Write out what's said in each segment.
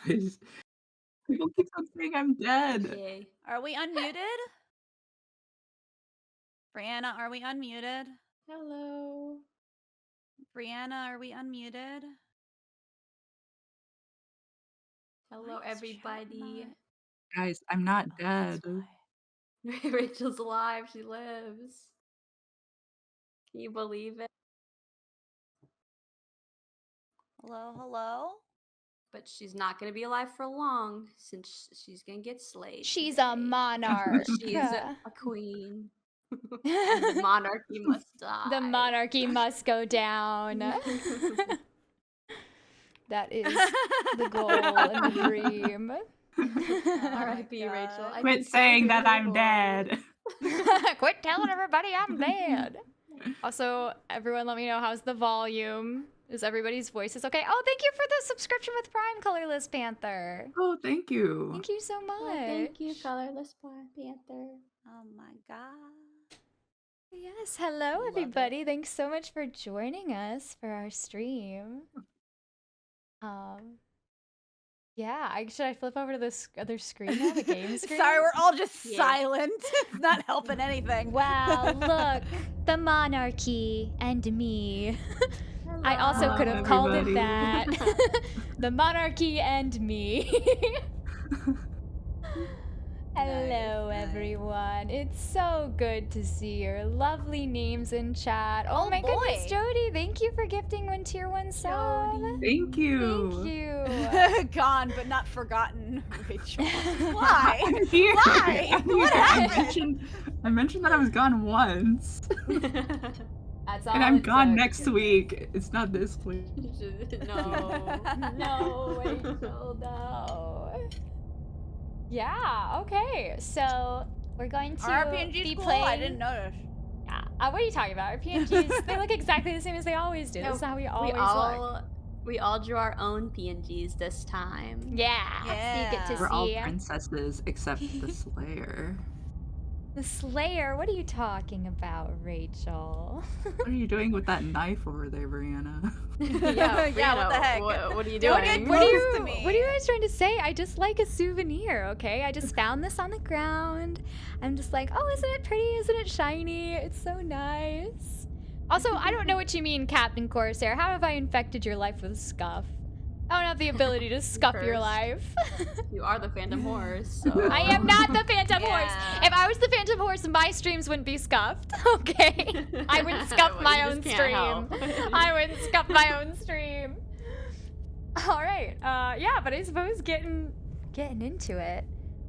guys. People keep on saying I'm dead. Okay. Are we unmuted? Brianna, are we unmuted? Hello. Brianna, are we unmuted? Hello, Why is chat everybody. not- Guys, I'm not Oh, that's dead. why. Rachel's alive. She lives. Can you believe it? Hello, hello? But she's not going to be alive for long since she's going to get slayed. She's today. a monarch. She's a queen. And the monarchy must die. The monarchy must go down. That is the goal and the dream. R.I.P. Rachel. I Quit can still saying hear that your I'm voice. dead. Quit telling everybody I'm dead. Also, everyone let me know how's the volume. Is everybody's voices okay? Oh, thank you for the subscription with Prime, Colorless Panther. Oh, thank you. Thank you so much. Oh, thank you, Colorless Panther. Oh my god. Yes, hello Love everybody. Thanks so much for joining us for our stream. Yeah, should I flip over to this other screen now, the game screen? Sorry, we're all just Yeah. silent. It's not helping anything. Wow, look, the monarchy and me. I also Hello, could have called it everybody. that. The monarchy and me. Hello, Nice. everyone. It's so good to see your lovely names in chat. Oh, Oh, my goodness, boy. Jody, thank you for gifting one tier 1 sub. Thank you. Thank you. Gone, but not forgotten. Rachel. Why? I'm here. Why? I'm here. What happened? I mentioned that I was gone once. That's all And I'm it gone took. next week. It's not this week. No. No, Rachel, no. Yeah, okay. So we're going to Are RPGs be cool? playing. I didn't notice. Yeah. What are you talking about? RPGs, they look exactly the same as they always do. This is how we always look. We all drew our own PNGs this time. Yeah. So you get to We're all see princesses except the Slayer. the Slayer. What are you talking about, Rachel? What are you doing with that knife over there, Brianna? Yeah, what the Brianna, heck? What are you Don't doing? get What are close to you? me. What are you guys trying to say? I just like a souvenir, okay? I just found this on the ground. I'm just like, oh, isn't it pretty? Isn't it shiny? It's so nice. Also, I don't know what you mean, Captain Corsair. How have I infected your life with scuff? I don't have the ability to scuff your Cursed. life. You are the Phantom Horse. So. I am not the Phantom Horse. Yeah. If I was the Phantom Horse, my streams wouldn't be scuffed. Okay, I would scuff Well, my you own just stream. can't help. I would scuff my own stream. All right. Yeah, but I suppose getting into it.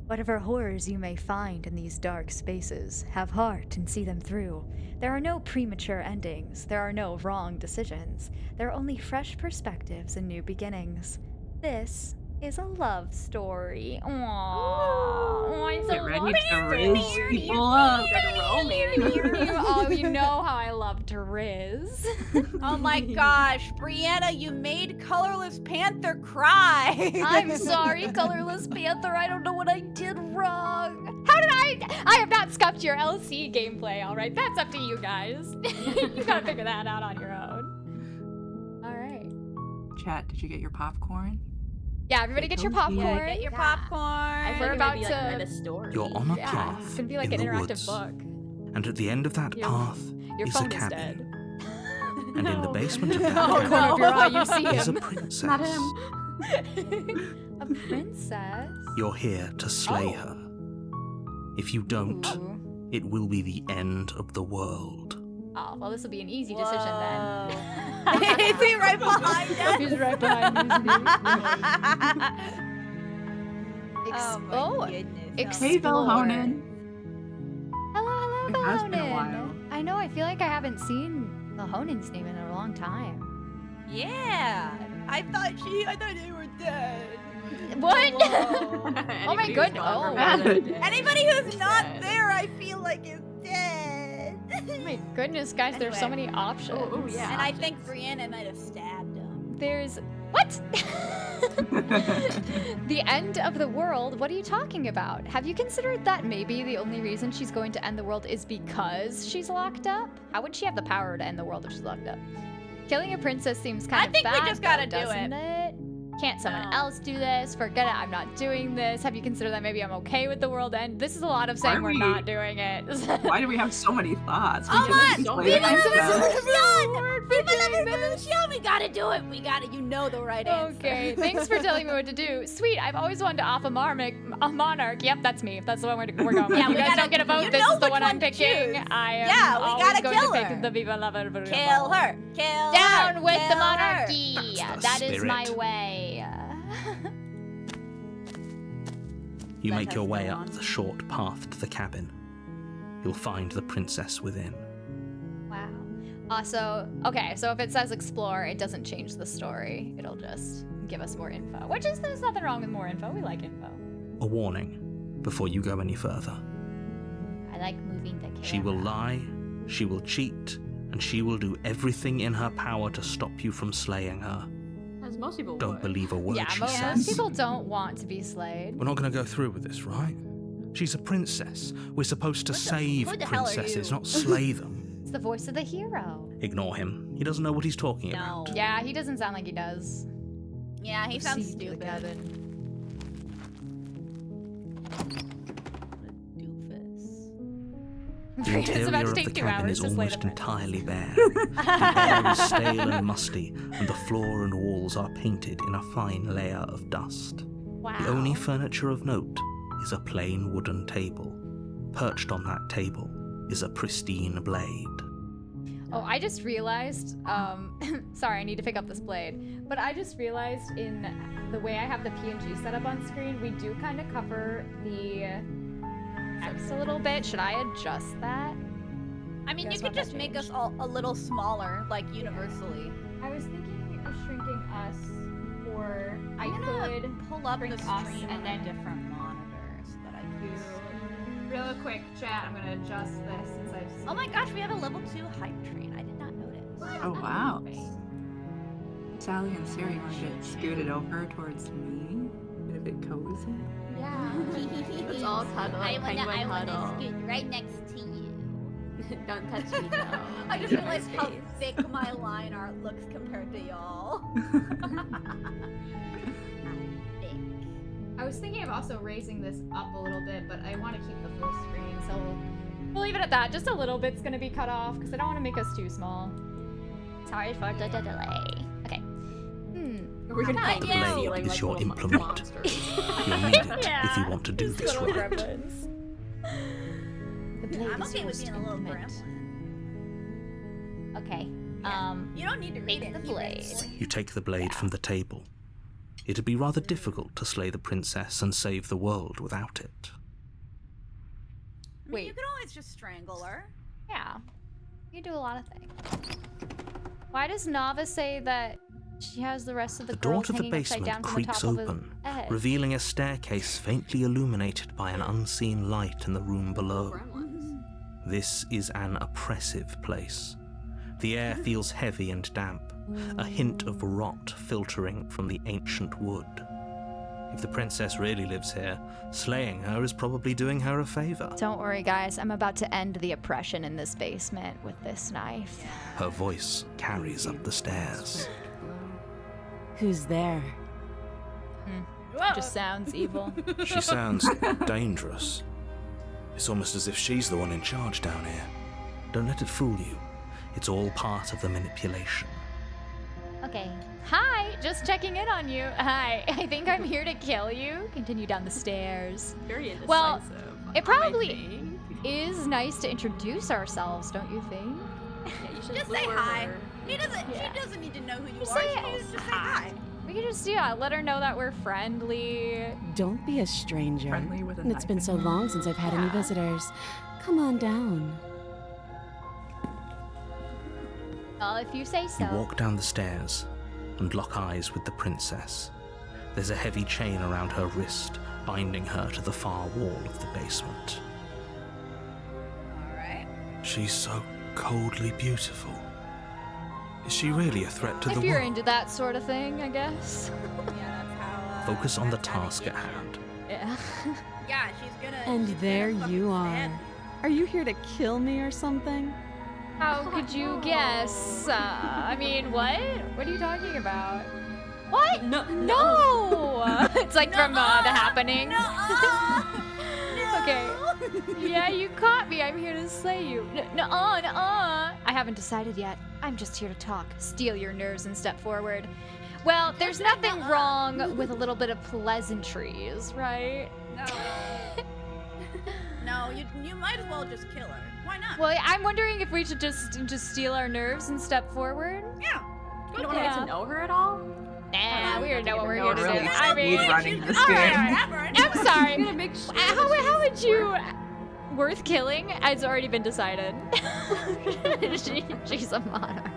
Whatever horrors you may find in these dark spaces, have heart and see them through. There are no premature endings. There are no wrong decisions. There are only fresh perspectives and new beginnings. This is a love story. Aww. Oh, it's Get a ready love to raise people up. Oh, you know how I love to riz. Oh my gosh, Brianna, you made Colorless Panther cry. I'm sorry, Colorless Panther. I don't know what I did wrong. How did I have not scuffed your LC gameplay, all right? That's up to you guys. You gotta figure that out on your own. All right. Chat, did you get your popcorn? Yeah, everybody get your popcorn. Yeah, get your popcorn. I We're feel about like to- read a story. You're on a Yeah, path it's gonna be like in an the interactive woods, book. and at the end of that Your- path Your is a phone is cabin, dead. and in the No. basement of In that the cabin corner of your eye, you see is a him. princess. Not him. A princess? You're here to slay Oh. her. If you don't, Ooh. it will be the end of the world. Oh, well, this will be an easy decision then. Is he right behind us? He's right behind me. Oh my Oh, goodness. Hey, Explore. Belhonen. Hello, It has been a Belhonen. while. I know, I feel like I haven't seen Belhonen's name in a long time. Yeah. I thought they were dead. What? Whoa. Oh my Anybody who's good- gone oh. from another day Anybody who's not dead. there, I feel like is dead. Oh my goodness, guys, there's so Anyway. many options. Oh, yeah. And I think Brianna might have stabbed him. There's... What? The end of the world? What are you talking about? Have you considered that maybe the only reason she's going to end the world is because she's locked up? How would she have the power to end the world if she's locked up? Killing a princess seems kind I of think we bad, just gotta though, do doesn't it? Can't someone No. else do this? Forget it, I'm not doing this. Have you considered that maybe I'm okay with the world end? This is a lot of saying Are we're we- not doing it. Why do we have so many thoughts? We Hold could have on! just Viva played la against them. revolution! Viva la revolution! We gotta do it! We gotta, you know the right answer. Okay, thanks for telling me what to do. Sweet, I've always wanted to off a monarch. Yep, that's me. That's the one we're going with. Yeah, You we guys gotta- don't get a vote. you This know is the which one one I'm to picking. choose. I am Yeah, we always gotta going kill to her. pick the Viva la Revolution. Kill her! Kill her! Down with the kill her. monarchy. That's the That is my spirit. way. You Let make us your way go up on. the short path to the cabin. You'll find the princess within. Wow. Also, okay, so if it says explore, it doesn't change the story. It'll just give us more info. Which is, there's nothing wrong with more info. We like info. A warning before you go any further. I like moving the camera. She will lie, she will cheat, and she will do everything in her power to stop you from slaying her. As most people Don't would. believe a word Yeah, she most says. people don't want to be slayed. We're not going to go through with this, right? She's a princess. We're supposed to save who the hell are princesses, you? not slay them. It's the voice of the hero. Ignore him. He doesn't know what he's talking No. about. Yeah, he doesn't sound like he does. Yeah, he sounds Proceed to the stupid. cabin. Doofus. The It's about interior to of take the 2 cabin hours is to slay almost the entirely bare. The air is stale and musty, and the floor and walls are painted in a fine layer of dust. Wow. The only furniture of note is a plain wooden table. Perched on that table is a pristine blade. Oh, I just realized, sorry, I need to pick up this blade, but I just realized in the way I have the PNG set up on screen, we do kind of cover the X a little bit. Should I adjust that? I mean, Guess you what could that just make us changed? all a little smaller, like universally. I was thinking of shrinking us, or I I'm gonna could pull up the shrink us stream and on then a different monitor so that I do can. real quick chat. I'm gonna adjust this since I've seen Oh my gosh, we have a level 2 hype train. I did not notice. Oh, wow. Sally and Siri want to get scooted over towards me. Get a bit cozy. Yeah. Let's all cuddle. Penguin huddle. scoot right next to you. Don't touch me though. I just Get realized my how space. thick my line art looks compared to y'all. Thick. I was thinking of also raising this up a little bit, but I want to keep the full screen, so we'll leave it at that. Just a little bit's gonna be cut off because I don't want to make us too small. Sorry for the delay. Okay. We're gonna Not paint yet. the ceiling Is like your little implement. monsters. You'll need it if you want to do this Little right. gremlins. The blade I'm is okay with yours being to a little implement. gremlin. Okay. You don't need to read make it. the he read it blade. for you. You take the blade from the table. It'd be rather difficult to slay the princess and save the world without it. I mean, Wait. you could always just strangle her. Yeah. You do a lot of things. Why does Nava say that she has the rest of the The door girls to the hanging upside down basement from the creaks top of open, his head? revealing a staircase faintly illuminated by an unseen light in the room below. Gremlins. This is an oppressive place. The air feels heavy and damp, a hint of rot filtering from the ancient wood. If the princess really lives here, slaying her is probably doing her a favor. Don't worry, guys. I'm about to end the oppression in this basement with this knife. Her voice carries up the stairs. Who's there? Just sounds evil. She sounds dangerous. It's almost as if she's the one in charge down here. Don't let it fool you. It's all part of the manipulation. Okay. Hi, just checking in on you. Hi, I think I'm here to kill you. Continue down the stairs. Very indecisive. Well, it probably I think. is nice to introduce ourselves, don't you think? Yeah, you should Just say lure hi. her. He doesn't. Yeah. She doesn't need to know who you Just are. say She needs to just say hi. We could just, let her know that we're friendly. Don't be a stranger. Friendly with a It's knife been in so hand. long since I've had any Yeah. visitors. Come on down. Well, if you say so. You walk down the stairs and lock eyes with the princess. There's a heavy chain around her wrist, binding her to the far wall of the basement. All right. She's so coldly beautiful. Is she really a threat to If the you're world? into that sort of thing, I guess. Yeah, that's how. Focus on the that's how they task get at you. hand. Yeah. Yeah, she's gonna. And she's there gonna fucking you are. stab Are you here to kill me or something? How could you guess? I mean, what? What are you talking about? What? No. No! It's like from The Happening. Okay. Yeah, you caught me. I'm here to slay you. Nuh-uh. I haven't decided yet. I'm just here to talk, steal your nerves, and step forward. Well, there's nothing wrong with a little bit of pleasantries, right? No, you might as well just kill her. Why not? Well, I'm wondering if we should just steal our nerves and step forward. Yeah. You don't get to know her at all? Nah, we already know what we're here to do. Really I mean, running this all game. right. I'm sorry. You're gonna make How would you? Worth killing? It's already been decided. She's a monarch.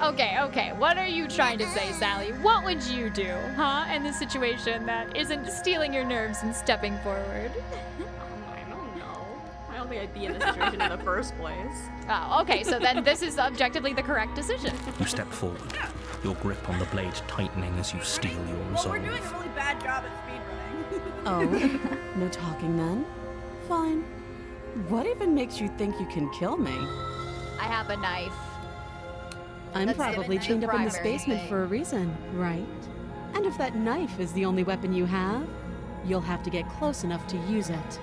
Okay. What are you trying to say, Sally? What would you do, huh, in this situation that isn't stealing your nerves and stepping forward? I don't know. I don't think I'd be in this situation in the first place. Oh, okay. So then this is objectively the correct decision. You step forward, your grip on the blade tightening as you steel your Well, resolve. we're doing a really bad job at speedrunning. Oh, no talking then? Fine. What even makes you think you can kill me? I have a knife. I'm That's probably the chained up in this primary basement thing. for a reason, right? And if that knife is the only weapon you have, you'll have to get close enough to use it.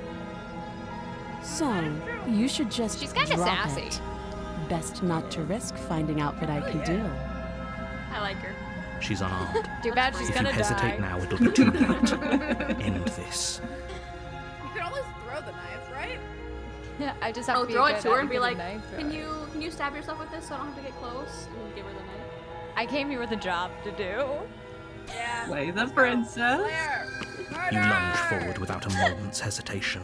So, you should just She's kinda drop sassy. it. Best not to risk finding out what I can do. I like her. She's unarmed. Too bad she's If you gonna hesitate die. now, it'll be too late. End this. You could always throw the knife, right? I just have to be throw good it to her at and be the like, knife can throwing. you stab yourself with this so I don't have to get close? And give her the knife. I came here with a job to do. Yeah. Slay the princess. Claire. You lunge forward without a moment's hesitation.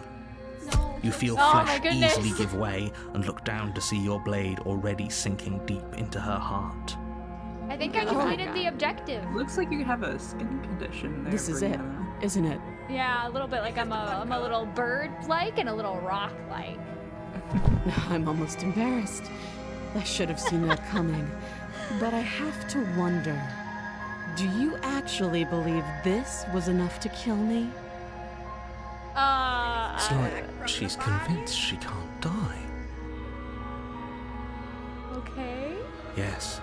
No. You feel Oh my flesh goodness. easily give way and look down to see your blade already sinking deep into her heart. I think I Oh. completed the objective. Looks like you have a skin condition there. This is it, Brianna. isn't it? Yeah, a little bit like I'm a little bird-like and a little rock-like. I'm almost embarrassed. I should have seen that coming. But I have to wonder, do you actually believe this was enough to kill me? It's like she's convinced she can't die. Okay. Yes.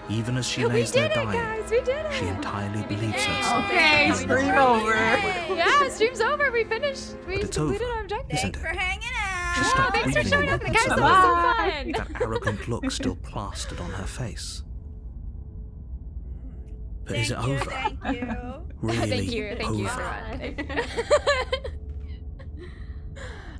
Even as she We lays there did it, dying, guys! We did it! she entirely believes herself. Okay, stream over. Yeah, stream's over. We finished. We It's completed over, our objective. isn't Thanks it? for hanging She out. Yeah, stopped thanks for breathing. showing up, guys. That was so Bye. fun. That arrogant look still plastered on her face. But is it over? Thank you. Really Thank you, over? everyone.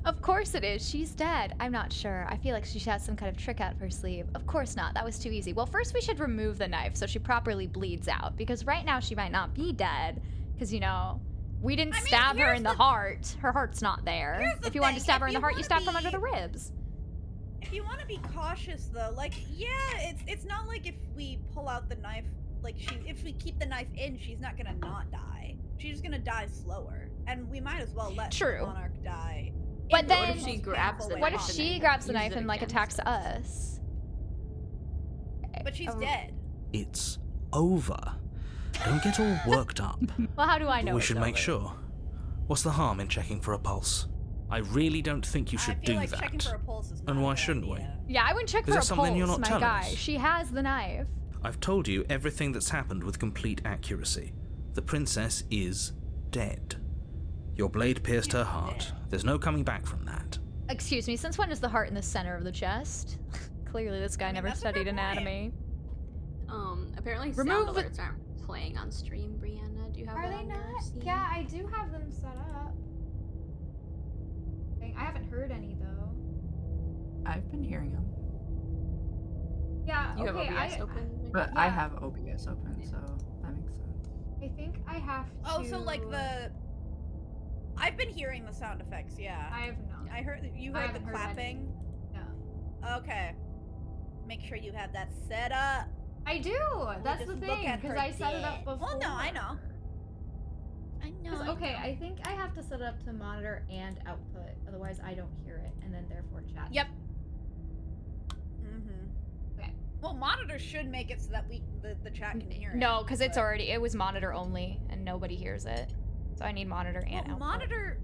Of course it is. She's dead. I'm not sure. I feel like she has some kind of trick out her sleeve. Of course not. That was too easy. Well, first we should remove the knife so she properly bleeds out. Because right now she might not be dead. Because, you know, we didn't I mean, stab her here's in the heart. Her heart's not there. Here's the If you wanted to thing, stab her if in the you heart, you wanna stab from be- under the ribs. If you want to be cautious, though, like, yeah, it's not like if we pull out the knife, like, if we keep the knife in, she's not gonna not die. She's just gonna die slower, and we might as well let True. the monarch die. But in the then- most She grabs painful the way What if knife possible. she grabs the Use knife it and, like, against attacks her. us? But she's Oh. dead. It's over. Don't get all worked up. Well, how do I know We it's should make over? sure. What's the harm in checking for a pulse? I really don't think you should I feel do like checking that. for a pulse is not And a why good shouldn't we? idea. Yeah, I wouldn't check Is for there a something you're pulse, not my telling guy. us? She has the knife. I've told you everything that's happened with complete accuracy. The princess is dead. Your blade pierced her heart. There's no coming back from that. Excuse me, since when is the heart in the center of the chest? Clearly this guy never that's a studied good point. anatomy. Apparently Remove sound the- alerts aren't playing on stream, Brianna. Do you have that on your scene? I do have them set up. I haven't heard any though. I've been hearing them, Yeah, You have OBS open? but I Yeah. have OBS open, so that makes sense. I think I have to... Oh, so like I've been hearing the sound effects, yeah. I have not. I heard you I heard the haven't heard any. clapping. No. Okay. Make sure you have that set up. I do! That's just the look thing, at because her I set it up dick. before. Well, no, I know. I know. 'Cause, okay, I think I have to set it up to monitor and output, otherwise I don't hear it, and then therefore chat. Yep. Mm-hmm. Okay. Well, monitor should make it so that the chat can hear it. No, because it's but- already, it was monitor only, and nobody hears it. So I need monitor and Well, output. monitor.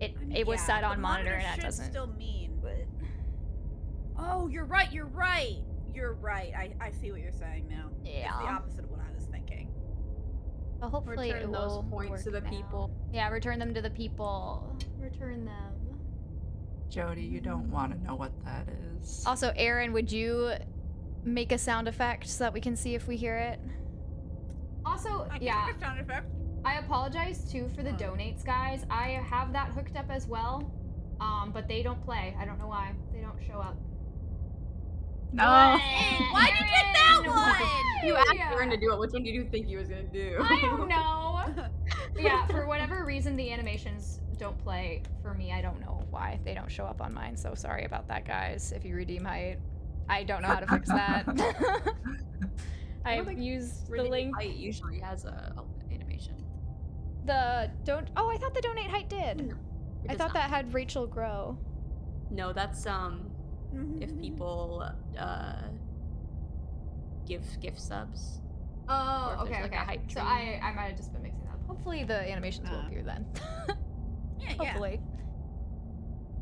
It, I mean, it was yeah, set but on monitor, and that should doesn't... still mean, but. Oh, you're right. You're right. You're right. I see what you're saying now. It's the Yeah. opposite of what I But hopefully it Return those will points work to the now. people. Yeah, return them to the people. Return them. Jody, you don't want to know what that is. Also, Aaron, would you make a sound effect so that we can see if we hear it? Also, I can yeah, make a sound effect. I apologize too for the donates, guys. I have that hooked up as well, but they don't play. I don't know why. They don't show up. No. Hey, why'd you get that one? You asked Aaron to do it. Which one did you think he was gonna do? I don't know. Yeah, for whatever reason, the animations don't play for me. I don't know why they don't show up on mine. So sorry about that, guys. If you redeem height, I don't know how to fix that. I've used the link. Height usually has a animation. Oh, I thought the donate height did. No, it I does thought not. that had Rachel grow. No, that's if people give gift subs. Or Oh, if there's, okay, like, a okay. hype So train. I might have just been mixing that up. Hopefully the animations will appear then. Yeah, Hopefully.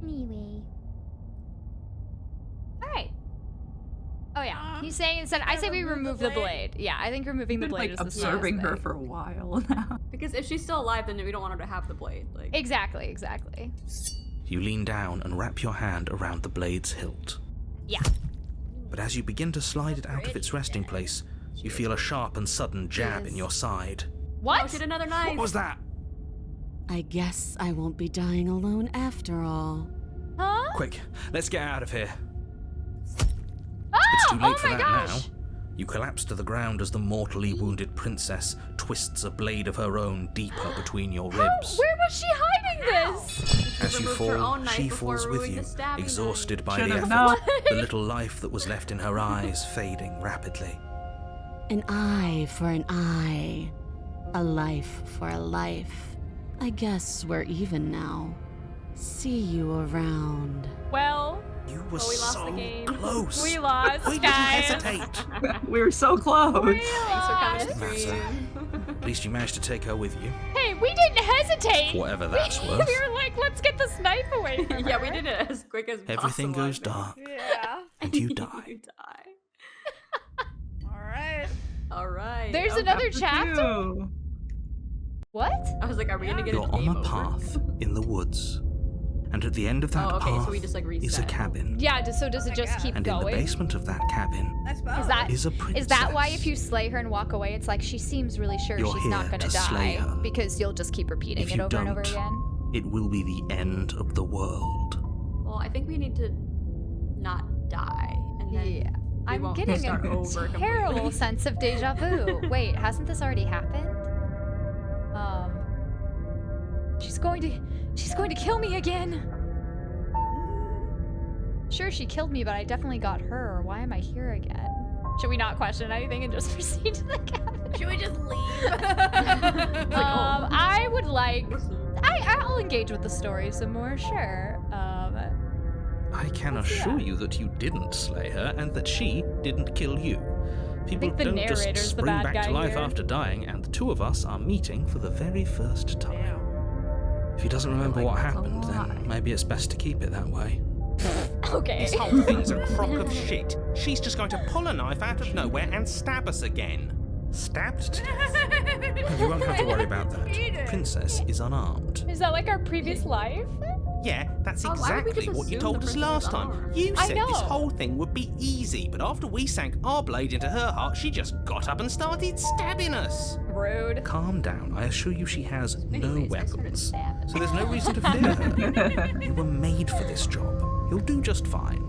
Anyway. Alright. Oh yeah. He's saying instead I say we remove the blade. Yeah, I think removing the Been, blade like, is the observing her smartest for a while now. Because if she's still alive, then we don't want her to have the blade. Like thing. Exactly. You lean down and wrap your hand around the blade's hilt. Yeah. But as you begin to slide it out of its resting place, you feel a sharp and sudden jab in your side. oh, What? get another knife. What was that? I guess I won't be dying alone after all. Huh? Quick, let's get out of here. Oh, It's too late for my that gosh. now. You collapse to the ground as the mortally wounded princess twists a blade of her own deeper between your How? ribs. Where was she hiding this? As you removed her fall, own knife she before falls with removing you, the stabbing exhausted by Should've the effort, known. the little life that was left in her eyes fading rapidly. An eye for an eye. A life for a life. I guess we're even now. See you around. Well, You were we lost so the game. close. we lost, Why did you guys. hesitate? We were so close. We Thanks for coming lost. to Matter. stream. At least you managed to take her with you. Hey, we didn't hesitate. Whatever that's we worth. were like, let's get this knife away from Yeah, her. we did it as quick as Everything possible, I goes think. dark, Yeah. and you die. You die. All right. All right. There's Okay. another chapter? Two. What? I was like, are we gonna get You're a on game a over? path in the woods. And at the end of that Oh, okay, path so we just, like, is a reset. cabin. Yeah, so does it I just guess. keep And in the going? basement of that cabin I suppose. Is that is a princess. Is that why if you slay her and walk away, it's like she seems really sure You're she's not here gonna to slay die her. because you'll just keep repeating If it you over and over don't, again? it will be the end of the world. Well, I think we need to not die, and then Yeah. we I'm won't getting start a over terrible completely. sense of deja vu. Wait, hasn't this already happened? She's going to kill me again. Sure, she killed me, but I definitely got her. Why am I here again? Should we not question anything and just proceed to the cabin? Should we just leave? I would like. I'll engage with the story some more. Sure. I can assure you that you didn't slay her and that she didn't kill you. People think the don't just narrator's the spring bad back guy to life here. after dying, and the two of us are meeting for the very first time. If he doesn't remember like what that's a happened, lie. then maybe it's best to keep it that way. Okay. This whole thing's a crock of shit. She's just going to pull a knife out of nowhere and stab us again. Stabbed to death? You won't have to worry about that. The princess is unarmed. Is that like our previous life? Yeah, that's Oh, why would we exactly just what you assume told the us princess last is time. armed? You I said this know. whole thing would be easy, but after we sank our blade into her heart, she just got up and started stabbing us. Rude. Calm down. I assure you she has no Anyways, I started weapons. stabbing. So there's no reason to fear her. You were made for this job. You'll do just fine.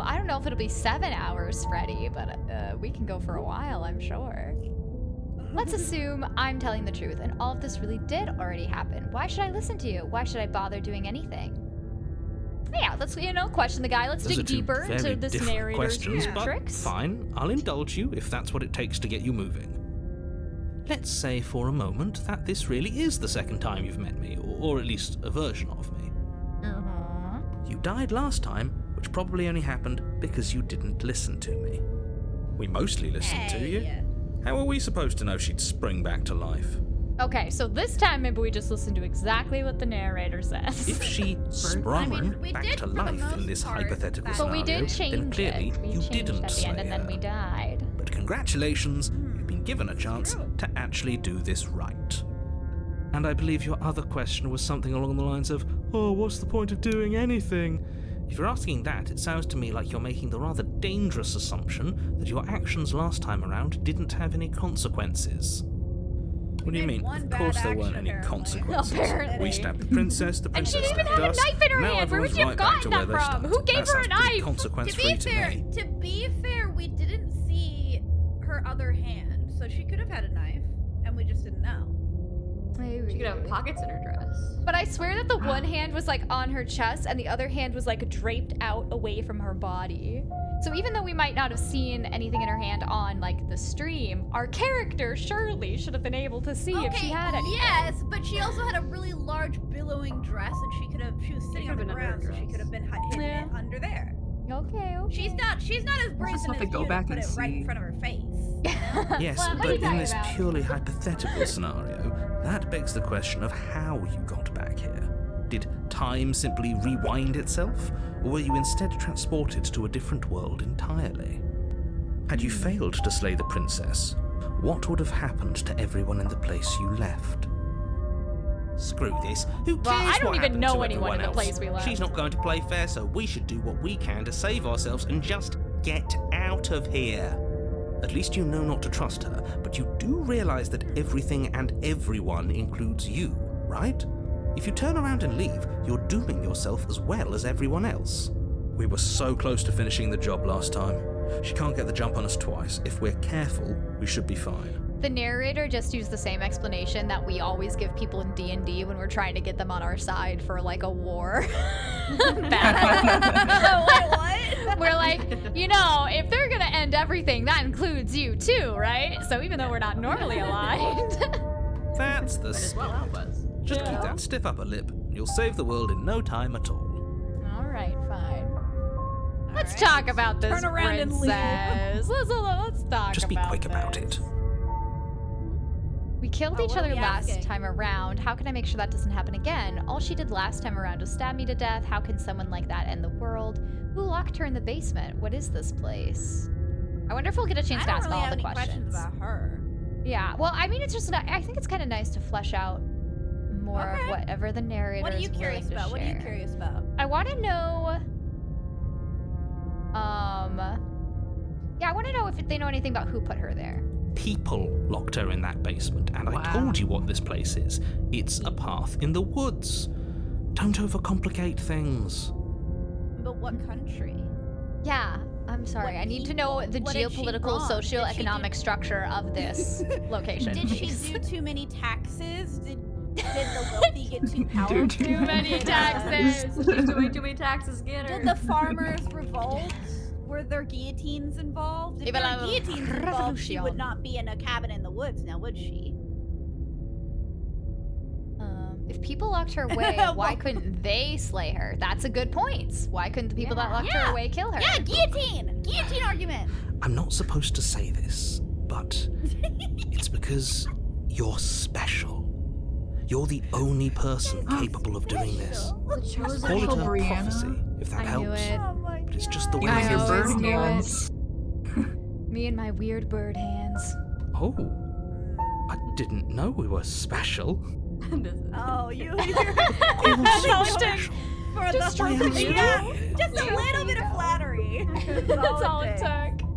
I don't know if it'll be 7 hours, Freddy, but we can go for a while, I'm sure. Let's assume I'm telling the truth and all of this really did already happen. Why should I listen to you? Why should I bother doing anything? Yeah, let's, question the guy. Let's Those are dig two deeper very into this different narrator's questions, but tricks. fine. I'll indulge you if that's what it takes to get you moving. Let's say for a moment that this really is the second time you've met me, or at least a version of me. You died last time, which probably only happened because you didn't listen to me. We mostly listened to you. How are we supposed to know she'd spring back to life? Okay, so this time maybe we just listen to exactly what the narrator says. If she sprung I mean, we back did to for the life in most this part, hypothetical but we scenario, did change then clearly it. We you changed didn't at the slay end and then her. we died. But congratulations, you've been been given a chance to actually do this right. And I believe your other question was something along the lines of, oh, what's the point of doing anything? If you're asking that, it sounds to me like you're making the rather dangerous assumption that your actions last time around didn't have any consequences. What do you mean? Of course there weren't any consequences. Apparently. We stabbed the princess, the And princess she didn't even left have a us. knife in her Now hand. Where would everyone's you have right back to gotten where that they from? started. Who gave That her a sounds pretty knife? consequence-free to me. To be fair, we didn't see her other hand, so she could have had a knife, and we just didn't know. She could have pockets in her dress. But I swear that the one hand was like on her chest and the other hand was like draped out away from her body. So even though we might not have seen anything in her hand on like the stream, our character surely should have been able to see if she had anything. Yes, but she also had a really large billowing dress, and she was sitting on the could've been under her ground, so she dress. could have been hidden Yeah. it under there. Okay. She's not as brazen have as to go you to back put and it right see. in front of her face. Yes, Well, what are but you in talking this about? purely hypothetical scenario, that begs the question of how you got back here. Did time simply rewind itself, or were you instead transported to a different world entirely? Had you failed to slay the princess, what would have happened to everyone in the place you left? Screw this. Who cares Well, I don't what even happened know to anyone in everyone the else? place we left. She's not going to play fair, so we should do what we can to save ourselves and just get out of here. At least you know not to trust her, but you do realize that everything and everyone includes you, right? If you turn around and leave, you're dooming yourself as well as everyone else. We were so close to finishing the job last time. She can't get the jump on us twice. If we're careful, we should be fine. The narrator just used the same explanation that we always give people in D&D when we're trying to get them on our side for like a war battle. Wait, what? We're like, you know, if they're gonna end everything, that includes you too, right? So even though we're not normally aligned. That's the Might as well spirit. help us. Just Yeah. keep that stiff upper lip. You'll save the world in no time at all. All right, fine. Let's Alright. talk about this Turn around and leave. princess. Let's talk. Just be about quick about this. it. We killed Oh, each what are other we last asking? time around. How can I make sure that doesn't happen again? All she did last time around was stab me to death. How can someone like that end the world? Who locked her in the basement? What is this place? I wonder if we'll get a chance I to don't ask really all have the any questions. about her. Yeah, well, I mean, it's just, I think it's kind of nice to flesh out more of Okay. whatever the narrator What are is you curious willing to about? What are you share. curious about? I want to know, yeah, I want to know if they know anything about who put her there. People locked her in that basement, and I Wow. told you what this place is. It's a path in the woods. Don't overcomplicate things. But what country? Yeah, I'm sorry. What I need to know people? the What did she geopolitical, wrong? Did she socioeconomic do- structure of this location. Did she please. do too many taxes? Did the wealthy get too powerful? Too many taxes. She's doing too many taxes, get her. Did the farmers revolt? Were there guillotines involved? If there were guillotines involved, she would Revolution. not be in a cabin in the woods now, would she? If people locked her away, why couldn't they slay her? That's a good point. Why couldn't the people that locked her Yeah. away kill her? Yeah, guillotine! Guillotine argument! I'm not supposed to say this, but it's because you're special. You're the only person capable of doing this. The chosen Call it little a Brianna. prophecy, if that I knew helps. it. Oh my But it's just the way You it and your I is. bird always knew it. hands. Me and my weird bird hands. Oh, I didn't know we were special. Oh, you're That's all it took. for Just the trying to yeah, know. just a little bit of flattery. That's all it took.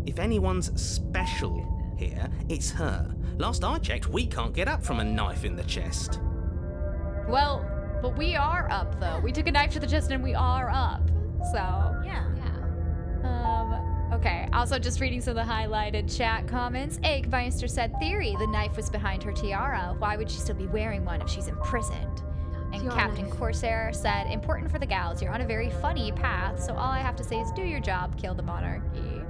If anyone's special here, it's her. Last I checked, we can't get up from a knife in the chest. Well, but we are up though. We took a knife to the chest and we are up. So, Yeah. okay. Also, just reading some of the highlighted chat comments. Eggmeister said, theory, the knife was behind her tiara. Why would she still be wearing one if she's imprisoned? And Tiara Captain knife. Corsair said, important for the gals. You're on a very funny path, so all I have to say is do your job, kill the monarchy.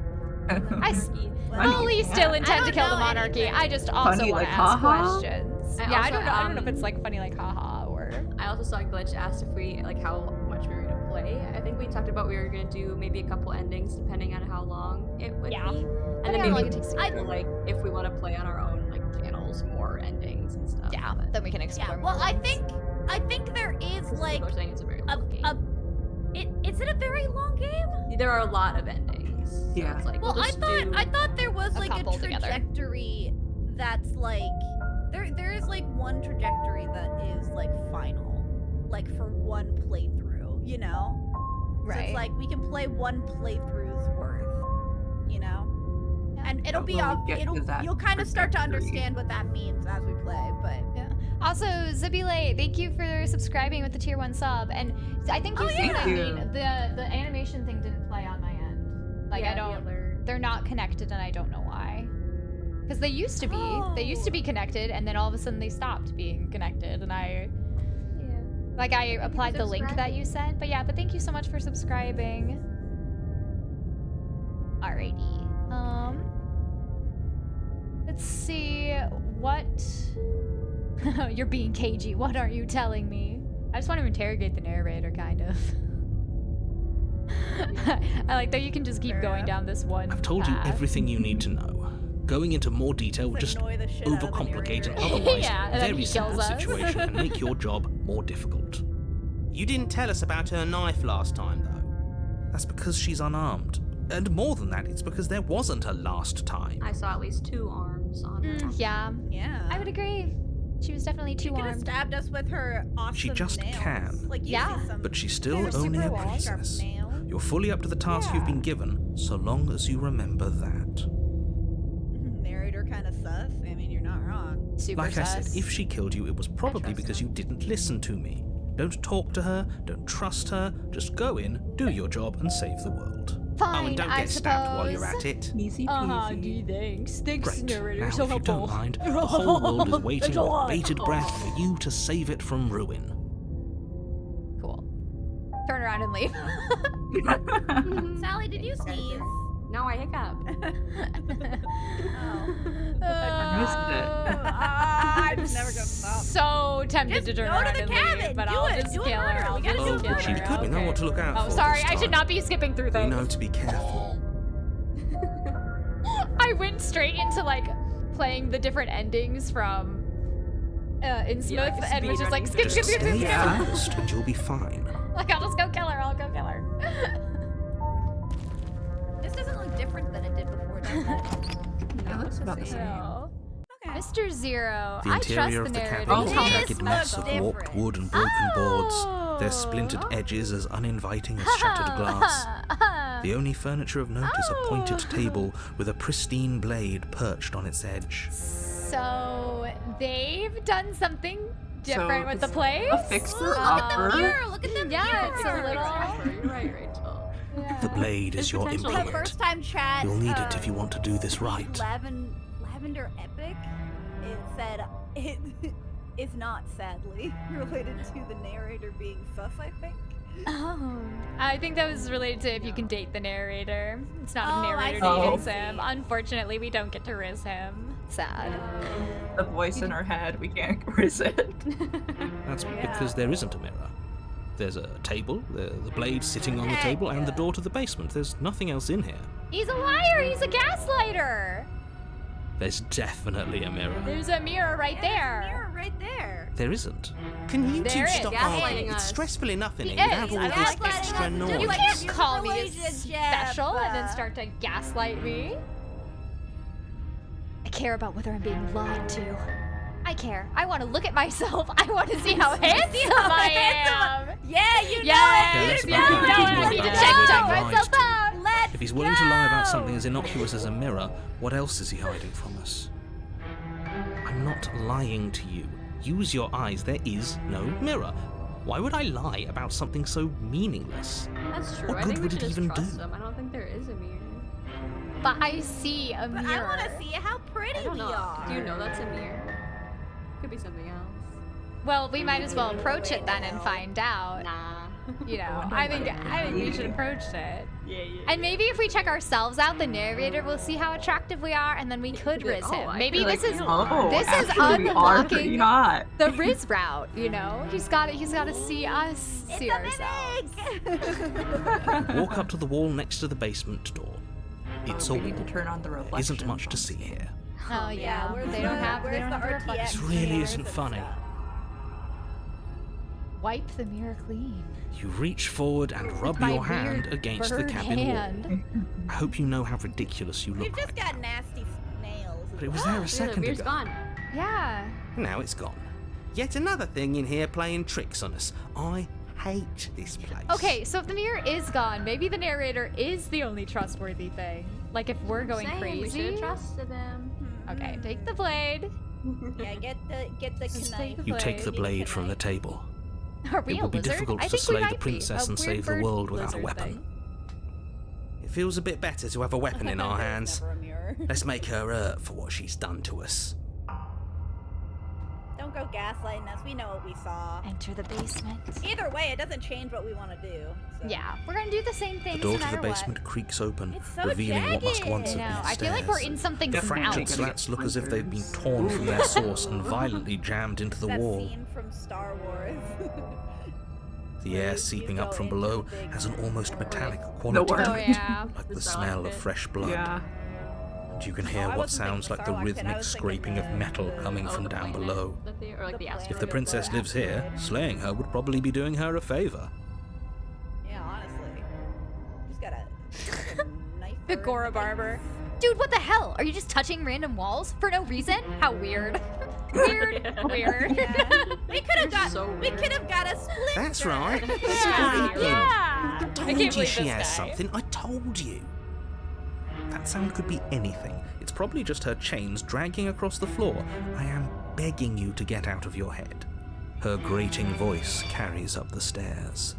I fully still intend to kill the monarchy. I just also Funny, want like, to ask haha? questions. I Yeah, I also, don't know. I don't know if it's like funny like haha or. I also saw Glitch asked if we like how much we were gonna play. I think we talked about we were gonna do maybe a couple endings depending on how long it would Yeah. be, and Depending on then how long maybe it takes to I- get through. like if we want to play on our own like channels more endings and stuff. Yeah, but then we can explore Yeah. more. Well, I ones. think there is some like people are saying it's a very long game. is it a very long game? There are a lot of endings. So Yeah. it's like, Well, we'll I just do... thought there was a like a couple together. trajectory that's like there is like one trajectory that is like final, like for one playthrough, you know? So Right. it's like we can play one playthrough's worth, you know? And it'll be When we all get to that you'll kind of start to trajectory. understand what that means as we play, but Yeah. Also, Zibile, thank you for subscribing with the tier 1 sub. And I think you see what I Thank mean. you. The animation thing didn't play on my end. Like Yeah, I don't. the other- They're not connected, and I don't know why. Because they used to be. They used to be connected, and then all of a sudden they stopped being connected. And I applied the link that you sent. But yeah, but thank you so much for subscribing. Alrighty. Let's see what. You're being cagey. What are you telling me? I just want to interrogate the narrator, kind of. I like that you can just keep going down this one. I've told you path. everything you need to know. Going into more detail would just annoy the shit out of the overcomplicate an narrator. otherwise Yeah, and then very he simple kills us. situation and make your job more difficult. You didn't tell us about her knife last time, though. That's because she's unarmed. And more than that, it's because there wasn't a last time. I saw at least 2 arms on her. Yeah, yeah. I would agree. She was definitely She too could have armed. stabbed us with her awesome She just nails. can. Like, you Yeah. see some But she's still they're only super a long, sharp princess. nails. You're fully up to the task you've been given, so long as you remember that. Narrator kind of sus. I mean, you're not wrong. Super Like I sus. said, if she killed you, it was probably trust because her. you didn't listen to me. Don't talk to her, don't trust her, just go in, do your job, and save the world. Fine, Oh, and don't I get stabbed while you're suppose. at it. Easy peasy. Thanks. Thanks, Great. narrator. Now, So if you don't helpful. mind, the whole world is waiting with bated breath for you to save it from ruin. Cool. Turn around and leave. Sally, did you sneeze? Now I hiccup. I'm It's never gonna stop. so tempted Just to turn go to around the and cabin. leave, but Do I'll it. just Do a kill her. murder. I'll We gotta just do a kill murder. She her. could. We know Okay. what to look out for. Oh, sorry. this I should time. not be skipping through We things. know to be careful. I went straight into like playing the different endings from Innsmouth like and was just like skip, speedrunning skip, Just skip, skip, stay skip. focused and you'll be fine. Like I'll just go kill her. I'll go kill her. This doesn't look different than it did before, does it? It looks about the same. So, Okay. Mr. Zero, The I trust interior the of the narrator. cabin is a Oh. jagged This mess looks of warped different. wood and broken boards. Their Oh. splintered edges as uninviting as shattered glass. The only furniture of note is a pointed Oh. table with a pristine blade perched on its edge. So they've done something different with the it's place. A fixer Look at the upper. mirror. Look at the Yeah, mirror. it's a little. You're right, Rachel. The blade There's is your potential The here. implement. first time chat. You'll need it if you want to do this right. Lavender Epic. It said it is not sadly related to the narrator being sus. I think. Oh, I think that was related to if you can date the narrator. It's not Oh, a I narrator see, I dating see. him. Unfortunately, we don't get to riz him. Sad. The voice in our head, we can't resist. That's Yeah. because there isn't a mirror. There's a table, the blade sitting on the table, and the door to the basement. There's nothing else in here. He's a liar. He's a gaslighter. There's definitely a mirror. There's a mirror right There's a there. mirror right there. There isn't. Can you There two is. stop Gaslighting arguing? It's us. stressful enough in He here without is. all I'm this gaslighting extra us. noise. You Like, can't abusive call me a relationship, special and then start to gaslight me. I care about whether I'm being lied to. I care. I want to look at myself. I want to see how handsome I am. Yeah, you know Yeah, it. that's You about know it. it. I I need need to to check check lies myself to. out. Let's If he's willing to lie about go. something as innocuous as a mirror, what else is he hiding from us? I'm not lying to you. Use your eyes. There is no mirror. Why would I lie about something so meaningless? That's true. What I good think we would should it just even trust do? him. I don't think there is a mirror. But I see a But mirror. I want to see how pretty I don't we know. are. Do you know that's a mirror? Could be something else. Well, we might as well approach it then and No. find out. Nah. You know, wonder I think what we should approach it. Yeah. And maybe if we check ourselves out, the narrator will see how attractive we are, and then we could Be like, riz "Oh, him. I Maybe feel this like is you this is actually, we are pretty unlocking hot. the riz route. You know, he's got to see us, It's see a ourselves. mimic. Walk up to the wall next to the basement door. It's a We need to wall. turn on the There reflection. isn't much to see here. Oh yeah, they don't have where's the reflection. RTX This really cameras isn't and funny. stuff? wipe the mirror clean. You reach forward and rub My your hand weird against the bird cabin hand. wall. I hope you know how ridiculous you We've look just right got now. nasty nails. But it was there a Yeah, the second beer's ago. gone. Yeah. Now it's gone. Yet another thing in here playing tricks on us. I hate this place. Okay, so if the mirror is gone, maybe the narrator is the only trustworthy thing. Like if we're going Same, we should crazy. have trusted him. Okay, take the blade. Yeah, get the Just knife. take You take the Need a blade from the knife. table. Are we It a will be lizard? difficult I to think we slay the might be. princess A and weird save the bird world without a lizard weapon. thing. It feels a bit better to have a weapon in our There's hands. never a mirror. Let's make her hurt for what she's done to us. Don't go gaslighting us. We know what we saw. Enter the basement. Either way, it doesn't change what we want to do. So. Yeah, we're gonna do the same The things door no to the matter basement creaks open, It's so revealing what must jagged. once what. have No, been I feel like we're stairs. in something's The fractured mouth. slats look as if they've been torn from their source and violently jammed into the that wall. scene from Star Wars. The air seeping up from below has an almost metallic The quality, worm. Oh yeah. like The the smell of Sarlacc pit. fresh blood. Yeah. And you can hear I what wasn't thinking sounds like the Sarlacc pit, I rhythmic was thinking scraping of the- metal the- coming Oh, from the down planet, below. or like The the planet. If asteroid. the princess the lives here, asteroid. slaying her would probably be doing her a favor. Yeah, honestly. Just got a knife. The her in Gora face. Barber. Dude, what the hell? Are you just touching random walls for no reason? How weird. Weird. Weird. Yeah. We could have got. So we could have got a split. That's right. Yeah. Scraping. Yeah. I I told can't you believe she this has guy. something. I told you. That sound could be anything. It's probably just her chains dragging across the floor. I am begging you to get out of your head. Her grating voice carries up the stairs.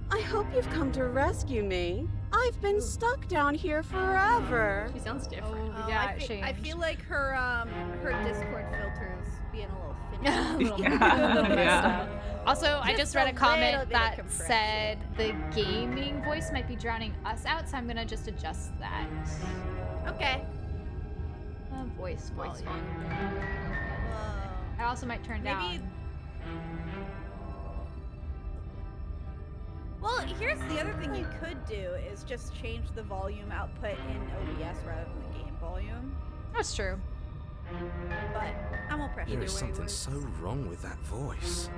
I hope you've come to rescue me. I've been stuck down here forever. She sounds different. Oh, Oh, yeah, I, it I changed. feel like her Discord filters being a little A finicky. little, Yeah. a little messed Yeah. up. Also, I Just just read a a little comment bit of that compression. said the gaming voice might be drowning us out, so I'm gonna just adjust that. Okay. Voice Voice volume. Whoa. I also might turn Maybe- down. Well, here's the other thing you could do is just change the volume output in OBS rather than the game volume. That's true. But I won't press There it. is something so wrong with that voice.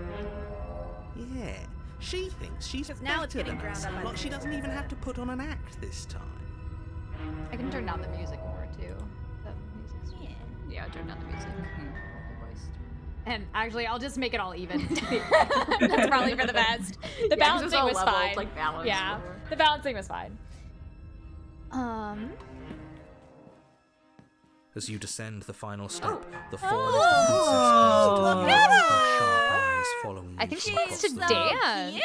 Yeah, she thinks she's 'Cause now it's better getting than us. drowned out by Like she doesn't even have to put on an act this time. I can turn down the music more too. The music's Yeah. Yeah, turn down the music. The voice. And actually, I'll just make it all even. That's probably for the best. The Yeah, 'cause it's balancing all was leveled, fine. like balanced Yeah, for- the balancing was fine. As you descend the final step, the Oh, fallen princess look comes at to her! her sharp eyes following I you think she from wants across to the room. dance.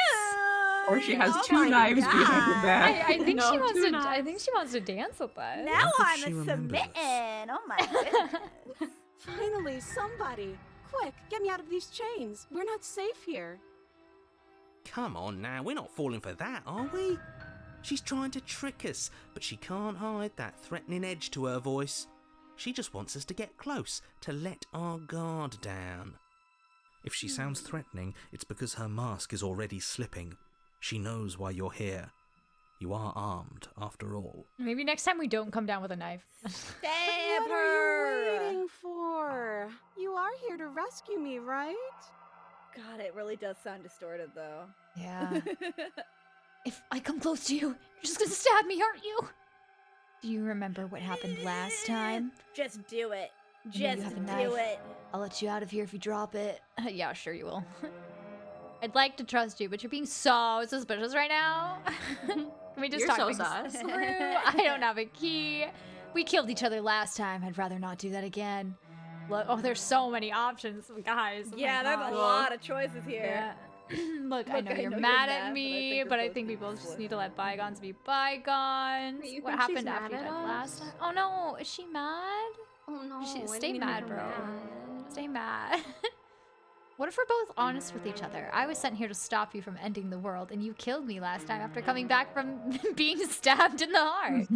Or she has Oh two my knives behind her God. back. I think No, she wants two to. I knives. think she wants to dance with us. Now How I'm could she a remember this? submitting. Oh my goodness. Finally, somebody. Quick, get me out of these chains. We're not safe here. Come on now, we're not falling for that, are we? She's trying to trick us, but she can't hide that threatening edge to her voice. She just wants us to get close, to let our guard down. If she sounds threatening, it's because her mask is already slipping. She knows why you're here. You are armed, after all. Maybe next time we don't come down with a knife. Stab What her. are you waiting for? You are here to rescue me, right? God, it really does sound distorted though. Yeah. If I come close to you, you're just gonna stab me, aren't you? Do you remember what happened last time? Just do it. know you Just have a do knife. it. I'll let you out of here if you drop it. Yeah, sure you will. I'd like to trust you, but you're being so suspicious right now. Can we just You're talk so things sus. through? I don't have a key. We killed each other last time. I'd rather not do that again. Look, oh, there's so many options, guys. Oh my Yeah, there's gosh. a lot of choices here. Yeah. Look, I Look, know I you're know you're mad mad, at me, but I think people just need to let bygones be bygones. Wait, you What think she's happened after you mad died at last us? time? Oh no, is she mad? Oh no. She- I stay didn't even mad, know bro. that. Stay mad. What if we're both honest with each other? I was sent here to stop you from ending the world, and you killed me last time after coming back from being stabbed in the heart.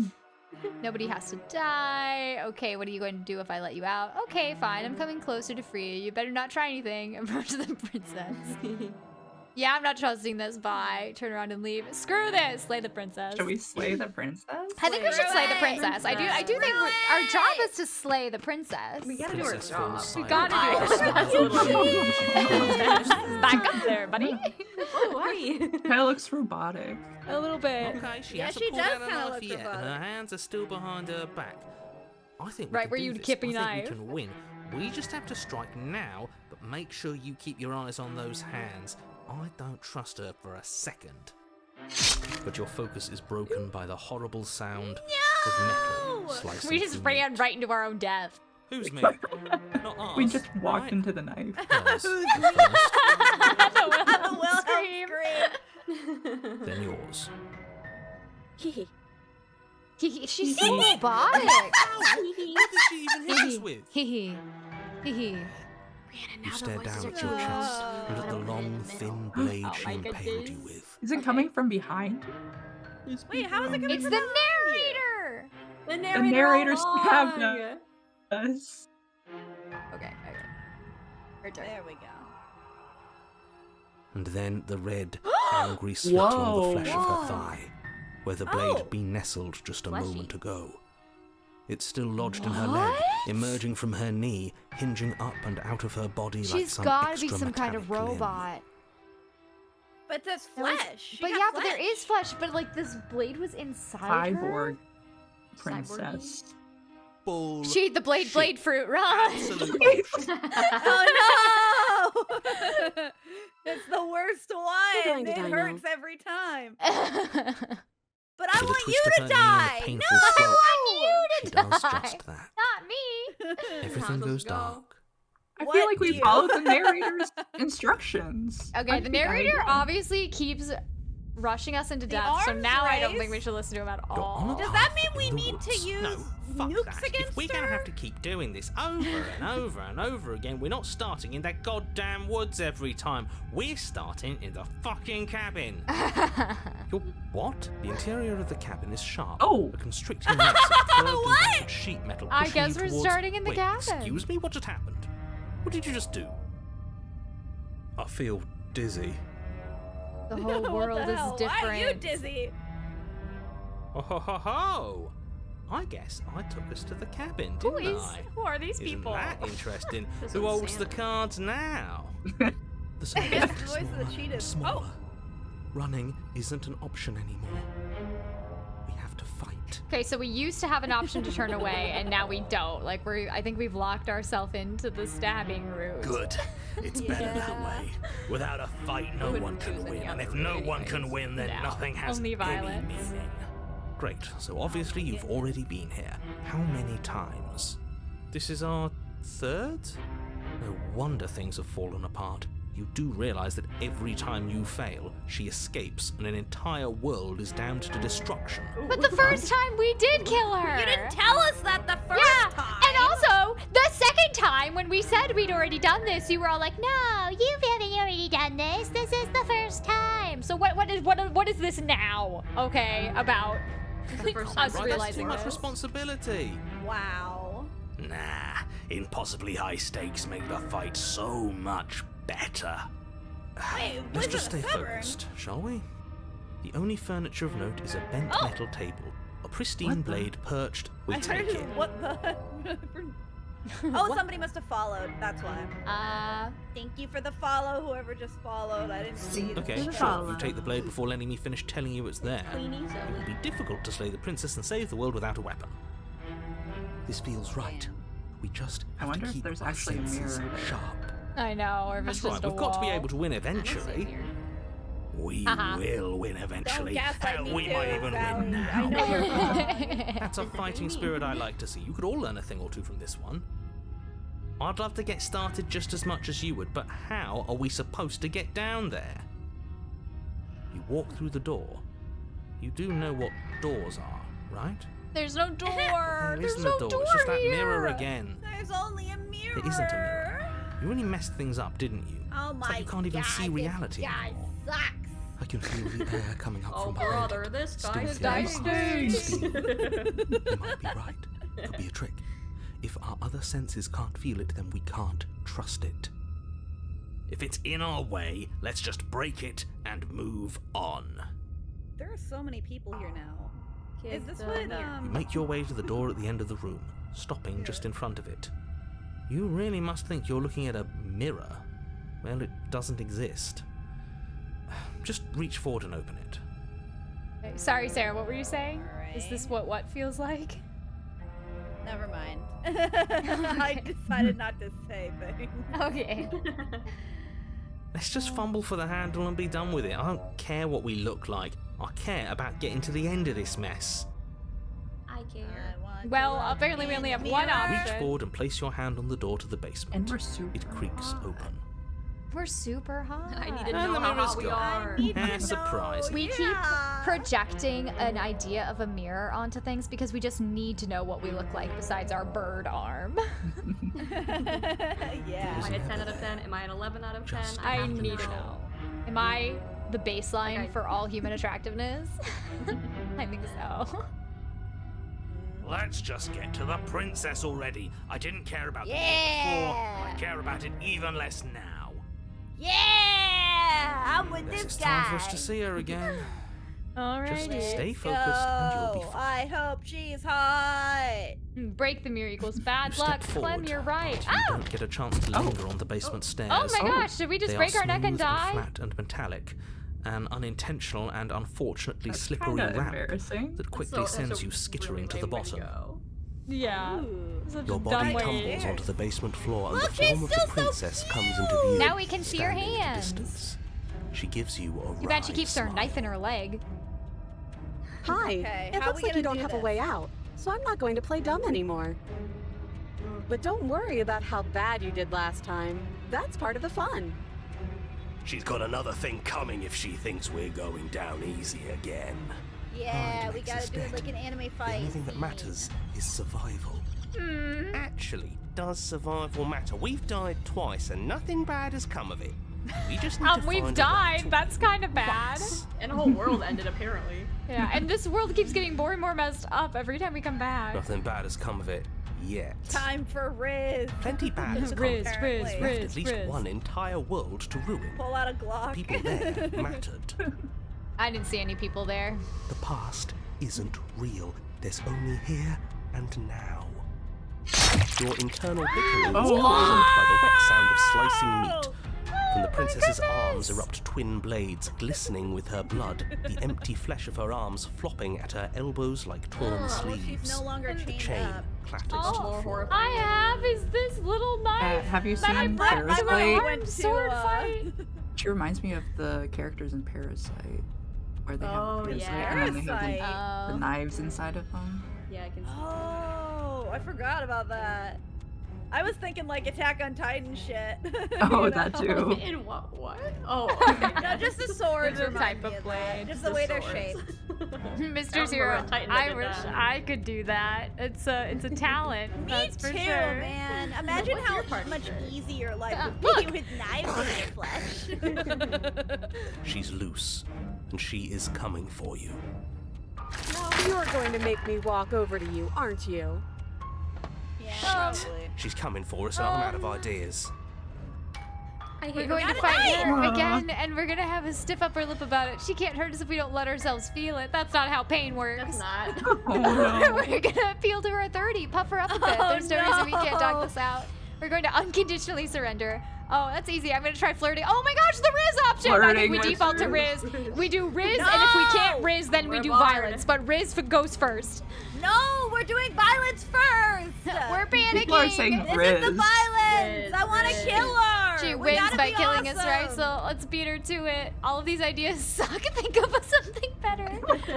Nobody has to die. Okay, what are you going to do if I let you out? Okay, fine. I'm coming closer to free you. You better not try anything. Approach the princess. Yeah, I'm not trusting this. Bye. Turn around and leave. Screw this. Slay the princess. Should we slay the princess? I think we should slay the it. princess. I do think our job is to slay the princess. We gotta do our Princess job. falls We silent. gotta do it. Back up there, buddy. Oh, hi. Kinda looks robotic. A little bit. Okay, she Yeah, hasn't she pulled does out a kinda knife look yet, and robotic. her hands are still behind her back. I think we Right can where do you'd this. keep a I think knife. we can win. We just have to strike now, but make sure you keep your eyes on those hands. I don't trust her for a second. But your focus is broken by the horrible sound of metal slicing We just through ran meat. right into our own death. Who's me? Not us. We just walked right? into the knife. Hers Who's first, The Wilhelm Scream. scream. then yours. She's so robotic. What did she even hit us with? Hee hee. You stare down at your chest and at the long, thin blade Oh she my impaled goodness. you with. Is it coming from behind? Wait, how is it coming It's from the behind you? narrator. The The narrator all stabbed along. us. Okay. Her turn. There we go. And then the red, angry slit along the flesh of Whoa. her thigh, where the blade Oh. had been nestled just a Fleshy. moment ago. It's still lodged in her leg, What? emerging from her knee, hinging up and out of her body like She's some gotta extra be some kind of metallic limb. robot. But there's There was- flesh. She But got yeah, but there is flesh. But like this blade was inside her. Cyborg princess. Bull. She ate the blade fruit. Run. Absolute Oh no! It's the worst going one. to It die hurts every time. I But I With a want twist you of to her knee and a die. painful No, stroke, want She you to does die. just that. Not me. Everything goes Let's go. dark. I What feel like we do you- followed the narrator's instructions. Okay, I the think I narrator did. obviously keeps rushing us into The death, so arms now I don't think raised? we should listen to him at You're on all. a Does path that mean in we the need to woods. use No, fuck nukes that. against If we're her? gonna have to keep doing this over and over and over again, we're not starting in that goddamn woods every time. We're starting in the fucking cabin. Your what? The interior of the cabin is sharp. Oh. A constricting mass of curved and What? rounded sheet metal. I pushing guess you we're towards... starting in the Wait, cabin. Excuse me, what just happened? What did you just do? I feel dizzy. The whole What world the is hell? different. Why are you dizzy? Oh ho ho ho! I guess I took us to the cabin, didn't I? Who are these Isn't people? that interesting? This Who one's holds the Santa. cards now? The sun It's is the getting voice of the smaller cheetahs. and smaller. Oh. Running isn't an option anymore. We have to fight. Okay, so we used to have an option to turn away, and now we don't. Like I think we've locked ourselves into the stabbing route. Good. It's better that Yeah. way. Without a fight, no Wouldn't one can choose any win. And other if no route one can anyways. win, then No, nothing has only any violence. meaning. Great. So obviously you've already been here. How many times? This is our third? No wonder things have fallen apart. You do realize that every time you fail, she escapes and an entire world is damned to destruction. But the first time we did kill her. You didn't tell us that the first Yeah, time. and also the second time when we said we'd already done this, you were all like, "No, you haven't already done this. This is the first time." So what is this now? Okay, about The first us time. Right, that's realizing too much this. responsibility. Wow. Nah, impossibly high stakes make the fight so much better. Wait, Let's was just it stay a stubborn? focused, shall we? The only furniture of note is a bent Oh. metal table, a pristine What the- blade perched. We I take heard it. what the. Oh, somebody must have followed. That's why. Thank you for the follow. Whoever just followed, I didn't see. it. Okay, Good sure. follow. You take the blade before letting me finish telling you it's there. Queenie It Zoe. would be difficult to slay the princess and save the world without a weapon. This feels right. We just I have wonder to if keep there's our actually a senses mirror there. sharp. I know, or if That's it's right. just a We've got to be wall. able to win I don't see it eventually. here. We Uh-huh. will win eventually. Don't gaslight me we too, might even Sally. win now. I know you're wrong. That's a fighting spirit I like to see. You could all learn a thing or two from this one. I'd love to get started just as much as you would, but how are we supposed to get down there? You walk through the door. You do know what doors are, right? There's no door. There There's isn't no a door. door It's just that here. mirror again. There's only a mirror. There isn't a mirror. You really messed things up, didn't you? Oh It's my like you can't even God, see reality This guy anymore. sucks. I can feel the air coming up Oh from behind. brother, this Still guy feels guy stinks. stinks. You might be right. Could be a trick. If our other senses can't feel it, then we can't trust it. If it's in our way, let's just break it and move on. There are so many people here now. Is this what, You make your way to the door at the end of the room, stopping just in front of it. You really must think you're looking at a mirror. Well, it doesn't exist. Just reach forward and open it. Okay, sorry, Sarah, what were you saying? Is Alright. this what feels like? Never mind. I decided not to say things. Okay. Let's just fumble for the handle and be done with it. I don't care what we look like. I care about getting to the end of this mess. I care. I want to Well, look apparently we in only the have one mirror. option. Reach forward and place your hand on the door to the basement. And we're super It creaks hot. open. We're super hot. I need to And know the how mirror's hot we gone. are. I need to Eh, surprise. know, We keep yeah. projecting an idea of a mirror onto things because we just need to know what we look like besides our bird arm. Yeah. Am I a 10 out of 10? Am I an 11 out of 10? Just I have to need to know. Am I the baseline Okay. for all human attractiveness? I think so. Let's just get to the princess already. I didn't care about it Yeah. before. I care about it even less now. Yeah, I'm with This this is guy. time for us to see her again. Just Alrighty. stay focused and you'll be Go. fine. I hope she's hot. Break the mirror equals You bad step luck. forward, Clem, you're right. but you Oh! don't get a chance to linger on the basement stairs. Oh my Oh. gosh, did we just They break are our neck and smooth die? flat and metallic, an unintentional and unfortunately That's slippery kinda ramp embarrassing. that quickly That's sends a you skittering really to the lame way to bottom. go. Yeah. Ooh. Such Your a body dumb way. tumbles onto the basement floor, and Look, the form she's of the still so princess comes into view. Now we can see her standing at a hands. distance. She gives you a You bet she wry keeps her smile. knife in her leg. Hi. Okay, It how looks we like you gonna don't do have a this? way out, so I'm not going to play dumb anymore. But don't worry about how bad you did last time. That's part of the fun. She's got another thing coming if she thinks we're going down easy again. Yeah, Hard we makes gotta us do it dead. like an anime The fight. only thing that matters is survival. Actually, does survival matter? We've died twice and nothing bad has come of it. We just need to We've find a way died. to That's kind of bad. And the whole world ended, apparently. Yeah, and this world keeps getting more and more messed up every time we come back. Nothing bad has come of it yet. Time for Riz. Plenty bad has come. Riz, apparently. Riz, Left Riz, at least Riz. one entire world to ruin. Pull out a Glock. People there mattered. I didn't see any people there. The past isn't real. There's only here and now. Your internal bickering is Oh. poisoned by the wet sound of slicing meat. From the my princess's arms goodness. erupt twin blades, glistening with her blood, the empty flesh of her arms flopping at her elbows like torn Well, sleeves. she's no longer The chained chain up. clatters Oh, to the more floor. horrifying. I have is this little knife have you that I seen brought to my Parasite? armed sword fight. She reminds me of the characters in Parasite, where they have Oh, Parasite yeah. and then they have Parasite. the knives inside of them. Yeah, I can see. Oh, I forgot about that. I was thinking like Attack on Titan shit. Oh, You that know? too. In what? Oh, okay. No, just the swords The remind type me of of that. blade. Just the way they're shaped. Mr. Remember Zero, a Titan I did wish that. I could do that. It's a talent. Me that's too, for sure. man. Imagine What's how your part much of it? easier life would Look. be with knives in your flesh. She's loose, and she is coming for you. Now you're going to make me walk over to you, aren't you? Yeah, probably. She's coming for us, and I'm out of ideas. I hate We're her. going to Got it fight right. her again, and we're gonna have a stiff upper lip about it. She can't hurt us if we don't let ourselves feel it. That's not how pain works. That's not. Oh no. We're gonna appeal to her authority, puff her up a bit. Oh, There's no reason we can't dog no. this out. We're going to unconditionally surrender. Oh, that's easy. I'm gonna try flirting. Oh my gosh, the Riz option! I think Flirting we with default to Riz. Riz. We do Riz, and if we can't No! Riz, then we We're do barred. violence. But Riz goes first. No, we're doing violence first. We're panicking. People are saying This is the Riz. violence. Riz, I want to Riz. kill her. She We wins gotta by be killing us, right? awesome. So let's beat her to it. All of these ideas suck. Think of something better.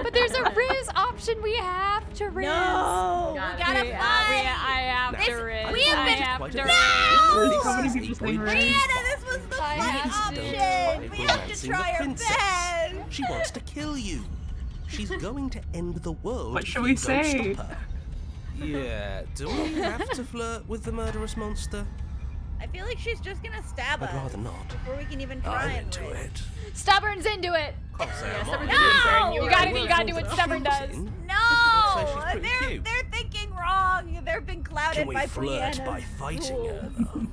But there's a Riz option. We have to Riz. No, we Got it. gotta fight. I have This- to Riz. we have I been- have Quite to a- No! How many people saying Riz? Brianna, this was the I fight have to. option. We have to Romancing try the our princess. best. She wants to kill you. She's going to end the world. What if should you we don't say? stop her. Yeah, do we have to flirt with the murderous monster? I feel like she's just gonna stab I'd us rather not. before we can even try I'm and into Riz. it. Stubborn's into it. Can't say Yeah, I'm Stubborn on. did it, Sarah, No! you You were gotta do right. what Stubborn does. Choosing. No, I'd say she's pretty cute. they're thinking wrong. They're being clouded Can we by flirt Brianna's by fighting her, rules. though?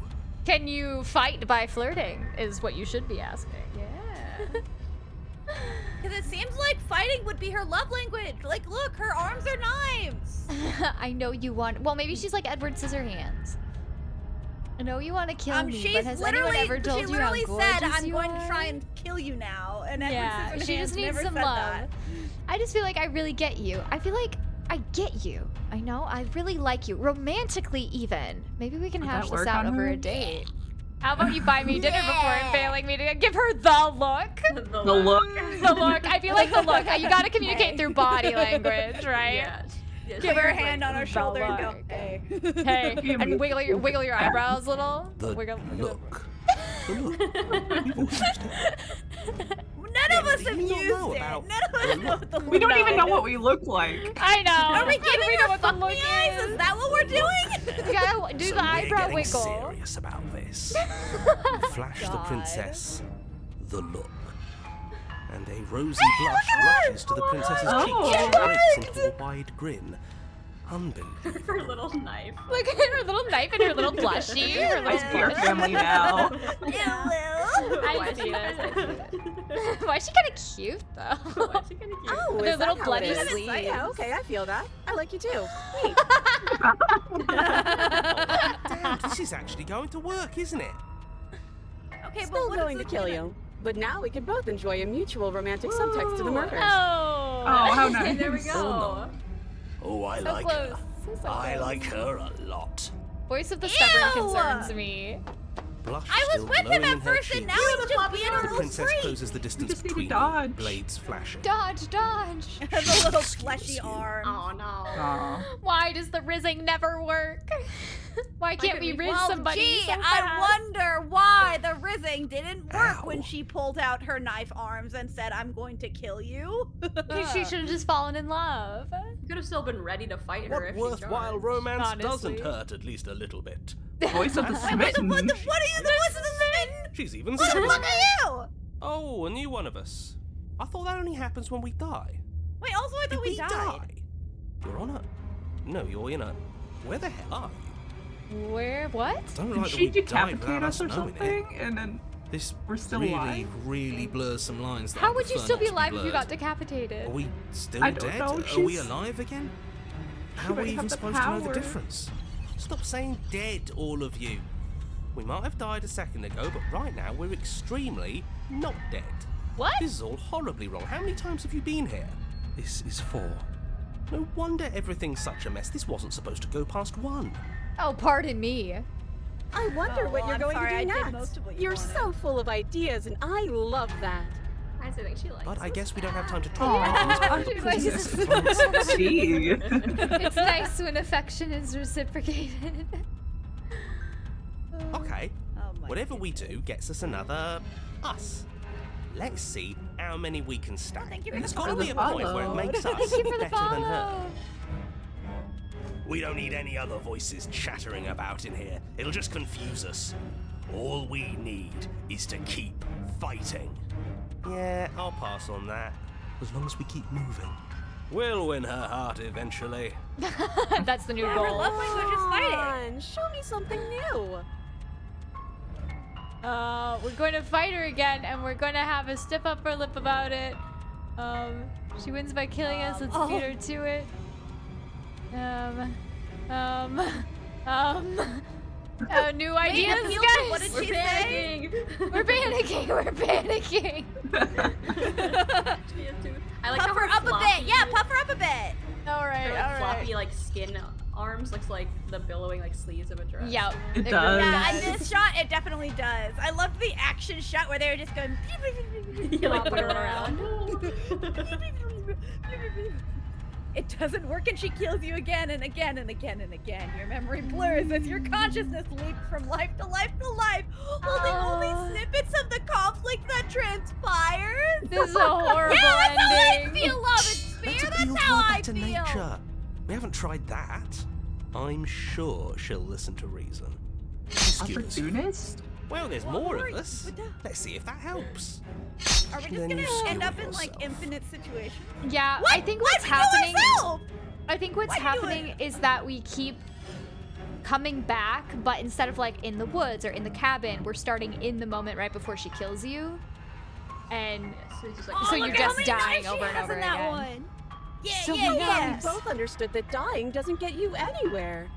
Can you fight by flirting? Is what you should be asking. Yeah. Because it seems like fighting would be her love language. Like, look, her arms are knives. I know you want. Well, maybe she's like Edward Scissorhands. I know you want to kill me, She's but has anyone ever told she you how literally gorgeous said, "I'm you going are?" to try and kill you now," and Edward Yeah, she Scissorhands just needs never some said love. that. I just feel like I really get you. I feel like I get you. I know. I really like you. Romantically, even. Maybe we can Would hash that this work out on over her? a date. How about you buy me dinner before Yeah. failing me to give her the look? The look. The look. I feel like the look. You gotta communicate through body language, right? Yeah. Yeah, Give her a like, hand on her the shoulder and go, look. "Hey." Hey, and wiggle your eyebrows a little. The Wiggle. look. The look. We've all used it. None of us do have you not used know it. about None of us know what the We don't look even is. know what we look like. I know. Are we giving we her know what the fuck look me eyes? Is that what we're doing? You gotta do So the we're eyebrow getting wiggle. serious about this. We flash the God. princess the look. And a rosy blush rushes to the princess's Oh. cheeks. She It breaks into a wide grin. Unbelievable. her little knife. Look at her little knife and her little blushie. Her I little see our blush. family now. I see this. Why is she kind of cute though? Why is she kinda cute? Oh, Their is little that how bloody it is? sleeves. Yeah, okay, I feel that. I like you too. Hey, Damn, this is actually going to work, isn't it? Okay, but still what going is to this kill gonna- you. But now we can both enjoy a mutual romantic subtext to the murders. Oh. Oh, how nice. There we go. Oh, I So like close. her. So I close. like her a lot. Voice of the stubborn Ew! concerns me. Blush I was still with him glowing at in her first, and cheeks. now he's just being a The little princess freak. closes the distance just need to between dodge. them, blades flashing. Dodge, dodge. Has a little Excuse fleshy you. arm. Oh no. Aw. Why does the rizzing never work? Why can't we rizz Well, somebody gee, so I fast? wonder why the rizzing didn't work when Ow. she pulled out her knife arms and said, "I'm going to kill you." She should have just fallen in love. You could have still been ready to fight her What if she worthwhile charged. romance honestly. doesn't hurt at least a little bit. Voice of the What smitten. are you? The voice of the smitten? She's even What the said fuck it. are you? Oh, a new one of us. I thought that only happens when we die. Wait, also I Did thought we died. die? You're on a... No, you're in a... Where the hell are you? Where? What? I don't Did like that she we died decapitate without us or knowing it. something? And then This we're still really, alive? really blurs some lines that How I would you prefer still not be to alive if you blurred. got decapitated? Are we still I don't dead? know, Are we she's- alive again? How are might we have even the supposed to know the power. difference? Stop saying dead, all of you. We might have died a second ago, but right now we're extremely not dead. What? This is all horribly wrong. How many times have you been here? This is 4. No wonder everything's such a mess. This wasn't supposed to go past 1. Oh, pardon me. I wonder Oh, what well, you're I'm going sorry, to I do did next. most of what you You're wanted. so full of ideas, and I love that. I honestly think she likes But I us. guess we don't have time to talk about Aw. things before the She's like, princess advances. Gee. It's nice when affection is reciprocated. Okay, Oh my whatever we do gets us another us. Let's see how many we can stack. thank you for There's the got to be a follow. point where it makes us Thank you for the better than her. follow. We don't need any other voices chattering about in here. It'll just confuse us. All we need is to keep fighting. Yeah, I'll pass on that. As long as we keep moving. We'll win her heart eventually. That's the new Her goal. love language is fighting. Come on, show me something new. We're going to fight her again, and we're going to have a stiff upper lip about it. She wins by killing us. Let's beat her to it. New ideas, appeal to guys. what did We're she say? panicking. We're panicking. We're panicking. She has to- I like Puff how her up a floppy, bit. Yeah, puff her up a bit. All right, her, all like, right. floppy like skin arms looks like the billowing like sleeves of a dress. Yep. It really does. Yeah, does. in this shot, it definitely does. I love the action shot where they were just going. You like put Flopping her around. It doesn't work, and she kills you again and again and again and again. Your memory blurs as your consciousness leaps from life to life to life, holding only snippets of the conflict that transpires. This is a horrible Yeah, that's how I ending. feel, Love and Spear. Let's appeal That's to how her I better feel. nature. We haven't tried that. I'm sure she'll listen to reason. Excuse us. Opportunist? Well, there's Well, more right, of us. but that- Let's see if that helps. Are we just Then gonna you end screw up in like yourself. infinite situations? Yeah, What? I think Why'd what's you do happening. yourself? I think what's Why'd you do happening it? is that we keep coming back, but instead of like in the woods or in the cabin, we're starting in the moment right before she kills you. And so you're just dying over and over that again. one. Yeah, So yeah, many yeah. times. We both understood that dying doesn't get you anywhere.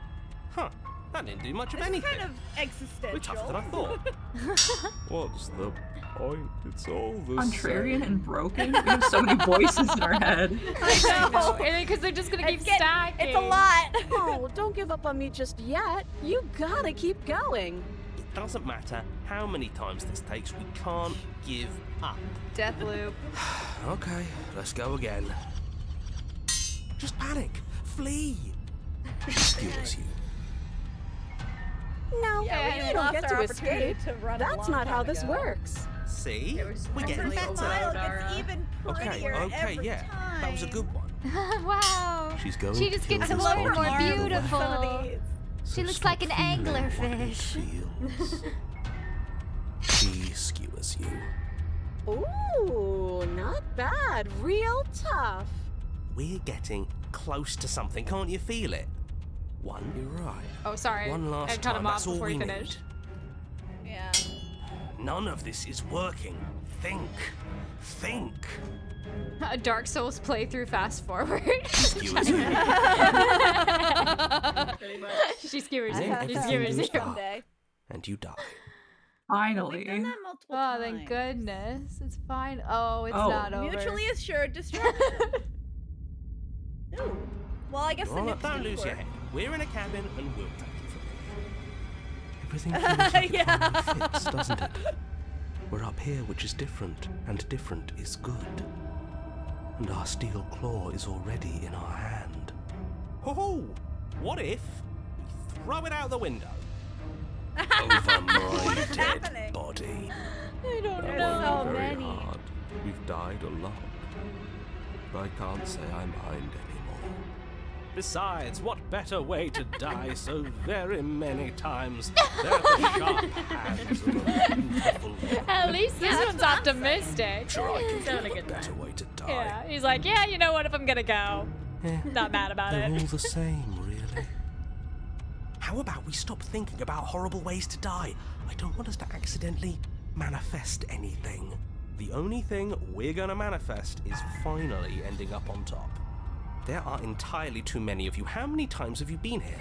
Huh. That didn't do much of This is anything. kind of existential. We're tougher than I thought. What's the point? It's all the Contrarian same. and broken? We have so many voices in our head. I know. And because they're just gonna keep stacking. It's a lot. Oh, don't give up on me just yet. You gotta keep going. It doesn't matter how many times this takes, we can't give up. Death loop. Okay, let's go again. Just panic. Flee. She skewers you. No, Yeah, we you don't lost get our to opportunity escape. to run a That's long not how time this ago. works. See? It was We're getting really Her better. smile Dara. gets even Okay, prettier okay, every yeah. time. That was a good one. Wow. She's going She to just kill gets this more and body more either way. beautiful. Some of these. So She looks stop like an feeling what it anglerfish. feels. She skewers you. Ooh, not bad. Real tough. We're getting close to something. Can't you feel it? One, you're right. Oh, sorry. One last I cut time. him off That's all before we he need. finished. Yeah. None of this is working. Think. Think. A Dark Souls playthrough fast forward. Skewers you. She skewers Then you. She everything skewers you. goes dark, Someday. and you die. Finally. We've done that multiple Oh, times. thank goodness. It's fine. Oh, it's Oh. not over. Mutually assured destruction. Ooh. Well, I guess the Well, nukes don't didn't lose work. your head. We're in a cabin, and we'll take it from here. Everything feels like it Yeah. finally fits, doesn't it? We're up here, which is different, and different is good. And our steel claw is already in our hand. Ho-ho! What if we throw it out the window? Over my What is dead happening? body. I don't There's know. so Very many. hard. We've died a lot. But I can't say I mind anymore. Besides, what better way to die so very many times than at the sharp hands of a beautiful woman? At least this that's one's what I'm optimistic. Sure, I can Sounded think of a good better way to die. Yeah, he's like, yeah, you know what? If I'm gonna go, Eh, not mad about they're it. all the same, really. How about we stop thinking about horrible ways to die? I don't want us to accidentally manifest anything. The only thing we're gonna manifest is finally ending up on top. There are entirely too many of you. How many times have you been here?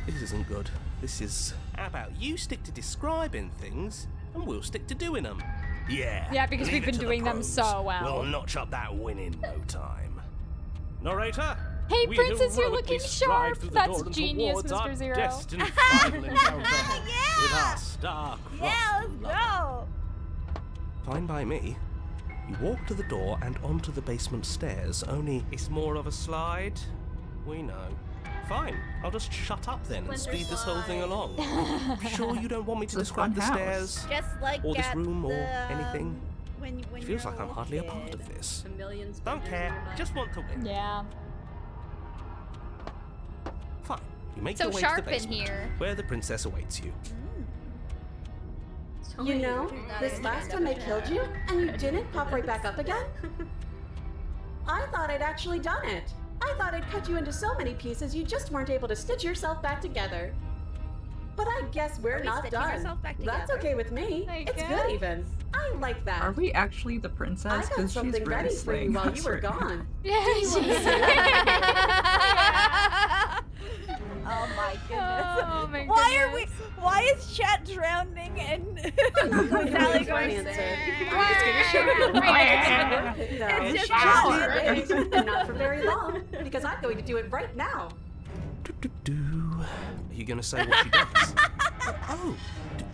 This isn't good. This is... How about you stick to describing things, and we'll stick to doing them? Yeah. Yeah, because leave we've it been to the doing them pros. so well. We'll notch up that win in no time. Narrator. Hey, we Princess, you're heroically looking stride sharp. through the That's door and genius, towards our Mr. Zero. destined final encounter with Yeah! our star-crossed Yeah, let's lover. go. Fine by me. You walk to the door and onto the basement stairs, only It's more of a slide. We know. Fine, I'll just shut up then and Splinter speed this whole thing slide. along. Sure you don't want me to It's a describe fun the house. stairs? Just like Or this at room, or the, anything? When It feels you're like I'm little hardly a part kid. of this. A million Don't care, just want to win. Yeah. Fine, you make So your way to sharp the in basement, here. where the princess awaits you. You know, this last time I killed you, and you didn't pop right back up again? I thought I'd actually done it. I thought I'd cut you into so many pieces you just weren't able to stitch yourself back together. But I guess we're we not stitching done. ourselves back That's together? okay with me. I It's guess. good even. I like that. Are we actually the I princess? got Because she's something really ready for you slaying while us you were right now. gone. Yeah, Oh my goodness. Oh my Why are we? goodness. Why is chat drowning and I'm going to Sally use my going? answer. "Wah." It's It's just shower. shower. And not for very long, because I'm going to do it right now. do-do-do. Are you gonna say what she does? Oh,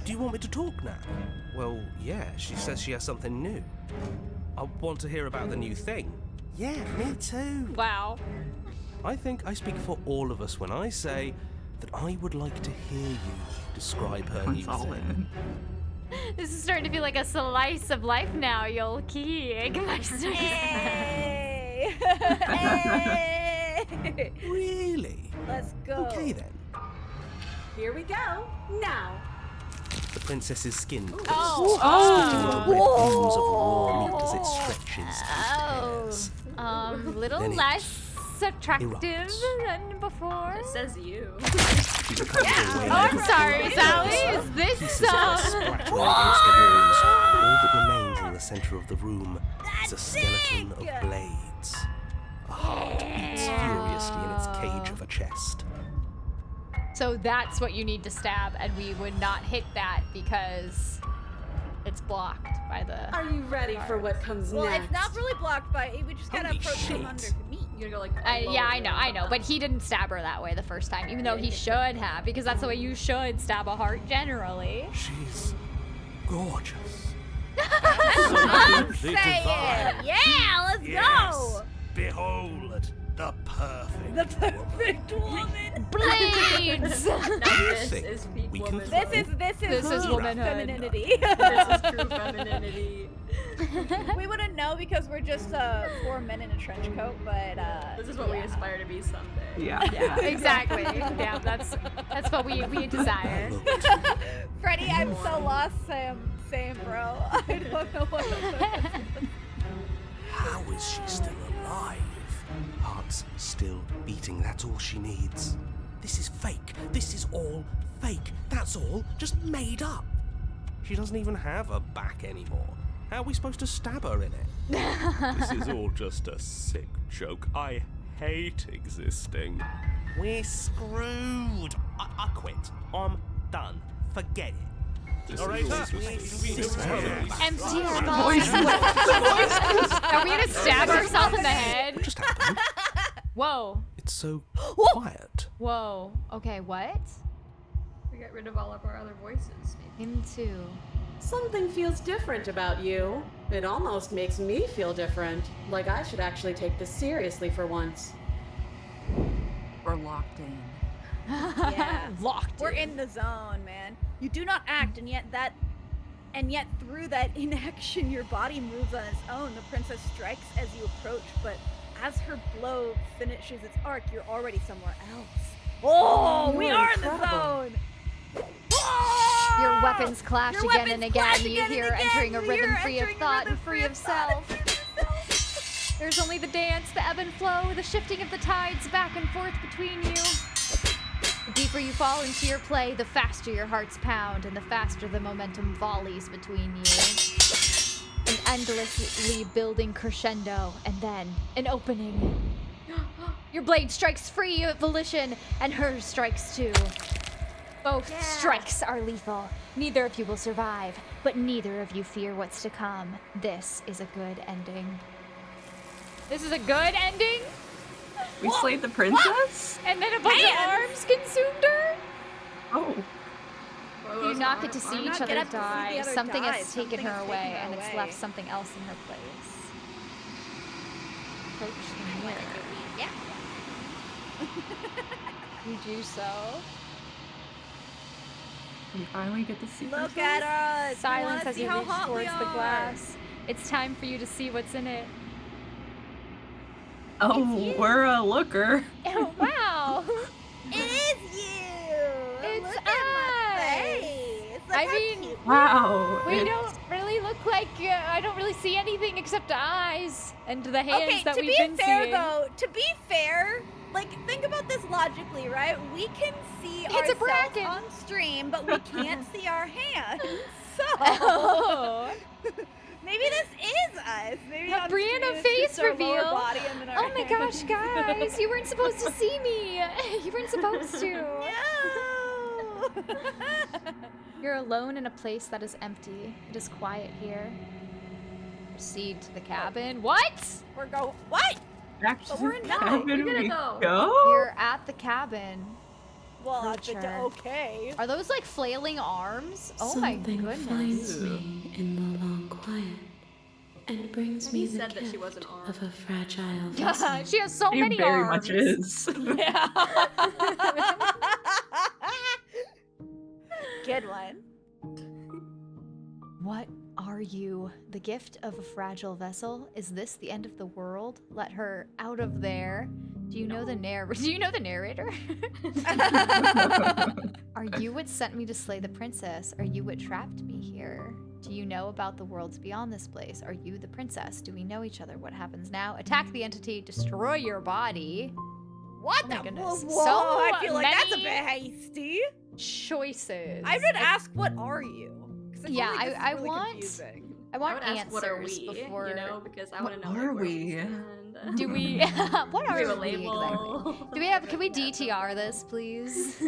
do you want me to talk now? Well, yeah, she says she has something new. I want to hear about the new thing. Yeah, me too. Wow. I think I speak for all of us when I say that I would like to hear you describe her new It's all thing. in. This is starting to feel like a slice of life now, you'll keeg. Hey. Hey. Really? Let's go. Okay then. Here we go. Now. The princess's skin twists, Oh. spitting out red beams of raw meat as it stretches and Oh. tears. Little Then it less attractive erupts. than before. It says you. She becomes aware Oh, I'm of sorry, the Sally. chaos. Is this Pieces of her splattering against the walls. All that remains in the center of the room is a skeleton of blades. A heart beats furiously in its cage of a chest. So that's what you need to stab, and we would not hit that because it's blocked by the. Are you ready for what comes Well, next? it's not really blocked by. We just gotta Holy approach him shit. underneath. You're gonna go like. Yeah, I know, but he didn't stab her that way the first time, even though he should have, because that's the way you should stab a heart generally. She's gorgeous. I'm Absolutely saying, divine. yeah, let's go. Behold, the perfect. The perfect woman. Blades! Now this think is peak we can woman. This is womanhood. femininity. This is true femininity. We wouldn't know because we're just 4 men in a trench coat, but This is what we aspire to be someday. Yeah. Yeah, exactly. Yeah, that's what we desire. Freddie, I'm so lost. Same, bro. I don't know what I'm doing. How is she still alive? Heart's still beating, that's all she needs. This is fake. This is all fake. That's all just made up. She doesn't even have a back anymore. How are we supposed to stab her in it? This is all just a sick joke. I hate existing. We're screwed. I quit. I'm done. Forget it. This All right, is all look, just Empty her box. Are we gonna stab ourselves in the head? What just happened? Whoa. It's so quiet. Whoa. Okay, what? We get rid of all of our other voices. Maybe. Him too. Something feels different about you. It almost makes me feel different. Like I should actually take this seriously for once. We're locked in. Yeah. Locked. We're in the zone, man. You do not act, and yet through that inaction, your body moves on its own. The princess strikes as you approach, but as her blow finishes its arc, you're already somewhere else. Oh, we You're are in incredible. the zone. Your weapons clash Your again weapons and again. clash You again and hear again. entering a You're rhythm free of entering a thought rhythm and free of self. There's only the dance, the ebb and flow, the shifting of the tides back and forth between you. The deeper you fall into your play, the faster your hearts pound, and the faster the momentum volleys between you. An endlessly building crescendo, and then an opening. Your blade strikes free of volition, and hers strikes too. Both strikes are lethal. Neither of you will survive, but neither of you fear what's to come. This is a good ending. This is a good ending? We slayed the princess? And then a bunch of arms consumed her? Oh. You not get to see I'm each not other gonna see the die. other Something die. has taken Something her has away, taken her and it's away. left something else in her place. Approach the mirror. Yeah. You do so. We finally get to see Look ourselves? at us. Silence as as you reach towards the glass. It's time for you to see what's in it. Oh, we're a looker. Oh, wow! It is you. It's Look at my us. face. Look I how mean, cute. Wow. We it's- don't really look like, I don't really see anything except eyes and the hands Okay, that to we've be been fair seeing. though, to be fair, like think about this logically, right? We can see It's a ourselves bracket. on stream, but we can't see our hands. So Oh. maybe this is us. Maybe A on Brianna stream it's face just our lower reveal. body and then our Oh my hands. gosh, guys, you weren't supposed to see me. You weren't supposed to. No. You're alone in a place that is empty. It is quiet here. Proceed to the cabin. What? We're going. What? Back to But we're the not. cabin You're gonna we go. go? You're at the cabin. Well, Approach it's her. okay. Are those like flailing arms? Oh my Something goodness. finds me in the long quiet and brings And me he the said that she gift wasn't armed. of a fragile vessel. She has so It many very arms. much is. Yeah. Good one. What are you? The gift of a fragile vessel? Is this the end of the world? Let her out of there. Do you know the narrator? Are you what sent me to slay the princess? Are you what trapped me here? Do you know about the worlds beyond this place? Are you the princess? Do we know each other? What happens now? Attack the entity, destroy your body. What Oh my the? goodness. Whoa, So I feel like that's a many bit hasty. Choices. I would ask, what are you? 'Cause feel Yeah, like this is I really want- confusing. I I want would ask, what are answers we? before. You know, because I What want to know are where we? stand. Do we? What Do we are have a we label? exactly? Do we have? Can we DTR this, please?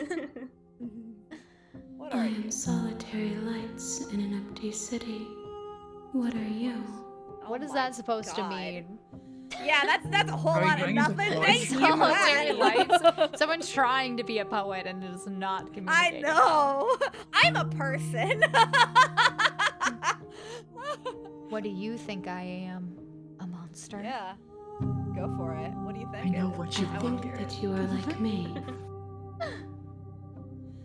What I are you? am solitary lights in an empty city. What are you? What is my that supposed to God. mean? Yeah, that's a whole Are you lot of going to nothing. voice? Thank you. Solitary Matt. lights. Someone's trying to be a poet and is not I communicating. know. I'm a person. What do you think I am? A monster? Yeah. Go for it. What do you think? I know what you I I think wanna hear it. that you are like me.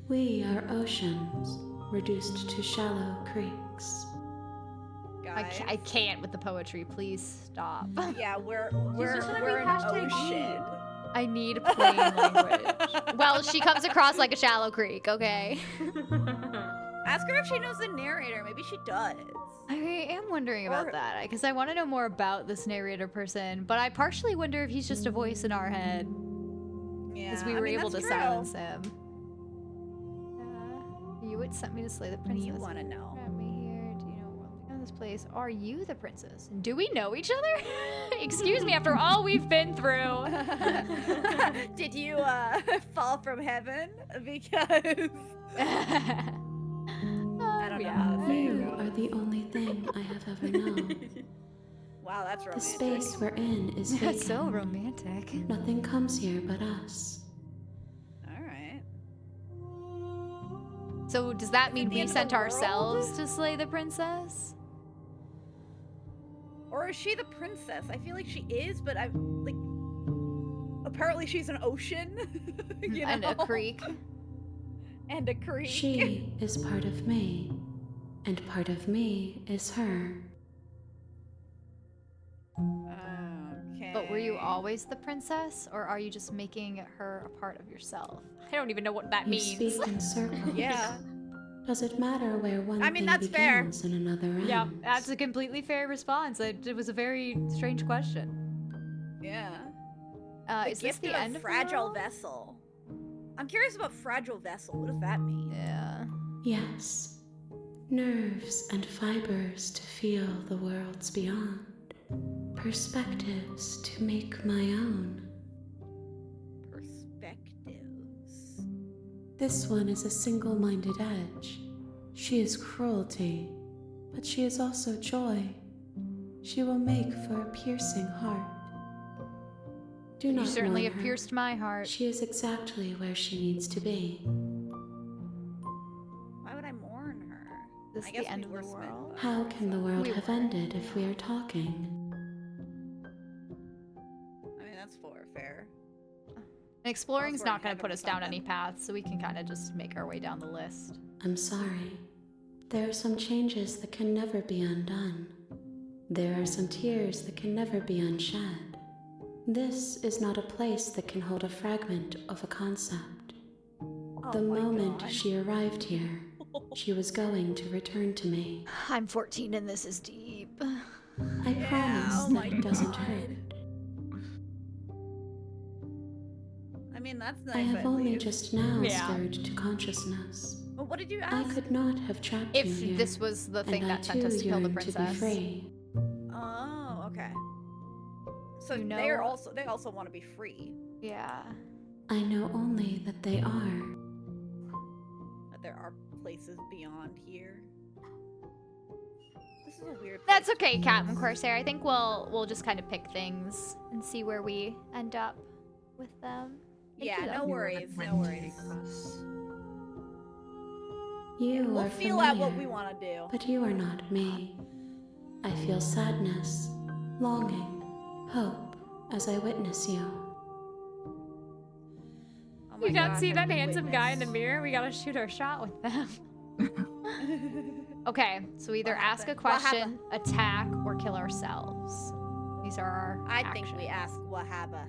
We are oceans, reduced to shallow creeks. Guys. I can't with the poetry. Please stop. Yeah, we're just trying to we're be an hashtag ocean. I need plain language. Well, she comes across like a shallow creek, okay? Ask her if she knows the narrator. Maybe she does. I am wondering about Or- that because I want to know more about this narrator person, but I partially wonder if he's just a voice in our head Yeah. because we I were mean, able to that's true. silence him. You would sent me to slay the What do princess. you want to know? Grab me here. Do you know what beyond this place? Are you the princess? Do we know each other? Excuse me, after all we've been through. Did you fall from heaven? Because I don't know how to say You it. are the only thing I have ever known. Wow, that's The romantic. space we're in is vacant. That's so romantic. Nothing comes here but us. All right. So does that mean the we end of sent the world? ourselves to slay the princess? Or is she the princess? I feel like she is, but I'm like. Apparently, she's an ocean. You And a know? creek. And a creek. She is part of me, and part of me is her. Okay. But were you always the princess, or are you just making her a part of yourself? I don't even know what that You means. speak in circles. Yeah. Does it matter where one I mean, thing that's fair. begins and another ends? Yeah, that's a completely fair response. It was a very strange question. Yeah. Is this Gifted the of end of the fragile world? vessel? I'm curious about fragile vessel. What does that mean? Yeah. Yes. Nerves and fibers to feel the worlds beyond. Perspectives to make my own. Perspectives. This one is a single-minded edge. She is cruelty, but she is also joy. She will make for a piercing heart. Do not You certainly mourn have her. pierced my heart. She is exactly where she needs to be. Why would I mourn her? This I is guess the end we of the were smitten, world. but- How can the world We have were. ended if we are talking? I mean, that's fair. And exploring's we're not in going to heaven put or us down any something. paths, so we can kind of just make our way down the list. I'm sorry. There are some changes that can never be undone. There are some tears that can never be unshed. This is not a place that can hold a fragment of a concept. Oh The my moment God. she arrived here, she was going to return to me. I'm 14 and this is deep. I promise oh that my it doesn't God. hurt. I mean, that's nice. I have at only least. just now Yeah. stirred to consciousness. Well, what did you I ask? could not have trapped you If here. this was the thing and I that sent us too to kill the yearn to be princess. free. Oh, okay. So You they know- also want to be free. Yeah. I know only that they are. That there are places beyond here. This is a weird. That's place to okay, be. Captain Corsair. I think we'll just kind of pick things and see where we end up with them. Thank Yeah, you, no though. worries, no worries. You We'll are feel out what familiar, we want to do. but you are not me. I feel sadness, longing, hope as I witness you. Oh my You not God, see have that we handsome guy in the witnessed- mirror? We gotta shoot our shot with them. Okay, so either What ask a happened? What question, attack, or kill ourselves. These are our I think we actions. ask Wahaba.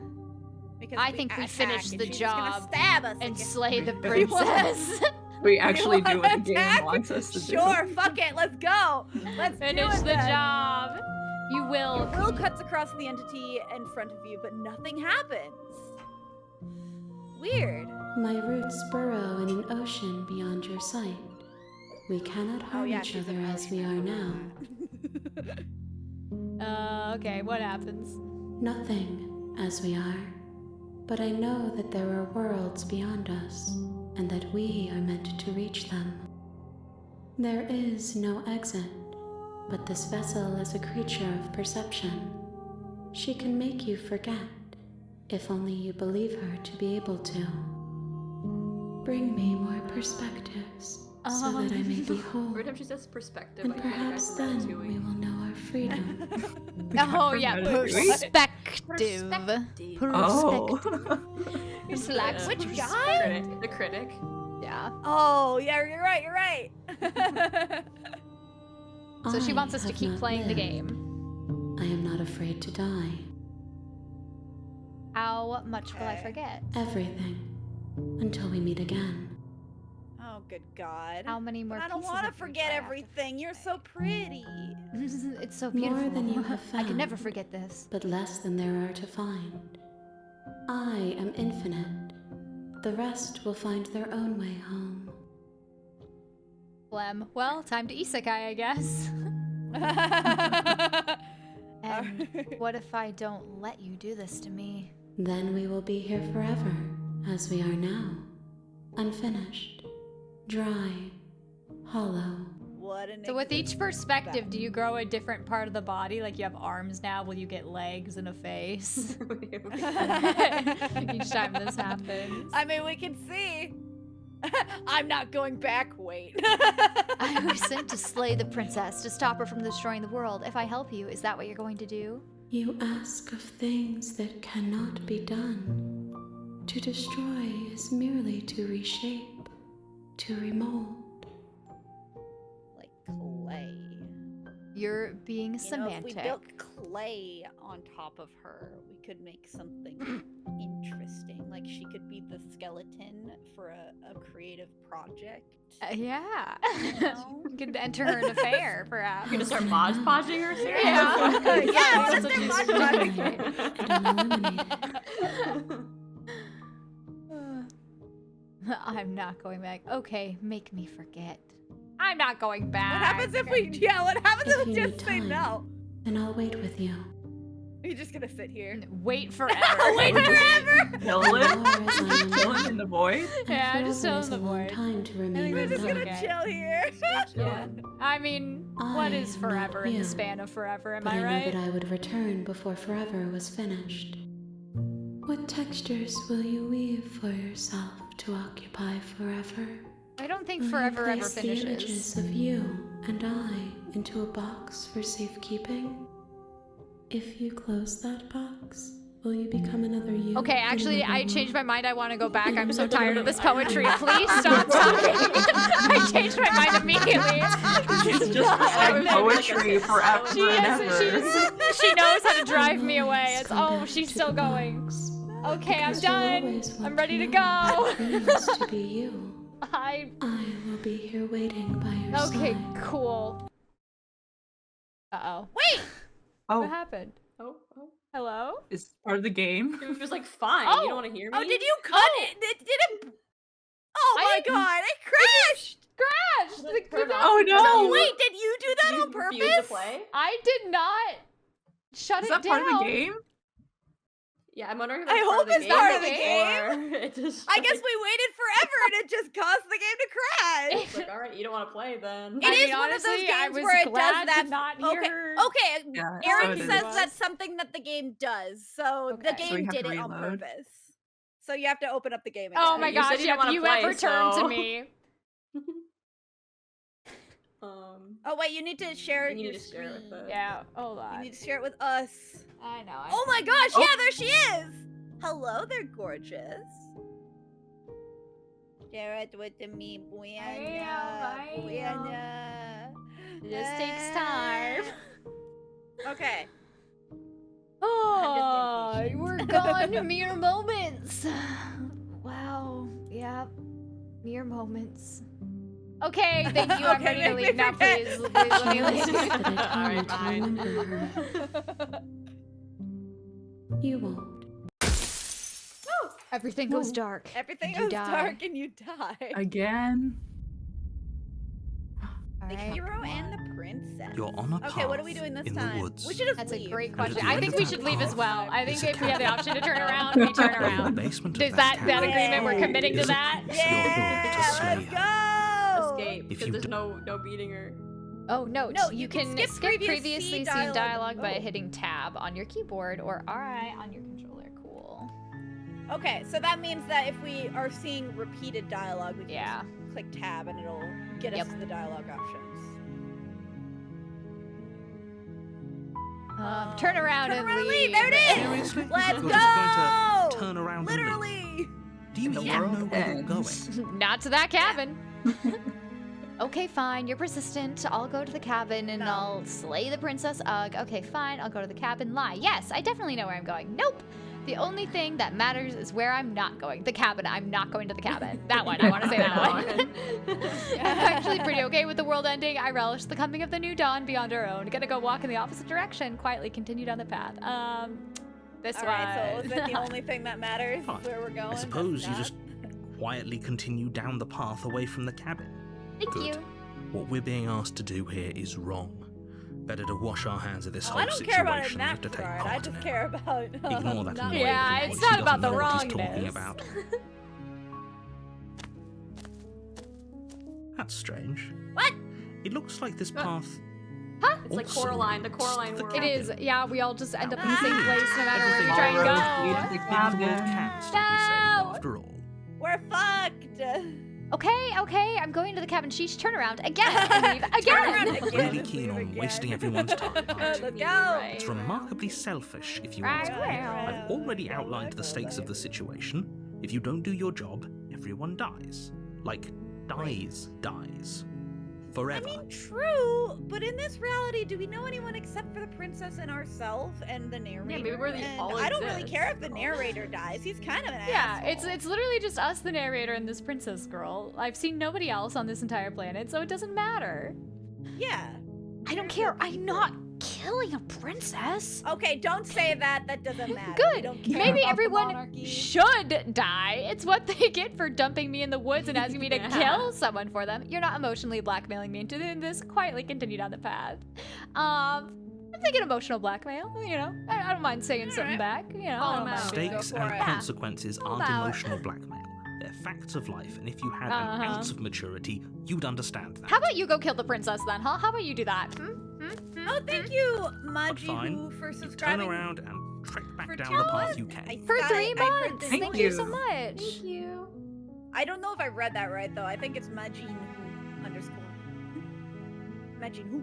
Because I think we attack finish and the she's just gonna job stab us and again. slay the We want- princess. We actually do what the Attack? game wants us to do. Sure, fuck it, let's go. Let's Finish do it the then. job. You will. Your will cuts across the entity in front of you, but nothing happens. Weird. My roots burrow in an ocean beyond your sight. We cannot harm each she's other an as we are now. Okay, what happens? Nothing as we are. But I know that there are worlds beyond us, and that we are meant to reach them. There is no exit, but this vessel is a creature of perception. She can make you forget, if only you believe her to be able to. Bring me more perspectives, so that I may be whole. Every time she says perspective, And I think perhaps of then Ratatouille. we will know our freedom. Oh yeah, perspective. Perspective. Oh. It's like Which guy? The critic. Yeah. Oh, yeah, you're right, you're right. So she I wants us to have keep not playing the lived. game. I am not afraid to die. How much will I Okay. forget? Everything. Until we meet again. Oh, good God. How many more I don't pieces want to of you forget do I have to everything. You're so pretty. It's so More beautiful. than you have I can never found. forget this. But less than there are to find. I am infinite. The rest will find their own way home. Flem. Well, time to isekai, I guess. And what if I don't let you do this to me? Then we will be here forever, as we are now. Unfinished. Dry. Hollow. What an So with each perspective, do you grow a different part of the body? Like you have arms now, will you get legs and a face? Each time this happens. I mean, we can see. I'm not going back. Wait. I was sent to slay the princess, to stop her from destroying the world. If I help you, is that what you're going to do? You ask of things that cannot be done. To destroy is merely to reshape, to remold. Like clay. You're being You know, if we semantic. built clay on top of her, we could make something interesting. Like she could be the skeleton for a creative project. Yeah. know? You could enter her in a fair, perhaps. You're gonna start Mod Podging her? Seriously? Yeah. Yeah, That's let's what do she's Mod doing. And eliminated. I'm not going back. Okay, make me forget. I'm not going back. What happens if we? Yeah, what happens If if we you just need say time. no? Then I'll wait with you. You're just gonna sit here. Wait forever. Wait forever. Kill For it. as I am Kill now, it in the void. and Yeah, just forever fill is in a the long void. time to remain We're just gonna undone. Okay. chill here. Yeah. I mean, what I is am not forever in the you, span of forever, am But I I know right? that I would return before forever was finished. What textures will you weave for yourself to occupy forever? I don't think Will you forever ever place the finishes. images of you and I into a box for safekeeping? If you close that box, will you become another you? Okay, in actually, another I changed my world? mind. I want to go back. I'm so tired of this poetry. Please stop talking. I changed my mind immediately. She's just like poetry forever She and is. ever. She knows how to drive me away. Always It's come oh, back she's to still the going. box, Okay, I'm because you'll done. always want I'm ready to know go. what it means to be you. I. I will be here waiting by your Okay, side. cool. Uh-oh. Wait. What Oh, happened? Oh. Hello? it's part of the game. She was just like, fine. Oh. You don't want to hear me? Oh, did you cut it? Did it? Oh I my didn't- god! It crashed. Crashed! Like, The- the- Oh no! Oh wait, did you do that You on refuse purpose? to play? I did not shut Is it that down. part of the game? Yeah, I'm wondering if I that's hope part of it's the part of game the or it just, I guess we waited forever and it just caused the game to crash. It's like, all right, you don't want to play then. It is mean, one of those honestly, I games was where it does glad that. to not Okay, hear. okay. Yeah, Aaron so it says is. that's something that the game does. So the Okay. So we game have did to it on reload? purpose. So you have to open up the game again. Oh my You said gosh, you didn't have wanna you play, ever turned to so- me? Oh wait, you need to share You need your to share it screen. with the- Yeah, hold You on. need to share it with us. I know. Oh my gosh, Oh. yeah, there she is! Hello there, gorgeous. Share it with me, Buena. I am. Buena. It just takes time. Okay. Oh, impatient. we're gone mere moments. Wow. Yeah. Mere moments. Okay, thank you. I'm ready to leave now, please. Please let me leave. Alright, fine. You won't. Everything goes dark. Everything You goes die. dark and you die. Again. The Alright. hero and the princess. You're on a path Okay, what are we doing this in time? the woods. We should just That's leave. a great And question. at the I end think of we that should leave as path well. I think is a if we have the cabin. option to turn around, we turn In the around. basement Does of that cabin agreement? We're committing to is a that? place you're built to slay Let's her. go! Escape, If because you there's d- no beating her. Oh no, No, you you can can skip skip previously seen seen dialogue by Oh. hitting tab on your keyboard or RI on your controller. Cool. Okay, so that means that if we are seeing repeated dialogue, we can Yeah. just click tab and it'll get Yep. us to the dialogue options. Turn around Turn and around and leave. leave. There it is. Seriously? Let's You're go! just going to turn around and leave? Literally! Do you The even world know where you're going? ends. Not to that cabin. Okay, fine. You're persistent. I'll go to the cabin and No. I'll slay the Princess Ugg. Okay, fine. I'll go to the cabin. Lie. Yes, I definitely know where I'm going. Nope. The only thing that matters is where I'm not going. The cabin. I'm not going to the cabin. That one. I want to say that one. I'm actually pretty okay with the world ending. I relish the coming of the new dawn beyond our own. Gonna go walk in the opposite direction. Quietly continue down the path. This one. Alright, so is that the only thing that matters? Fine. Is where we're going? I suppose you That's just quietly continue down the path away from the cabin. Thank Good. you. What we're being asked to do here is wrong. Better to wash our hands of this not- whole I don't situation care about it in than that to take regard. I part just in it. care about Ignore that not annoying Yeah, voice. it's He not doesn't about the know what he's talking wrongness. about. That's strange. What? It looks like this path. It's like also Coraline, the leads to Coraline the world. It is. Yeah, we all just end up in the same Ah! place no matter where we Everything try and all go. roads lead The to the cabin. world can still be saved No! after all. We're fucked! Okay, I'm going to the cabin. Sheesh, turn around again and leave around again. again. Really and keen leave on again. wasting everyone's time. aren't you? Let's go! Right. It's remarkably selfish, if you Right, ask me. well. I've already outlined the stakes of the situation. If you don't do your job, everyone dies. Like, dies. I Forever. mean, true, but in this reality, do we know anyone except for the princess and ourselves and the narrator? maybe we're the And all I don't really exist. care if the narrator dies. He's kind of an Yeah, asshole. it's literally just us, the narrator, and this princess girl. I've seen nobody else on this entire planet, so it doesn't matter. Yeah. I don't care. I'm not killing a princess. Okay, don't say that. That doesn't matter. We Good. don't care Maybe about the everyone monarchy. should die. It's what they get for dumping me in the woods and asking me to Yeah. kill someone for them. You're not emotionally blackmailing me into doing this. Quietly continue down the path. I'm thinking emotional blackmail. You know, I don't mind saying something back. You know, Call I don't him mind. out. Stakes Go and for it. consequences aren't Allow it. emotional blackmail. They're facts of life, and if you had an ounce of maturity, you'd understand that. How about you go kill the princess then, huh? How about you do that? Oh, thank you, Maji, fine. for You turn subscribing. around and trek back for down 2 the path months. you came. For I 3 heard months. this Thank Thank morning. you so much. Thank you. I don't know if I read that right though. I think it's Majin underscore. Majin who?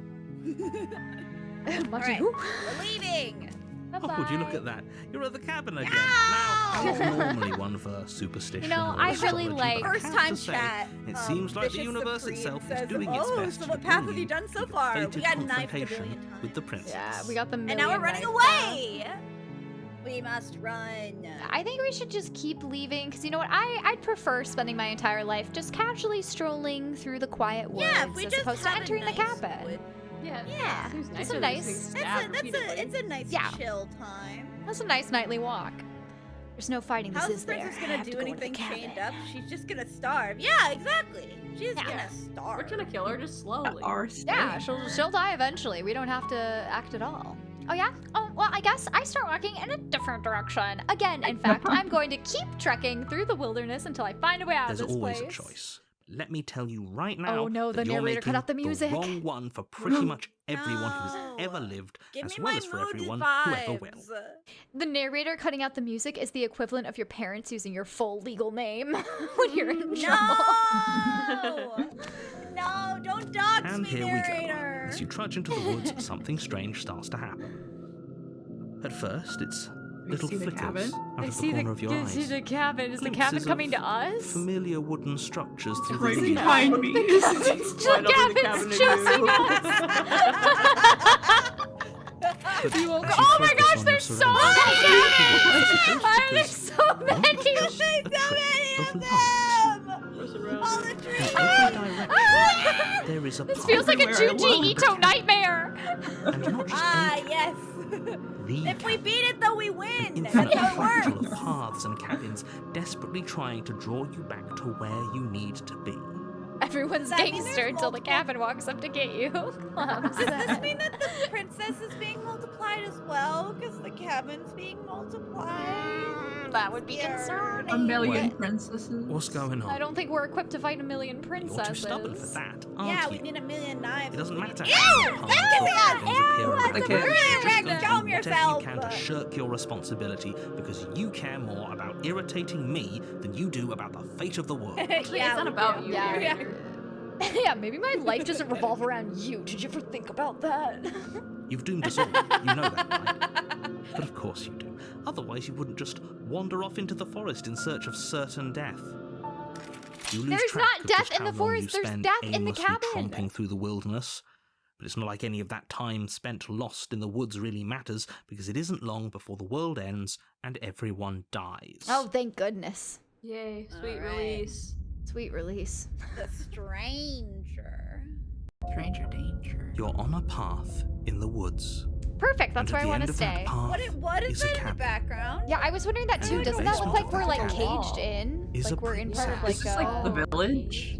Much Alright, ado. we're leaving. Oh, would you look at that? You're at the cabin again. No! Now, I'm not normally one for superstition. You know, or I really astrology, like- but I First have time to say, chat. It seems like the Vicious universe Supreme itself is says, doing its "Oh, best so to what path bring have you done so to the far? We fated got knifed a confrontation billion times." with the princess. Yeah, we got the And million now we're running knife away. We must run. I think we should just keep leaving because you know what? I'd prefer spending my entire life just casually strolling through the quiet woods Yeah, if we as just opposed to have a entering the nice cabin. wood. Yeah. Yeah. Seems That's a nicer than nice- getting It's stabbed a, repeatedly. it's a nice Yeah. chill time. That's a nice nightly walk. There's no fighting. This How's is the there. princess I gonna have to do go into the anything chained cabin. up? She's just gonna starve. Yeah, exactly. She's Yeah. gonna starve. We're gonna kill her just slowly. Our Yeah, state. she'll die eventually. We don't have to act at all. Oh yeah? Oh, well, I guess I start walking in a different direction. Again, in fact, I'm going to keep trekking through the wilderness until I find a way out There's of this always place. a choice. Let me tell you right now. Oh, no, that the you're narrator cut making out the music. wrong one for pretty much everyone No. who's ever lived, Give as me well my as for mood everyone vibes. who ever will. The narrator cutting out the music is the equivalent of your parents using your full legal name when you're in trouble. No! No, don't dox And me, here we narrator. go. As you trudge into the woods, something strange starts to happen. At first, it's little see the flickers cabin? out of the corner of your eyes. see the cabin. Is the Glimpses cabin of coming to us? Familiar wooden structures through Right the leaves. behind me. The cabin's cabin choosing us. But You won't go. as you Oh my focus gosh, on there's your so surroundings, many cabins! it's Why are there because so many? There's so many of of light. them! Where's the road? All there is a This path. feels like a Everywhere I Junji look. Ito nightmare. And not just Yes. the If we beat it, though, we win. an That's infinite how it fractal works. of paths and cabins desperately trying to draw you back to where you need to be. Everyone's Does that mean gangster there's until the multiple- cabin walks up to get you. Does this mean that the princess is being multiplied as well? Because the cabin's being multiplied? That would be Weird. concerning. A million Wait. princesses. What's going on? I don't think we're equipped to fight a million You're princesses. too stubborn for that, aren't Yeah, you? we need a million knives. It doesn't We matter need- how Ew! many Stop paths or kissing us! cabins appear Ew! in That's the Okay. world. really You're just wrecked. going to Calm do whatever yourself. you can to shirk your responsibility because you care more about irritating me than you do about the fate of the world. Actually, Yeah, it's not we about do. you. Yeah. Yeah. Yeah, maybe my life doesn't revolve around you. Did you ever think about that? You've doomed us all. You know that, right? But of course you do. Otherwise, you wouldn't just wander off into the forest in search of certain death. You lose There's track not of death just in how the long forest, you there's spend death in the aimlessly cabin. tromping through the wilderness. But it's not like any of that time spent lost in the woods really matters, because it isn't long before the world ends and everyone dies. Oh, thank goodness. Yay, sweet Alright. release. Sweet release. The stranger. Stranger danger. You're on a path in the woods. Perfect, that's and where at I the want end to of that stay. path What is is a that in the cabin. background? Yeah, I was wondering that too. like Doesn't a that look wall. like we're like Like a wall. caged in? Is Like a we're in part of like Is this like the a... village?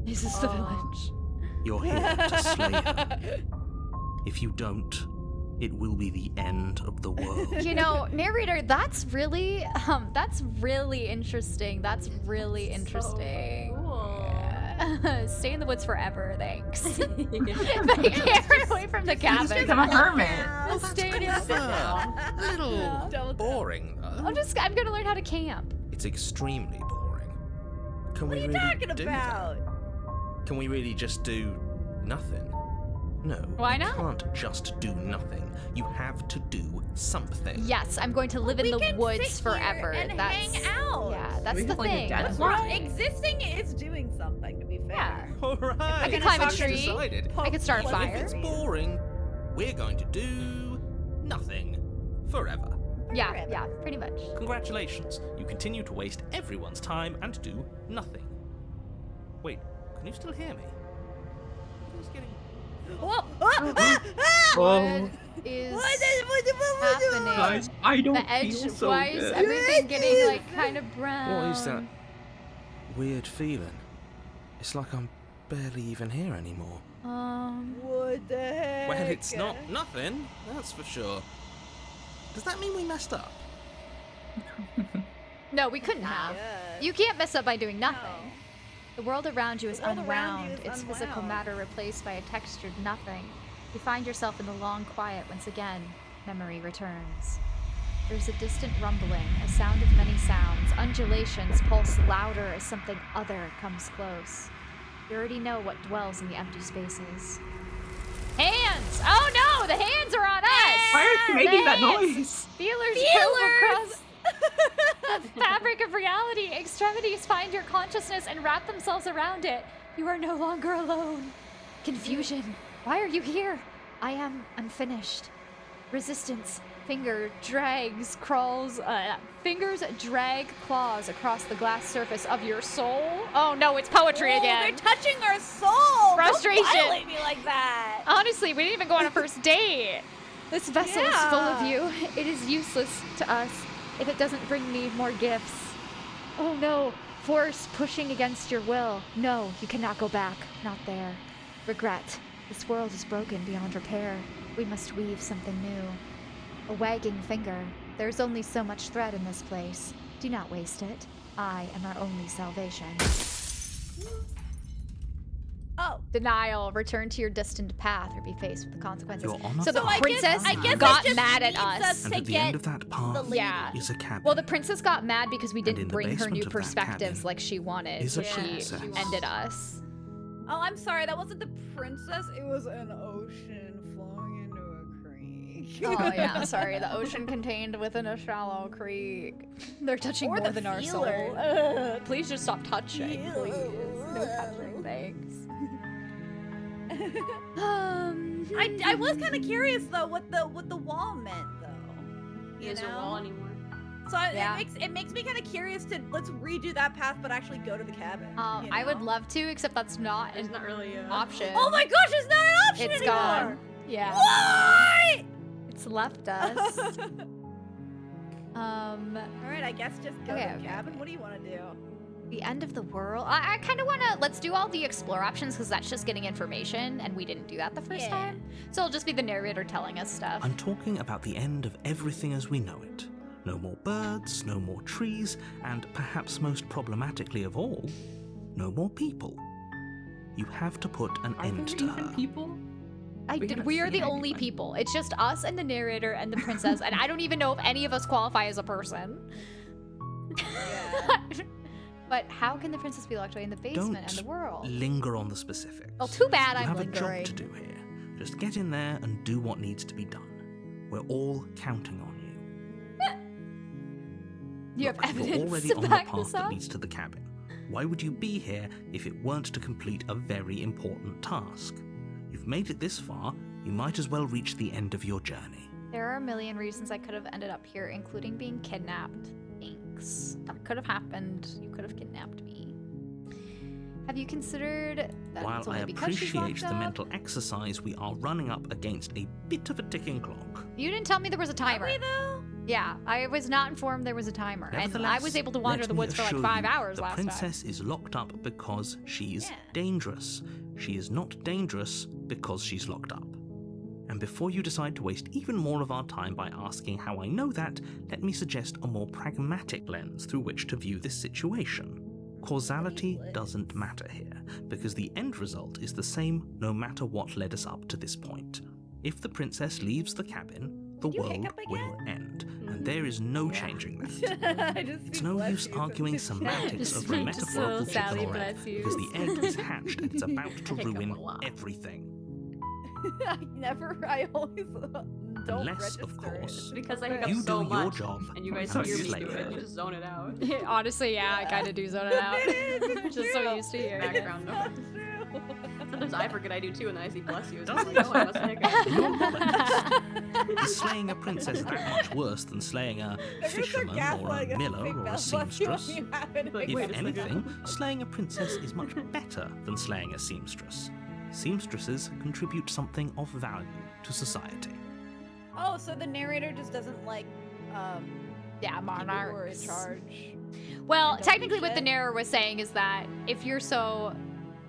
Is this the village? You're here to slay her. If you don't, it will be the end of the world. You know, narrator, that's really interesting. That's really interesting. Stay in the woods forever, thanks. But get away from the Just cabin. become a hermit. I'll stay in Clever. it. A little Don't. boring, though. I'm gonna learn how to camp. It's extremely boring. Can What we are you really talking do about? that? Can we really just do nothing? No. Why you not? can't just do nothing. You have to do something. Yes, I'm going to live in We the can woods sit forever. here and That's hang out. Yeah, that's We the could play the thing. dead That's Well, why- existing is doing something, to be fair. Yeah. All right. I can climb a so tree. Decided. I could start a Well, If fire. it's boring, we're going to do nothing forever. Yeah, Forever. yeah, pretty much. Congratulations, you continue to waste everyone's time and do nothing. Wait, can you still hear me? Who's getting... Whoa! Ah, ah, ah! Oh, What is What? happening? guys, I don't The edge, feel so why is good. everything getting like kind of brown? What is that weird feeling? It's like I'm barely even here anymore. What the heck? Well, it's not nothing, that's for sure. Does that mean we messed up? No, we couldn't have. Yes. You can't mess up by doing nothing. No. The world around you is The world around unwound, you is its physical unwound. matter replaced by a textured nothing. You find yourself in the long quiet once again. Memory returns. There's a distant rumbling, a sound of many sounds. Undulations pulse louder as something other comes close. You already know what dwells in the empty spaces. Hands! Oh no! The hands are on us! Why are you making that Hands! noise? Feelers move across the fabric of reality. Extremities find your consciousness and wrap themselves around it. You are no longer alone. Confusion. Why are you here? I am unfinished. Resistance. Fingers drag claws across the glass surface of your soul. Oh no, it's poetry Oh, again. They're touching our soul. Frustration. Don't violate me like that. Honestly, we didn't even go on a first date. This vessel is full of Yeah. you. It is useless to us if it doesn't bring me more gifts. Oh no, force pushing against your will. No, you cannot go back. Not there. Regret. This world is broken beyond repair. We must weave something new. A wagging finger. There's only so much thread in this place. Do not waste it. I am our only salvation. Oh. Denial. Return to your destined path or be faced with the consequences. You're on a So the path princess I guess got it just mad at needs us. And to at the get end of that path Yeah. is a cabin. Well, the princess got mad because we in didn't the bring her basement new of that perspectives cabin like she wanted. is a So she princess. ended us. Oh, I'm sorry. That wasn't the princess. It was an ocean flowing into a creek. Oh yeah, sorry. The ocean contained within a shallow creek. They're touching Or more the than our soul. feelers. Please just stop touching, please. No touching, thanks. I was kind of curious though what the wall meant though. He You is a know? wall anymore. So Yeah. it makes me kind of curious to let's redo that path, but actually go to the cabin. you I would know? love to, except that's not It's an not really an option. Oh my gosh, it's not an option It's anymore. gone. Yeah. What? It's left us. All right, I guess just go Okay, to the okay, cabin. okay. What do you want to do? The end of the world. I kind of want to. Let's do all the explore options because that's just getting information, and we didn't do that the first Yeah. time. So it'll just be the narrator telling us stuff. I'm talking about the end of everything as we know it. No more birds, no more trees, and perhaps most problematically of all, no more people. You have to put an Are end there to even her. people? We are haven't the seen only anyone. people. It's just us and the narrator and the princess, and I don't even know if any of us qualify as a person. Yeah. But how can the princess be locked away in the basement and the Don't world? linger on the specifics. Oh, too bad You I'm have lingering. a job to do here. Just get in there and do what needs to be done. We're all counting on you. You have Look, evidence You're already to on the back path this that up? leads to the cabin. Why would you be here if it weren't to complete a very important task? You've made it this far, you might as well reach the end of your journey. There are a million reasons I could have ended up here, including being kidnapped. Thanks. That could have happened. You could have kidnapped me. Have you considered that While it's I only because she's appreciate locked the up? mental exercise, we are running up against a bit of a ticking clock. You didn't tell me there was a Are timer. we though? Yeah, I was not informed there was a timer, and I Nevertheless, was able to wander let the me woods for like assure 5 you, hours the last time. princess is locked up because she's Yeah. dangerous. She is not dangerous because she's locked up. And before you decide to waste even more of our time by asking how I know that, let me suggest a more pragmatic lens through which to view this situation. Causality doesn't matter here, because the end result is the same no matter what led us up to this point. If the princess leaves the cabin, the Did you world hiccup will again? end, and there is no changing that. I just It's see no bless use you from arguing the chat. semantics of the Just metaphorical so chicken Sally or egg, bless you. because the egg is hatched and it's about to I hiccup ruin a lot. everything. I always don't Unless, register of course, It's because I Okay. hiccup you so do your much, job and you guys and hear me slay do it. her. You just zone it out. Honestly, yeah, I kind of do zone it out. It's Just so true. used to hearing it. Background It's noise. true. Sometimes I forget I do too, and then I see bless you. So Does I'm like, oh, I must hiccup. You're modest. Is slaying a princess that much worse than slaying a fisherman or a miller or a seamstress? Like, If wait a second. anything, slaying a princess is much better than slaying a seamstress. Seamstresses contribute something of value to society. Oh, so the narrator just doesn't like Yeah, people who are in monarchs. charge. Well, and don't do technically, what the shit? narrator was saying is that if you're so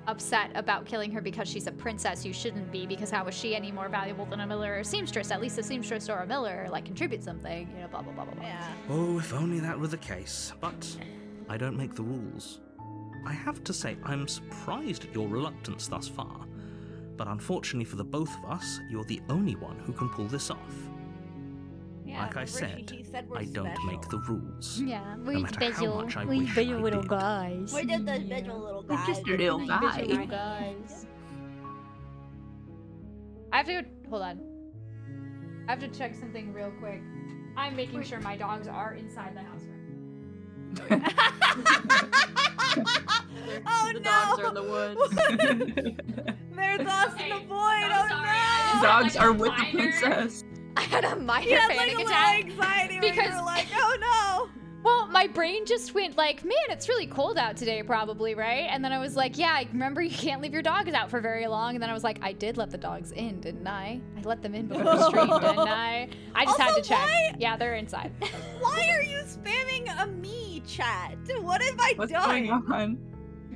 upset about killing her because she's a princess, you shouldn't be, because how is she any more valuable than a miller or a seamstress? At least a seamstress or a miller like contribute something, you know, blah blah blah blah blah. Yeah. Oh, if only that were the case. But I don't make the rules. I have to say, I'm surprised at your reluctance thus far. But unfortunately for the both of us, you're the only one who can pull this off. Yeah, Like I remember said, he said we're I don't make special. the rules. Yeah, No matter how much I wish I did. guys. We're just the special little guys. just little Nice. guys. Visual guys. I have to go. Hold on. I have to check something real quick. I'm making sure my dogs are inside the house right Oh The no! dogs are in the woods. There's us in the Hey, void. I'm Oh sorry, no! I Dogs like are a with the minor- princess. I had a minor You had like panic a little attack. anxiety where because- you were like, oh no! Well, my brain just went like, man, it's really cold out today, probably, right? And then I was like, yeah, I remember you can't leave your dogs out for very long. And then I was like, I did let the dogs in, didn't I? I let them in before the stream, didn't I? I just had Also, to check. why- Yeah, they're inside. Why are you spamming a me chat? What have I What's done? going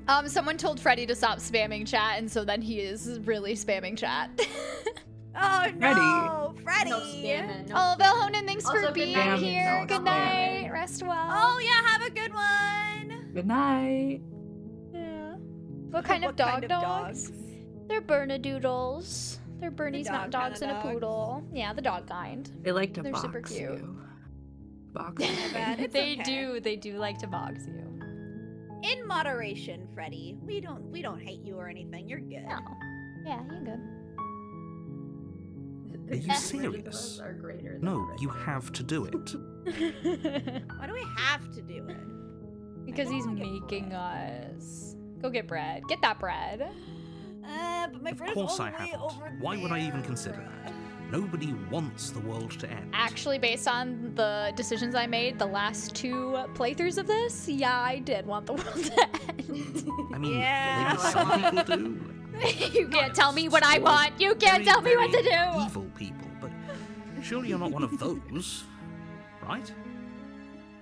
on? Someone told Freddie to stop spamming chat, and so then he is really spamming chat. Oh no, Freddy! No spamming. No Oh, spamming. Velhonen, thanks for Also, good being night. here. No Good spamming. night. Rest well. Oh yeah, have a good one. Good night. Yeah. What kind of dog dogs? They're Bernedoodles. They're Bernies, dog not dogs, kinda and a dogs. poodle. Yeah, the dog kind. They like to They're box super cute. you. Box you. bad. It's they okay. do. They do like to box you. In moderation, Freddy. We don't hate you or anything. You're good. No. Yeah, you're good. Are you serious? Are greater than No, the you rest. have to do it. Why do we have to do it? Because he's wanna get making bread. us. Go get bread. Get that bread. But my Of friend course is I only haven't. over Why would I even there. consider that? Nobody wants the world to end. Actually, based on the decisions I made the last 2 playthroughs of this, yeah, I did want the world to end. I mean, Yeah. maybe some people do. You can't tell me what I want. You can't tell me what to do. Evil people, but surely you're not one of those, right?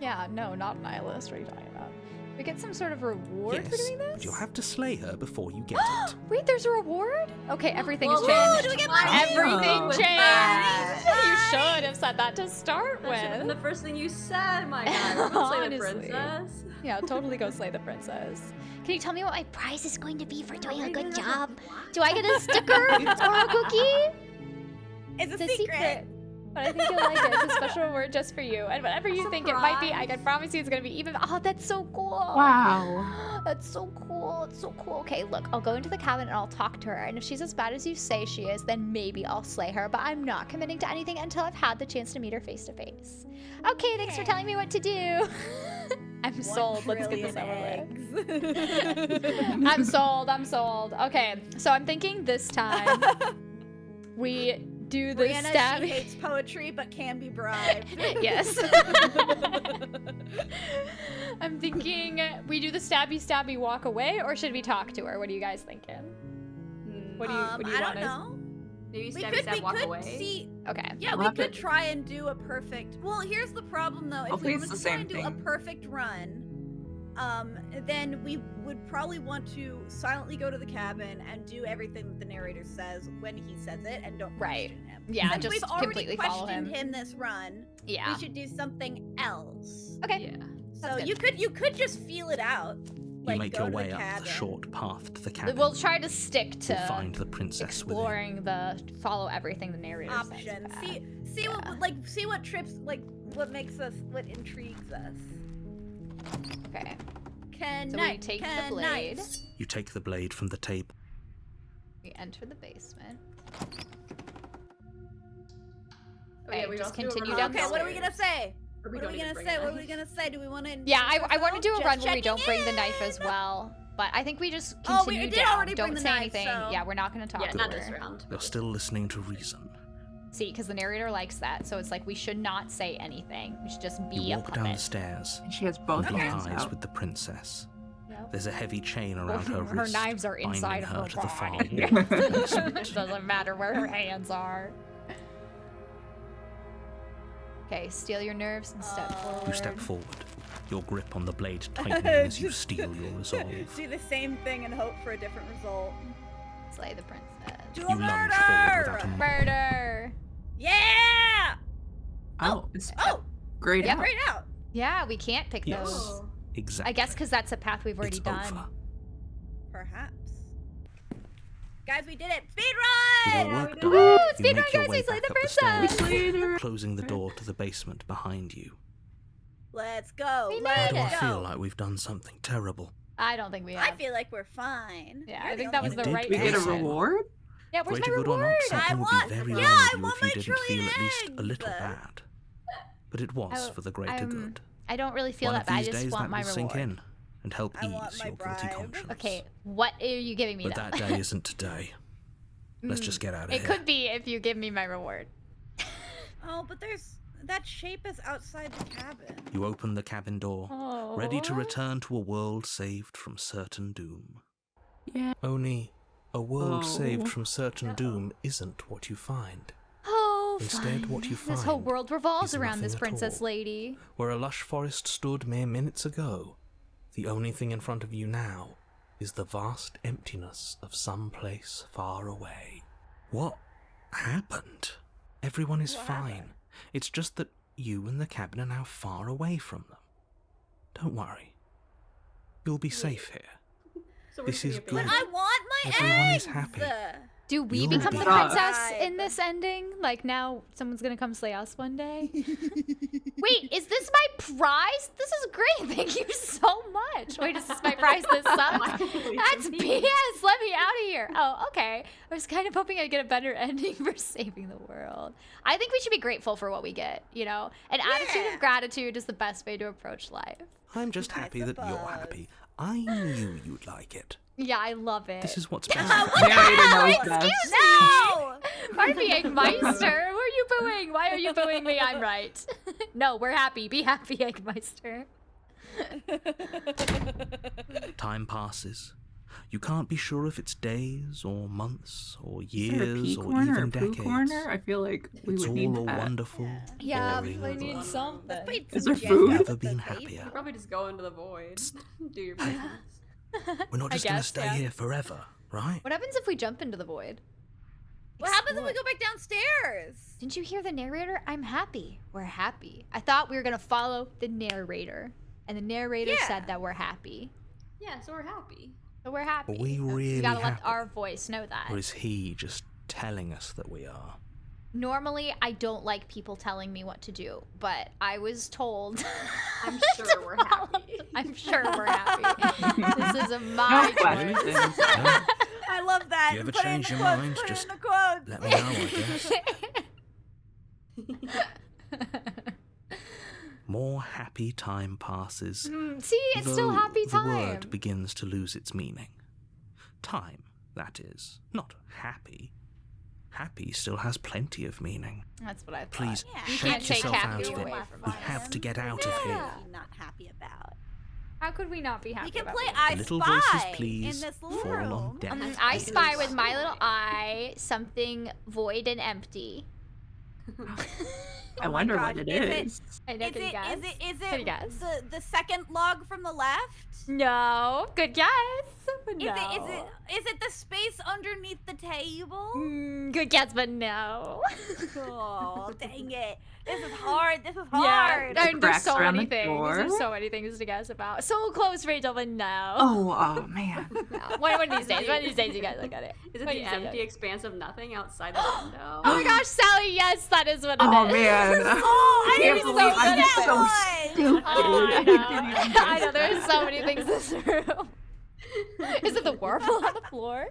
Yeah, no, not a nihilist. What are you talking about? We get some sort of reward for Yes, doing this? but you'll have to slay her before you get it. Wait, there's a reward? Okay, everything has Ooh, changed. do we get money? Everything With changed. that. You should have said that to start That should have been with. the first thing you said, my guy. We're gonna say the Honestly. princess. Yeah, totally go slay the princess. Can you tell me what my prize is going to be for doing a good Maybe job? that's Do I get a sticker or a cookie? It's a It's a secret. But I think you'll like it. It's a special reward just for you. And whatever you think it might be, I can promise you it's gonna be even. Oh, that's so cool. Wow. That's so cool. It's so cool. Okay, look, I'll go into the cabin and I'll talk to her. And if she's as bad as you say she is, then maybe I'll slay her. But I'm not committing to anything until I've had the chance to meet her face to face. Okay, thanks for telling me what to do. I'm sold. Let's get this over with. I'm sold. I'm sold. Okay, so I'm thinking this time we do the Brianna, she stabbing. hates poetry but can be bribed. Yes. I'm thinking we do the stabby walk away, or should we talk to her? What are you guys thinking? What do you I want don't us- know. Maybe We stab, could, stab, we walk could away. see. Okay. Yeah, We'll we have could to- try and do a perfect. Well, here's the problem though. If Hopefully we it's wanted the to try and same do a thing. perfect run, then we would probably want to silently go to the cabin and do everything that the narrator says when he says it, and don't Right. question him. Yeah, Since just we've already completely follow questioned him. him this run. Yeah. We should do something else. Okay. Yeah. So good. you could just feel it out. You Like, make go your to the way up the cabin. short path to the cabin. We'll try to stick to You'll find the princess within. exploring the follow everything the narrator Options. says. See what trips, like what makes us, what intrigues us. Okay. Can So we take the blade. You take the blade from the table. We enter the basement. Oh, yeah, Okay, we just also do a continue run down Okay, the what are we gonna say? Or we What are don't we even gonna bring say? a What are we knife. gonna say? Do we want to? Yeah, I want to do a run where we don't bring the checking knife as in. well. But I think we just Oh, we continue did down. already bring Don't the say knife, anything. so- Yeah, we're not going to talk Yeah, to not her. this round. You're still listening to reason. See, because the narrator likes that, so it's like we should not say anything. We should just be You a walk down puppet. the stairs And she has both and lock hands eyes out. with the princess. Yep. There's a heavy chain around her Her wrist, knives are binding inside of her her to the far body. wall of the It basement. doesn't matter where her hands are. Okay, steal your nerves and step forward. You step forward, your grip on the blade tightening as you steel your resolve. Do the same thing and hope for a different result. Slay the princess. Do You a lunge forward without a Murder! Yeah! Oh, it's Oh, grayed Yep. out. great out. Yeah, we can't pick Yes. those. Oh. Exactly. I guess because that's a path we've already it's done. over. Perhaps. Guys, we did it! Speed With run! your work done, Woo! you Speed make run, your guys, way we slayed back the up the stairs, princess! Later. closing the door to the basement behind you. Let's go. We Let's made Why it. do I go. feel like we've done something terrible? I don't think we have. I feel like we're fine. Yeah, You're I think the that was only the You one right We who get a answer. reward? Yeah, where's Greater my good or reward? not, something would want- be very yeah, wrong I with you want if my you didn't feel trillion at least a little eggs. bad. But it was for the greater good. I don't really feel One that of bad. I these just days want that my will reward. sink in and help I want ease my your guilty bribe. conscience. Okay, what are you giving me But then? that day isn't today. Let's just get out of It here. could be if you give me my reward. Oh, but that shape is outside the cabin. You open the cabin door, ready to return to a world saved from certain doom. Yeah. Only a world Oh. saved from certain doom isn't what you find. Oh, Instead, fun. what you This whole find world revolves is around this nothing at princess all. lady. Where a lush forest stood mere minutes ago, the only thing in front of you now is the vast emptiness of some place far away. What happened? Everyone is fine. It's just that you and the cabin are now far away from them. Don't worry. You'll be safe here. So we're This gonna is be a good. But I want my Everyone eggs! is happy. Do we You'll become be the fine. princess in this ending? Like now someone's gonna come slay us one day? Wait, is this my prize? This is great. Thank you so much. Wait, is this my prize? This sucks. That's BS. Let me out of here. Oh, okay. I was kind of hoping I'd get a better ending for saving the world. I think we should be grateful for what we get, you know? An attitude Yeah. of gratitude is the best way to approach life. I'm just happy that you're suppose. happy. I knew you'd like it. Yeah, I love it. This is what's best. What Narrator the hell? knows best. No! Pardon me, Eggmeister. Who are you booing? Why are you booing me? I'm right. No, we're happy. Be happy, Eggmeister. Time passes. You can't be sure if it's days or months or Is there a pea years or corner even or poo decades. corner? I feel like we It's would all need a that. wonderful, Yeah, boring we need world. something. Is there food? Never been happier. You probably just go into the void. Do your business. We're not I just gonna guess, stay yeah. here forever, right? What happens if we jump into the void? What happens if we go back downstairs? Didn't you hear the narrator? I'm happy. We're happy. I thought we were gonna follow the narrator, and the narrator Yeah. said that we're happy. Yeah, so we're happy. So we're happy. Are we really We gotta let happy? our voice know that. Or is he just telling us that we are? Normally, I don't like people telling me what to do, but I was told. I'm sure we're happy. I'm sure we're happy. This is a my No questions. choice. No? I love that. You ever Put it in change the your quotes, mind, put it just in the quotes. Let me know, I guess. More happy time passes. See, it's still though happy The time. word begins to lose its meaning. Time, that is, not happy. Happy still has plenty of meaning. That's what I thought. Please Yeah. You shake can't take yourself happy out of away it. from We us. have to get out of here. Yeah. I'm not happy about. How could we not be happy? We can about play being I Little Spy voices, please, in this little fall on room. deaf I ears. spy with my little eye something void and empty. I Oh my wonder gosh, what it is is. I know, Is can you guess? it Can you guess? the second log from the left? No, good guess. But Is no. it the space underneath the table? Good guess, but no. Oh, dang it. This is hard. This is Yeah, hard. and there's cracks so around many the things. door. There's so many things to guess about. So close, Rachel, but no. Oh man. No. One of these days, one of these days, you guys look at it. Is it One the of these days. empty expanse of nothing outside the window? Oh my gosh, Sally, yes, that is what it is. Oh man. Oh, I can't didn't believe so I'm good so at one. stupid. Oh, I I didn't know. even guess I know, there's so many that. things in this room. Is it the warble on the floor?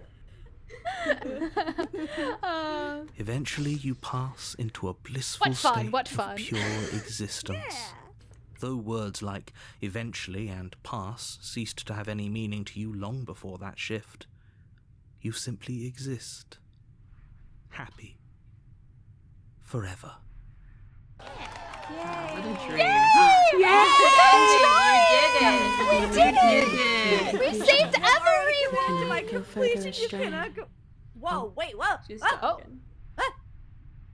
Eventually, you pass into a blissful What fun, state what of fun. pure existence. Though words like eventually and pass ceased to have any meaning to you long before that shift, you simply exist. Happy. Forever. What a dream. We did it! We saved To everyone! my Go completion, further you astray. cannot go. Whoa, wait, whoa. She's Oh,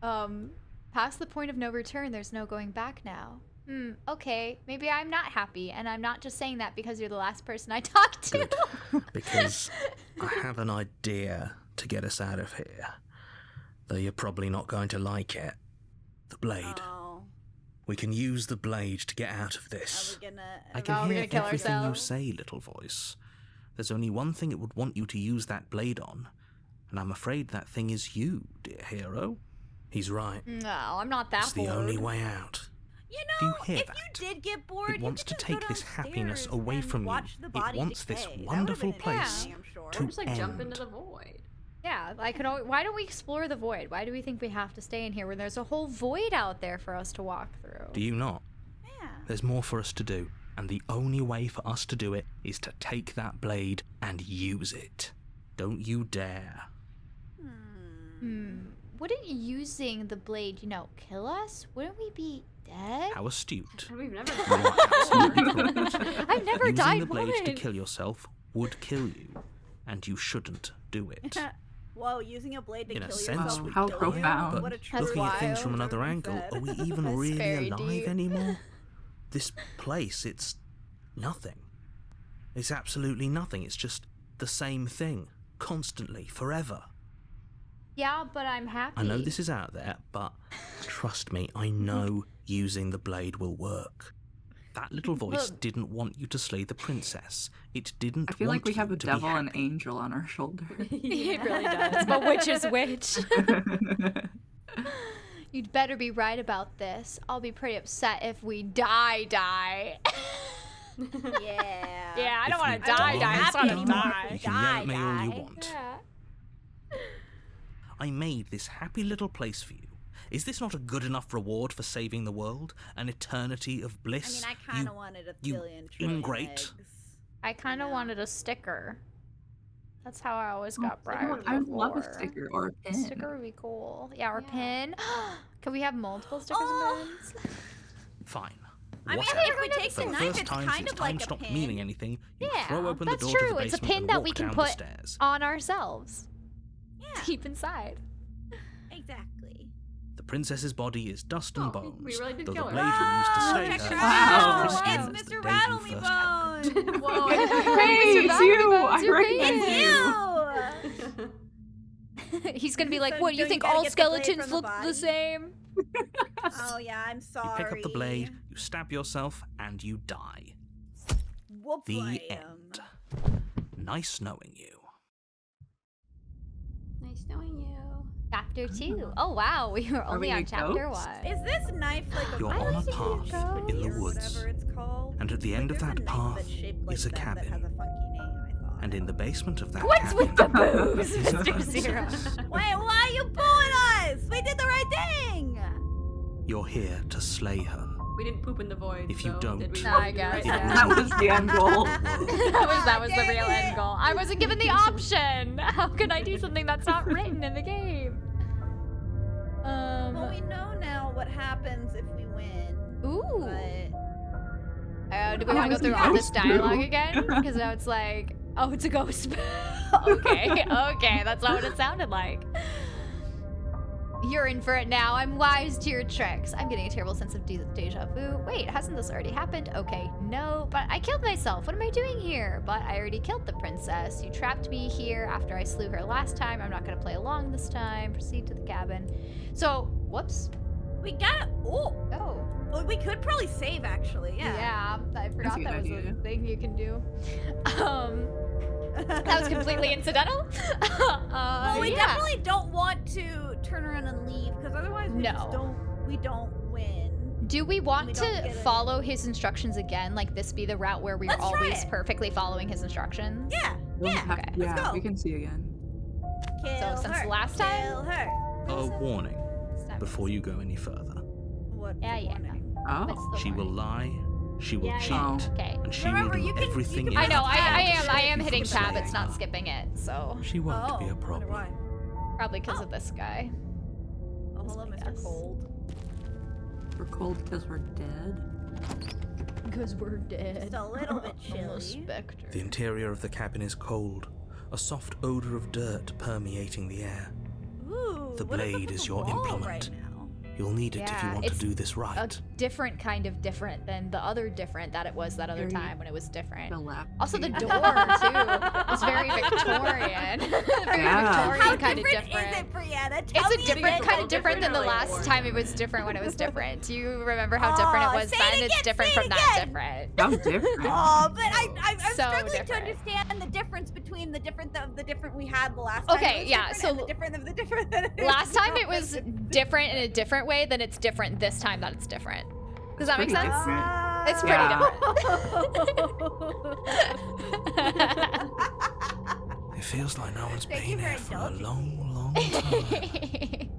talking. Past the point of no return, there's no going back now. Okay, maybe I'm not happy, and I'm not just saying that because you're the last person I talked to. Good. Because I have an idea to get us out of here. Though you're probably not going to like it. The blade. Oh, We can use the blade to get out of are this. we gonna? I Oh, can we're hear gonna kill everything you ourselves? say, little voice. There's only one thing it would want you to use that blade on, and I'm afraid that thing is you, dear hero. He's right. No, I'm not that It's the bored. only way out. You Do you know, hear if that? you did get bored, It wants to you could just take go this happiness downstairs away and from you. watch the It body wants this decay. That wonderful would've been place interesting, I'm sure. to Or just like jump end. into the void. Yeah, I could. Why don't we explore the void? Why do we think we have to stay in here when there's a whole void out there for us to walk through? Do you not? Yeah. There's more for us to do, and the only way for us to do it is to take that blade and use it. Don't you dare. Wouldn't using the blade, kill us? Wouldn't we be dead? How astute. And we've never You are absolutely correct. I've never Using died the blade to once. kill yourself would kill you, and you shouldn't do it. Whoa, using a blade to In a kill sense, yourself. we would How kill profound. You. But What a That's looking at things wild. from another angle, are we even That's really very alive deep. anymore? This place, it's nothing. It's absolutely nothing. It's just the same thing, constantly, forever. Yeah, but I'm happy. I know this is out there, but trust me, I know using the blade will work. That little voice Look. didn't want you to slay the princess. It didn't I feel want like we have you a to be devil and happy. angel on our shoulder. It really does. But which is which? You'd better be right about this. I'll be pretty upset if we die. Yeah. Yeah, I don't If want we to die. die, I just want to anymore. die. You can yell at me all you Die. want. Yeah. I made this happy little place for you. Is this not a good enough reward for saving the world? An eternity of I bliss? mean, I kind of You- wanted a you billion trillion ingrate. eggs. I kind of know. wanted a sticker. That's how I always got bribed. I would love a before. sticker or a A pin. sticker would be cool. Yeah, or Yeah. pin. Can we have multiple stickers and pins? Fine. I mean, Whatever. if we take For the the knife, first it's time kind since of time like a stopped pin. meaning anything, you Yeah, throw open the that's door to true. the It's a basement pin and that walk we can down put the stairs. on ourselves. Yeah, Keep inside. exactly. The princess's body is dust and Oh, bones, we really did though the kill her. blade you used to Oh, slay check her her is Wow. out! as pristine It's as the Mr. day Rattle you Me first found it. Bone! Whoa. Hey, it's you! I recognize It's you. you! He's gonna be like, So "What? You don't you think gotta all get the blade skeletons from the look the body? same?" Oh yeah, I'm You sorry. pick up the blade, you stab yourself, and you die. Whoop The end. Nice knowing you. Nice knowing you. Chapter 2. Oh wow, we were Are only we on a chapter ghost? 1. Is this knife like a You're I on a like to path go. in the or woods, whatever it's called? and at the end of There's a that knife path that's shaped like is a that that has cabin. a funky name, I thought. And in the basement of that What's cabin, with the boobs, Mr. Zero? Wait, why are you pulling us? We did the right thing! you're here to slay her. We didn't poop in the void. If you so don't, did we? I guess, it yeah. That will was the end goal. that was the Dang real it. end goal. I wasn't given the option. How could I do something that's not written in the game? Well, we know now what happens if we win. Ooh. But Do we want to go through all this dialogue again? Because now it's like, oh, it's a ghost. Okay, okay, that's not what it sounded like. You're in for it now. I'm wise to your tricks. I'm getting a terrible sense of deja vu. Wait, hasn't this already happened? Okay, no, but I killed myself. What am I doing here? But I already killed the princess. You trapped me here after I slew her last time. I'm not going to play along this time. Proceed to the cabin. So, whoops. we got oh, Oh. well, we could probably save actually. Yeah. Yeah, I forgot a that was good a idea. thing you can do. That was completely incidental. Well, we yeah. definitely don't want to turn around and leave because otherwise we just No. don't win. Do we want we don't to get it. follow his instructions again? Like this be the route where we're Let's try always it. perfectly following his instructions? Yeah. Yeah. Okay. Let's Yeah, go. we can see again. Kill since her. last time? Kill her. A warning This time before you go any further. What? Yeah, the yeah. warning? Oh. What's the She will warning? lie, she will Yeah, cheat, yeah. Oh. Okay. and she Remember, will you do can- everything you in can I know. her press power I to am. I stop am you hitting from tab. slaying It's not her. skipping it. So She won't Oh, be a wonder problem. why. probably because of this guy. Oh, hello, I Mr. guess. Cold. We're cold because we're dead. Because we're dead. Just a little bit I'm a chilly. specter. The interior of the cabin is cold, a soft odor of dirt permeating the air. Ooh, The what up blade with is the your wall implement. Right now? You'll need it if you Yeah, want to it's do this A right. different kind of different than the other different that it was that other Very time when it was different. The left. Also, the door too was very Victorian. Very Yeah. Victorian How kind of different different. is it, Brianna? It's Tell a me different again. kind of different than the Different or like last more? time it was different when it was different. Do you remember how different it was Aw, say then? it It's again, different say from it that again. different. How different. Oh, but I'm So struggling different. to understand the difference between the different we had the last time. Okay, It was yeah, different so and the different of the different that it is Last time it now. was different in a different way, then it's different this time that it's different. Does that make Pretty sense? different. It's pretty Yeah. different. It feels like no one's Thank been you for here for a indulging long, long time.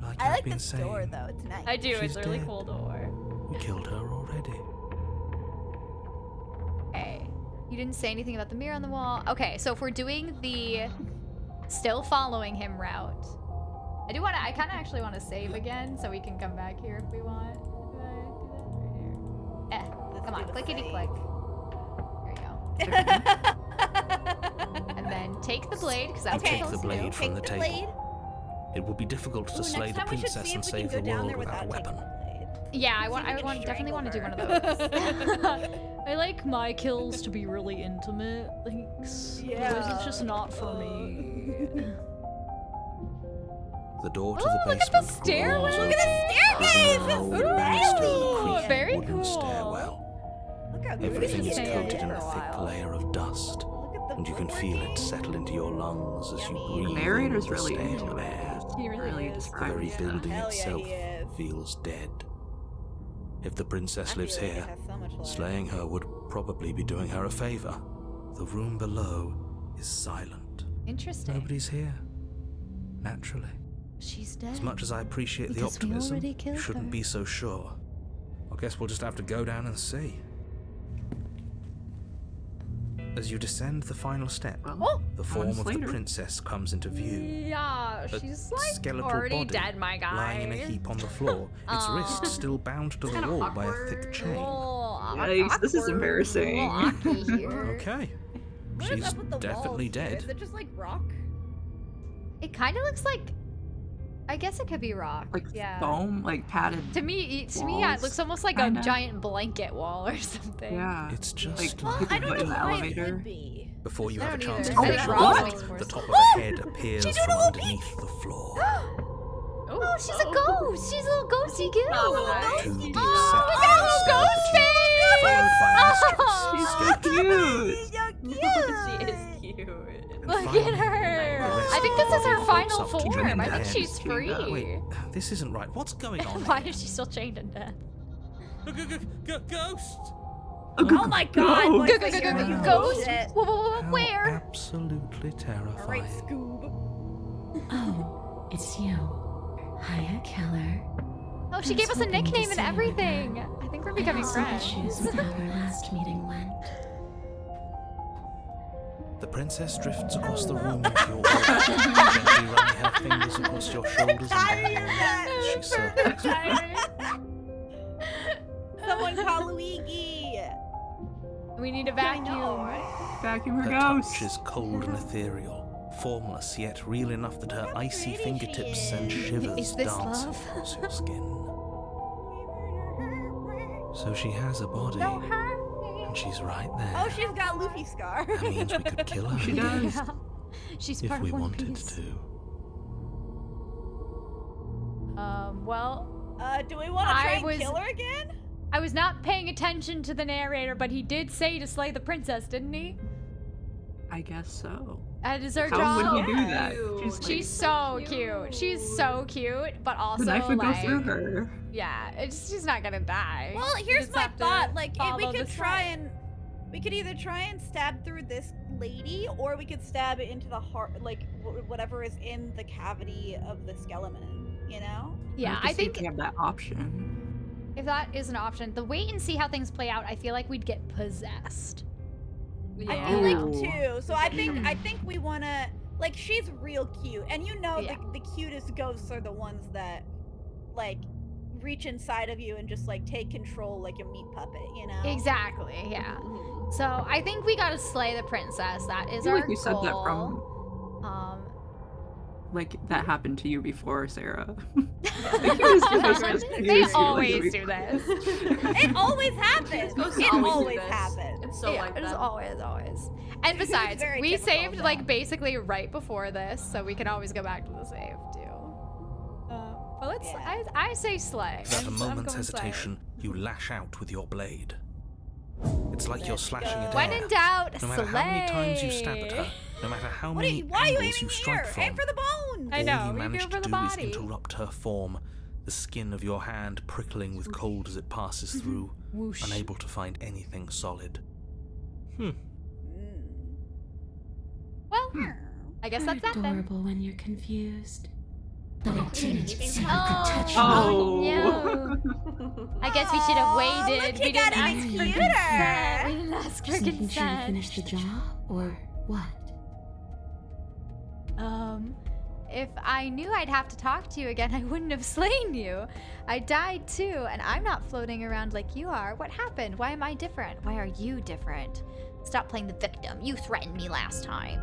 Like I I've like been this saying, door though. It's nice. I do. It's She's a really dead. cool door. we killed her already. Okay. You didn't say anything about the mirror on the wall. Okay, so if we're doing the still following him route, I kind of actually want to save again so we can come back here if we want. Did I do that right here? Come on, do the clickety save. click. There you go. And then take the blade, because that's Okay. what Take the you're supposed to do. blade from the Take the table. blade. It would be difficult to Ooh, slay next the time we should princess see and if we can save go the down world there without a without weapon. taking the blade. Yeah, I See if we can definitely want to do one of strangle those. I like my kills to be really intimate. Thanks. Yeah. Otherwise it's just not for me. The door to Oh, the look at basement the stairwell. rolls Look open. at the staircase. There's an It's old really banister cool. creaking Very wooden cool. stairwell. Look how good Everything it is is. stay coated here in for a a thick while. layer of dust, Look at the and you can feel it woodworking. settle into your lungs as you Yummy. breathe The in narrator's the really stale into air. it. He really is. The describes very it. building Hell yeah, itself he is. feels dead. If the princess I feel lives like it here, has so much life. slaying her would probably be doing her a favor. The room below is silent. Interesting. Nobody's here. Naturally. She's dead. As much as I appreciate the Because we optimism, already you killed shouldn't her. be so sure. I guess we'll just have to go down and see. As you descend the final step, Well, the form of the later. princess comes into view. Yeah, A she's like skeletal already body dead, my guy. lying in a heap on the floor, its wrists still bound to the kinda wall by a thick awkward. chain. Yikes, this is embarrassing. Okay. What is She's up with the definitely walls here? dead. Is it just like rock? It kind of looks like. I guess it could be rock. Like yeah. foam, like padded. To me, yeah, it walls, looks almost like kinda. a giant blanket wall or something. Yeah. It's just Like Well, people I don't put know in the why it elevator. would be. before you I have a don't chance either. to I finish think your rock bite, makes more the sense. top of a head appears She's from doing a little underneath the floor. Oh, she's a ghost. She's a little ghosty girl. Oh, To the Oh, set we got a little skeleton ghosty. She's so cute. She is cute. Look Finally, at her. the rest I think of this the is her body final floats up to form. join I the think head. she's free. Wait, this isn't right. What's going on? Why is she still chained in death? Ghost! Oh my god! Go, what go, is go, here? go, go, Ghost? Shit. How Where? absolutely terrifying. Alright, Scoob. Oh, it's you. Hiya, Keller. Oh, she gave us a nickname and everything. I think we're becoming friends. Issues with how our last meeting went. The princess drifts across the room into your orbit, gently running her fingers across your shoulders and arms as she circles. Someone call Luigi! We need a I know, vacuum. right? Vacuum her Her ghost. touch is cold and ethereal, formless yet real enough that her icy pretty fingertips she send is. shivers Is this dancing love? across your skin. So she has a body, Don't hurt and me. she's right there. Oh, she's got Luffy scar. That means we could kill her She does. Yeah. She's if part we of One wanted Piece. to. Well, Do we want to try I and was- kill her again? I was not paying attention to the narrator, but he did say to slay the princess, didn't he? I guess so. That is her How job. would he do Yeah. that? Cute. She's so cute. She's so cute, but also The knife would go like, through her. yeah, she's not gonna die. Well, here's just my have to thought. Like, if we follow could the try slide. and... We could either try and stab through this lady, or we could stab it into the heart, like, whatever is in the cavity of the skeleton, you know? Yeah, We I have to see if think we have that option. if that is an option, the wait and see how things play out, I feel like we'd get possessed. I feel like Ooh. too. So I think we wanna, like, she's real cute, and you know Yeah. the cutest ghosts are the ones that, like, reach inside of you and just like take control like a meat puppet, you know? Exactly, yeah. So I think we gotta slay the princess. That I is feel our like you said that goal. from, like, that happened to you before, Sarah. Like, you just give us this They excuse, you, always like, do this. It always happens. Ghosts It always do always this. happens. It's so yeah, like it's that. always. And besides, very we typical of saved that. like basically right before this, so we can always go back to the save too. But let's. Yeah. I say slay. Without a I'm moment's going slay. hesitation, you lash out with your blade. It's like you're slashing at When air. in doubt, No matter slay. how many times you stab at her, no matter how What are many you, why are you angles aiming you strike here? from, Aim for the bones! I know, all you we manage go to for the do is body. interrupt her form, the skin of your hand prickling with cold as it passes through, Whoosh. unable to find anything solid. Well, I guess that's that then. Adorable when you're confused. But I didn't say you Oh. could touch Oh. No. I guess we should have waited. Look, We you got didn't even ask for cuter. consent. We didn't ask for Just making sure you consent. finish the job, or what? If I knew I'd have to talk to you again, I wouldn't have slain you. I died too, and I'm not floating around like you are. What happened? Why am I different? Why are you different? Stop playing the victim. You threatened me last time.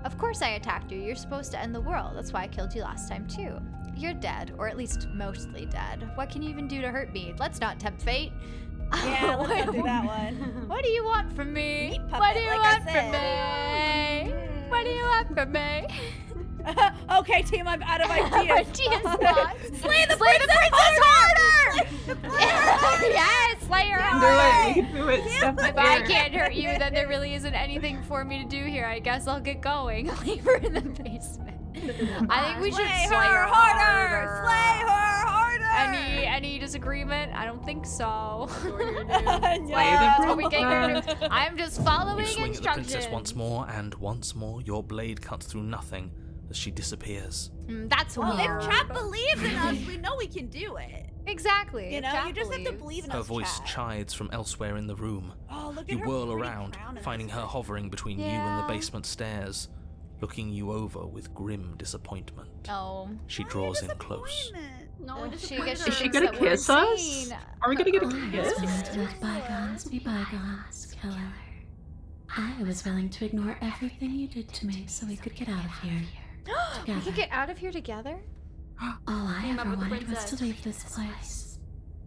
Of course I attacked you. You're supposed to end the world. That's why I killed you last time too. You're dead, or at least mostly dead. What can you even do to hurt me? Let's not tempt fate. Yeah, let's not do that one. What do you want from me? Meat puppet, What do you like I want from me? What do you want from me? Okay, team, I'm out of ideas. Ideas not. Slay the princess harder! Yes, slay her Do harder. it. You can do it. Step If it I in. can't hurt you, then there really isn't anything for me to do here. I guess I'll get going. Leave her in the basement. I think we should Slay slay her her harder! Slay her harder! Any disagreement? I don't think so. Yeah. What we came here to do. I'm just following You swing at the instructions. princess once more, your blade cuts through nothing as she disappears. That's Well, weird. if Chap believes in us, we know we can do it. Exactly. You know, you just have to believe in Her us, voice Chad. chides from elsewhere in the room. Oh, look at You her whirl pretty around, crown and finding her everything. hovering between you and the basement stairs, looking you over with grim disappointment. Oh. She draws in close. No, we She disappointed gets her. Is she gonna kiss us? Are we gonna get a kiss? Let bygones be bygones, killer. I was willing to ignore everything you did to me so we could get out of here. We could get out of here together? All I Came up ever with the wanted was to princess. leave this place.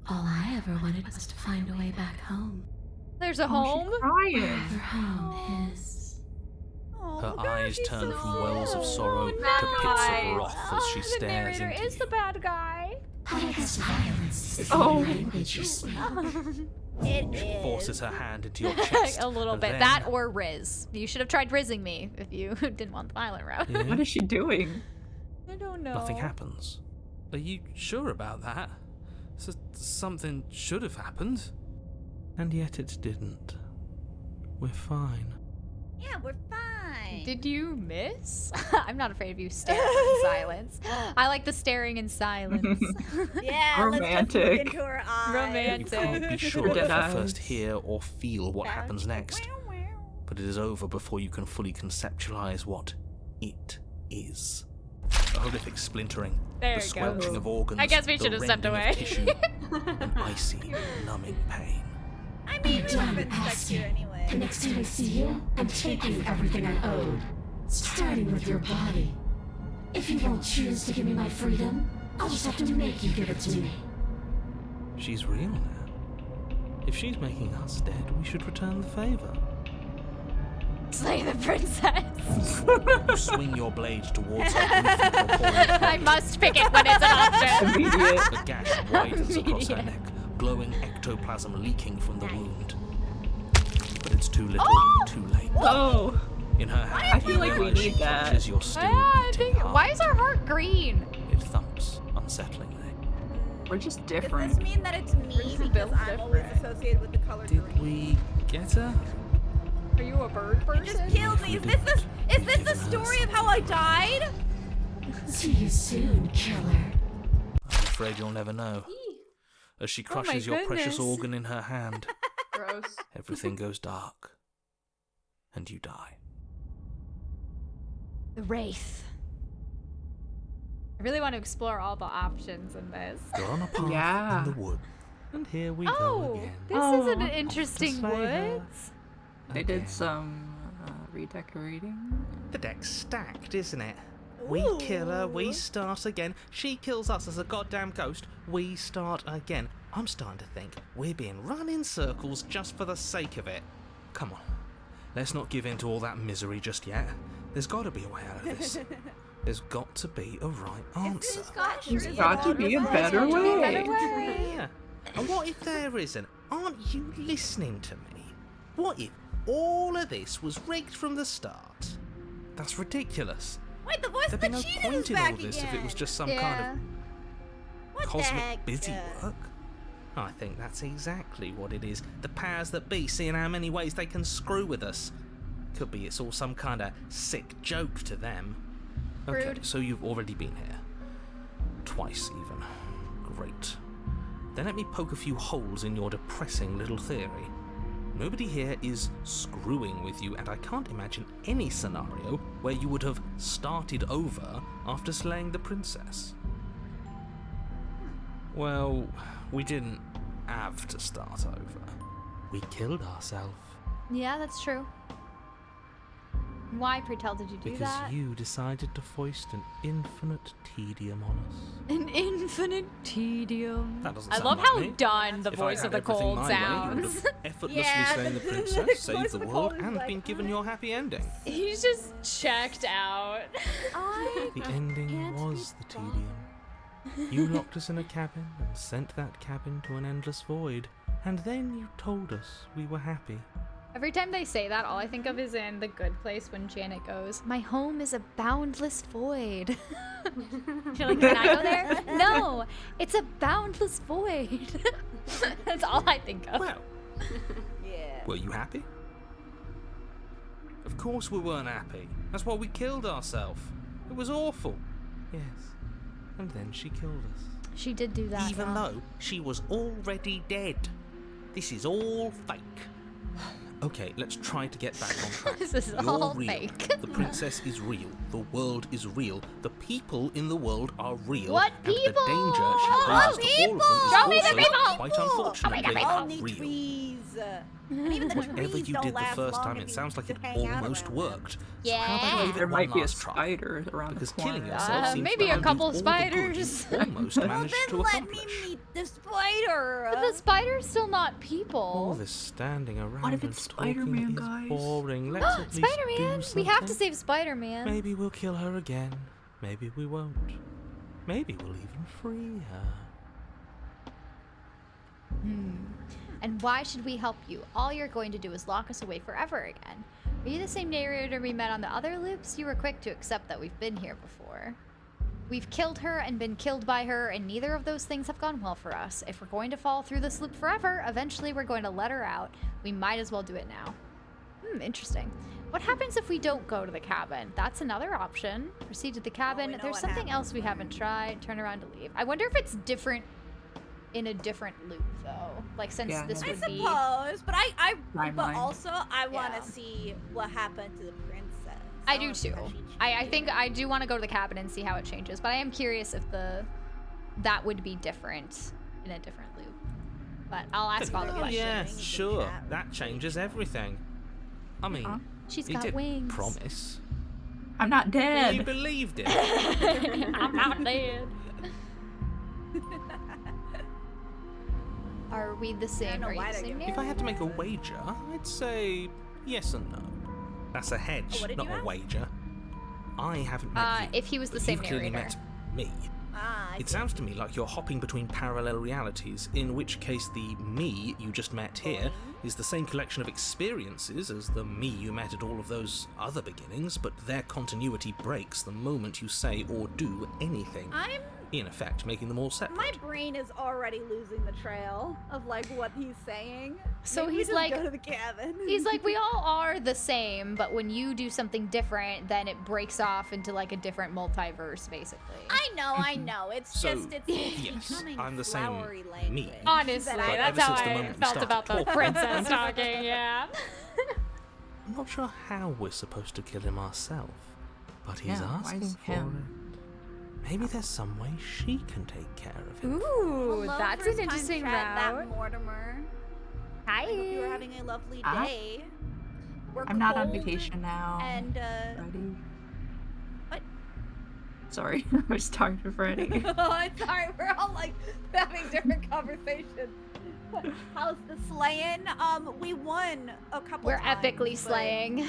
All I ever wanted was to find a way back home. There's a home? Crying. Wherever home is. Her eyes turn from so wells of sweet. sorrow to Bad pits guy. of wrath as she The stares narrator into is you. the bad guy. I guess violence is Oh. the language you speak. It She is. forces her hand into your chest. A little and bit. then- That or Riz. You should have tried rizzing me if you didn't want the violent route. Yeah. What is she doing? I don't know. Nothing happens. Are you sure about that? Something should have happened. And yet it didn't. We're fine. Yeah, we're fine. Did you miss? I'm not afraid of you staring in silence. I like the staring in silence. Yeah, let's just look Romantic. into her eyes. Romantic. You can't be sure if Dead you eyes. first hear or feel what happens next, but it is over before you can fully conceptualize what it is. A horrific splintering, There the it squelching goes. of organs, I guess we the should have stepped rending of away. tissue, an icy, numbing pain. I mean, we would have been Done stuck here asking. anyway. The next time I see you, I'm taking everything I owed. Starting with your body. If you won't choose to give me my freedom, I'll just have to make you give it to me. She's real now. If she's making us dead, we should return the favor. Slay the princess. You swing your blade towards her, briefly before pouring I must pick it when it's an option. Immediate. The gash widens across her Immediate. neck, glowing ectoplasm leaking from the wound. But it's too little, too late. Oh. In her hand, I feel like we realize she need that. clutches your still I beating think. heart. Why is our heart green? It thumps unsettlingly. We're just Does different. this mean that it's me Where's the because bill I'm always different? associated with the color Did green? we get her? Are you a bird person? It just killed me. Is this the story of how I died? See you soon, killer. I'm afraid you'll never know. As she Oh my crushes your precious goodness. organ in her hand, Gross. everything goes dark. And you die. The Wraith. I really want to explore all the options in this. You're on a path Yeah. in the wood. And here we go Oh, again. this Oh, is an off to interesting slay her. woods. They Again. did some redecorating. The deck's stacked, isn't it? We kill her, we start again. She kills us as a goddamn ghost, we start again. I'm starting to think we're being run in circles just for the sake of it. Come on. Let's not give in to all that misery just yet. There's got to be a way out of this. There's got to be a right answer. There's got to be a better way. Yeah. And what if there isn't? Aren't you listening to me? What if all of this was rigged from the start? That's ridiculous. Wait, the voice There'd of be the no cheetah is point in back all this again. if it was just some Yeah. kind What of the cosmic heck? busy work. I think that's exactly what it is. The powers that be seeing how many ways they can screw with us. Could be it's all some kind of sick joke to them. Okay, Rude. so you've already been here. Twice, even. Great. Then let me poke a few holes in your depressing little theory. Nobody here is screwing with you, and I can't imagine any scenario where you would have started over after slaying the princess. Well, we didn't have to start over. We killed ourselves. Yeah, that's true. Why, Pretel, did you do Because that? you decided to foist an infinite tedium on us. An infinite tedium. That doesn't I sound love like how me. done the If I voice had of the everything cold my way, you would sounds. have effortlessly Yeah, slain the the princess, voice saved of the the world, cold is and like, been given your happy ending. He's just checked out. The ending was the tedium. You locked us in a cabin and sent that cabin to an endless void, and then you told us we were happy. Every time they say that, all I think of is in The Good Place when Janet goes, "My home is a boundless void." You're like, can I go there? No, it's a boundless void. That's all I think of. Well, Yeah. were you happy? Of course we weren't happy. That's why we killed ourselves. It was awful. Yes. And then she killed us. She did do that. even though she was already dead. This is all fake. Okay, let's try to get back on track. This is You're all real. fake. The princess is real. The world is real. The people in the world are real. What and people? the danger she What poses to all of Show me the them is people! also, quite unfortunately, Only real. trees. And even the Whatever trees you don't did the last first long time, if it you sounds like it hang out almost around worked. Yeah. So how about we There give it might one be a last try? spider around Because the killing corner. yourself seems maybe to a undo couple all the good you spiders. almost Well, managed then to let me accomplish. meet the spider. But the spider's still not people. All this standing around if and it's talking Spider-Man, is guys? boring. Let's at least Spider-Man! do We have to something. save Spider-Man. Maybe we'll kill her again. Maybe we won't. Maybe we'll even free her. And why should we help you? All you're going to do is lock us away forever again. Are you the same narrator we met on the other loops? You were quick to accept that we've been here before. We've killed her and been killed by her, and neither of those things have gone well for us. If we're going to fall through this loop forever, eventually we're going to let her out. We might as well do it now. Interesting. What happens if we don't go to the cabin? That's another option. Proceed to the cabin. we know There's what something happens else we there. haven't tried. Turn around to leave. I wonder if it's different in a different loop, though. Like, since Yeah, this I would be... suppose, but I but Timeline. also I want Yeah. to see what happened to the princess. I do wanna see too. how she I think I do want to go to the cabin and see how it changes, but I am curious if that would be different in a different loop. But I'll ask all the Oh questions. yeah, questions. sure. Chat. That changes everything. I mean, Huh? She's he got did wings. promise. I'm not You dead. believed it. I'm not dead. Are we the same? know Are you why the they're same giving If I had to make a narrator? wager, I'd say yes and no. That's a hedge, what did not you a ask? wager. I haven't met you. if he was the but same you've clearly narrator. met me. Ah, I It see. sounds to me like you're hopping between parallel realities, in which case the me you just met here is the same collection of experiences as the me you met at all of those other beginnings, but their continuity breaks the moment you say or do anything. I'm In effect, making them all separate. my brain is already losing the trail of like what he's saying. So Maybe we he's just like- go to the cabin. He's like, we all are the same, but when you do something different, then it breaks off into like a different multiverse, basically. I know. It's So, just it's yes, becoming I'm the same flowery me. language. Honestly, that I- that's ever how since the I moment we felt started about the talking. princess talking, yeah. I'm not sure how we're supposed to kill him ourselves, but he's Yeah, why asking is for him? it. Maybe there's some way she can take care of him. Ooh, Hello, that's first an time interesting chat, route. That Mortimer. Hi. I hope you were having a lovely Huh? day. We're I'm not on cold vacation now. And Freddie. What? Sorry, I was talking to Freddie. oh, I'm sorry. We're all like having different conversations. How's the slaying? We won a couple. We're times, epically but- slaying.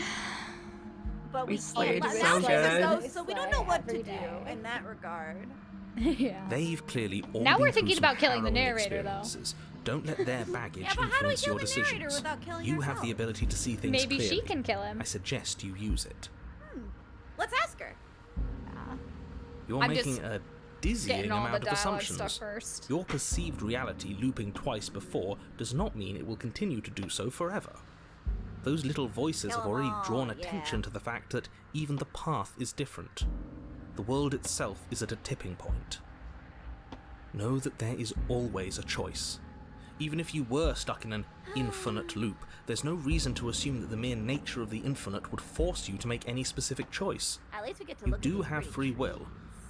But We we slayed can't so let that good. go, so we don't know what to Every do day. in that regard. Yeah. They've clearly all Now been we're through thinking some about killing the harrowing narrator, though. experiences. Don't let their baggage Yeah, but how do we influence kill your the narrator decisions. without killing You have herself? the ability to see things Maybe clearly. she can kill him. I suggest you use it. Let's ask her. You're I'm making just a dizzying Getting all the amount of dialogue stuff assumptions. first. Your perceived reality looping twice before does not mean it will continue to do so forever. Those little voices Kill have 'em already all, drawn yeah. attention to the fact that even the path is different. The world itself is at a tipping point. Know that there is always a choice. Even if you were stuck in an infinite loop, there's no reason to assume that the mere nature of the infinite would force you to make any specific choice. At least we get to You look at do these have pretty free trees. will,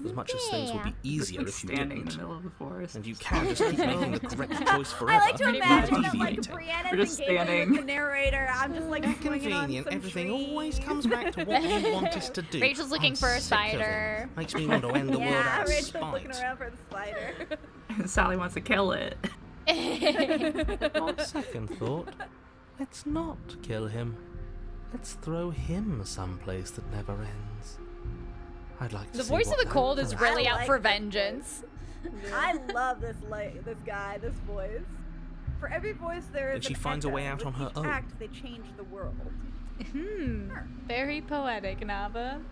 as much as things would be easier Like if you standing in the didn't. middle of the forest. And you can just keep making the correct choice forever. I like to imagine that like deviating. Brianna's We're just engaging standing. with the narrator. I'm just like How swinging on convenient. some Everything trees. always comes back to what you want us to do. Rachel's looking I'm for a sick of it. spider. Makes me want to end the world Yeah, out of Rachel's looking spite. around for the spider. Sally wants to kill it. On second thought, let's not kill him. Let's throw him someplace that never ends. I'd like to The see voice of what the that cold is does. really I out like for this vengeance. I love this guy, this voice. For every voice there is And she an finds a way echo. out on With her each own. act, they change the world. Very poetic, Nava.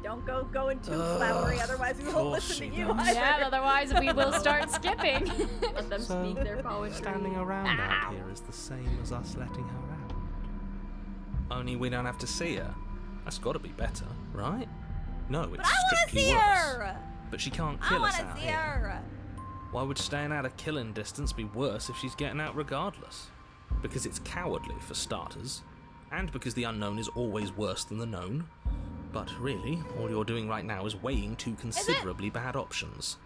Don't go going too flowery, otherwise we won't course listen to she you. does. either. Yeah, otherwise we will start skipping. Let them So, speak their poetry. standing around out here is the same as us letting her out. Only we don't have to see her. That's got to be better, right? No, it's But I want to strictly see worse. her. But she can't I kill want us to out see here. her. Why would staying out of killing distance be worse if she's getting out regardless? Because it's cowardly, for starters, and because the unknown is always worse than the known. But really, all you're doing right now is weighing two considerably bad options.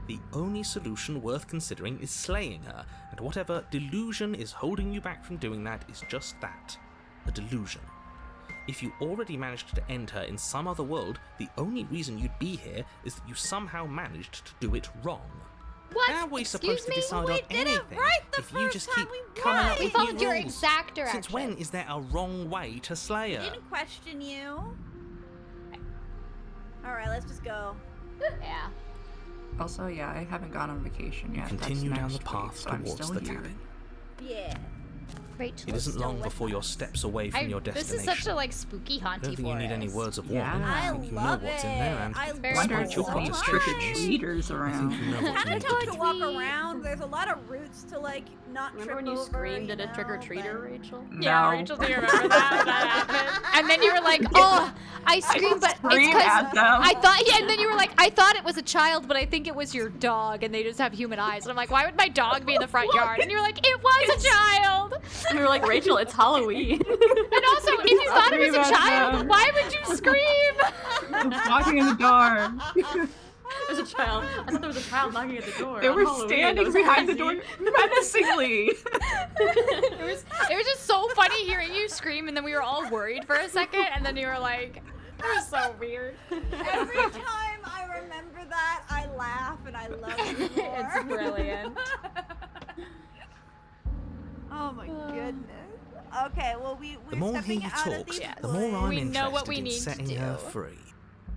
The only solution worth considering is slaying her, and whatever delusion is holding you back from doing that is just that, a delusion. If you already managed to end her in some other world, the only reason you'd be here is that you somehow managed to do it wrong. What? How are we Excuse supposed to me? decide We on did it anything right the if you first just time keep we coming won. up We with followed new your rules? exact direction. Since when is there a wrong way to slay We her? didn't question you. All right, let's just go. Yeah. Also, yeah, I haven't gone on vacation You yet. continue That's down the next path week, so I'm towards still the here. cabin. Yeah. Rachel It is isn't still long with before you're us. steps away from your This destination. is such a like spooky I haunty don't think you need any words of Yeah. warning. I I think you know love what's in it. there, and I very Wonder love if it your there's so any much. trick or conversations. treaters I around. think you know what you need to To do. walk around, there's a lot of routes to like not Remember trip when you over, screamed you at a know, trick-or-treater, but- Rachel? Yeah, No. Rachel, do you remember that happened? And then you were like, "Oh, I screamed, but it's Scream because at them. I thought." Yeah, and then you were like, "I thought it was a child, but I think it was your dog, and they just have human eyes." And I'm like, "Why would my dog be in the front yard?" And you're like, "It was a child." And we were like, Rachel, it's Halloween. And also, if you thought it was a Scream at child, them. why would you scream? It's walking in the dark. There's a child. I thought there was a child knocking at the door. They on were Halloween. That standing was behind the crazy. door menacingly. It was just so funny hearing you scream, and then we were all worried for a second, and then you were like, "It was so weird." Every time I remember that, I laugh and I love it more. It's brilliant. Oh my goodness. Okay, well The we're more stepping he out of talks, these the more I'm We know what interested we in need to setting her do. free.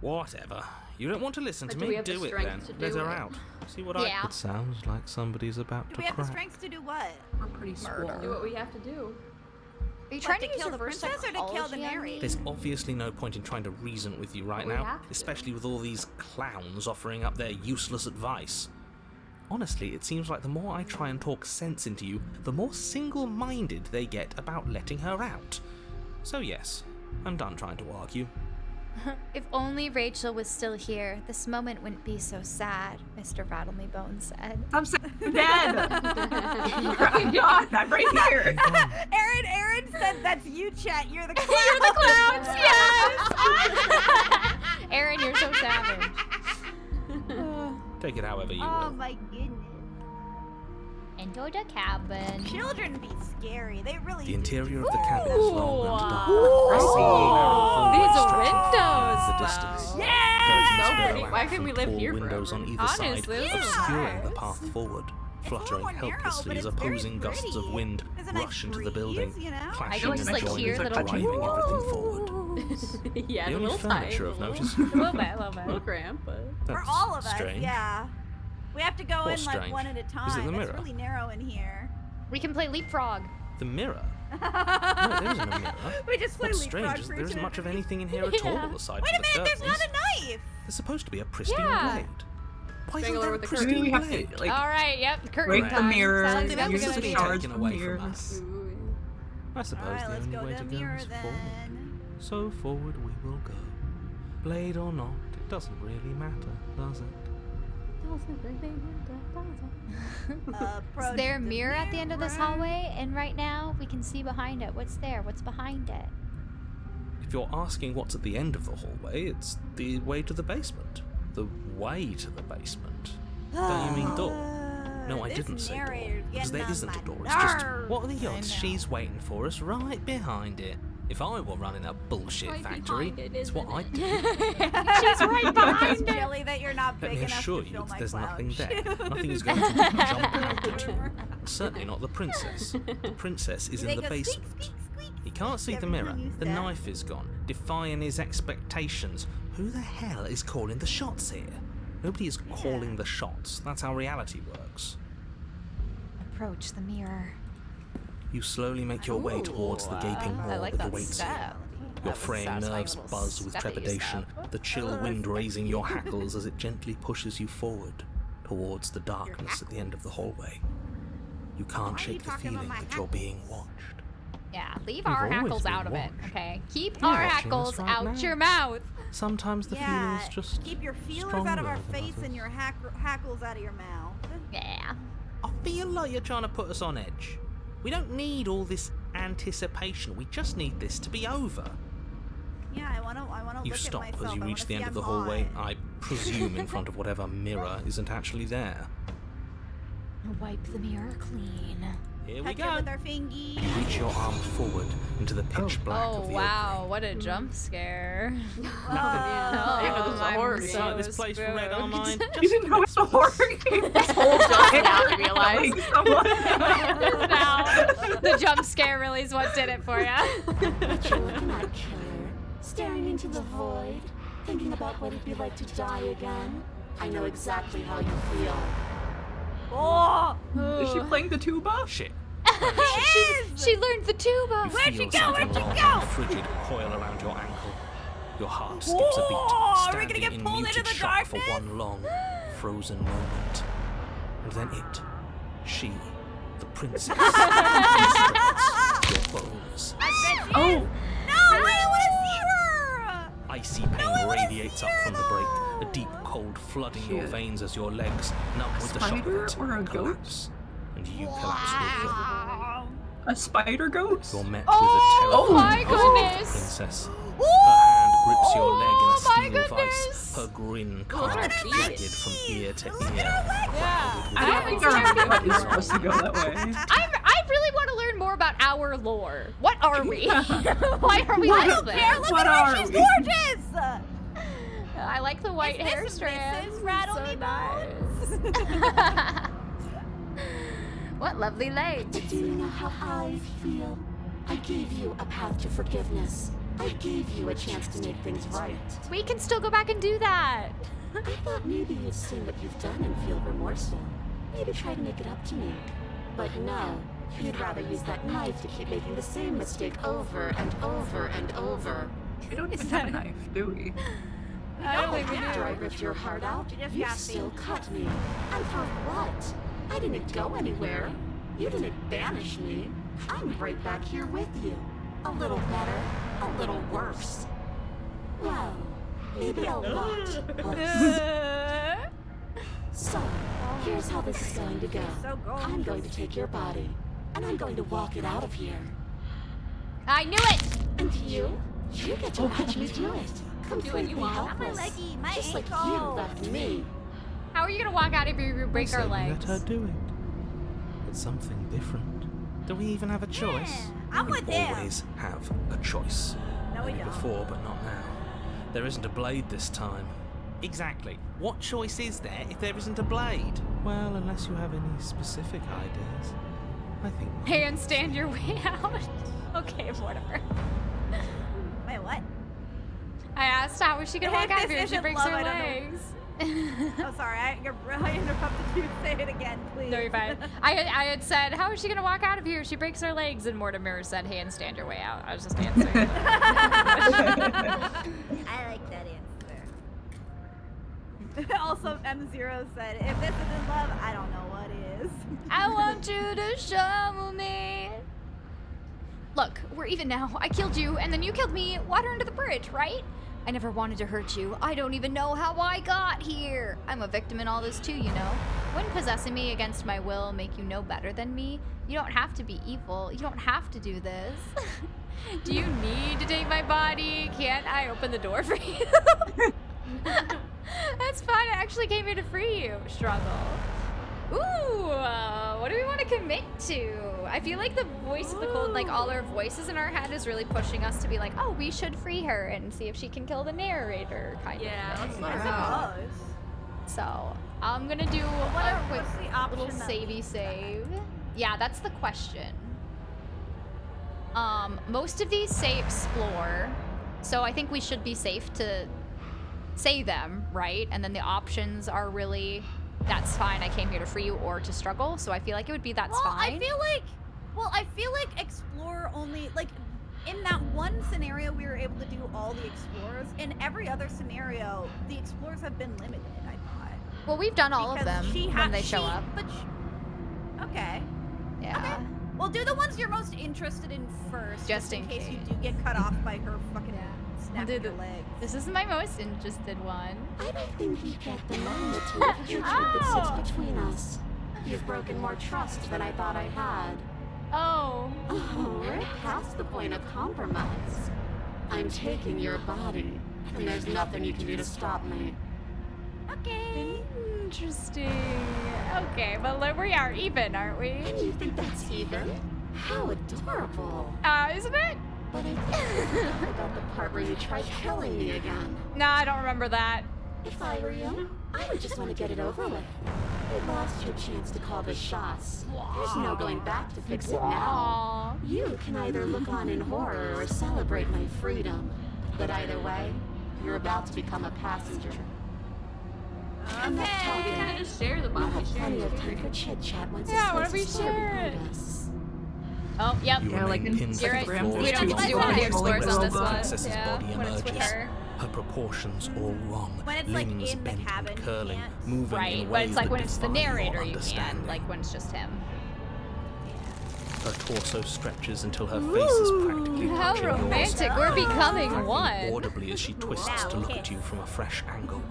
Whatever. You don't want to listen But to do we me? have the Do it strength then. to Let do her it? out. See what Yeah. I... It sounds like somebody's about Do to we have the crack. strength to do what? We're pretty swole. Do what we have to do. Are you What, trying to to use kill the reverse princess or to kill the psychology on me? narrator? There's obviously no point in trying to reason with you right But we now, have to. especially with all these clowns offering up their useless advice. Honestly, it seems like the more I try and talk sense into you, the more single-minded they get about letting her out. So yes, I'm done trying to argue. If only Rachel was still here, this moment wouldn't be so sad, Mr. Rattle-me-bone said. I'm so dead. I'm not. I'm right here. Aaron said that's you, chat. You're the clown. You're the clowns, yes! Aaron, you're so savage. Take it however you Oh will. my goodness. Into the cabin. Children be scary. They really The do. interior of the cabin is long and dark. Ooh. A single narrow hallway These stretching windows, in the distance. though. Curtains So billow pretty. out Why couldn't from we live tall here windows forever? on either Honestly, side, this is obscuring the nice. path forward. Fluttering more narrow, helplessly but as it's very opposing gusts of pretty. wind There's a nice rush into the breeze, building, you know? clashing can and just, like, joining hear and the little driving everything forward. Yeah, The a only little furniture tight, of a note little- is A little bit, a little a little bit. cramped, but For That's all of us, strange. yeah. We have to go Or in like strange. one at a time. Is it the It's mirror? really narrow in here. We can play leapfrog. The mirror? No, there isn't a mirror. We just play What's leapfrog strange is for there isn't much of eternity. anything in here at all Yeah. aside Wait from a the minute, there's curtains. not a knife. There's supposed to be a pristine Yeah. blade. Why Strangle isn't her there a with the pristine Maybe we have blade? to like All right, yep, curtain break the time. mirror, Sounds like a use good the use the idea. shards taken from away from mirrors. us. I suppose Alright, the let's only go way to to the go mirror is forward. then. So forward we will go. Blade or not, it doesn't really matter, does it? Approach Is there a the mirror at the end of this mirror. hallway? And right now, we can see behind it. What's there? What's behind it? If you're asking what's at the end of the hallway, it's the way to the basement. The way to the basement. Don't you mean door? No, I This didn't say door. narrator's Because there getting on isn't my a door. It's just, nerves. what are the I odds know. she's waiting for us right behind it? If I were running a bullshit Right factory, behind it, it's what isn't I'd it? do. She's right behind It's it. jelly that you're not Let big me enough assure to you fill that my there's nothing cloud there. shoe. Nothing is going to jump out at you. Certainly not the princess. The princess is They in the go basement. squeak, squeak, squeak. He can't see the Every mirror. time you The step. knife is gone, defying his expectations. Who the hell is calling the shots here? Nobody is calling the shots. That's how reality works. Approach the mirror. You slowly make your way towards the gaping I maw like that that awaits you. step. Your That was fraying satisfying nerves little buzz with step that you trepidation, step. the chill wind raising your hackles as it gently pushes you forward towards the darkness at the end of the hallway. You can't Why are you shake the talking about feeling my that you're being watched. Yeah, leave We've our always hackles been out of it, watched. okay? Keep You're our watching us hackles right out now. your mouth. Sometimes the Yeah, feeling's just keep your feelers out of our stronger than face and others. your hackles out of your mouth. Yeah. I feel like you're trying to put us on edge. We don't need all this anticipation. We just need this to be over. Yeah, I wanna You look stop at myself. as you I reach wanna the see end of the I'm hallway, hot. I presume in front of whatever mirror isn't actually there. Wipe the mirror clean. Here we Touch it go. with our fingies. You reach your arm forward into the pitch black Oh of the wow, what a jump scare. Oh, Oh, I'm It's so like this place from Red spooked. Online. You didn't know it's a horror game. This whole just now realize. Killing someone. Just now, the jump scare really is what did it for you. What you're looking at, killer? Staring into the void? Thinking about what it'd be like to die again? I know exactly how you feel. Oh, Is she playing the tuba? Shit. She learned the tuba. You feel something long and frigid coil around your ankle. Your heart skips a beat, Whoa, are we gonna standing get in pulled muted into the shock for darkness? one long, frozen moment. And then it, she, the princess, instructs your bones. I bet she Oh. is. No, wait, I wanna see her. Icy pain radiates up from the break, a deep cold flooding your Shit. veins as your legs, numb with the shock of Spider it, or a collapse. And you collapse with them. Wow. A spider ghost? You're met Oh with a my terrifying goodness. princess. Her hand grips your leg in a Oh my steel goodness. vice. Her grin Look carved at her jagged legs. from ear to Look at ear. her legs. Yeah. I don't think our map is supposed to go that way. I really want to learn more about our lore. What are we? Why are we I like don't this? care. Look What at her. are She's we? gorgeous. I like the white Is hair this strands. Mrs. Rattle So Me nice. What lovely legs. But do you know how I feel? I gave you a path to forgiveness. I gave you a chance to make things right. We can still go back and do that. I thought maybe you'd see what you've done and feel remorseful. Maybe try to make it up to me. But no, you'd rather use that knife to keep making the same mistake over and over and over. We don't even have a knife, do we? I don't think we After I do. ripped your heart out, You just you got still me. cut me. And for what? I didn't go anywhere. You didn't banish me. I'm right back here with you. A little better, a little worse. Well, maybe a lot worse. So, here's how this is going to go. So gorgeous. I'm going to take your body, and I'm going to walk it out of here. I knew it. And you get to watch me do it. Completely Not my helpless. leggy, my Just like ankle. you left me. How are you gonna walk out if you break So our we legs? let her do it. It's something different. Do we even have a choice? Yeah, I'm we with him. always have a choice. No, we Maybe don't. before, but not now. There isn't a blade this time. Exactly. What choice is there if there isn't a blade? Well, unless you have any specific ideas. I think not. Handstand your way out. Okay, whatever. Wait, what? I asked how was she gonna walk out of This here if she isn't breaks love, her I don't know. legs. Oh, sorry. I interrupted you. Say it again, please. No, you're fine. I had said, how is she gonna walk out of here if she breaks her legs? And Mortimer said, handstand your way out. I was just answering. I like that answer. Also, M0 said, if this isn't love, I don't know what is. I want you to show me. Look, we're even now. I killed you, and then you killed me. Water under the bridge, right? I never wanted to hurt you. I don't even know how I got here. I'm a victim in all this too, you know. Wouldn't possessing me against my will make you no better than me? You don't have to be evil. You don't have to do this. Do you need to take my body? Can't I open the door for you? That's fine. I actually came here to free you. Struggle. Ooh, what do we want to commit to? I feel like the voice of the cold, like all our voices in our head is really pushing us to be like, oh, we should free her and see if she can kill the narrator kind Yeah, of let's thing. let her I go. suppose. So, I'm gonna do What a are- quick what's the option little that savey leads save. Yeah, that's the question. Most of these say explore, so I think we should be safe to say them, right? And then the options are really, that's fine, I came here to free you, or to struggle. So I feel like it would be that's Well, fine. I feel like explore only, like, in that one scenario we were able to do all the explorers. In every other scenario, the explorers have been limited, I thought. Well, we've done all of Because them she when they show up. But okay. Yeah. Well, do the ones you're most interested in first, Just in case you case. do get cut off by her fucking I'll snapping do your the- legs. This is my most interested one. I don't think you get the magnitude of hatred that sits between us. You've broken more trust than I thought I had. Oh. Oh, we're past the point of compromise. I'm taking your body, and there's nothing you can do to stop me. Okay. Interesting. Okay, but look, we are even, aren't we? And you think that's even? How adorable. Isn't it? But I forgot about the part where you tried killing me again. No, I don't remember that. If I were you, I would just want to get it over with. You lost your chance to call the shots. There's no going back to fix it now. Aww. You can either look on in horror or celebrate my freedom. But either way, you're about to become a passenger. Enough We talking. kind of just share the We'll body. have Share plenty the of time for experience. chit-chat once Yeah, this why place don't we is far share behind it? us. Oh, yep. You Yeah, like remain in pinned to You're the right. floor We as don't the get to do body audio of explores on this the one. princess's Yeah, body when it's with emerges. her. Her proportions all wrong, When it's, like, limbs in the bent cabin, and you curling, can't. moving Right, in but ways it's like that when it's the defy your narrator, you understanding. can. Like when it's just him. Her torso stretches until her face is practically How touching yours, romantic. We're becoming cracking one. audibly as she twists Wow, to look okay. at you from a fresh angle.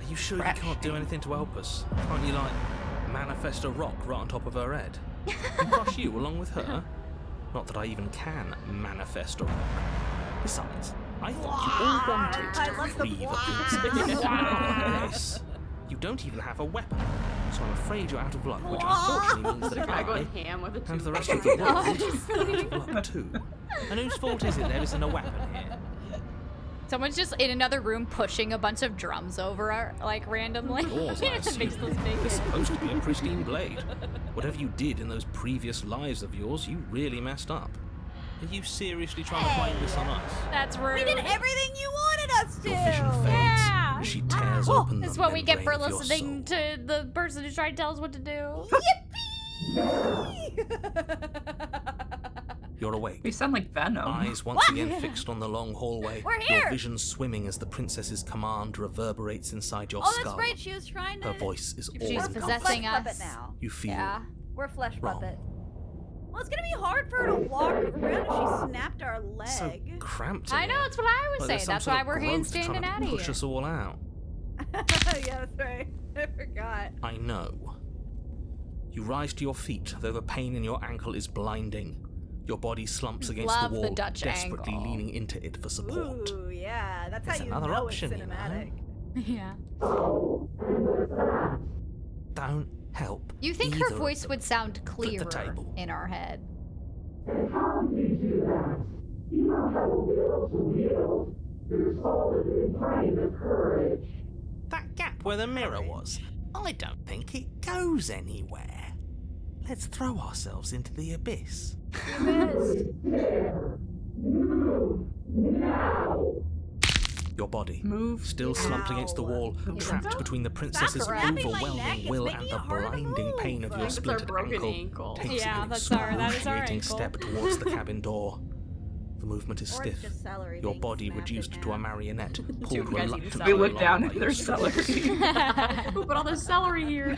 Are you sure Fresh you can't do anything to help us? Can't you, like, manifest a rock right on top of her head? And crush you along with her? Not that I even can manifest a rock. Besides, I thought you all wanted I to love the free the princess. Yes. You don't even have a weapon, so I'm afraid you're out of luck, which unfortunately means that Guy I going ham with a and the toothpick. rest of the world is out of luck too. And whose fault is it there isn't a weapon here? Someone's just in another room pushing a bunch of drums over our, like randomly. Yours, I It makes assume. those big. It's supposed to be a pristine blade. Whatever you did in those previous lives of yours, you really messed up. Are you seriously trying to blame this on us? That's rude. We did everything you wanted us to. Your vision fades. Yeah. She tears open the That's what we get for membrane of your listening soul. to the person who's trying to tell us what to do. You're awake. We sound like Venom. Eyes once again fixed on the long hallway. We're Your here. vision swimming as the princess's command reverberates inside your Oh, skull. that's right. She was trying to. Her voice is all She's We're encompassing. possessing flesh puppet us. now. You feel Yeah. We're flesh wrong. puppet. Well, it's gonna be hard for her to walk around if she snapped our so leg. cramped. I in know, here. that's what I was Like saying. there's some That's sort why of we're growth handstanding trying to out of push here. us all out. Yeah, that's right. I forgot. I know. You rise to your feet, though the pain in your ankle is blinding. Your body slumps against Love the the wall, Dutch desperately angle. leaning into it for support. Ooh, yeah. That's There's how you another know option, it's you know. cinematic. Yeah. Don't help. You think either her of voice them. would sound the clearer table. in our head? That gap where the mirror was, I don't think it goes anywhere. Let's throw ourselves into the abyss. Your body, Move. still slumped against the wall, Ow. trapped between the princess's grabbing my neck, overwhelming it's will making and it the harder to blinding move. pain of your Like, it's our splintered broken ankle. ankle. Takes Yeah, an that is our excruciating ankle. step towards the cabin door. The movement is Or it's stiff. just celery Your being body snapped reduced in to a half. marionette, Two pulled guys eating reluctantly celery. We look along down by at your their sides. celery. Who put all this celery here?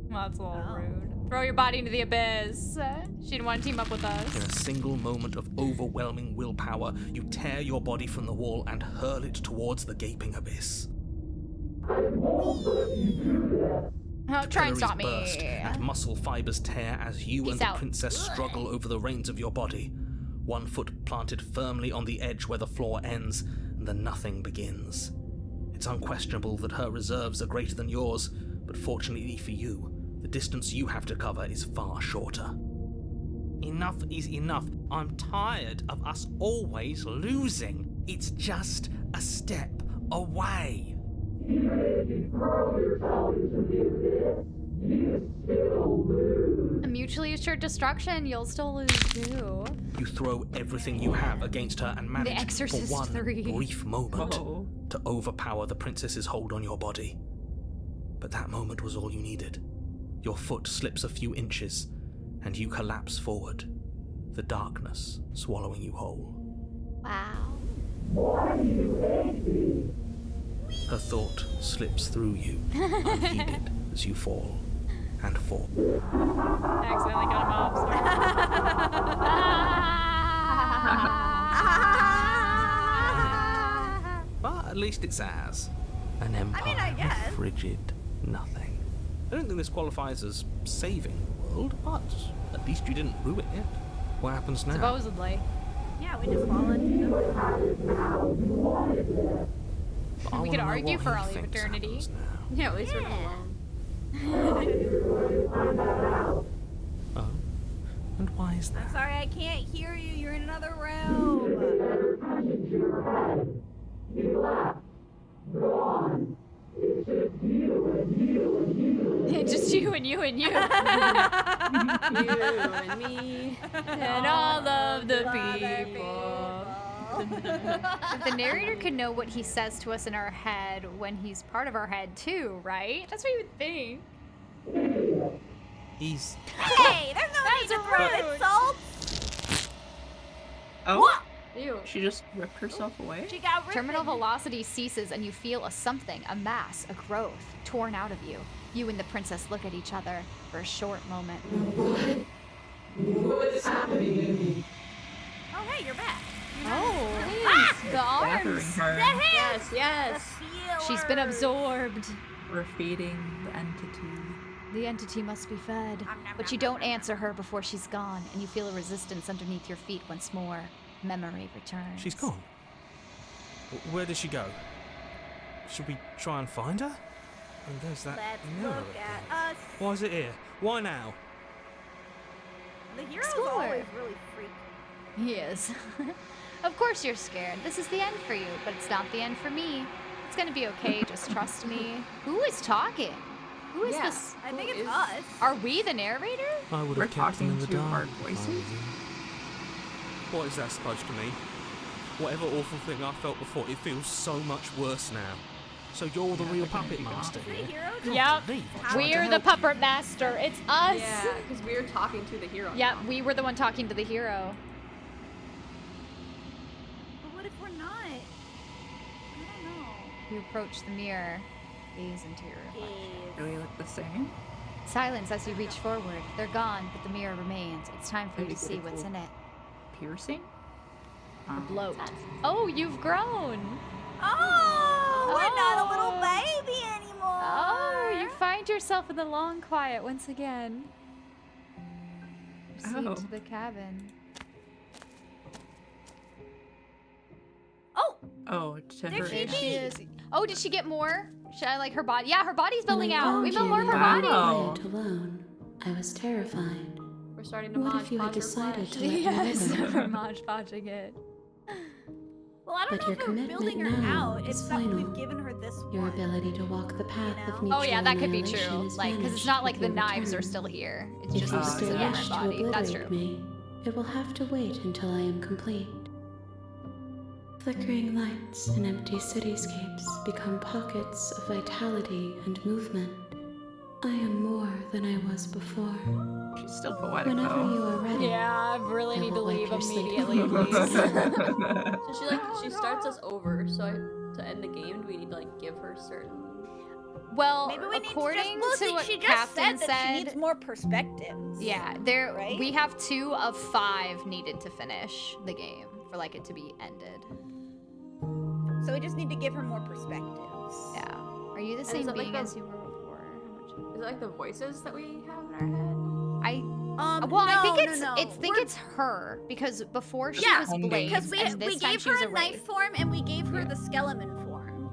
That's a little Oh. rude. Throw your body into the abyss. She didn't want to team up with In us. a single moment of overwhelming willpower, you tear your body from the wall and hurl it towards the gaping abyss. Oh, try and Capillaries stop me. burst and muscle fibers tear as you Peace and the out. princess struggle over the reins of your body. One foot planted firmly on the edge where the floor ends, and the nothing begins. It's unquestionable that her reserves are greater than yours, but fortunately for you, the distance you have to cover is far shorter. Enough is enough. I'm tired of us always losing. It's just a step away. A mutually assured destruction, you'll still lose too. You throw everything you have against her and manage Exorcist for one 3. brief moment Oh. to overpower the princess's hold on your body. But that moment was all you needed. Your foot slips a few inches, and you collapse forward, the darkness swallowing you whole. Wow. Her thought slips through you, unheeded, as you fall and fall. I accidentally got him off. But at least it's ours. An empire I guess. of frigid nothing. I don't think this qualifies as saving the world, but at least you didn't ruin it. What happens now? Supposedly. Yeah, we just fall into But I We wanna could know argue what for he all of thinks eternity. happens now. Yeah, at least we're not alone. Oh, and why is that? I'm sorry, I can't hear you. You're in another room. Just you and you and you. You and me. And all of the Other people. If the narrator could know what he says to us in our head when he's part of our head too, right? That's what you would think. He's Hey, there's no need to throw rude. insults. Oh, What? Ew. she just ripped herself away? She got ripped. Terminal velocity ceases and you feel a something, a mass, a growth, torn out of you. You and the princess look at each other for a short moment. What is happening to me? Oh, hey, you're back. Oh, the Gathering arms! her. Yes, yes. She's been absorbed. We're feeding the entity. The entity must be fed. But you don't answer her before she's gone, and you feel a resistance underneath your feet once more. Memory returns. She's gone. Where did she go? Should we try and find her? And there's that Let's mirror look again. at us. Why is it here? Why now? The hero's Explore. always really freaky. He is. Of course you're scared. This is the end for you, but it's not the end for me. It's gonna be okay, just trust me. Who is talking? Who is Yeah. this? I think Who it's is- us. Are we the narrator? I would We're have kept them in talking the to our dark. if I voices? was you. What is that supposed to mean? Whatever awful thing I felt before, it feels so much worse now. So you're the real puppet master The here. hero. Yep. Believe I'm trying to We're the help you. puppet master. It's us. Yeah, because we were talking to the hero. Yep, now. we were the one talking to the hero. But what if we're not? I don't know. You approach the mirror, gaze into your reflection. Do we look the same? Silence as you reach forward. They're gone, but the mirror remains. It's time for you to Maybe see get a what's cool- in it. Piercing? Bloat. Oh, you've grown. Oh, we're not a little Oh. baby anymore. Oh, you find yourself in the long quiet once again. Proceed Oh. to the cabin. Oh, Oh, to There her she age. She is. Oh, did she get more? Should I like her body? Yeah, her body's building When I out. found We built you more of her in body. Wow. the quiet alone, I was terrified. We're starting to What mod if you had podge her decided flesh. to let me Yes, live? for Maj podging it. well, I don't But know your if we're commitment building her now out. It's is that final. we've given her this Your one. ability to walk the path know? of mutual Oh yeah, that could be annihilation true. is Like, because it's vanished not like with the your knives are return. still here. It's If just you this still is a yeah. wish different to body. That's obliterate true. me, it will have to wait until I am complete. Flickering lights in empty cityscapes become pockets of vitality and movement. I am more than I was before. She's still poetic Whenever though. you are ready, Yeah, I really I need to will wipe leave your slate immediately, clean. please. So she starts us over. So to end the game, do we need to like give her certain? Well, Maybe we according need to just, to what she just Captain said that she needs more perspectives. yeah, there Right? we have 2 of 5 needed to finish the game for like it to be ended. So we just need to give her more perspectives. Yeah. Are you the is same it like being the- as you were before? How much? Is it like the voices that we have in our head? Well, I think no. think We're- it's her because before she Yeah, was Ending. Blades, because we and this time gave she was her a a knife wraith. form and we gave her the skeleton form.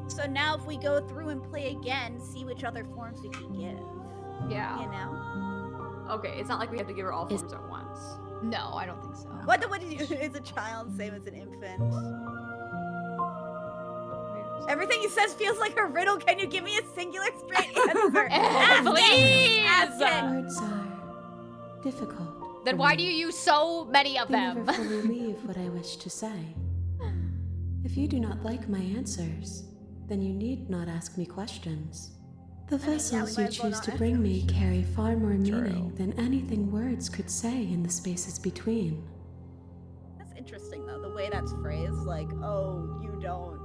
So now if we go through and play again, see which other forms we can give. Yeah. You know? Okay, it's not like we have to give her all Is- forms at once. No, I don't think so. What did you is a child same as an infant? Everything he says feels like a riddle. Can you give me a singular straight answer? Ask it! Please! Ask it! words are difficult. Then for why me. do you use so many of They them? never fully leave what I wish to say. If you do not like my answers, then you need not ask me questions. The mean, yeah, we vessels might you as well choose not to ask bring me carry far more True. meaning than anything words could say in the spaces between. That's interesting though, the way that's phrased, like, oh, you don't,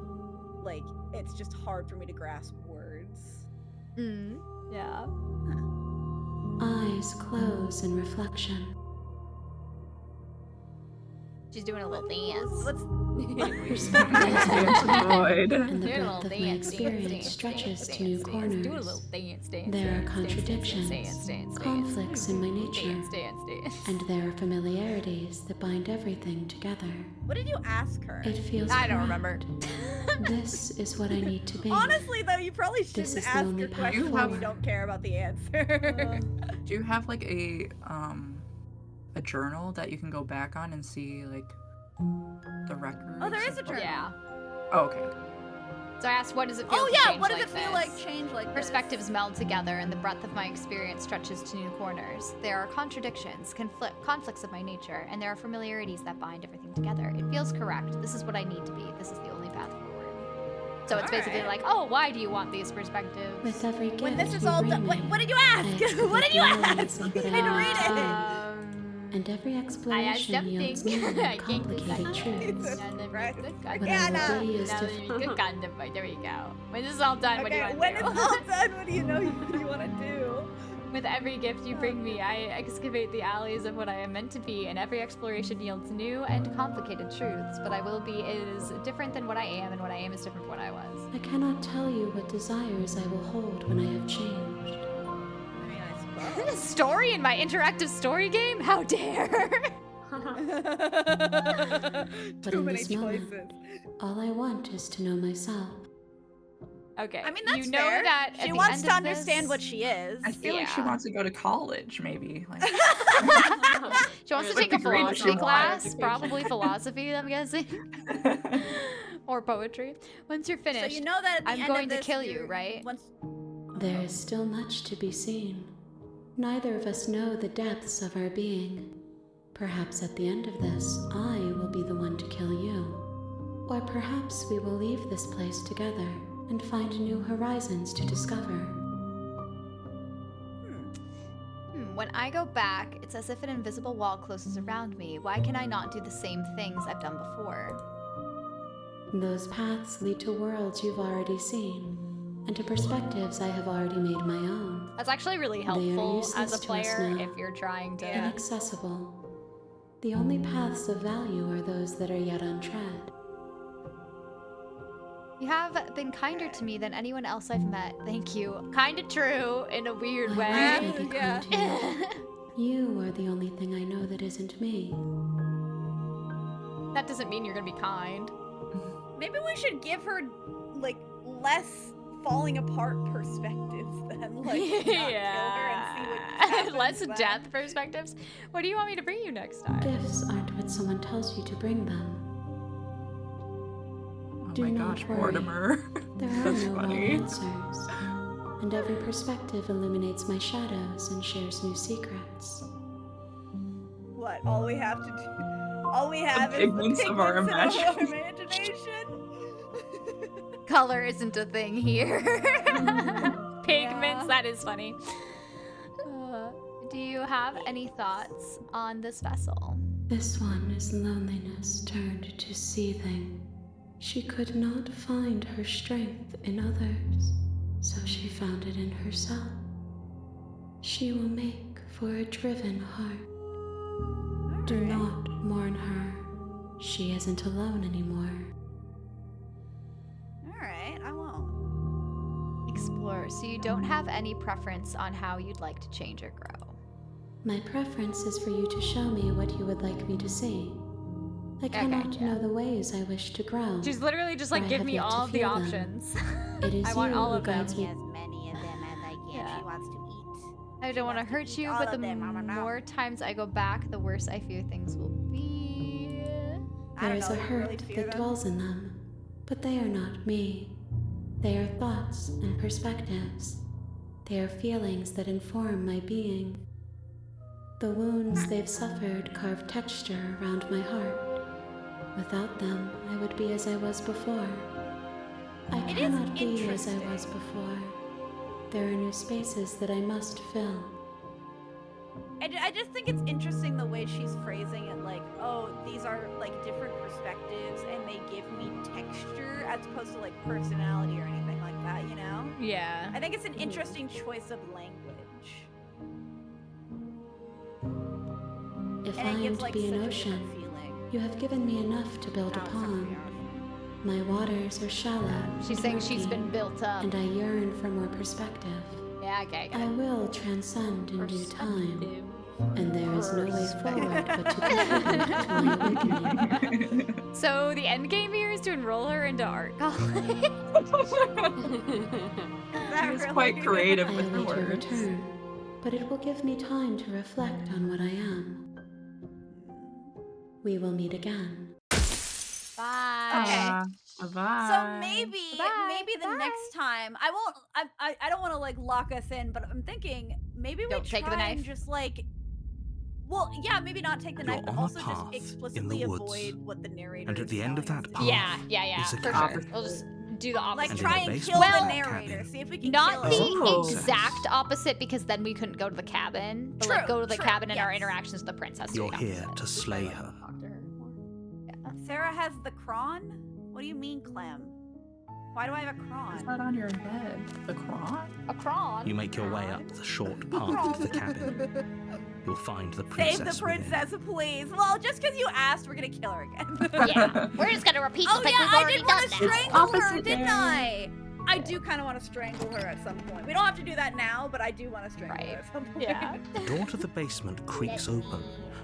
like, it's just hard for me to grasp words. Yeah. Eyes close in reflection. She's doing a little dance. Let's Perspectives Void. and the Doing a breadth little of my dance, experience dance, stretches dance, to new dance, corners. Do a little dance, dance. There are dance, contradictions, dance, dance, conflicts in my nature, Dance, dance, dance. and there are familiarities that bind everything together. What did you ask her? It feels I don't correct. remember. This is what I need to be. Honestly, though, you probably This shouldn't is the ask only your path question when you forward. don't care about the answer. Do you have like a journal that you can go back on and see like the records? Oh, there is a journal. Yeah. Oh, okay. So I asked, what does it feel Oh to yeah, change what does like it feel this? like change like this? Perspectives meld together, and the breadth of my experience stretches to new corners. There are contradictions, conflicts of my nature, and there are familiarities that bind everything together. It feels correct. This is what I need to be. This is the only path forward. So it's basically Alright. like, oh, why do you want these perspectives? With every gift When this is you all bring done, me, what did you I ask? excavate What did you the ask? elements of You what need to I read need to it. be. And every I asked exploration yields something. new I and can't complicated truths. Right. What I Rihanna. will be is Now to that you can kind of, there you go. When this is all done, what do you Okay, want when to it's do? all done, what do you know you want to do? With every gift you bring me, I excavate the alleys of what I am meant to be, and every exploration yields new and complicated truths. What I will be is different than what I am, and what I am is different from what I was. I cannot tell you what desires I will hold when I have changed. I mean, I suppose. Story in my interactive story game? How dare! But Too in many this moment, choices. all I want is to know myself. Okay. I mean, that's you know fair. that at She the wants end to of understand this- what she is. I feel like she Yeah. wants to go to college, maybe. Like, She wants to Like take a the grade that she philosophy wants. class, probably philosophy, I'm guessing. Or poetry. Once you're So finished, you know that at the I'm end going of to this, kill you, you're- right? Once... There is still much to be seen. Neither of us know the depths of our being. Perhaps at the end of this, I will be the one to kill you. Or perhaps we will leave this place together and find new horizons to discover. When I go back, it's as if an invisible wall closes around me. Why can I not do the same things I've done before? Those paths lead to worlds you've already seen, and to perspectives I have already made my own. That's actually really They are helpful useless as a to us player now. if you're trying to. Inaccessible. The only paths of value are those that are yet untread. You have been kinder to me than anyone else I've met. Thank you. Kinda true in a weird I way. wish I could be kind to you. You are the only thing I know that isn't me. That doesn't mean you're gonna be kind. Maybe we should give her, like, less falling apart perspectives then. Like, not kill her and see what happens Less then. death perspectives. What do you want me to bring you next time? Gifts aren't what someone tells you to bring them. oh Do my not gosh, worry. Mortimer. There are That's no wrong funny. answers. And every perspective illuminates my shadows and shares new secrets. What? All we have to do... All we have is the pigments of our pigments of our imagination. imagination. Color isn't a thing here. Pigments, that is funny. Do you have any thoughts on this vessel? This one is loneliness turned to seething. She could not find her strength in others, so she found it in herself. She will make for a driven heart. Do not mourn her. She isn't alone anymore. Alright, I won't. Explore. So you don't have any preference on how you'd like to change or grow. My preference is for you to show me what you would like me to see. I cannot gotcha. know the ways I wish to grow. She's literally just for like, I give have me yet to all the feel them. options. It is I want you all who of them. guides me. As many of them as I can. Yeah. She wants to eat. I don't want to wants to hurt eat you, all but of the them. more times I go back, the worse I fear things will be. I There don't is know, a you hurt really fear that them? dwells in them, but they are not me. They are thoughts and perspectives. They are feelings that inform my being. The wounds they've suffered carve texture around my heart. Without them, I would be as I was before. I It is cannot be as I interesting. was before. There are new spaces that I must fill. I just think it's interesting the way she's phrasing it, like, oh, these are like different perspectives and they give me texture as opposed to like personality or anything like that, you know? Yeah. I think it's an interesting choice of language. If And I it am gives to like be such an a ocean, different feeling. you have given me enough to build Oh, it's upon. actually My waters are shallow. She's saying she's murky, been built up. And I yearn for more perspective. Yeah, okay, I will transcend in due time. And there is no way Perspective. forward but to contribute to my awakening. So the end game here is to enroll her into art college. She's quite creative I with her await your words. return, but it will give me time to reflect on what I am. We will meet again. Bye. Bye. So maybe Bye. the Bye. next time I don't want to like lock us in, but I'm thinking maybe we Don't try take the and knife. just like, well, yeah, maybe not take the You're knife, but on a also path just in explicitly the woods. avoid what the narrator. And at is the end of telling that us to do. path, Yeah, is a for cabin. sure. We'll just do the opposite. Like And in try the and basement kill of the that narrator. cabin, See if we can Not kill the him. Oh. exact opposite, because then we couldn't go to the cabin. But like True, go to the true, cabin in our yes. interactions with the princess. You're doing here opposite. to slay her. Talk to her more. Sarah has the cron? What do you mean, Clem? Why do I have a What's cron? that on your head? The cron? A cron. You make your way up the short path to the cabin. You'll find the princess. Save the within. princess, please. Well, just because you asked, we're gonna kill her again. Yeah, we're just gonna repeat Oh the thing yeah, we've I already did want to done now. strangle her, Opposite didn't end. I do kind of want to strangle her at some point. We don't have to do that now, but I do want to strangle her at some point. Yeah. The door to the basement creaks open,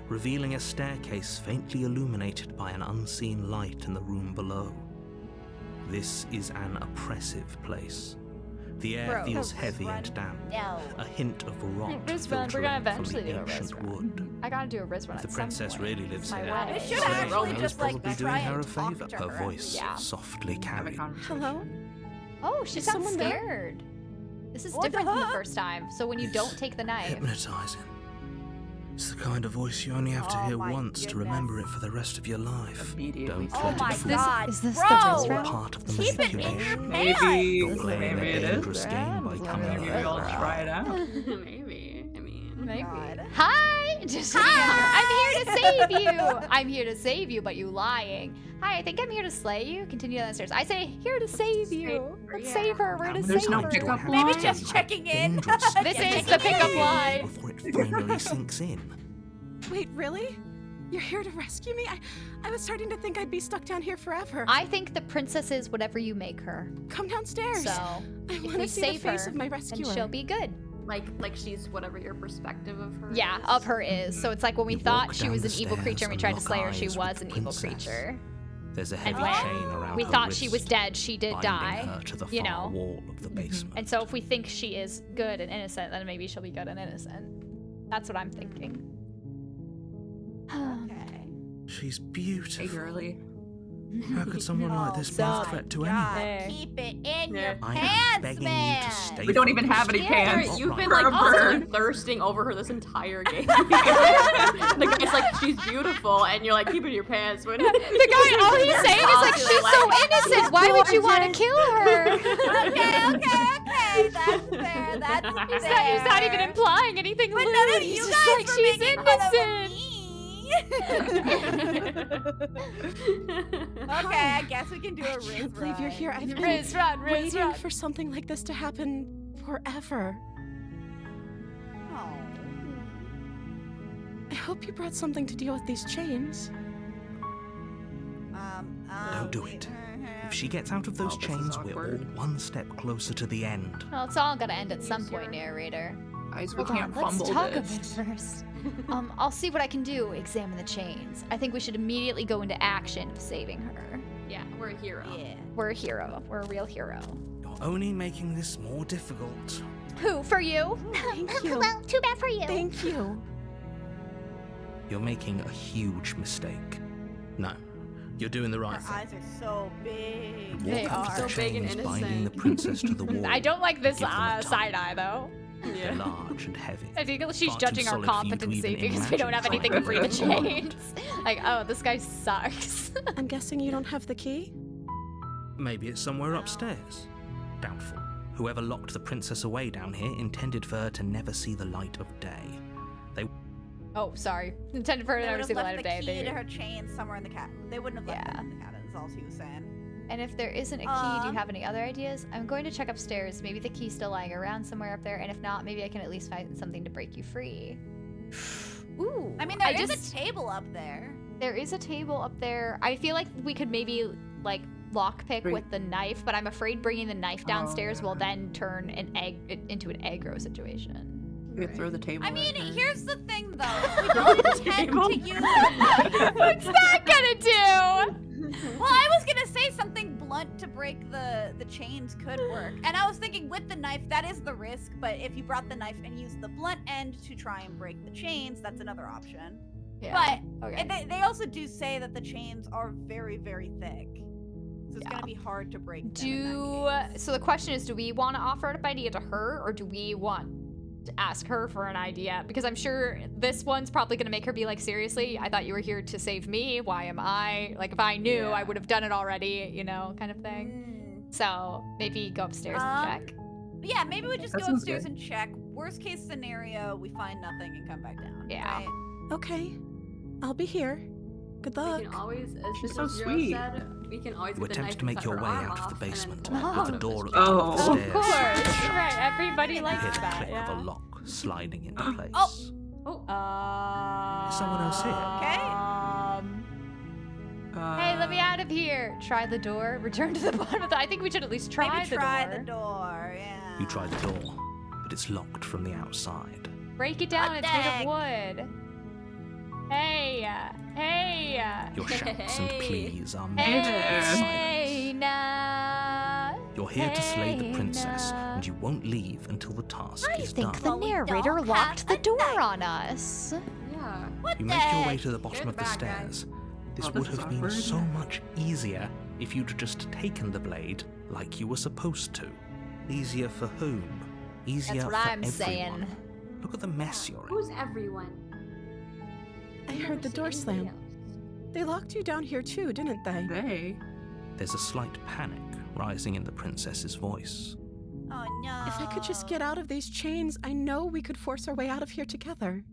revealing a staircase faintly illuminated by an unseen light in the room below. This is an oppressive place. The air Bro. feels heavy and damp. No. A hint of rot Wrist run, we're gonna filtering from eventually the do a wrist ancient run. wood. I gotta do a wrist run If the at some princess point. really lives My here, way. We should Slay actually is just, like, probably try doing her a and talk favor. to Her her at voice least. Yeah. softly Have a carried. conversation. Hello? Oh, she Is sounds someone there? scared. This is What the different from the heck? first time. So when you It's don't take the knife. Hypnotizing. It's the kind of voice you only have to Oh hear my once to remember it for the rest of your life. Immediately. Don't Oh let my it fool god, is this the bro! wrist you. run? Part of the Keep it in your manipulation. pants! Maybe. You're playing Maybe a it is. dangerous game by coming Maybe here. I'll try it out. Maybe. I mean. Maybe. God. Hi! Just I'm here to save you! I'm here to save you, but you lying. Hi, I think I'm here to slay you. Continue down the stairs. I say, here to save you. Let's Yeah. save her. We're gonna There's save no her. pickup Maybe line. just checking in. Dangerous. This Just is the checking pickup in. line. Before it finally sinks in. Wait, really? You're here to rescue me? I was starting to think I'd be stuck down here forever. I think the princess is whatever you make her. Come downstairs. So, I if want we to see the save face her, of my then rescuer. she'll be good. Like she's whatever your perspective of her. Yeah, is. of her is. So it's like when we You thought walk she down was the an evil stairs creature and we and tried to lock slay her, she eyes with was the an evil princess. creature. There's a heavy when chain around We her thought she was wrist, dead, she did binding die. her to the you far know. wall of the basement. And so if we think she is good and innocent, then maybe she'll be good and innocent. That's what I'm thinking. Okay. She's Hey, beautiful. girly. How could someone like this be Oh a threat to God, Hey. keep it in Yeah. your anyone? I pants, am begging man. you to stay. We don't even have any Yeah, pants. you've been For like a bird. thirsting over her this entire game. The guy's like, she's beautiful, and you're like keeping your pants. When The guy, all he's saying is like, she's so innocent. Why would you want to kill her? Okay, that's fair. That's fair. He's not even implying anything But lewd. none of He's you just guys like, were she's making fun of innocent. me. Okay, I guess we can do a I wrist can't believe you're run. here. I've been Riz, run, Riz, waiting run. for something like this to happen forever. Oh. I hope you brought something to deal with these chains. Don't do it. If she gets out of those Oh, this is chains, we're all awkward. one step closer to the end. Well, it's all gotta end at some point, narrator. Guys, we Hold can't on, let's fumble talk this. a bit first. I'll see what I can do. Examine the chains. I think we should immediately go into action of saving her. yeah, we're a hero. Yeah. We're a hero. We're a real hero. You're only making this more difficult. Who? For you? Thank you. Well, too bad for you. Thank you. You're making a huge mistake. No, you're doing the right Her thing. eyes are so big. They Walk up are. to the So big and chains binding the innocent. princess to the wall. I don't like this Give them a side eye though. They're large and heavy. I think she's Far too judging our solid for you to competency even because we don't have imagine anything to free the trying to chains. Like, oh, this guy sucks. I'm guessing you don't have the key? Maybe it's somewhere upstairs. Doubtful. Whoever locked the princess away down here intended for her to never see the light of day. They Oh, sorry. Intended for her to They never would see have the light left of the day. key to her chain somewhere in the cabin. They wouldn't have left it in the cabin, is all she was saying. And if there isn't a key, do you have any other ideas? I'm going to check upstairs. Maybe the key's still lying around somewhere up there, and if not, maybe I can at least find something to break you free. Ooh. I mean, there is a table up there. There is a table up there. I feel like we could maybe, like, lockpick with the knife, but I'm afraid bringing the knife downstairs will then turn into an aggro situation. You could throw the table. I mean, here's the thing, though. If we don't tend to use What's that gonna do? Well, I was gonna say something blunt to break the chains could work. And I was thinking with the knife, that is the risk, but if you brought the knife and used the blunt end to try and break the chains, that's another option. Yeah. But they also do say that the chains are very, very thick. So it's gonna be hard to break them in that case. So the question is, do we want to offer an idea to her, or do we want to ask her for an idea? Because I'm sure this one's probably gonna make her be like, seriously, I thought you were here to save me. Why am I? Like, if I knew, I would have done it already, you know, kind of thing. So maybe go upstairs and check. Yeah, maybe we just go upstairs and check. Worst case scenario, we find nothing and come back down. Yeah. Right? Okay, I'll be here. Good luck. We can always, as She's Mr. so Zero sweet. said, we can always You get the knife attempt to make cut your her way arm out of the off, and then basement pull with the it door at out. the top of the Oh. stairs. Of course. Right, everybody You likes hear the that, click yeah. of a lock sliding into place. Is someone else here? Hey, let me out of here. Try the door. Return to the bottom of the... I think we should at least try Maybe the try door. the door, yeah. You try the door, but it's locked from the outside. Break it down. What It's the made heck? of wood. Hey. Hey. Your shouts and pleas are Hey, met with silence. hey, nah. You're here to slay the Hey, princess, nah. and you won't leave until the task I is think done. the Well, we narrator don't locked have the a door knife. on us. Yeah. What You the make your way heck? to the bottom You're of the the bad guy. stairs. This Oh, would this is have been awkward. so much easier if you'd just taken the blade like you were supposed to. Easier for whom? Easier That's what for I'm everyone. saying. Look at the mess you're in. Who's everyone? I heard the door slam. They locked you down here too, didn't they? They. There's a slight panic rising in the princess's voice. Oh no. If I could just get out of these chains, I know we could force our way out of here together.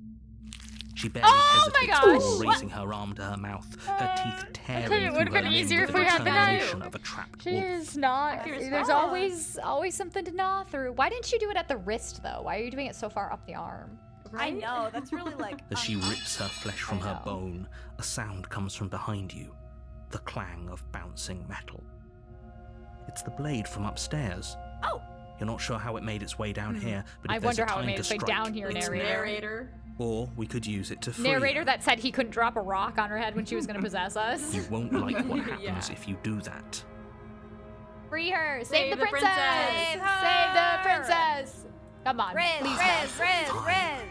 She barely Oh my hesitates gosh! before raising her arm to her mouth, her teeth tearing it would've through her been lid easier with if the we had the knife. determination of a trapped She wolf. is not. Here's There's Buzz. always something to gnaw through. Why didn't you do it at the wrist though? Why are you doing it so far up the arm? I know, that's really like. As she rips her flesh from I her know. bone, a sound comes from behind you, the clang of bouncing metal. It's the blade from upstairs. Oh! You're not sure how it made its way down here, but if I there's wonder a how it time made to its way strike, down here, it's narrator. now. Narrator. Or we could use it to free Narrator her. that said he couldn't drop a rock on her head when she was gonna possess us. You won't like what happens Yeah. if you do that. Free her! Save, Save the the princess! princess! Save Save the her! princess! Come on, Riz, please. Riz.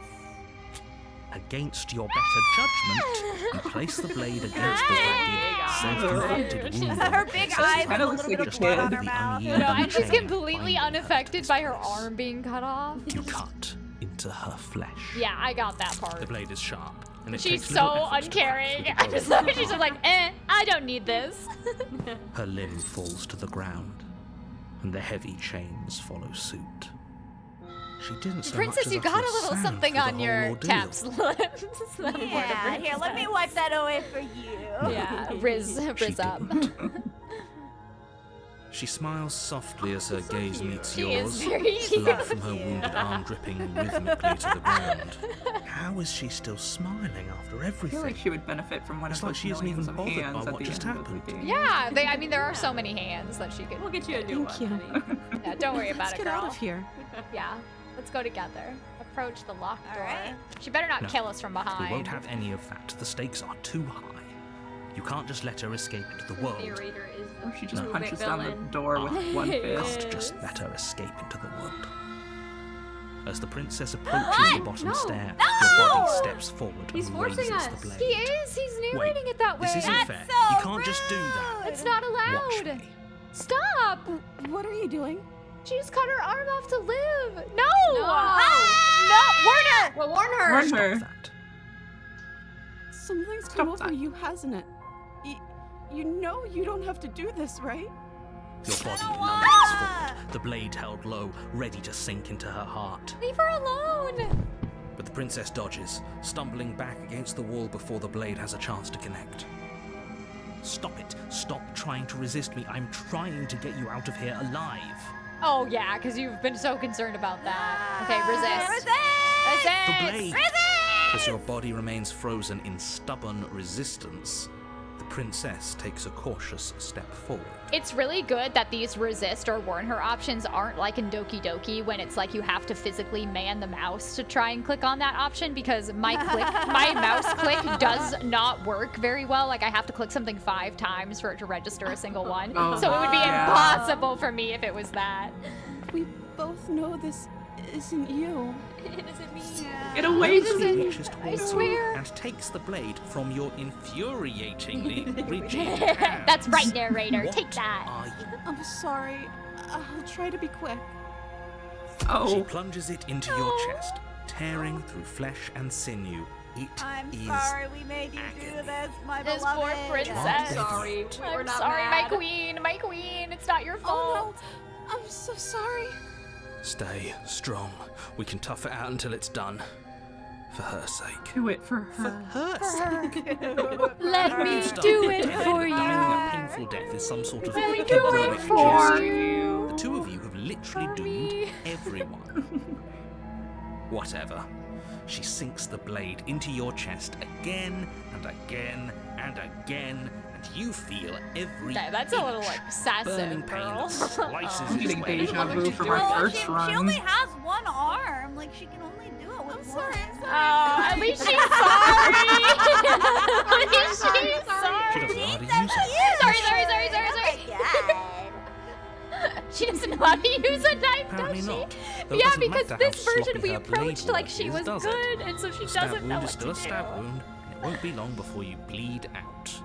Against your better judgment, you place the blade against the ragged, self-inflicted wound. Her big eyes kinda and a looks little like bit a of blood kid. on her The mouth. unyielding No, and she's chain completely binding unaffected this by her place. arm being cut off. You cut into her flesh. Yeah, I got that The part. blade is sharp, and it She's takes little so effort to uncaring. crack I'm through just the like, she's just like, I don't need this. Her limb falls to the ground, and the heavy chains follow suit. She didn't so Princess, much as you got utter a little sound something through the on whole your ordeal. taps lips. Yeah, here, let me wipe that away for you. Yeah, Riz She up. didn't. She smiles softly as her gaze meets She yours, is very blood from her wounded arm dripping rhythmically to the ground. How is she still smiling after I feel everything? like she would benefit from one It's of like those she isn't millions even of bothered by hands at what the just end of the happened. movie. Yeah, I mean, there are so many hands that she could. We'll get you a new Thank one, you. honey. Yeah, don't worry Let's about it, get girl. out of here. Yeah, let's go together. Approach the locked All door. right. She better not No, kill us from behind. We won't have any of that. The stakes are too high. You can't just let her escape into the world. Narrator is Or she just the punches down the villain. door with one You fist. can't just let her escape into the world. As the princess approaches the bottom No! stair, No! your body steps forward He's and forcing raises us. the blade. He is. He's narrating it that way. This isn't That's fair. so You can't just do that. It's not Watch allowed. me. Stop. What are you doing? She just cut her arm off to live. No. No. No. Warner. Well, warn her. Warn Stop her. that. Something's Stop come over that. you, hasn't it? You know you don't have to do this, right? Your body don't lunges wanna. forward, the blade held low, ready to sink into her heart. Leave her alone. But the princess dodges, stumbling back against the wall before the blade has a chance to connect. Stop it. Stop trying to resist me. I'm trying to get you out of here alive. Oh yeah, because you've been so concerned about that. Okay, resist. The Resist! blade! As your body remains frozen in stubborn resistance, the princess takes a cautious step forward. It's really good that these resist or warn her options aren't like in Doki Doki when it's like you have to physically man the mouse to try and click on that option, because my mouse click does not work very well. Like I have to click something 5 times for it to register a single one. Oh, So it would be yeah. impossible for me if it was that. We both know this isn't you. It isn't me. Get away She from me. reaches I towards you swear. and takes the blade from your infuriatingly rigid hands. That's right, narrator. What Take that. are you? I'm sorry. I'll try to be quick. She Oh. plunges it into your chest, tearing through flesh and sinew. It I'm is sorry we made you do agony. this, my This beloved. poor princess. I'm Sorry, we're I'm not sorry, mad. my queen. My queen. It's not your fault. Oh no, I'm so sorry. Stay strong. We can tough it out until it's done. For her sake. Do it for For her. her sake. Let me Stop do it pretending for that you. dying a painful death is some sort of Let me do it heroic for gesture. you. The two of you have literally For doomed me. everyone. Whatever. She sinks the blade into your chest again and again and again, and you feel every Okay, that's a little inch. like Burning excessive, pain girl. that slices I'm his getting way deja vu into from your our Well, first she run. only has one arm. Like she can only do it with I'm one. sorry. Oh, at least she's sorry. At least she's She sorry. doesn't know how to use it. Sorry. She doesn't know how to use a knife, Apparently does she? not. Though it Yeah, doesn't because matter this how version sloppy we her blade approached like work she is, was does it? good, and so she A stab doesn't know wound what is still to a stab do. wound, and it won't be long before you bleed out.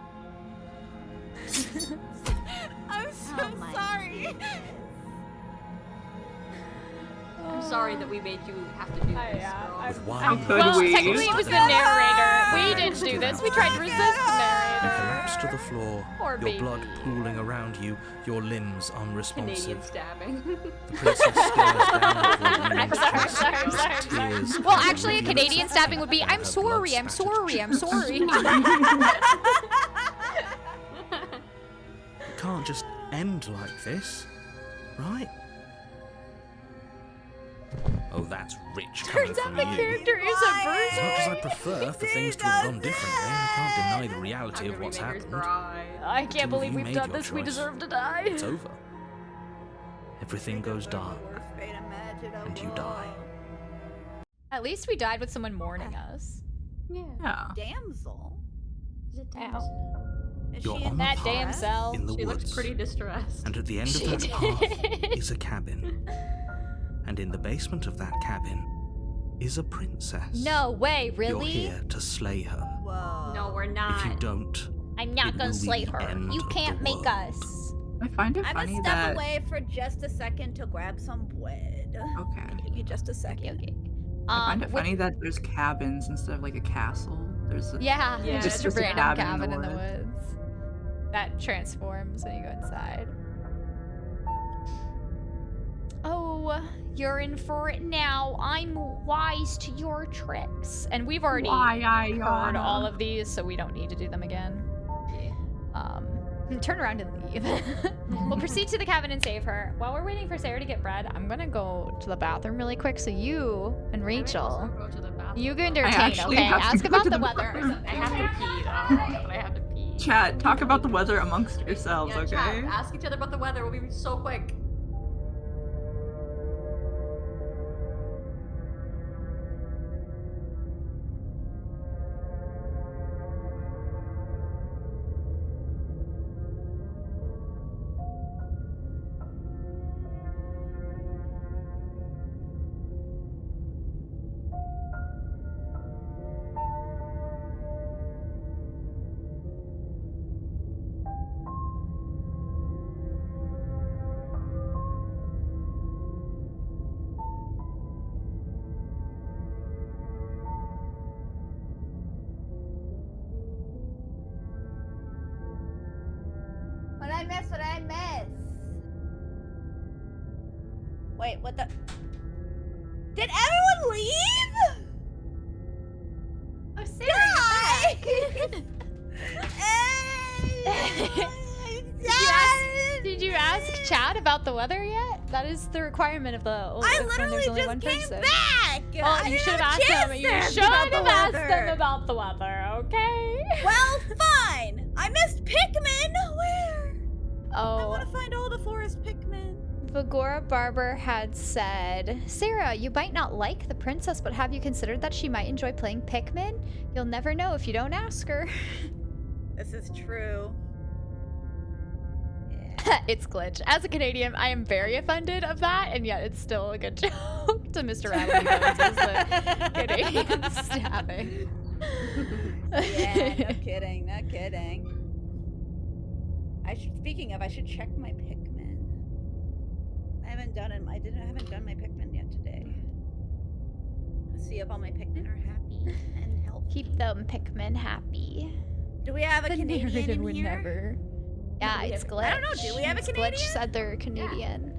I'm so Oh my sorry. I'm sorry that we made you have to do this, girl. With one How could Well, we? technically it was the narrator. We didn't do this. We tried to resist the You narrator. collapse to the floor, Poor your baby. blood pooling around you, your limbs Canadian unresponsive. stabbing. The princess stares down at your I'm wounded sorry, chest sorry, as sorry, tears Well, cover actually, a the Canadian rivulets stabbing would be, and I'm her sorry, I'm blood-spattered sorry, I'm cheeks. sorry. It can't just end like this, right? Oh, that's rich coming Turns out from the you. character is a As much as I virgin. prefer for things to have gone differently, I can't deny the reality of what's happened. I Two can't of believe you we've made done your this. We choice. deserve to die. It's over. Everything goes dark, and you die. At least we died with someone mourning us. Yeah. Damsel. Ow. Is You're she on in the That path damn distress? cell. in the She woods, looks pretty distressed. and at the end of She that did. path is a cabin. And in the basement of that cabin is a princess. No way, You're really? here to slay her. Whoa. No, we're If you not. don't, I'm not It gonna will be slay the her. end You of the can't make world. us. I find it I'm funny gonna step that. away for just a second to grab some wood. Okay. Give me just a second. Okay. I find it with- funny that there's cabins instead of like a castle. There's a, Yeah, Yeah, just it's a just a random cabin cabin in in the the woods. That transforms when you go inside. Oh, you're in for it now. I'm wise to your tricks. And we've already heard all of these, so we don't need to do them again. Turn around and leave. We'll proceed to the cabin and save her. While we're waiting for Sarah to get bread, I'm gonna go to the bathroom really quick so you and Rachel, you can entertain, actually okay? have to Ask go about to the the weather. bathroom. I have to pee though, but I have to pee. Chat, talk about the weather amongst yourselves, Yeah, okay? chat, ask each other about the weather. We'll be so quick. What I miss? What I miss? Wait, what the? Did everyone leave? Oh, Sarah, you're back. Did you ask Chad about the weather yet? That is the requirement of the. I when literally there's only just one came person. back. Well, I you didn't should have have a asked chance them. to You ask should about the have asked weather. them about the weather, okay? Well, fine. I missed Pikmin. Where? I Oh, want to find all the forest Pikmin. Vagora Barber had said, Sarah, you might not like the princess, but have you considered that she might enjoy playing Pikmin? You'll never know if you don't ask her. This is true. It's Glitch. As a Canadian, I am very offended of that, and yet it's still a good joke to Mr. Rattly Bones as the Canadian stabbing. Yeah, no kidding, no kidding. Speaking of, I should check my Pikmin. I haven't done my Pikmin yet today. Let's see if all my Pikmin are happy and healthy. Keep them Pikmin happy. Do we have a The Canadian narrator in would here? never. Yeah, it's Glitch. I don't know, do we have a It's Glitch Canadian? said they're Canadian.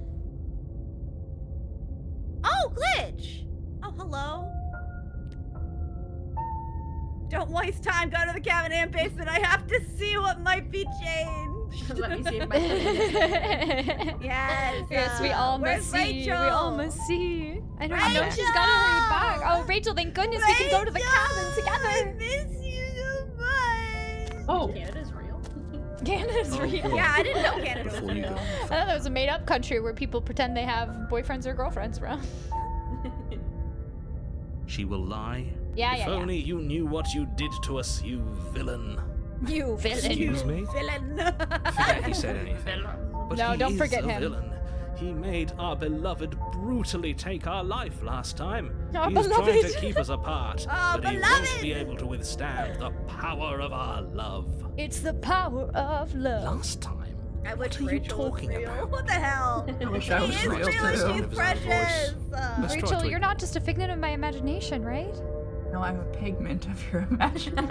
Oh, Glitch! Oh, hello. Don't waste time. Go to the cabin and basement. I have to see what might be changed. Let me see if my phone Yes. Yes, we all where's must see. We all Rachel? must see. I don't know. She's gotta hurry back. Oh, Rachel, thank goodness we can go to the cabin I together. miss you so much. Oh, Canada's real. Canada's real. Yeah, I didn't know Canada was Before you real. go. I thought that was a made-up country where people pretend they have boyfriends or girlfriends from. She will lie. Yeah, If yeah, yeah. only you knew what you did to us, you villain. You villain. Excuse me? Villain. Forget he said anything. But No, he don't is forget a him. Villain. He made our beloved brutally take our life last time. Our He's trying beloved. to keep us apart, Our but he beloved. won't be able to withstand the power of our love. It's the power of love. Last time, I wish What are you Rachel was talking real. about? What the hell? I wish She I was is real real. too. She's Of his own precious. voice. Let's try Rachel, to- you're not just a figment of my imagination, right? No, I'm a pigment of your imagination.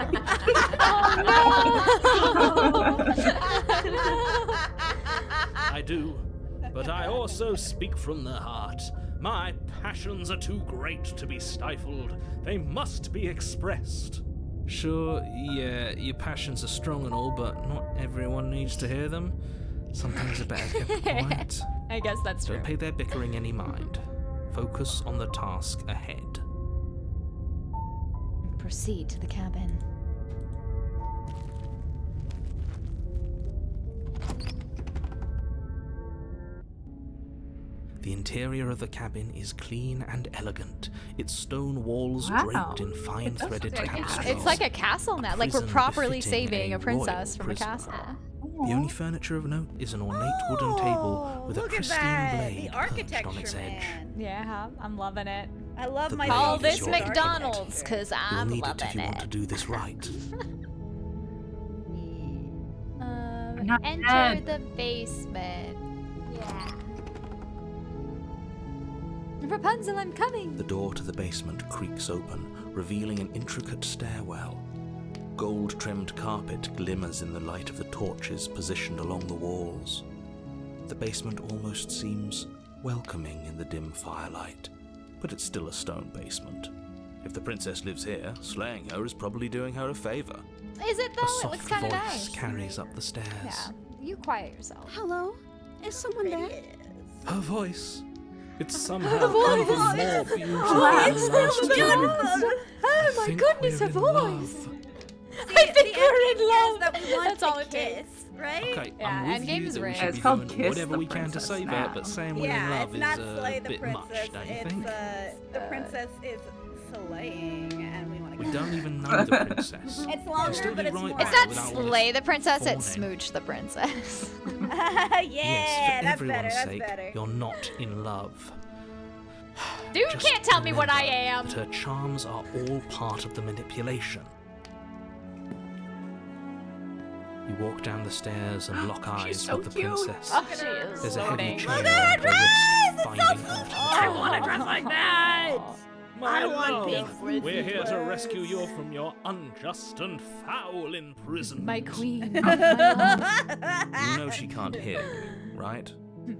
I do, but I also speak from the heart. My passions are too great to be stifled. They must be expressed. Sure, yeah, your passions are strong and all, but not everyone needs to hear them. Some things are better kept quiet. I guess that's true. Don't pay their bickering any mind. Focus on the task ahead. Proceed to the cabin. The interior of the cabin is clean and elegant, its stone walls Wow. draped in fine It does threaded look like a tapestries. It's like a castle now. Like we're prison properly befitting saving a a princess royal from a prisoner. castle. The only furniture of note is an ornate wooden table with a look at pristine that. blade The perched architecture, on its edge. man. Yeah, I'm loving it. I love The my blade Call is this your McDonald's, architecture. cause You'll I'm need it loving if you want to it. do this right. not Enter dead. the basement. Yeah. Rapunzel, I'm coming. The door to the basement creaks open, revealing an intricate stairwell. Gold-trimmed carpet glimmers in the light of the torches positioned along the walls. The basement almost seems welcoming in the dim firelight, but it's still a stone basement. If the princess lives here, slaying her is probably doing her a favor. Is it A though? It soft looks kind of voice nice. carries up the stairs. Yeah, you quiet yourself. Hello? Is someone there? Her voice. It's somehow voice. even more beautiful Oh, than it's last so time. beautiful. Oh my think goodness, we're her in voice. love. I think we're in love. That we want That's all to it takes. kiss, right? Okay, Yeah, I'm with Endgame you is that we rare. should It's be called doing Kiss whatever the we can to Princess save now. her, but saying we're in Yeah, love it's not is slay a the bit princess. much, don't you think? The princess is slaying, and we want to We kiss don't her. even know the princess. It's still longer, be but it's right more. there. It's not without slay the princess, full it's name. smooch the princess. Yeah, Yes, for that's everyone's better. That's sake, better. you're not in love. You Just can't tell me what I remember am. that her charms are all part of the manipulation. You walk down the stairs and lock eyes so with the cute. princess. Oh, she is There's a heavy floating. chain Look around at her her wrist, dress! binding It's her so to the I floor. want to dress like that! My I want love, pink we're here to frizzy rescue you from your unjust and foul imprisonment. My queen. You know she can't hear you, right?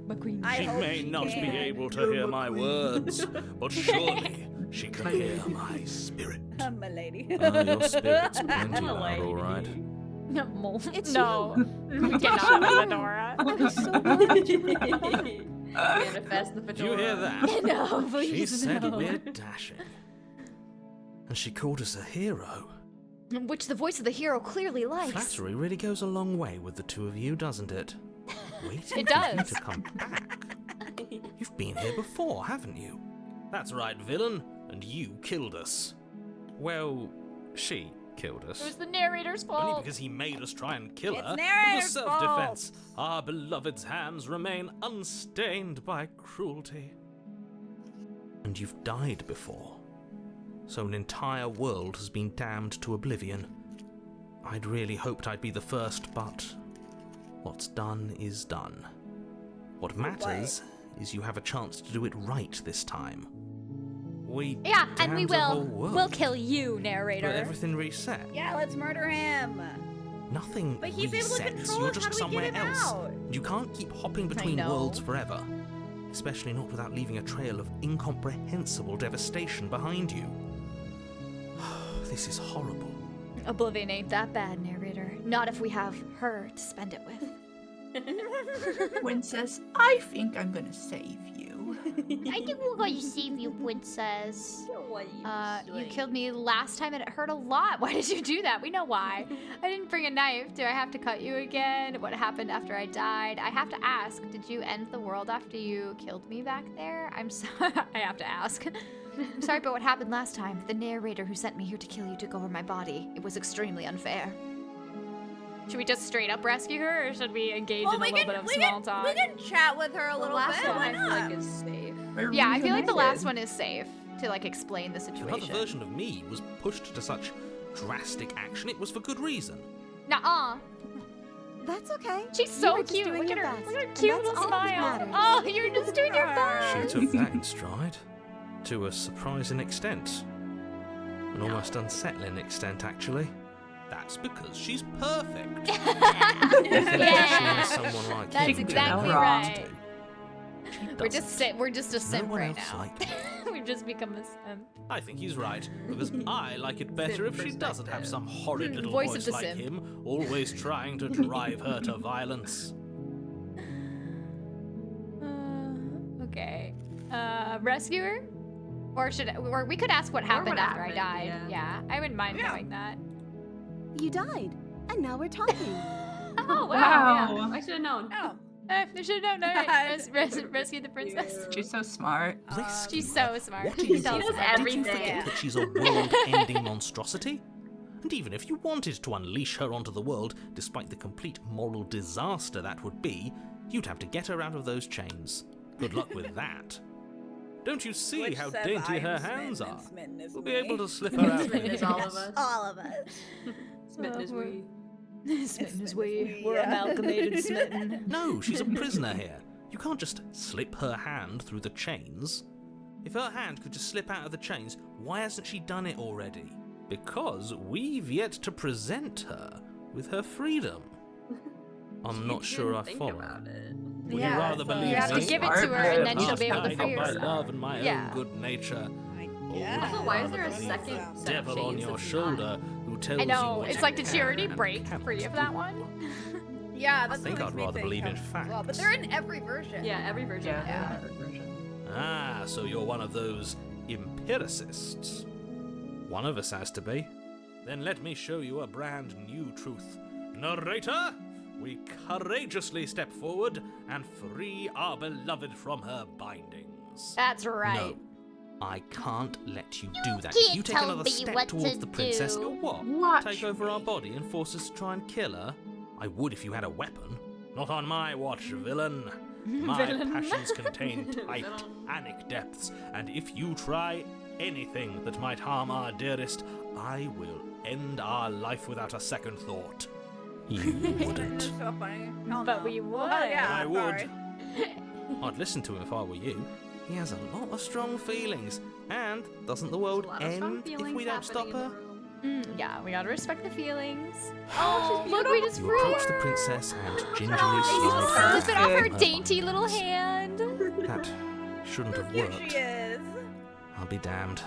My queen. I She hope may she not be can. able to hear my words, but surely she can hear my spirit. I'm a lady. Your spirit's plenty loud, all right. It's no. Get out of Fedora. so much. Manifest the Did you fedora. hear that? No, She please said no. we're dashing. And she called us a hero. Which the voice of the hero clearly likes. Flattery really goes a long way with the two of you, doesn't it? Waiting It for you does. to come back. You've been here before, haven't you? That's right, villain. And you killed us. Well, she killed us. It was the narrator's Only fault. because he made us try and kill It's her. It was narrator's self-defense. Our beloved's hands remain unstained by cruelty. And you've died before. So an entire world has been damned to oblivion. I'd really hoped I'd be the first, but what's done is done. What matters is you have a chance to do it right this time. We Yeah, and we damned the whole will. world. We'll kill you, narrator. But everything reset. Yeah, let's murder him. Nothing But he's able to resets. control You're us. just How do we somewhere get him else. out? You can't keep hopping between know. worlds forever. Especially not without leaving a trail of incomprehensible devastation behind you. This is horrible. Oblivion ain't that bad, narrator. Not if we have her to spend it with. Princess, I think I'm gonna save you. I think we're going to save you, princess. You killed me last time and it hurt a lot. Why did you do that? We know why. I didn't bring a knife. Do I have to cut you again? What happened after I died? I have to ask, did you end the world after you killed me back there? I'm sorry. I have to ask. I'm sorry about what happened last time. The narrator who sent me here to kill you took over my body. It was extremely unfair. Should we just straight up rescue her, or should we engage in a little bit of small talk? We can chat with her a The little last bit. one Why I feel not? like is safe. Yeah, I feel like the last one is safe to like explain the If another situation. version of me was pushed to such drastic action, it was for good reason. Nuh-uh. That's okay. She's You so were just cute. doing Look at your her. best, Look at her and cute that's little all that smile. matters. Oh, you're just doing your She best. took that in stride. To a surprising extent. An almost unsettling extent, actually. That's because she's perfect. Yeah. Someone like That's you exactly don't right. have to. She We're just a simp one right else now. like me. We've just become a simp. I think he's right, because I like it better if she doesn't have some horrid little Voice voice, of the like simp. him, always trying to drive her to violence. Okay. Rescue her? Or we could ask what happened what after happened, I died. yeah. I wouldn't mind knowing that. You died, and now we're talking. Oh, wow. Yeah, I should have known. Oh. I should have known. All right. Rescue the princess. She's so smart. She's so smart. What are you She's so doing? smart. Did you everything. forget that she's a world-ending monstrosity? And even if you wanted to unleash her onto the world, despite the complete moral disaster that would be, you'd have to get her out of those chains. Good luck with that. Don't you see Which how says dainty I'm her smitten hands and are? smitten is We'll be me. able to slip her out. Smitten is all of us. All of us. Smitten is we. Smitten as Smitten we. as we, We're yeah. amalgamated smitten. No, she's a prisoner here. You can't just slip her hand through the chains. If her hand could just slip out of the chains, why hasn't she done it already? Because we've yet to present her with her freedom. I'm not sure I Think follow. about it. Would Yeah, you rather believe You have to me? give it to her, and then she'll Last be able to night free of my herself. love and my Yeah. own good nature. Yeah. Also, why is there a Rather second believe set of devil on chains your that's shoulder who tells I you know. what It's you like, did she can already and break cannot free of do. that one? Yeah, that's think what I'd makes me rather think believe in of- Well, but facts. they're in every version. Yeah, every version. Yeah. Ah, so you're one of those empiricists. One of us has to be. Then let me show you a brand new truth. Narrator, we courageously step forward and free our beloved from her bindings. That's right. No, I can't let you do that. can't If you take tell another me step what towards to the princess, do. you'll what? Watch Take over our me. body and force us to try and kill her? I would if you had a weapon. Not on my watch, villain. My passions contain titanic depths, and if you try anything that might harm our dearest, I will end our life without a second thought. You That's wouldn't. so funny. Oh, But no. we would. Well, yeah, I would. sorry. I'd listen to him if I were you. He has a lot of strong feelings, and doesn't the world There's a lot of strong end if feelings we don't stop happening in her? the room. Yeah, we gotta respect the feelings. Oh, she's look, we just You threw approach the her. princess and gingerly Oh, slide slip it off her her dainty little hand. That shouldn't have Here worked. she is. I'll be damned.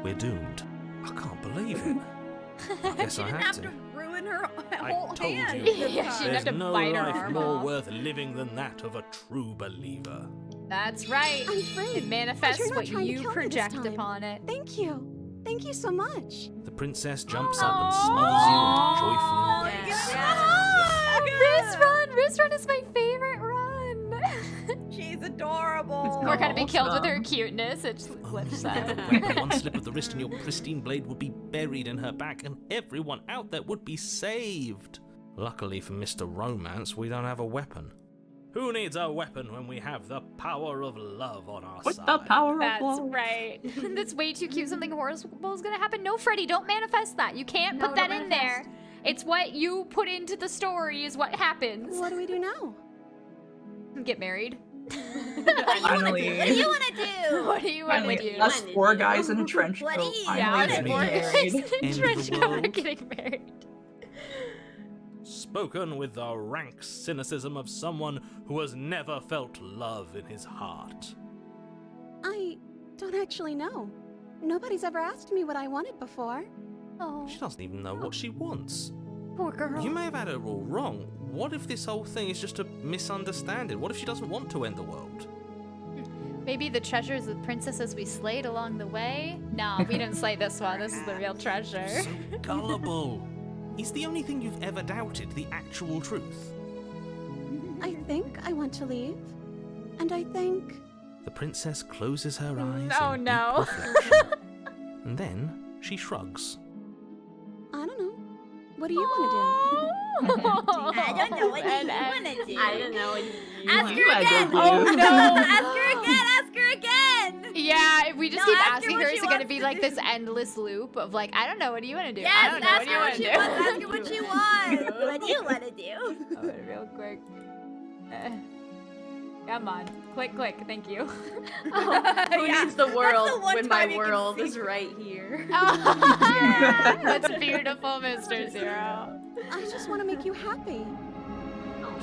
We're doomed. I can't believe it. I guess She I didn't have have to. to ruin her I whole told hand. you. this Yeah, time. she didn't have There's to no bite her life arm more off. worth living than that of a true believer. That's right. I'm free. It manifests You're not what trying to you kill me this project time. upon it. Thank you. Thank you so much. The princess jumps up and smothers you in a joyful embrace. Riz Run is my favorite run. She's adorable. We're gonna be killed with her Awesome. cuteness. It's Cliff said. Wait, one slip of the wrist and your pristine blade would be buried in her back, and everyone out there would be saved. Luckily for Mr. Romance, we don't have a weapon. Who needs a weapon when we have the power of love on our With side? the power That's of love. right. That's way too cute. Something horrible is gonna happen. No, Freddy, don't manifest that. You can't No, put that don't in manifest. there. It's what you put into the story is what happens. What do we do now? Get married. Finally. What do you want to do? What do you want to Finally, do? us four guys in a trench What coat do you finally want getting to four do? guys married. in End of trench the coat world. getting married. Spoken with the rank cynicism of someone who has never felt love in his heart. I don't actually know. Nobody's ever asked me what I wanted before. Oh, She doesn't even know what she wants. poor girl. You may have had her all wrong. What if this whole thing is just a misunderstanding? What if she doesn't want to end the world? Maybe the treasures of princesses we slayed along the way? No, we didn't slay this one. This is the real treasure. So gullible. Is the only thing you've ever doubted the actual truth? I think I want to leave. And I think... The princess closes her eyes Oh, in no. deep reflection. And then she shrugs. I don't know. What do you want I don't know what And- you want to do. I don't know. Ask You her had again. to do. Oh, no. Ask her again. Ask her again. Yeah, if we just No, keep ask her asking what her, she is it gonna wants be to like do. this endless loop of like, I don't know, what do you want to do? I Yes, don't know, ask what do you her want what to she do? wants. Ask her what she wants. What do you want to do? Oh, wait, real quick. Come on. Click, click. Thank you. Who Yeah, needs the that's world the one when my time you can world see is right here? Oh, that's beautiful, Mr. Zero. I just want to make you happy.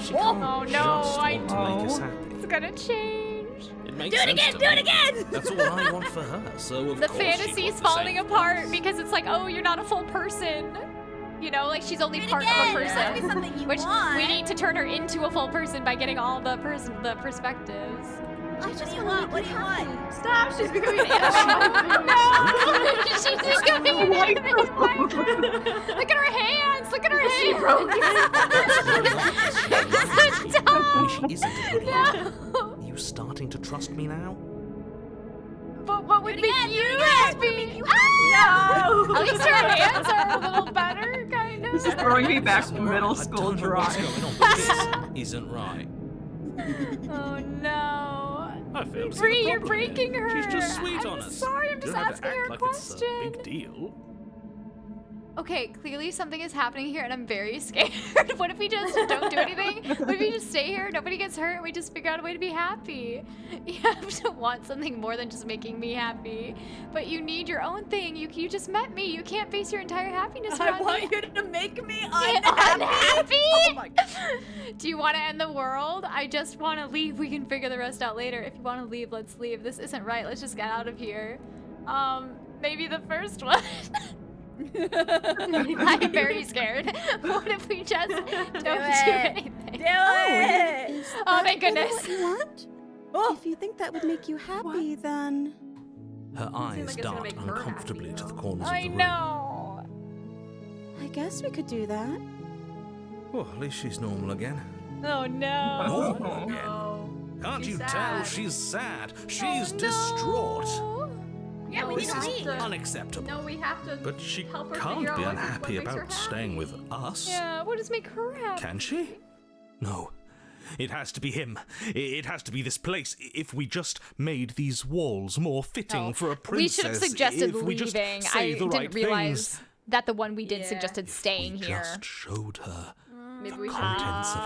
She Oh, can't no, just I want to make us know. happy. It's gonna change. It makes Do it sense again. to Do it me. again. That's all I want for her, so of The course she'd fantasy's want the falling same apart things. because it's like, oh, you're not a full person. You know, like she's only Do it part again. of a Ask me person. something you Which want. we need to turn her into a full person by getting all the perspectives. I What just do you want want? to What make do you you happy. want? Stop! She's becoming an animal. No! She's becoming an anime. Look at her hands! Look at her hands! She's so dumb! She isn't a good lady. No! Are you starting to trust me now? But what would Do it make again, do you it again. happy? Ah! No! At least her hands are a little better, kind of. This is throwing me back to Alright, middle I school don't know what's drive. going on, but this isn't right. Oh no. I failed to see Bree, the you're problem breaking here. her. She's just sweet I'm on us. sorry, I'm You just don't have to asking her act a like it's question. a big deal. Okay, clearly something is happening here and I'm very scared. What if we just don't do anything? What if we just stay here, nobody gets hurt, and we just figure out a way to be happy? You have to want something more than just making me happy. But you need your own thing. You just met me. You can't base your entire happiness I around want me. you to make me Get unhappy. unhappy? Oh my God. Do you want to end the world? I just want to leave. We can figure the rest out later. If you want to leave, let's leave. This isn't right. Let's just get out of here. Maybe the first one. I'm very scared. What if we just don't do anything? Do it. Is Oh, that thank really goodness. what you want? Oh. If you think that would make you happy, then... Her eyes like it's gonna dart make her uncomfortably happy, to the though. corners of I the room. know. I guess we could do that. Well, at least she's normal again. Oh no. Normal again? No. Can't She's you tell sad. she's sad? Oh, She's distraught. no. Yeah, we This need to is leave. unacceptable. No, we have to. But she help her can't figure be out what unhappy makes her about staying happy. with us. Yeah, what does make her happy? Can she? No. It has to be him. It has to be this place. If we just made these walls more fitting Oh, for a we princess. should have suggested if we just leaving. say I the didn't right realize things. that the one we did Yeah. suggested staying we here. just showed her Maybe the we should. contents of our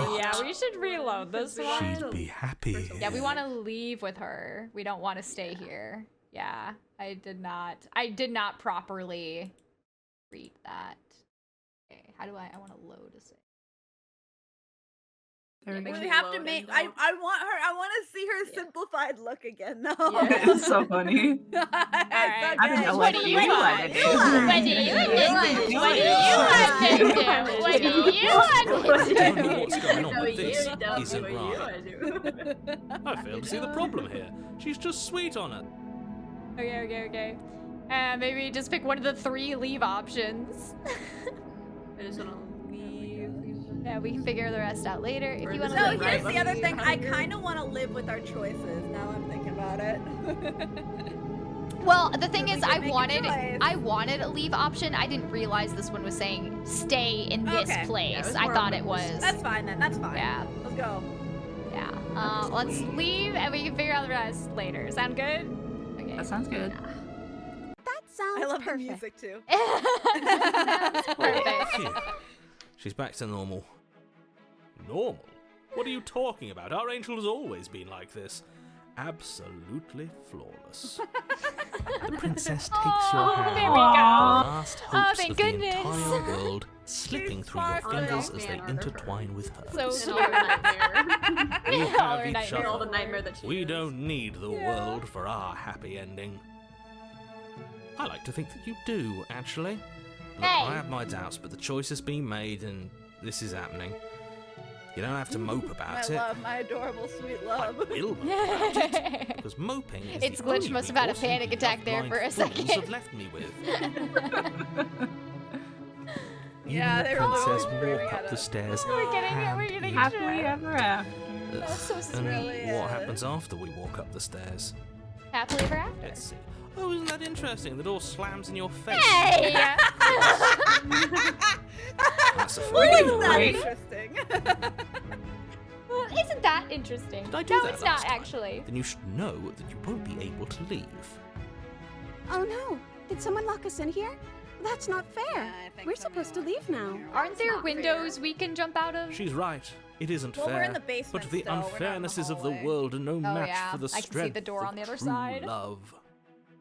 heart. Yeah, we should reload this She'd one. She'd be happy. Yeah, we want to leave with her. We don't want to stay here. Yeah, I did not properly read that. Okay, how do I want to load a save. There we make go. We sure have you to load make. and I load. want to see her simplified look again, though. Yeah. That's so funny. Alright. I don't know What what do you you want want? to do. What do you want to do? What do you want to do? What do you want to I don't do? know what's going on No, with this. you don't Isn't do what you right. wanna do. I fail to see the problem here. She's just sweet on it. Okay. Maybe just pick one of the 3 leave options. I just wanna leave. Yeah, we can figure the rest out later. If you want to No, leave, here's right? the other thing. I kind of want to live with our choices. Now I'm thinking about it. Well, the thing So is, we can make a choice. I wanted a leave option. I didn't realize this one was saying stay in this Okay. place. Yeah, it was I more thought of it a- was. That's fine then. That's fine. Yeah. Let's go. Yeah. Let's leave and we can figure out the rest later. Sound good? Okay. That sounds good. That sounds I love perfect. the music too. Sounds perfect. Phew. She's back to normal. Normal? What are you talking about? Our angel has always been like this. Absolutely flawless. The princess takes your hand. there we go. The last hopes thank of goodness. the entire world slipping She's through your sparkling. fingers as they Fan art of her. intertwine with hers. So And all her nightmare. We All have her each nightmare. All the other. nightmare that she We is. don't need the Yeah. world for our happy ending. I like to think that you do, actually. Look, Hey. I have my doubts, but the choice has been made and this is happening. You don't have to mope My about it. love, my adorable sweet I love. will mope about it. Because moping is It's the Glitch only must have had a recourse panic you attack there for a love-blind fools second. have left me with. Yeah, Even they the were princess literally walk screaming up at the us. stairs. We're getting hand Happily in ever after. That's so And really what is. happens after we walk up the stairs? Happily ever after. Let's see. Oh, isn't that interesting? The door slams in your face. Hey! That's a Well, funny isn't that Right? interesting? Well, isn't that interesting? Did I do No, that it's not last time? actually. Then you should know that you won't be able to leave. Oh no! Did someone lock us in here? That's not fair. Yeah, I think We're so, supposed to Mila. leave now. Aren't there not windows fair. we can jump out of? She's right. It isn't Well, fair. we're in the basement but the still, we're not in the unfairnesses of the hallway. world are no match yeah, for the I can see strength the door of on the other true side. love.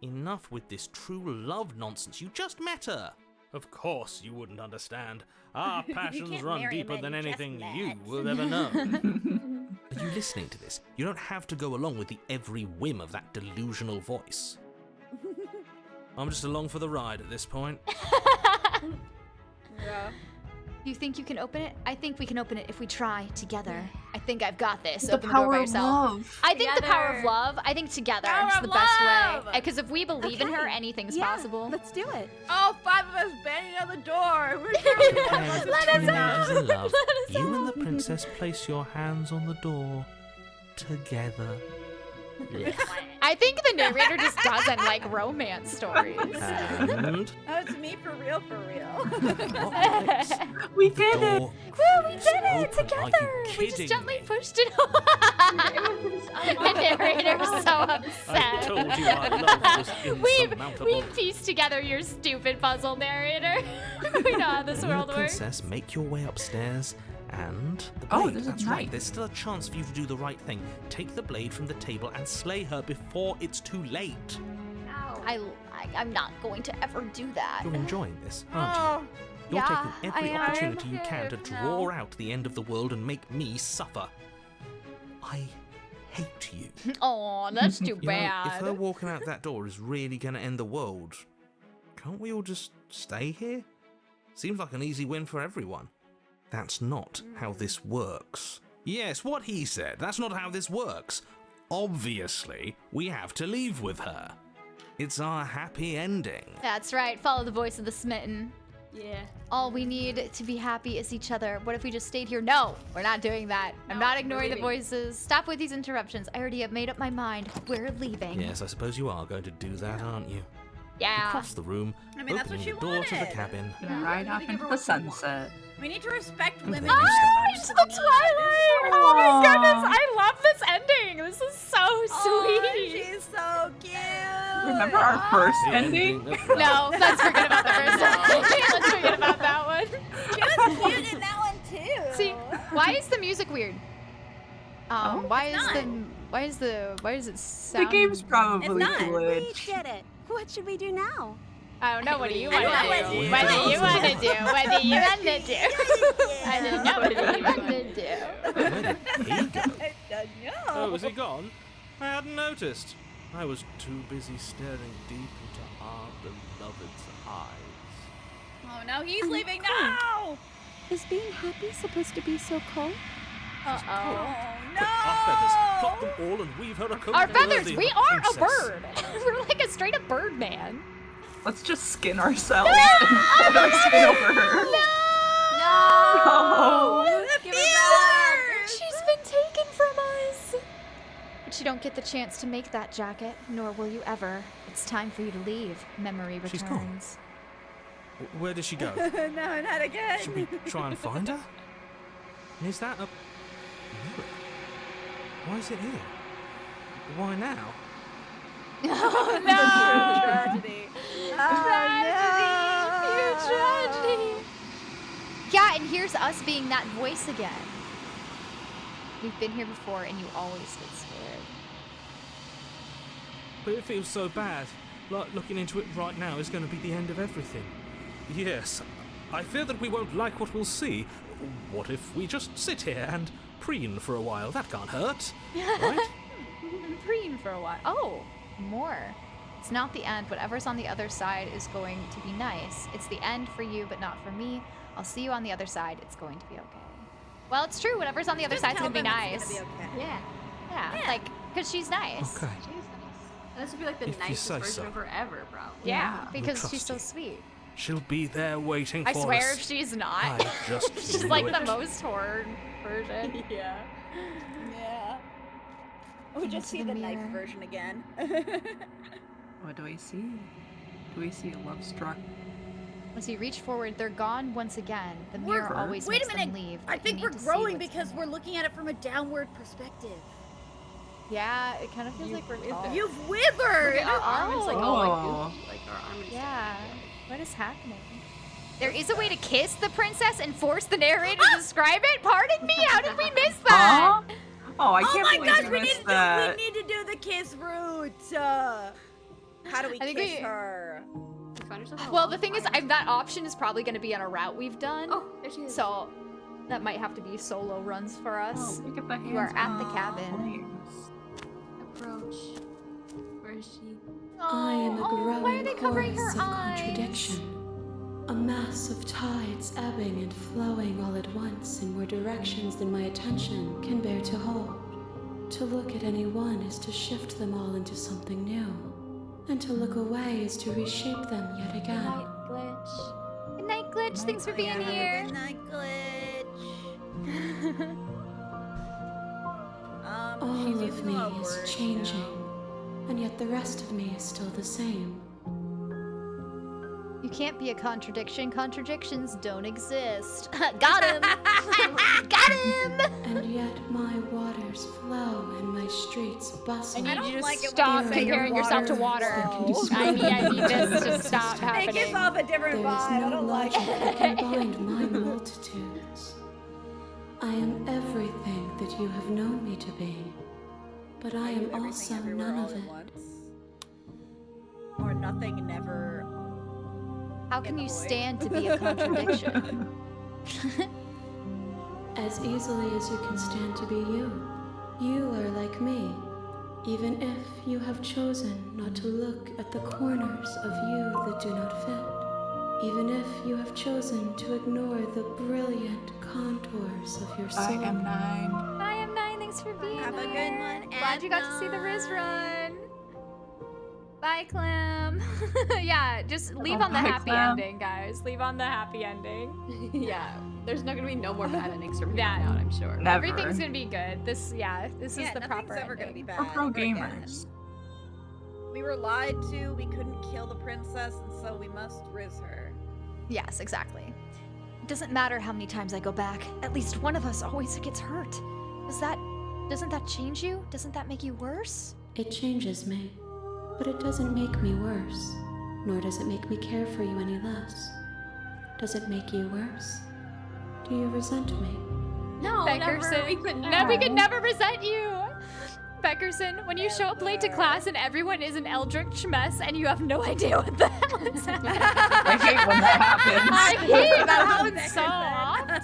Enough with this true love nonsense. You just met her. Of course you wouldn't understand. Our passions can't run marry a deeper man than you just anything met. you will ever know. Are you listening to this? You don't have to go along with the every whim of that delusional voice. I'm just along for the ride at this point. Yeah. You think you can open it? I think we can open it if we try together. I think I've got this. The open the door power by of yourself. love. I think the power of Together. love. I think together Power is of the best love! way. Because if we believe in her, Okay. anything's Yeah, possible. Let's do it. All 5 of us banging on the door. We're surely one of us is Let us coming out! Ladies in love, Let us you and out! the princess place your hands on the door together. I think the narrator just doesn't like romance stories. And No, it's me for real, for real. We the did it. door Woo, we did it open. Are together! you We just kidding gently me? pushed it The narrator's so I upset. told you our love was insurmountable. We've pieced together your stupid puzzle, narrator. We know how this You and world the works. princess make your way upstairs and the blade. Oh, this is That's right. nice. There's still a chance for you to do the right thing. Take the blade from the table and slay her before it's too late. I'm not going to ever do that. You're enjoying this, aren't you? Oh, You're Yeah, taking every I am. opportunity you can to No. draw out the end of the world and make me suffer. I hate you. Oh, that's too You know, if bad. her walking out that door is really going to end the world, can't we all just stay here? Seems like an easy win for everyone. That's not how this works. Yes, what he said. That's not how this works. Obviously, we have to leave with her. It's our happy ending. That's right. Follow the voice of the smitten. Yeah. All we need to be happy is each other. What if we just stayed here? No, we're not doing that. I'm No, not we're ignoring the leaving. voices. Stop with these interruptions. I already have made up my mind. We're leaving. Yes, I suppose you are going to do that, aren't you? Yeah. Across the room, I mean, that's what opening she the door to the wanted. cabin. Right off into the sunset. we need to respect And women. then you Into step the outside. twilight! Oh my goodness, I love this ending. This is so Oh, sweet. she's so cute. Remember our first The ending? of love. No, let's forget about the first one. Let's forget about that one. She was cute in that one too. See, why is the music weird? Oh, why it's is not. why does it The sound? game's probably It's not. glitched. We did it. What should we do now? I don't know. What do you I want don't know to what do? you What do you want want to to do? What do you want to do? I don't know. What do you want to do? Where did Oh, is he gone? I hadn't noticed. I was too busy staring deep into our beloved's eyes. Oh, now he's leaving now! Is being happy supposed to be so cold? Oh, no! Quick, our feathers, pluck them all and weave her a coat Our of feathers, worthy we aren't a princess. bird. We're like a straight up bird man. Let's just skin ourselves and put our skin over her. No! Give her back. She's been taken from us. But you don't get the chance to make that jacket, nor will you ever. It's time for you to leave. Memory returns. She's gone. Where did she go? No, not again. Should we try and find her? And is that a mirror? Why is it here? Why now? Oh no! Tragedy. Pure tragedy. Yeah, and here's us being that voice again. We've been here before, and you always get scared. But it feels so bad. Like looking into it right now is going to be the end of everything. Yes, I fear that we won't like what we'll see. What if we just sit here and preen for a while? That can't hurt, right? Preen for a while. Oh, more. It's not the end. Whatever's on the other side is going to be nice. It's the end for you, but not for me. I'll see you on the other side. It's going to be okay. Well, it's true. Whatever's on the other side's going to be nice. It's gonna be okay. Yeah, like, because she's nice. Okay. This would be like the If you nicest say version so. of her ever, probably. Yeah, because trust she's so you. sweet. She'll be there waiting I for swear us. if she's not. I just She's knew like it. the most horror version. Yeah. We just see the knife version again. What do we see? Do we see a love struck? As you reach forward, they're gone once again. The mirror always Wait makes a minute. them leave. I but you think need we're to see growing what's because in we're there. looking at it from a downward perspective. Yeah, it kind of feels like we're tall. You've withered! Our arm is like all Oh. like goopy. Like our arm is Yeah. What is happening? There is a way to kiss the princess and force the narrator to describe it? Pardon me? How did we miss that? Huh? Oh, I can't my believe gosh, you we missed need that. to do the kiss route. How do we I think kiss we- her? You find yourself Well, the thing is, that option is probably going to be on a route we've done. Oh, there she is. So that might have to be solo runs for us. Oh, look at the hands. You are at the on cabin. flames. Approach. Where is she? I am a growing why are they covering chorus her of eyes? contradiction. A mass of tides ebbing and flowing all at once in more directions than my attention can bear to hold. To look at any one is to shift them all into something new. And to look away is to reshape them yet again. Glitch. Good night, Glitch. Thanks for being here. Good night, Glitch. All she's of using me love is words, changing, and yet the rest of me is still the same. You can't be a contradiction. Contradictions don't exist. Got him! Got him! And yet my waters flow and my streets bustle. I need you to like it when stop you say your comparing yourself to water. I need this to stop Hey, happening. give off a different There is vibe. I no don't like logic that it. can bind my multitudes. I am everything that you have known me to be, but I am Everything also everywhere none all of at it. once. Or nothing, never. How in can the you void. stand to be a contradiction? As easily as you can stand to be you. You are like me, even if you have chosen not to look at the corners of you that do not fit. Even if you have chosen to ignore the brilliant contours of your soul. I am 9. I am 9. Thanks for being Have a here. good one. Glad you got to see the Riz run. Bye, Clem. Yeah, just leave on the bye, happy Clem. ending, guys. Leave on the happy ending. Yeah. There's not gonna be no more bad endings from here Yeah. on out, I'm sure. Never. Everything's gonna be good. This is the nothing's proper ever gonna ending. be bad. We're pro ever again. gamers. We were lied to. We couldn't kill the princess, and so we must riz her. Yes, exactly. It doesn't matter how many times I go back. At least one of us always gets hurt. Doesn't that change you? Doesn't that make you worse? It changes me, but it doesn't make me worse, nor does it make me care for you any less. Does it make you worse? Do you resent me? No, Beckerson, never. We could we could never resent you. Beckerson, when you show up late to class and everyone is an eldritch mess and you have no idea what the hell is happening. I hate when that happens. I hate that happens so often.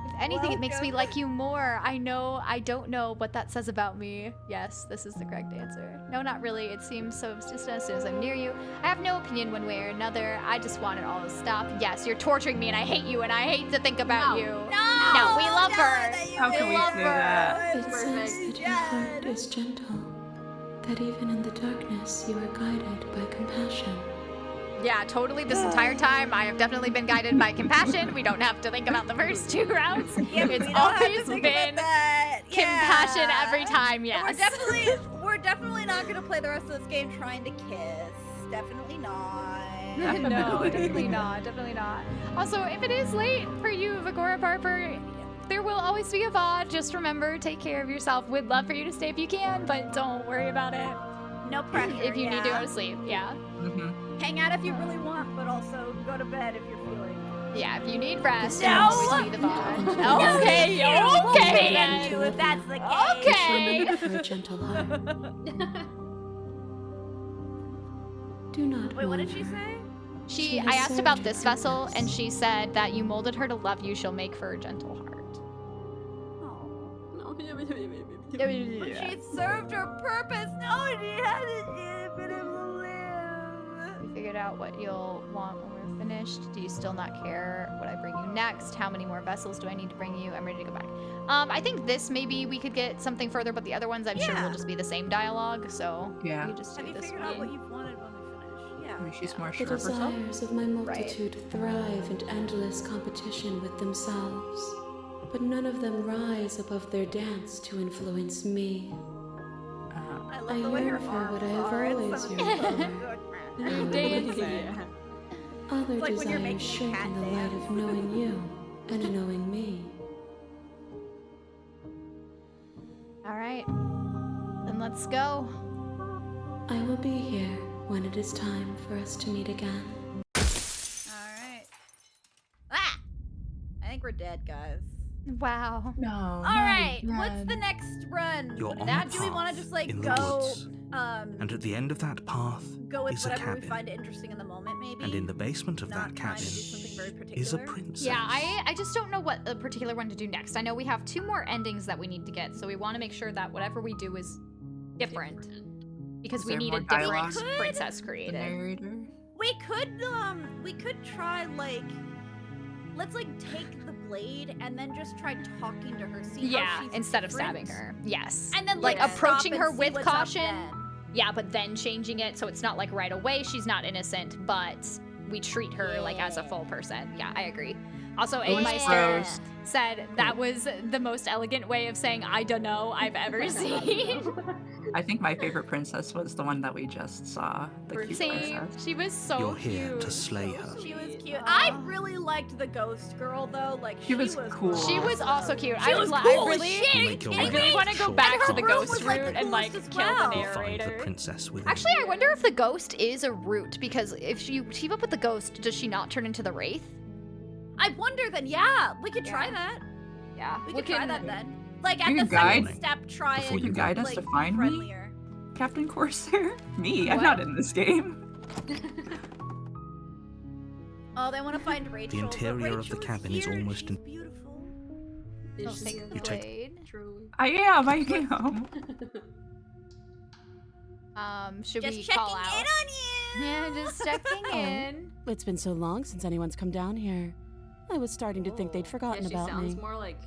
If anything, it makes me like you more. I know, I don't know what that says about me. Yes, this is the correct answer. No, not really. It seems so just as soon as I'm near you. I have no opinion one way or another. I just want it all to stop. Yes, you're torturing me and I hate you and I hate to think about you. No, we love her. How can we say that? It says that your heart is gentle, that even in the darkness you are guided by compassion. Yeah, totally. This entire time, I have definitely been guided by compassion. We don't have to think about the first 2 rounds. It's always been compassion every time. Yes. We're definitely not gonna play the rest of this game trying to kiss. Definitely not. No, definitely not. Definitely not. Also, if it is late for you, Vagora Barber, there will always be a VOD. Just remember, take care of yourself. We'd love for you to stay if you can, but don't worry about it. No pressure. If you need to go to sleep, yeah. Hang out if you really want, but also go to bed if you're feeling. Yeah, if you need rest, No! always be the VOD. Okay, We'll okay. ban you if that's the case. Okay. For a gentle heart. Do not. Wait, what did mourn she her. say? I asked about this vessel, and she said that you molded her to love you. She'll make for a gentle heart. But she served her purpose. No, she hasn't been able to live. We figured out what you'll want when we're finished. Do you still not care what I bring you next? How many more vessels do I need to bring you? I'm ready to go back. I think this maybe we could get something further, but the other ones I'm sure will just be the same dialogue. So Yeah. we just do Have you this figured one. out what you've wanted when we finish? Yeah. Maybe she's more The sure of herself. desires of my multitude thrive in endless competition with themselves, but none of them rise above their dance to influence me. I I love the way her yearn for arms what I have are. It's always so yearned for. You dancing. Other It's like when you're desires making shrink cat in the light of knowing you and knowing me. All right, then let's go. I will be here when it is time for us to meet again. Alright. Ah! I think we're dead, guys. Wow. No. Alright, what's the next run? You're on Now, a do we want to path just like in the go woods. And at the end of that path go with is a whatever we cabin. find interesting in the moment, maybe? And in the basement of Not that trying cabin to do something very is a particular? princess. Yeah, I just don't know what a particular one to do next. I know we have 2 more endings that we need to get, so we want to make sure that whatever we do is different. Because Is we there need more a different dialogue? princess The created. narrator. We could try like, let's like take the blade and then just try talking to her. See how Yeah, she's instead of different. stabbing her. Yes. And then like stop approaching and her see with what's up caution. then. Yeah, but then changing it so it's not like right away she's not innocent, but we treat her like as a full person. Yeah, I agree. Also, Eggmeister said that was the most elegant way of saying I don't know I've ever seen. I think my favorite princess was the one that we just saw. The cute Same. princess. She was so You're here cute. to slay her. She was cute. I really liked the ghost girl though. Like She was cool. She was also cute. She I was I cool as really, shit. Make your I way really out want to go shortly. back And to her the room ghost was, like, the route and like coolest as kill well. the You'll find the narrator. princess within. Actually, I wonder if the ghost is a root, because if you team up with the ghost, does she not turn into the wraith? I wonder then. Yeah, we could try Yeah. that. Yeah, We could try that then. Like at You the guide- second step, try Before and you guide us like, to be find me? friendlier. Captain Corsair? Me? I'm What? not in this game. Oh, they want to find Rachel. The but interior of the Rachel cabin is here and almost she's in- beautiful. Don't take the You take- blade. Truly. I am. Should Just we checking call out? in on you. Yeah, just checking in. It's been so long since anyone's come down here. I was starting to think they'd forgotten Yeah, she about sounds me. more like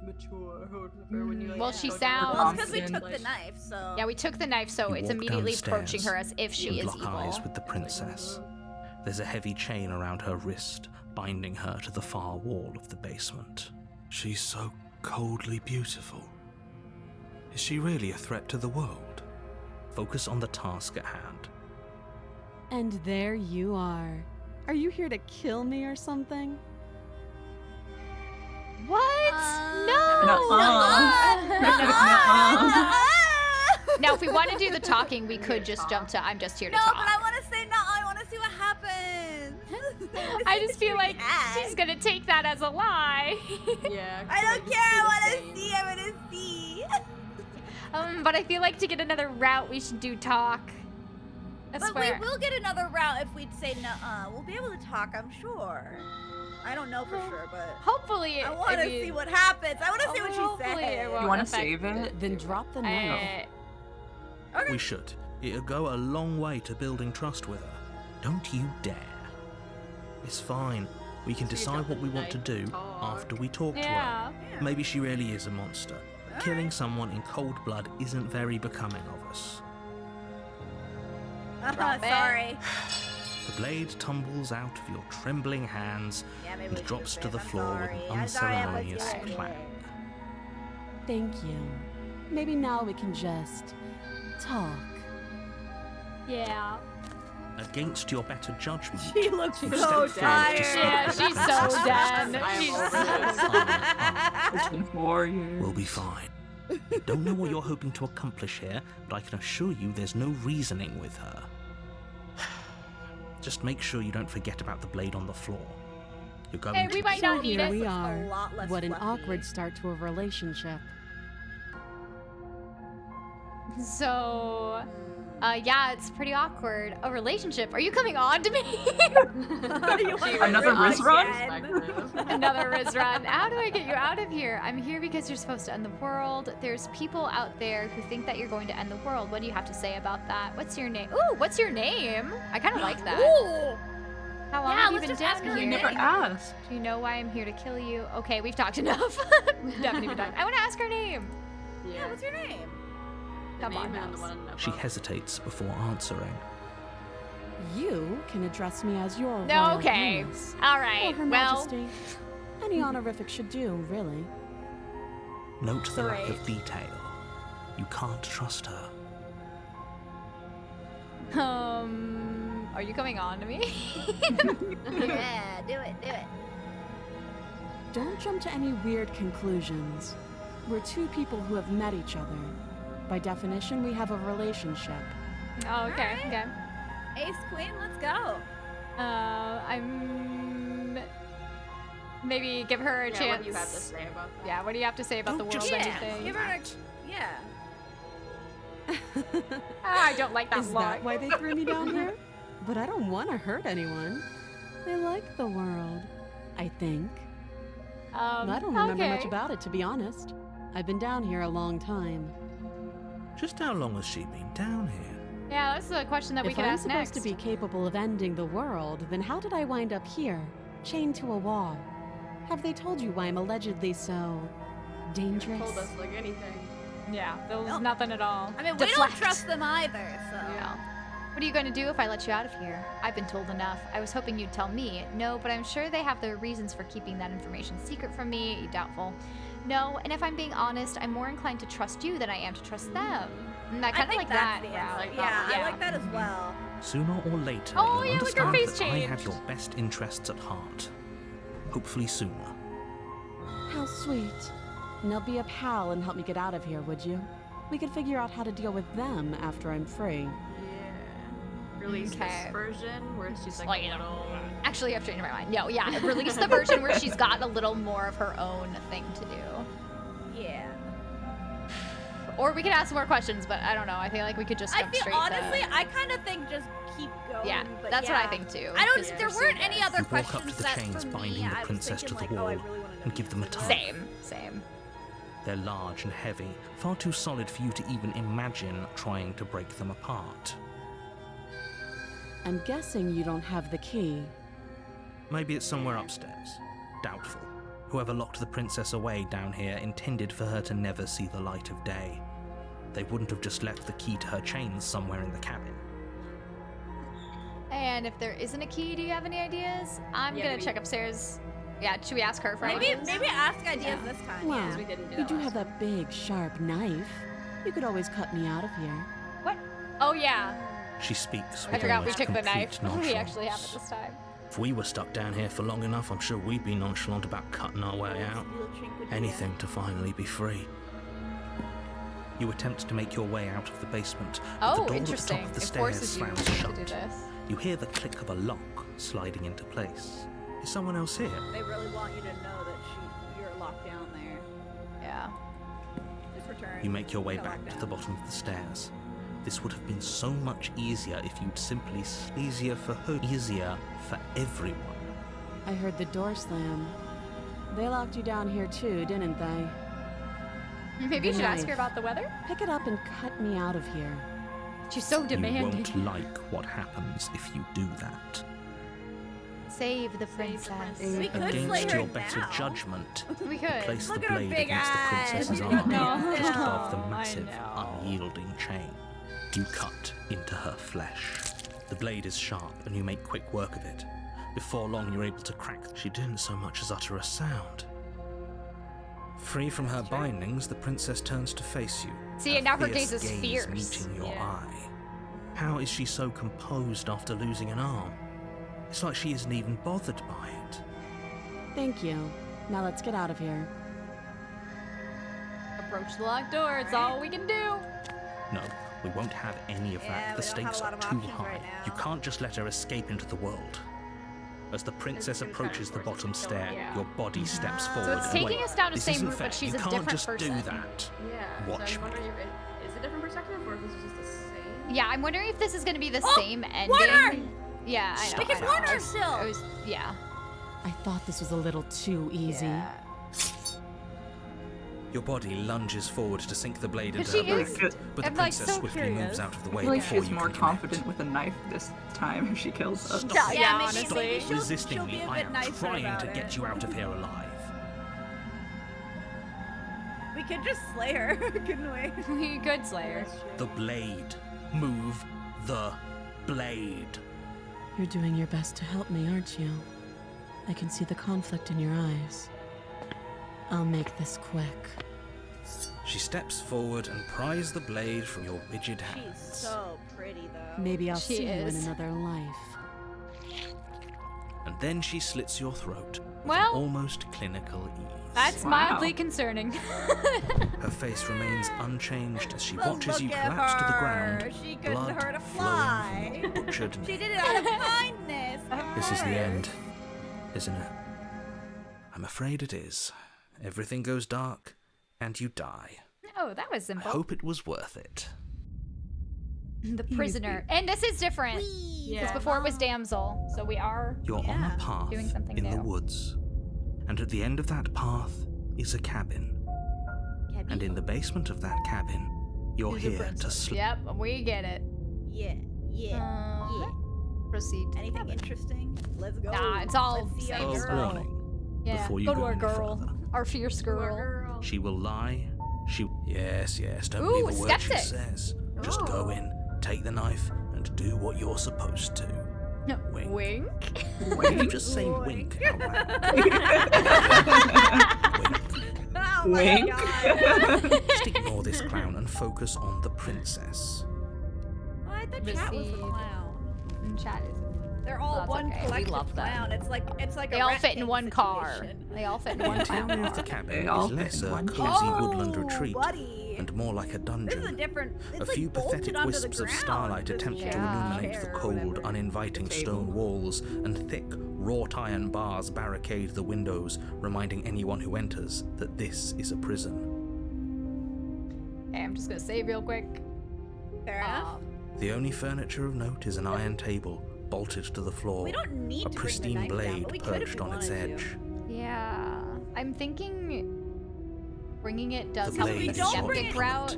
mature or whatever when you like. Well, she go down. sounds- Well, it's because we Confident. took the knife, so. Yeah, we took the knife, so You it's walk immediately downstairs approaching her as if she and is lock eyes evil. with the princess. There's a heavy chain around her wrist, binding her to the far wall of the basement. She's so coldly beautiful. Is she really a threat to the world? Focus on the task at hand. And there you are. Are you here to kill me or something? What? Now, if we want to do the talking, we could just jump to I'm just here to No, talk. but I want to say no. I want to see what happens. I just feel like she's gonna take that as a lie. Yeah. I don't care. I want to see. I want to see. But I feel like to get another route, we should do talk. I But swear. we will get another route if we'd say no. We'll be able to talk, I'm sure. I don't know for sure, but Hopefully, I want to see what happens. I want to see what she hopefully it says. won't You want to affect save it? Then drop the knife. We should. It'll go a long way to building trust with her. Don't you dare. It's fine. We can decide what we want to do after we talk to her. Maybe she really is a monster. Killing someone in cold blood isn't very becoming of us. Sorry. The blade tumbles out of your trembling hands and drops to the floor with an unceremonious clang. Thank you. Maybe now we can just talk. Yeah. Against your better judgment, She looks you so step forward to speak. Yeah, she's so done. It's been 4 years. We'll be fine. Don't know what you're hoping to accomplish here, but I can assure you there's no reasoning with her. Just make sure you don't forget about the blade on the floor. You're going Hey, to we might So not need here it. we A are. lot less What an fluffy. awkward start to a relationship. So, yeah, it's pretty awkward. A relationship. Are you coming on to me? Another Riz run? Another Riz run. How do I get you out of here? I'm here because you're supposed to end the world. There's people out there who think that you're going to end the world. What do you have to say about that? What's your name? Ooh, what's your name? I kind of like that. Ooh. How long Yeah, have you let's been just ask down her here? You never asked. Do you know why I'm here to kill you? Okay, we've talked enough. We haven't even talked. I want to ask her name. Yeah, what's your name? Come on, Mouse. She hesitates before answering. You can address me as your No, Royal okay. Highness. All Or right. Her Well, Majesty. Any honorific should do, really. Note the lack of detail. You can't trust her. are you coming on to me? Yeah, do it, do it. Don't jump to any weird conclusions. We're two people who have met each other. By definition, we have a relationship. Oh, okay, okay. Ace Queen, let's go. I'm maybe give her a chance. What do you have to say about that? Yeah, what do you have to say about the world? Anything? Give her a... Yeah. I don't like that Is look. that why they threw me down here? But I don't want to hurt anyone. They like the world, I think. I don't remember much about it, to be honest. I've been down here a long time. Just how long has she been down here? Yeah, that's a question that we If could I'm ask supposed next. to be capable of ending the world, then how did I wind up here, chained to a wall? Have they told you why I'm allegedly so dangerous? Told us like anything. Yeah, there was nothing at all. I mean, we Deflect. don't trust them either, so... Yeah. What are you going to do if I let you out of here? I've been told enough. I was hoping you'd tell me. No, but I'm sure they have their reasons for keeping that information secret from me. Doubtful. No, and if I'm being honest, I'm more inclined to trust you than I am to trust them. I kind of think like that's that. the answer. route. Yeah, I like that as well. Sooner or later, Oh, you'll yeah, look, her understand face that I have changed. your best interests at heart. Hopefully sooner. How sweet. Now be a pal and help me get out of here, would you? We could figure out how to deal with them after I'm free. Release Okay. this version where she's like a little... Actually, I've changed my mind. No, yeah, release the version where she's got a little more of her own thing to do. Yeah. Or we could ask more questions, but I don't know. I feel like we could just I jump feel, straight honestly, to... I kind of think just keep going. Yeah, but that's yeah. what I think too. I don't. Just There pursue weren't any this. other You walk up questions to the that chains for binding me, the I was princess to thinking, the like, oh, I wall really wanna know and give them a these time. Same. They're large and heavy, far too solid for you to even imagine trying to break them apart. I'm guessing you don't have the key. Maybe it's somewhere upstairs. Doubtful. Whoever locked the princess away down here intended for her to never see the light of day. They wouldn't have just left the key to her chains somewhere in the cabin. And if there isn't a key, do you have any ideas? I'm Yeah, gonna maybe- check upstairs. Yeah, should we ask her for Maybe ideas? ask ideas this time. Wow, Yeah. we didn't do you that do last have that big, sharp knife. You could always cut me out of here. What? Oh yeah, She speaks with I forgot we almost took the complete knife. We nonchalance. actually have it this time. If we were stuck down here for long enough, I'm sure we'd be nonchalant about cutting our way out. Anything to finally be free. You attempt to make your way out of the basement, but the Oh, door interesting. at the top of the It stairs forces you slams to shut. do this. You hear the click of a lock sliding into place. Is someone else here? They really want you to know that you're locked down there. Yeah. Just return. You make your way Go back locked to down. the bottom of the stairs. This would have been so much easier if you'd simply easier for her, easier for everyone. I heard the door slam. They locked you down here too, didn't they? Maybe you The should ask knife. her about the weather. Pick it up and cut me out of here. She's so You demanding. won't like what happens if you do that. Save the princess. We could slay Against her your better now. judgment, We could. place the Look at her blade big against the eyes. princess's She's arm, got just nails. above the I massive, know. unyielding chain. You cut into her flesh. The blade is sharp, and you make quick work of it. Before long, you're able to crack. She didn't so much as utter a sound. Free from her bindings, the princess turns to face you. See, and now her fierce gaze is fierce. meeting your Yeah. eye. How is she so composed after losing an arm? It's like she isn't even bothered by it. Thank you. Now let's get out of here. Approach the locked door. It's all we can do. No, we won't have any of Yeah, that. we The don't have stakes a lot are of too options high. right now. You can't just let her escape into the world. As the princess gonna try to approaches the force us bottom to kill stair, her, yeah. your body steps forward. So it's and taking wait, us down the this same isn't route, but fair. she's you a can't different just person. do that. Yeah. Watch so I'm me. wondering if is it different perspective or if this is just the same. Yeah, I'm wondering if this is gonna be the Oh, same ending. water! Yeah, I know. We can I know. warn her still. It was, yeah. I thought this was a little too easy. Yeah. Your body lunges forward to sink the blade into She her is- back, but the I'm, like, princess so swiftly curious. moves out of the I way feel like before she's you more can confident with a knife this time if she kills us. Stop. Yeah, maybe- honestly. maybe she'll resisting be me. a I bit am nicer trying about to it. get you out of here alive. We could just slay her, couldn't we? We could slay her. The blade. Move the blade. You're doing your best to help me, aren't you? I can see the conflict in your eyes. I'll make this quick. She steps forward and pries the blade from your rigid hands. She's so pretty, though. Maybe I'll She see you in is. another life. And then she slits your throat with Well, an almost clinical ease. That's Wow. mildly concerning. Her face remains unchanged as she But watches you look at collapse to the her. ground, She couldn't blood hurt a flowing fly. from your butchered She neck. did it out of kindness. This is the end, isn't it? I'm afraid it is. Everything goes dark, and you die. Oh, that was I simple. hope it was worth it. The prisoner. And this is different. Because Yeah. before it was damsel. So we are You're on Yeah. a path doing something in the new. woods, and at the end of that path is a cabin. And in the basement of that cabin, you're She's a here to princess. sleep. Yep, we get it. Yeah, yeah, yeah. Proceed. Anything interesting? Let's go. Nah, it's all Let's see our same Oh, girl. warning. Yeah, Before you go to go our any girl. further. Our fierce girl. She will lie. Yes, don't Ooh, believe a word she skeptic. says. Just go in, take the knife, and do what you're supposed to. No, Wink. wink. Why did you just say wink out loud? Wink. Oh my Wink. god. Just ignore this clown and focus on the princess. Oh, I thought Chat was the Receive. clown. Chat is. They're all That's one okay, we collective love them. clown. It's like They a all Rat fit in King one car. situation. They all fit in The one interior car. of the cabin They all is fit less in a one cozy Oh, woodland retreat buddy. and more like a This is a dungeon. different. It's A like few bolted pathetic onto the wisps of ground, starlight this attempt to Yeah. illuminate the chair or cold, whatever. uninviting The stone table. walls, and thick, wrought iron bars barricade the windows, reminding anyone who enters that this is a prison. Okay, I'm just gonna save real quick. Fair enough. The only furniture of note is an iron table, bolted to the floor, We don't need a to bring the pristine knife down, blade but we could if perched we on its wanted to. edge. Yeah, I'm thinking bringing it does The help blade with is the your skeptic implement. route.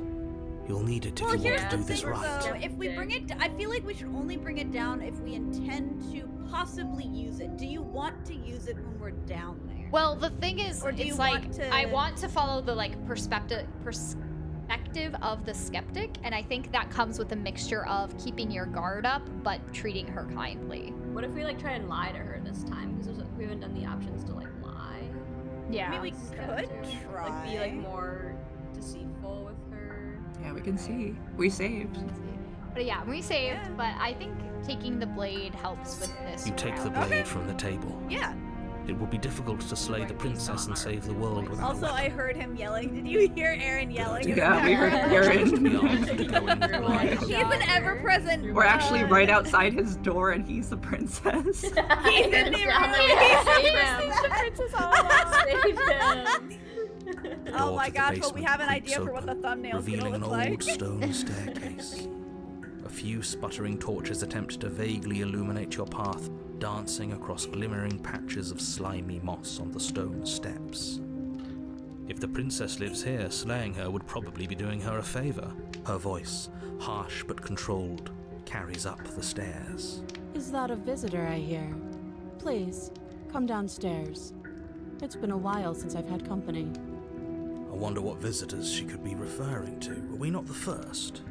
You'll need it if Well, you here's want to the do this thing, right. though. If we bring it, I feel like we should only bring it down if we intend to possibly use it. Do you want to use it when we're down there? Well, the thing is, Or do it's you like want to- I want to follow the like perspective of the skeptic, and I think that comes with a mixture of keeping your guard up but treating her kindly. What if we like try and lie to her this time? Because we haven't done the options to like lie. Yeah. I mean, we could try. Like be like more deceitful with her. Yeah, we can see. We saved. But yeah, we saved, Yeah. but I think taking the blade helps with this. You take the route. blade from the table. Yeah. It will be difficult to slay the princess and save the world without Also, a I weapon. heard him yelling. Did you hear Aaron yelling? Yeah, we heard Just be Aaron. armed to go in with blade. He's an ever-present. We're actually right outside his door, and he's the princess. He didn't even The Oh door my to the gosh, but we basement have an creaks idea for what the open, thumbnail's gonna revealing an look old like. stone staircase. A few sputtering torches attempt to vaguely illuminate your path, dancing across glimmering patches of slimy moss on the stone steps. If the princess lives here, slaying her would probably be doing her a favor. Her voice, harsh but controlled, carries up the stairs. Is that a visitor I hear? Please, come downstairs. It's been a while since I've had company. I wonder what visitors she could be referring to. Are we not the first?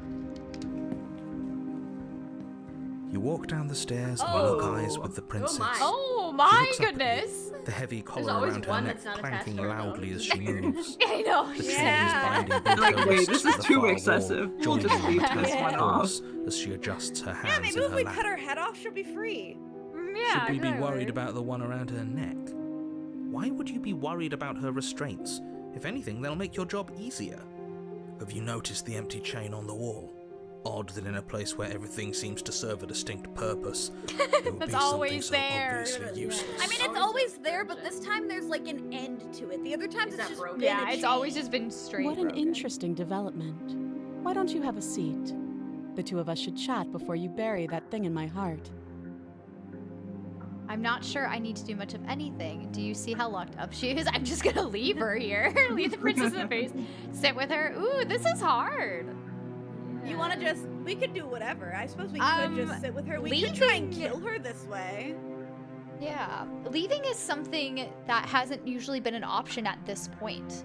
You walk down the stairs and lock eyes with the princess. Oh my She looks up at goodness! you, the heavy collar always around her one neck that's not clanking attached to her loudly nose. as she moves. I know. The Yeah. chains binding both Like, her wait, wrists this to is the too far excessive. wall, We'll joining just her leave with this her one off. paws as she adjusts her Yeah, hands maybe in if her we lap. cut her head off, she'll be free. Yeah, Should we be exactly. worried about the one around her neck? Why would you be worried about her restraints? If anything, they'll make your job easier. Have you noticed the empty chain on the wall? Odd that in a place where everything seems to serve a distinct purpose, there would That's be something always so there. obviously useless. I mean, it's always there, but this time there's like an end to it. The other times Is it's that just broken? been Yeah, a it's always chain. just been straight. What an broken. interesting development. Why don't you have a seat? The two of us should chat before you bury that thing in my heart. I'm not sure I need to do much of anything. Do you see how locked up she is? I'm just gonna leave her here. Leave the princess in the face. Sit with her. Ooh, this is hard. You want to just? We could do whatever. I suppose we could just sit with her. We could try and kill her this way. Yeah. Leaving is something that hasn't usually been an option at this point.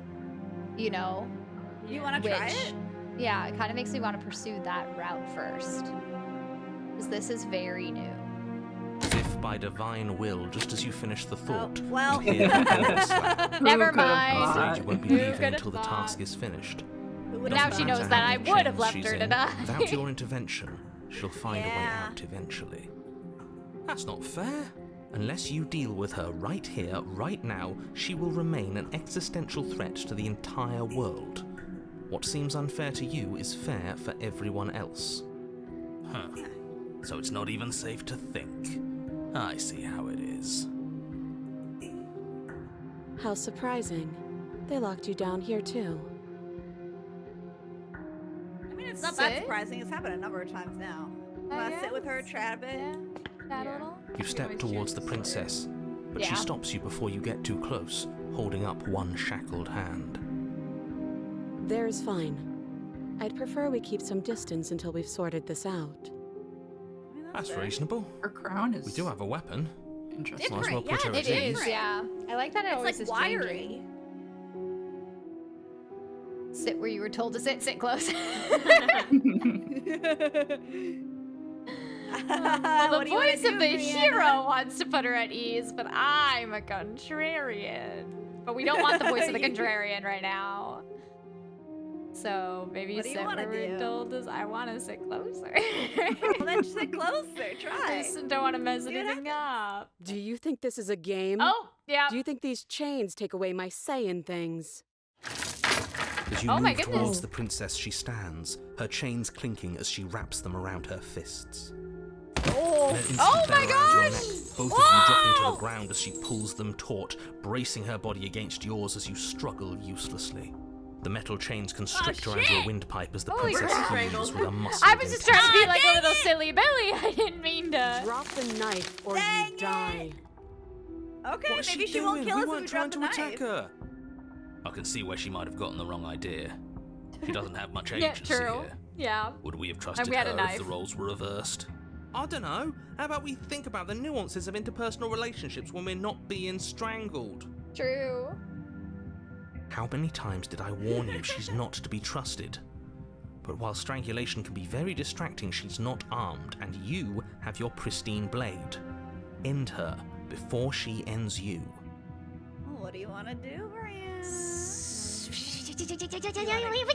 You know? You want to try Which- it? Yeah, it kind of makes me want to pursue that route first. Because this is very new. As if by divine will, just as you finish the thought, well. you hear the hand slap. Never could've mind. I'm thought? afraid you won't be Who leaving could've until the thought? task is finished. Who would Now have she thought? knows matter that how I many would have chains left she's her to in, die. Without your intervention, she'll find a way Yeah. out eventually. That's not fair. Unless you deal with her right here, right now, she will remain an existential threat to the entire world. What seems unfair to you is fair for everyone else. Huh. So it's not even safe to think. I see how it is. How surprising. They locked you down here too. I mean, it's not that Sit? surprising. It's happened a number of times now. Want to sit with her, chat a bit? That a little? You step towards the princess, but she Yeah. stops you before you get too close, holding up one shackled hand. There's fine. I'd prefer we keep some distance until we've sorted this out. I mean, That's fair. reasonable. Her crown is We do have a weapon. interesting. Might as well Different, put her yeah, at It ease. is, yeah. I like that it It's always like is wiry. changing. Sit where you were told to sit. Sit close. Well, What the do you wanna voice do, of the Brianna? hero wants to put her at ease, but I'm a contrarian. But we don't want the voice of the contrarian right now. So maybe you What do you sit wanna where we're do? told is I want to sit closer. Well, then sit closer. Try. Just don't want to mess See what anything up. Do you think this is a game? Oh, yeah. Do you think these chains take away my say in things? As you Oh move my goodness. towards the princess, she stands, her chains clinking as she wraps them around her fists. Oh, In an instant, Oh they're my around your gosh! neck, both of you dropping to Whoa! the ground as she pulls them taut, bracing her body against yours as you struggle uselessly. The metal chains constrict around your shit! windpipe as the Holy princess crap. heaves with a muscle. I was just trying to be like a dang little it! silly Billy. I didn't mean to. Drop the knife or Dang you it! die. okay. What's Maybe she she won't doing? kill We us if weren't we trying drop the to attack knife. her. I can see where she might have gotten the wrong idea. She doesn't have much Yeah, agency true. here. Yeah. Would we have trusted we had a her knife. if the roles were reversed? I don't know. How about we think about the nuances of interpersonal relationships when we're not being strangled? True. How many times did I warn you she's not to be trusted? But while strangulation can be very distracting, she's not armed, and you have your pristine blade. End her before she ends you. What do you want to do, Brian?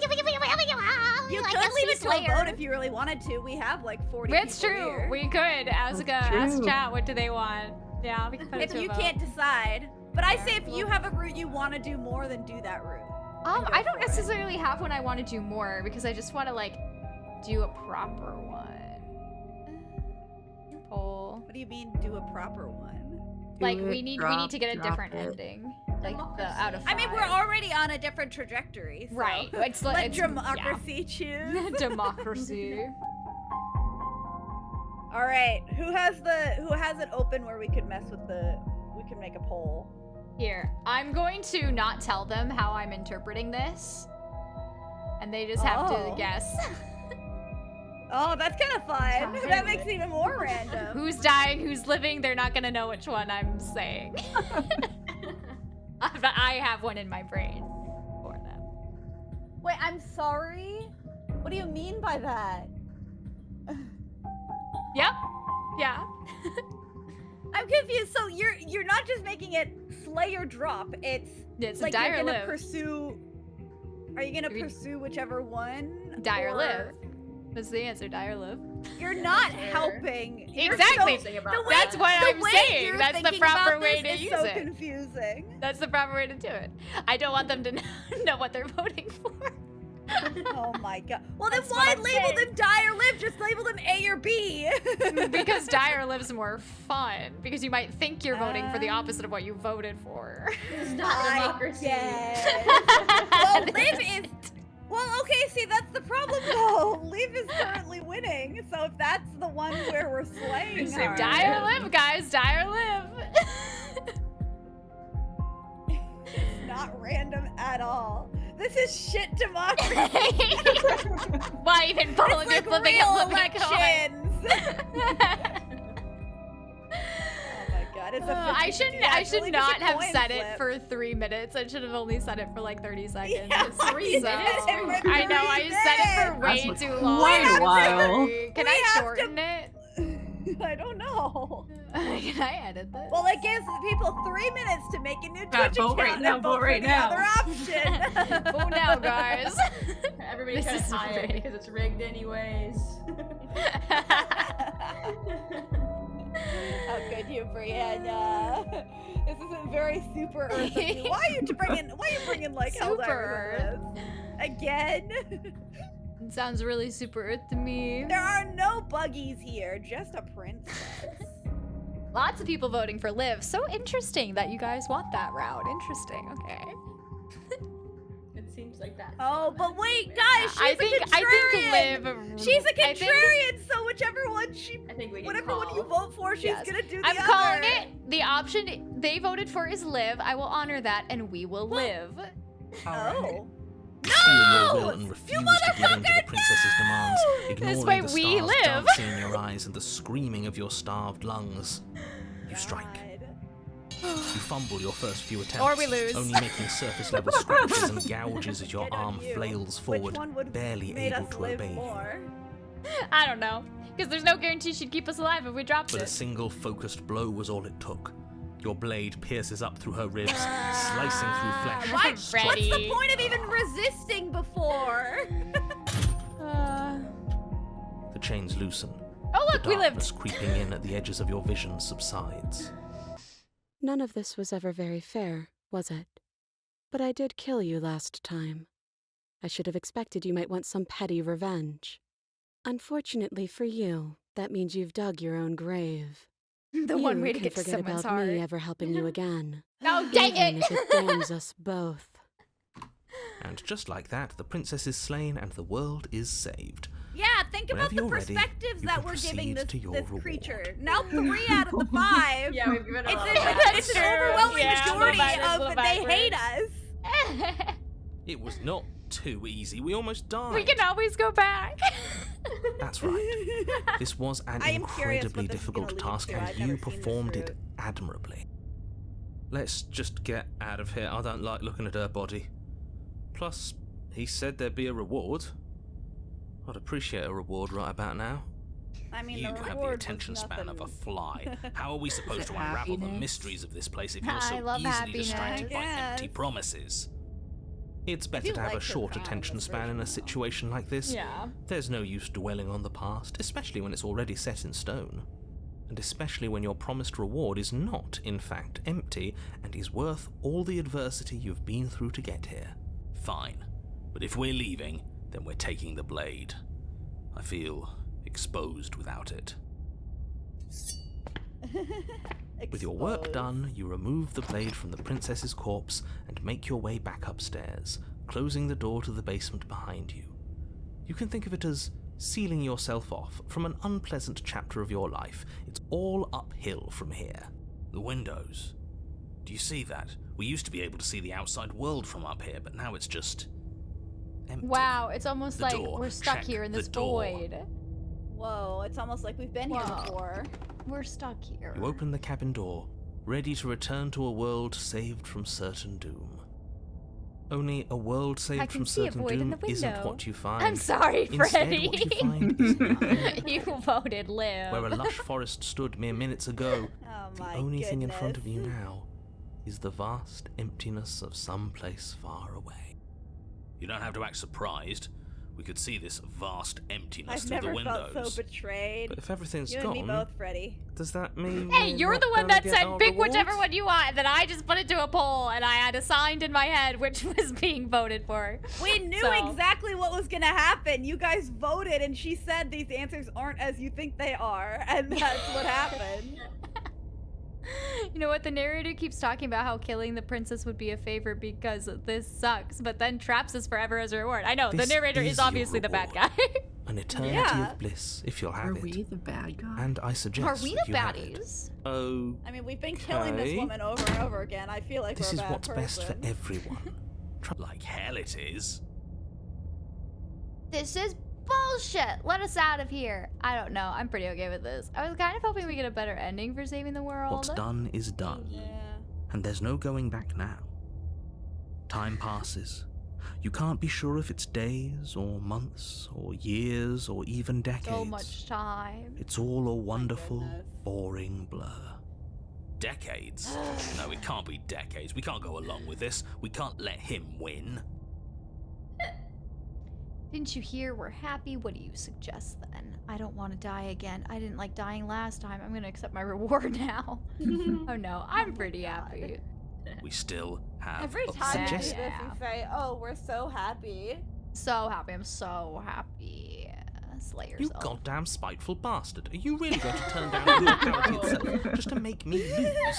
You I could guess leave we it to a slay her. vote if you really wanted to. We have like 40 It's people true. here. We could ask chat. What do they want? Yeah, we can put it If to a you vote. can't decide. But I say if you have a route you want to do more, then do that route. I don't necessarily have one I want to do more because I just want to like do a proper one. Poll. What do you mean do a proper one? Like Do we it, need drop, to get a drop different it. ending. Like the out of I mean, we're 5. already on a different trajectory. So Right. It's like let democracy choose. Democracy. All right, who has it open where we could mess with we can make a poll. Here, I'm going to not tell them how I'm interpreting this, and they just have to guess. Oh, that's kind of fun. That makes it even more random. Who's dying, who's living, they're not gonna know which one I'm saying. But I have one in my brain for them. Wait, I'm sorry? What do you mean by that? Yep. Yeah. I'm confused. So you're not just making it slay or drop. It's like die you're or gonna live. pursue. Are you gonna pursue whichever one? Die or live. That's the answer. Die or live. You're not helping. Exactly. That's what I'm saying. That's the proper way to use so it. Confusing. That's the proper way to do it. I don't want them to know what they're voting for. Oh my god. Well, then why label them die or live? Just label them A or B. Because die or live's more fun. Because you might think you're voting for the opposite of what you voted for. It's not democracy. Well, live is. Well, okay, see, that's the problem though. Live is currently winning, so if that's the one where we're slaying her. Die or live, guys. Die or live. It's not random at all. This is shit democracy. Why even polling like flipping real a elections? God, it's a I should really not just a have coin said flip. it for 3 minutes. I should have only said it for like 30 seconds. Yeah, It's 3 you said minutes. it for I know, 3 I said it for way That's too long. quite a while. Can I shorten it? I don't know. Can I edit this? Well, it gives people 3 minutes to make a new Twitch vote account right now, and vote for right the now. other option. Vote now, guys. Everybody This try to is tie it rigged. because it's rigged anyways. How could you, Brianna? This isn't very super Earth of you. Why are you bringing like Super Helldivers into this? Again? It sounds really super Earth to me. There are no buggies here, just a princess. Lots of people voting for live. So interesting that you guys want that route. Interesting. Okay. It seems like that. Oh, but wait, guys, she's I think live. She's a I think- contrarian, so whichever one whatever one you vote for, she's Yes. gonna do the I'm other. calling it. The option they voted for is live. I will honor that, and we will live. Oh. Steal your will and refuse to give in to the princess's demands, ignoring way the we stars live. dancing in your eyes and the screaming of your starved lungs. You strike. You fumble your first few attempts, Or we lose. only making surface-level scratches and gouges as your Good on arm you. flails Which forward, one would barely made able us to live obey you. more? I don't know, because there's no guarantee she'd keep us alive if we dropped But a it. single focused blow was all it took. Your blade pierces up through her ribs, slicing through flesh. What's the Ready. point of even resisting before? The chains loosen. Oh look, The we darkness lived. creeping in at the edges of your vision subsides. None of this was ever very fair, was it? But I did kill you last time. I should have expected you might want some petty revenge. Unfortunately for you, that means you've dug your own grave. The you one way to can get to forget someone's about heart. me ever helping you again. Oh, dang even it! if it damns us both. And just like that, the princess is slain and the world is saved. Yeah, think about Whenever the you're ready, perspectives you that can we're giving proceed this, to your this reward. creature. Now 3 out of the 5. Yeah, we've given it a lot. It's an overwhelming majority of they hate us. It was not too easy. We almost died. We can always go back. That's right. This was an I am curious incredibly what this is gonna difficult lead task, to. and I've you never seen this performed it route. admirably. Let's just get out of here. I don't like looking at her body. Plus, he said there'd be a reward. I'd appreciate a reward right about now. I mean, You the have the reward attention was span of a nothing. fly. How are we supposed to unravel the Happiness? mysteries of this place if you're I so love easily distracted by happiness. empty promises? It's better do to have like a the short Crown, attention this span in a version, though. situation like this. Yeah. There's no use dwelling on the past, especially when it's already set in stone. And especially when your promised reward is not, in fact, empty and is worth all the adversity you've been through to get here. Fine. But if we're leaving, then we're taking the blade. I feel exposed without it. With your work Exposed. done, you remove the blade from the princess's corpse and make your way back upstairs, closing the door to the basement behind you. You can think of it as sealing yourself off from an unpleasant chapter of your life. It's all uphill from here. The windows. Do you see that? We used to be able to see the outside world from up here, but now it's just empty. Wow, it's almost The like door. we're stuck Check here in the this door. void. Whoa, it's almost like we've been here Whoa. before. We're stuck here. You open the cabin door, ready to return to a world saved from certain doom. Only a world I saved can from see a certain void in doom the isn't window. what you find. I'm sorry, Instead, Freddy. what you find is nothing. You voted live. Where a lush forest stood mere minutes ago, Oh the my only thing in front of you goodness. now is the vast emptiness of some place far away. You don't have to act surprised. We could see this vast emptiness I've through never the windows. felt so betrayed. But if everything's You and gone, me both, Freddy. does that mean Hey, we're you're not the one gonna that get said our pick whichever rewards? one you want, and then I just put it to a poll, and I had assigned in my head which was being voted for. We knew So- exactly what was gonna happen. You guys voted, and she said these answers aren't as you think they are, and that's what happened. You know what? The narrator keeps talking about how killing the princess would be a favor because this sucks, but then traps us forever as a reward. I know, the This narrator is is your obviously the bad reward. guy. An eternity Yeah. of bliss, if you'll have Are it. we the bad guy? And I suggest Are we that the you have it. baddies? Oh, I mean, we've been killing this Okay. woman over and over again. I feel like this we're is a bad what's best for person. everyone. Like hell it is. This is bullshit. Let us out of here. I don't know. I'm pretty okay with this. I was kind of hoping we get a better ending for saving the world. What's done is done, Yeah. and there's no going back now. Time passes. You can't be sure if it's days or months or years or even decades. So much time. It's all a wonderful, goodness. boring blur. Decades? No, it can't be decades. We can't go along with this. We can't let him win. Didn't you hear? We're happy. What do you suggest then? I don't want to die again. I didn't like dying last time. I'm gonna accept my reward now. Oh no, I'm pretty happy. We still have Every a time we do Suggest- this, we say, "Oh, we're so happy." So happy. I'm so happy. Slay You yourself. goddamn spiteful bastard. Are you really going to turn down immortality itself just to make me lose?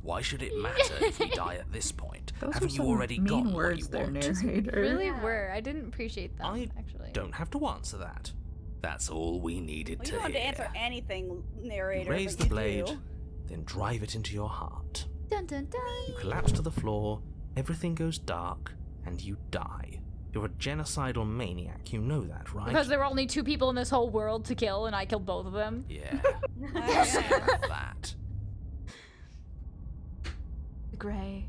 Why should it matter if we die at this point? Those Haven't were you some already mean got what words you there, want? narrator. Really were. I didn't appreciate them, I actually. Don't have to answer that. That's all we needed Well, to you don't have to hear. answer anything, narrator. You raise but the you blade, do. then drive it into your heart. Dun dun dun. You collapse to the floor, everything goes dark, and you die. You're a genocidal maniac, you know that, right? Because there were only 2 people in this whole world to kill, and I killed both of them. Yeah, Yeah. that. The Grey.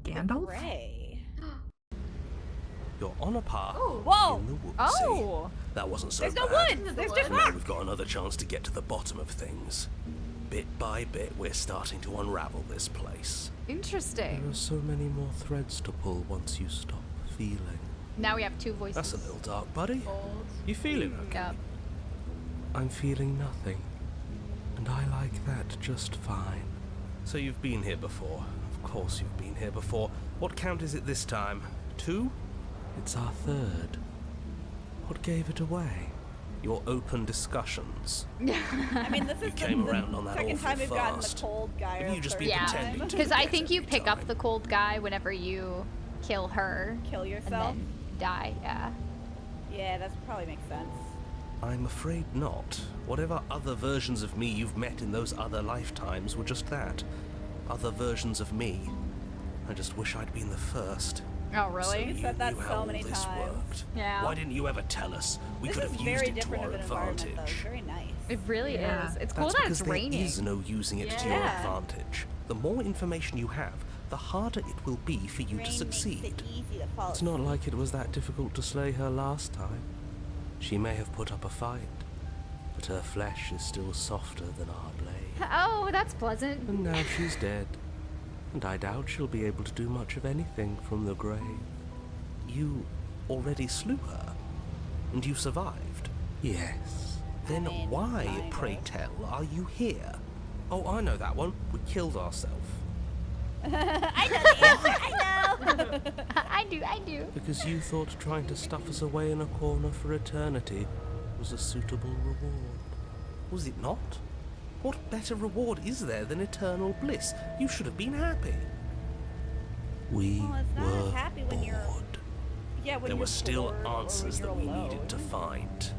Gandalf? Gray. You're on a path Whoa! in the woodsy. Oh! That wasn't so There's no bad. woods. There's just Now rocks. we've got another chance to get to the bottom of things. Bit by bit, we're starting to unravel this place. There Interesting. are so many more threads to pull once you stop feeling. Now we have 2 voices. That's a little dark, buddy. You feeling okay? Yep. I'm feeling nothing. And I like that just fine. So you've been here before. Of course you've been here before. What count is it this time? 2? It's our 3rd. What gave it away? Your open discussions. I mean, this is came the around on that second awful time we've gotten the fast. cold guy. Have or you just third been Yeah, pretending to because I forget think you every pick up time? the cold guy whenever you kill her Kill and yourself. then die. Yeah. Yeah, that probably makes sense. I'm afraid not. Whatever other versions of me you've met in those other lifetimes were just that. Other versions of me. I just wish I'd been the first. Oh, really? You You said that knew so how all many this times. worked. Yeah. Why didn't you ever tell us? We This could is have very used it to different our of an environment, though. advantage. Very nice. It really Yeah. is. It's cool That's that because it's there raining. is no using it to your Yeah. advantage. The more information you have, the harder it will be for you Rain to makes succeed. it easy to fall It's not like it was that difficult to slay her last time. She may have put up a fight, but her flesh is still softer than our blade. Oh, that's pleasant. And now she's dead, and I doubt she'll be able to do much of anything from the grave. You already slew her, and you survived. Yes. Then mean, why, kind pray of. tell, are you here? Oh, I know that one. We killed ourselves. I know the answer. I know. I do. Because you thought trying to stuff us away in a corner for eternity was a suitable reward. Was it not? What better reward is there than eternal bliss? You should have been happy. We Well, it's not as were happy when bored. you're- Yeah, when There you're were still bored or when answers you're that we alone. needed to find.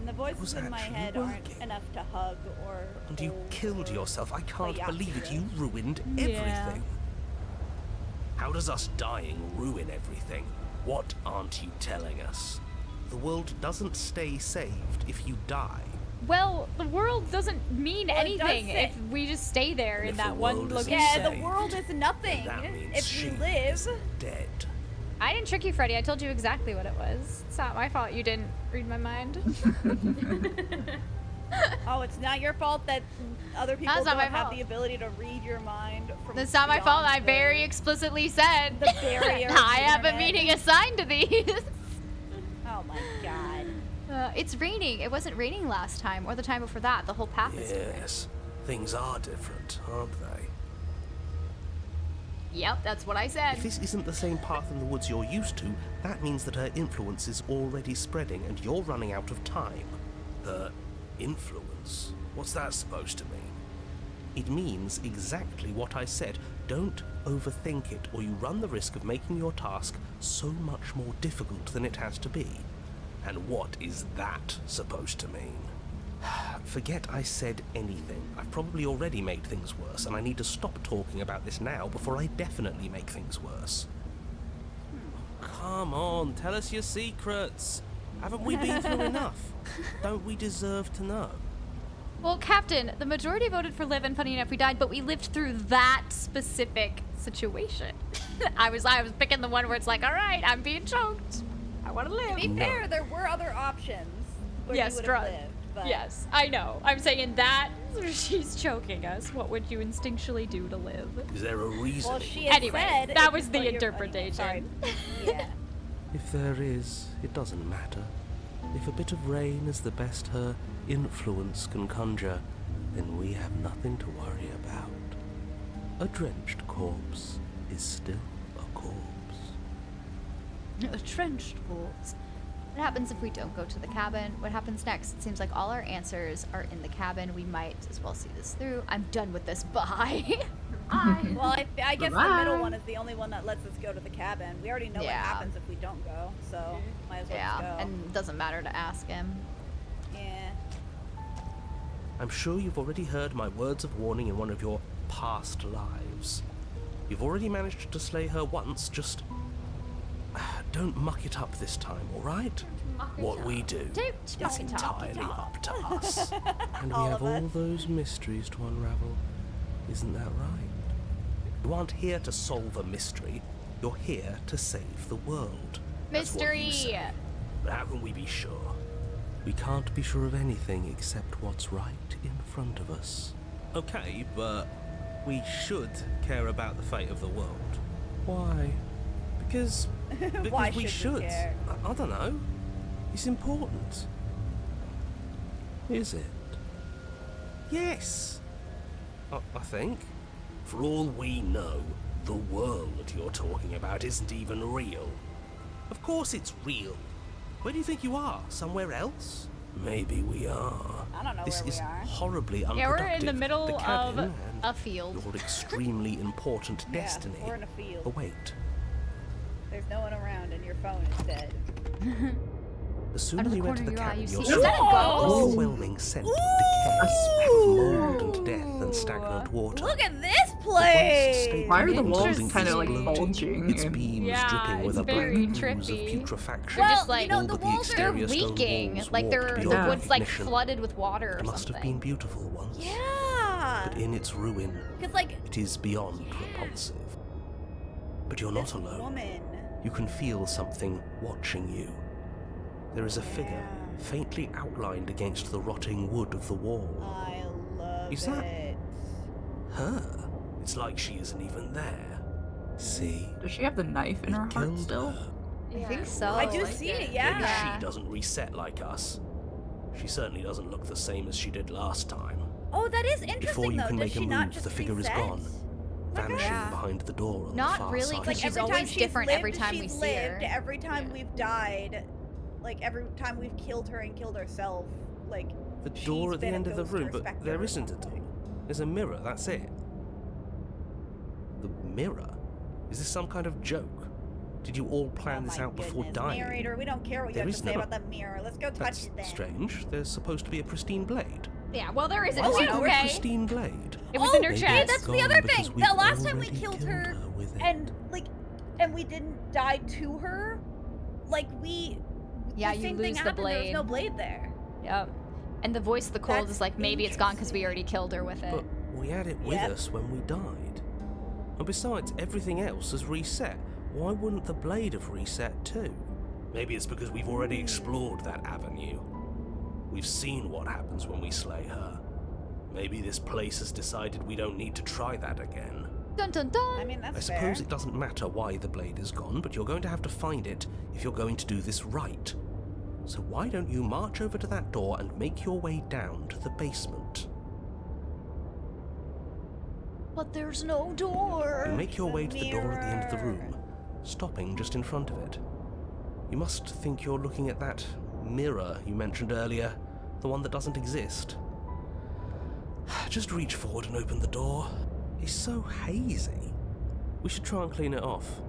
And the voices in my head aren't enough to hug or. And you killed yourself. I can't play believe it. after. You ruined everything. How does us dying ruin everything? What aren't you telling us? The world doesn't stay saved if you die. Well, the world doesn't mean Well, it does anything say- if we just stay there in If that the one world isn't location. Yeah, the world is nothing That means if she we live. is dead. I didn't trick you, Freddy. I told you exactly what it was. It's not my fault you didn't read my mind. Oh, it's not your fault that other people That's not don't my have fault. the ability to read your mind. From That's not my fault. beyond I very explicitly said the barrier. of I the have a internet. meaning assigned to these. Oh my god. It's raining. It wasn't raining last time or the time before that. The whole path is different. Yes, things are different, aren't they? Yep, that's what I said. If this isn't the same path in the woods you're used to, that means that her influence is already spreading and you're running out of time. Her influence? What's that supposed to mean? It means exactly what I said. Don't overthink it, or you run the risk of making your task so much more difficult than it has to be. And what is that supposed to mean? Forget I said anything. I've probably already made things worse, and I need to stop talking about this now before I definitely make things worse. Come on, tell us your secrets. Haven't we been through enough? Don't we deserve to know? Well, Captain, the majority voted for live, and funny enough, we died, but we lived through that specific situation. I was picking the one where it's like, all right, I'm being choked. I want to live. To be fair, there were other options where Yes, you would have drug. lived. But Yes, I know. I'm saying that she's choking us. What would you instinctually do to live? Is there a reason? Well, she had Anyway, said that if was you the put your- interpretation. Yeah. If there is, it doesn't matter. If a bit of rain is the best her influence can conjure, then we have nothing to worry about. A drenched corpse is still a corpse. A trenched corpse. What happens if we don't go to the cabin? What happens next? It seems like all our answers are in the cabin. We might as well see this through. I'm done with this. Bye. Well, I guess the Bye-bye. middle one is the only one that lets us go to the cabin. We already know what Yeah. happens if we don't go, so might as well just Yeah, go. and it doesn't matter to ask him. Yeah. I'm sure you've already heard my words of warning in one of your past lives. You've already managed to slay her once, just don't muck it up this time, alright? What we do Don't is entirely up to us. And we All have of all us. those mysteries to unravel. Isn't that right? You aren't here to solve a mystery. You're here to save the world. That's what you Mystery. say. But how can we be sure? We can't be sure of anything except what's right in front of us. Okay, but we should care about the fate of the world. Why? Because Why we should we should. care? I don't know. It's important. Is it? Yes. I think. For all we know, the world you're talking about isn't even real. Of course it's real. Where do you think you are? Somewhere else? Maybe we are. I don't know This where is we are. horribly unproductive. Yeah, we're in the middle The cabin of and a field. your extremely important Yeah, destiny. we're in a field. Await. There's no one around and your phone is dead. As soon Out of as the you corner enter of the your eye, cabin, you you'll see- smell Is that a an ghost? overwhelming scent of decay, mold and death and stagnant water. Look at this The once place! stately Why are the building walls is kind of like bloated, bulging? its beams Yeah, dripping with it's a black very ooze of trippy. putrefaction. Well, just like- you know, All the but the walls are They're exterior stone leaking. walls Like warped they're the beyond wood's like recognition. flooded with water or It must have been something. beautiful once, Yeah! but in its ruin, Because, like, it is beyond repulsive. But you're not this alone. woman. You can feel something watching you. There is a figure, faintly outlined against the rotting wood of the wall. I love Is that- it. Her? It's like she isn't even there. See? Does she have the knife in her heart Killed still? her. I think so. I do see it, yeah. Maybe she doesn't reset like us. She certainly doesn't look the same as she did last time. Oh, that is interesting, Before you though. can Does make she a not move, just the figure reset? is gone, vanishing Yeah. behind the door on the Not far really, side. 'cause Like, she's every always time she's different lived, every time we she's see lived. her. Every time we've died, like, every time we've killed her and killed ourselves, like, The she's door at the been a end of the ghost or room, a but specter there or isn't a door. something. There's a mirror, that's it. The mirror? Is this some kind of joke? Did you all plan this out before dying? Narrator, we don't care what you have to say about the mirror. Let's go touch That's it then. strange. There's supposed to be a pristine blade. Yeah, well, there isn't Why one, is there a okay? pristine blade? It was in her Maybe chest. it's That's the gone other because thing. we've The last time we already killed killed her, with it. and we didn't die to her, like we. Yeah, the you same thing lose the happened. There was blade. no blade there. Yep. And the voice of the cold That's is like, maybe it's gone because we already killed her with it. But we had it with us when we died. And besides, everything else has reset. Why wouldn't the blade have reset too? Maybe it's because we've already explored that avenue. We've seen what happens when we slay her. Maybe this place has decided we don't need to try that again. Dun dun dun! I mean, that's I suppose it doesn't matter why the blade is gone, but you're going to have to find it if you're going to do this right. So why don't you march over to that door and make your way down to the basement? But there's no door. You make your way to the door at the end of the room, stopping just in front of it. You must think you're looking at that mirror you mentioned earlier, the one that doesn't exist. Just reach forward and open the door. It's so hazy. We should try and clean it off.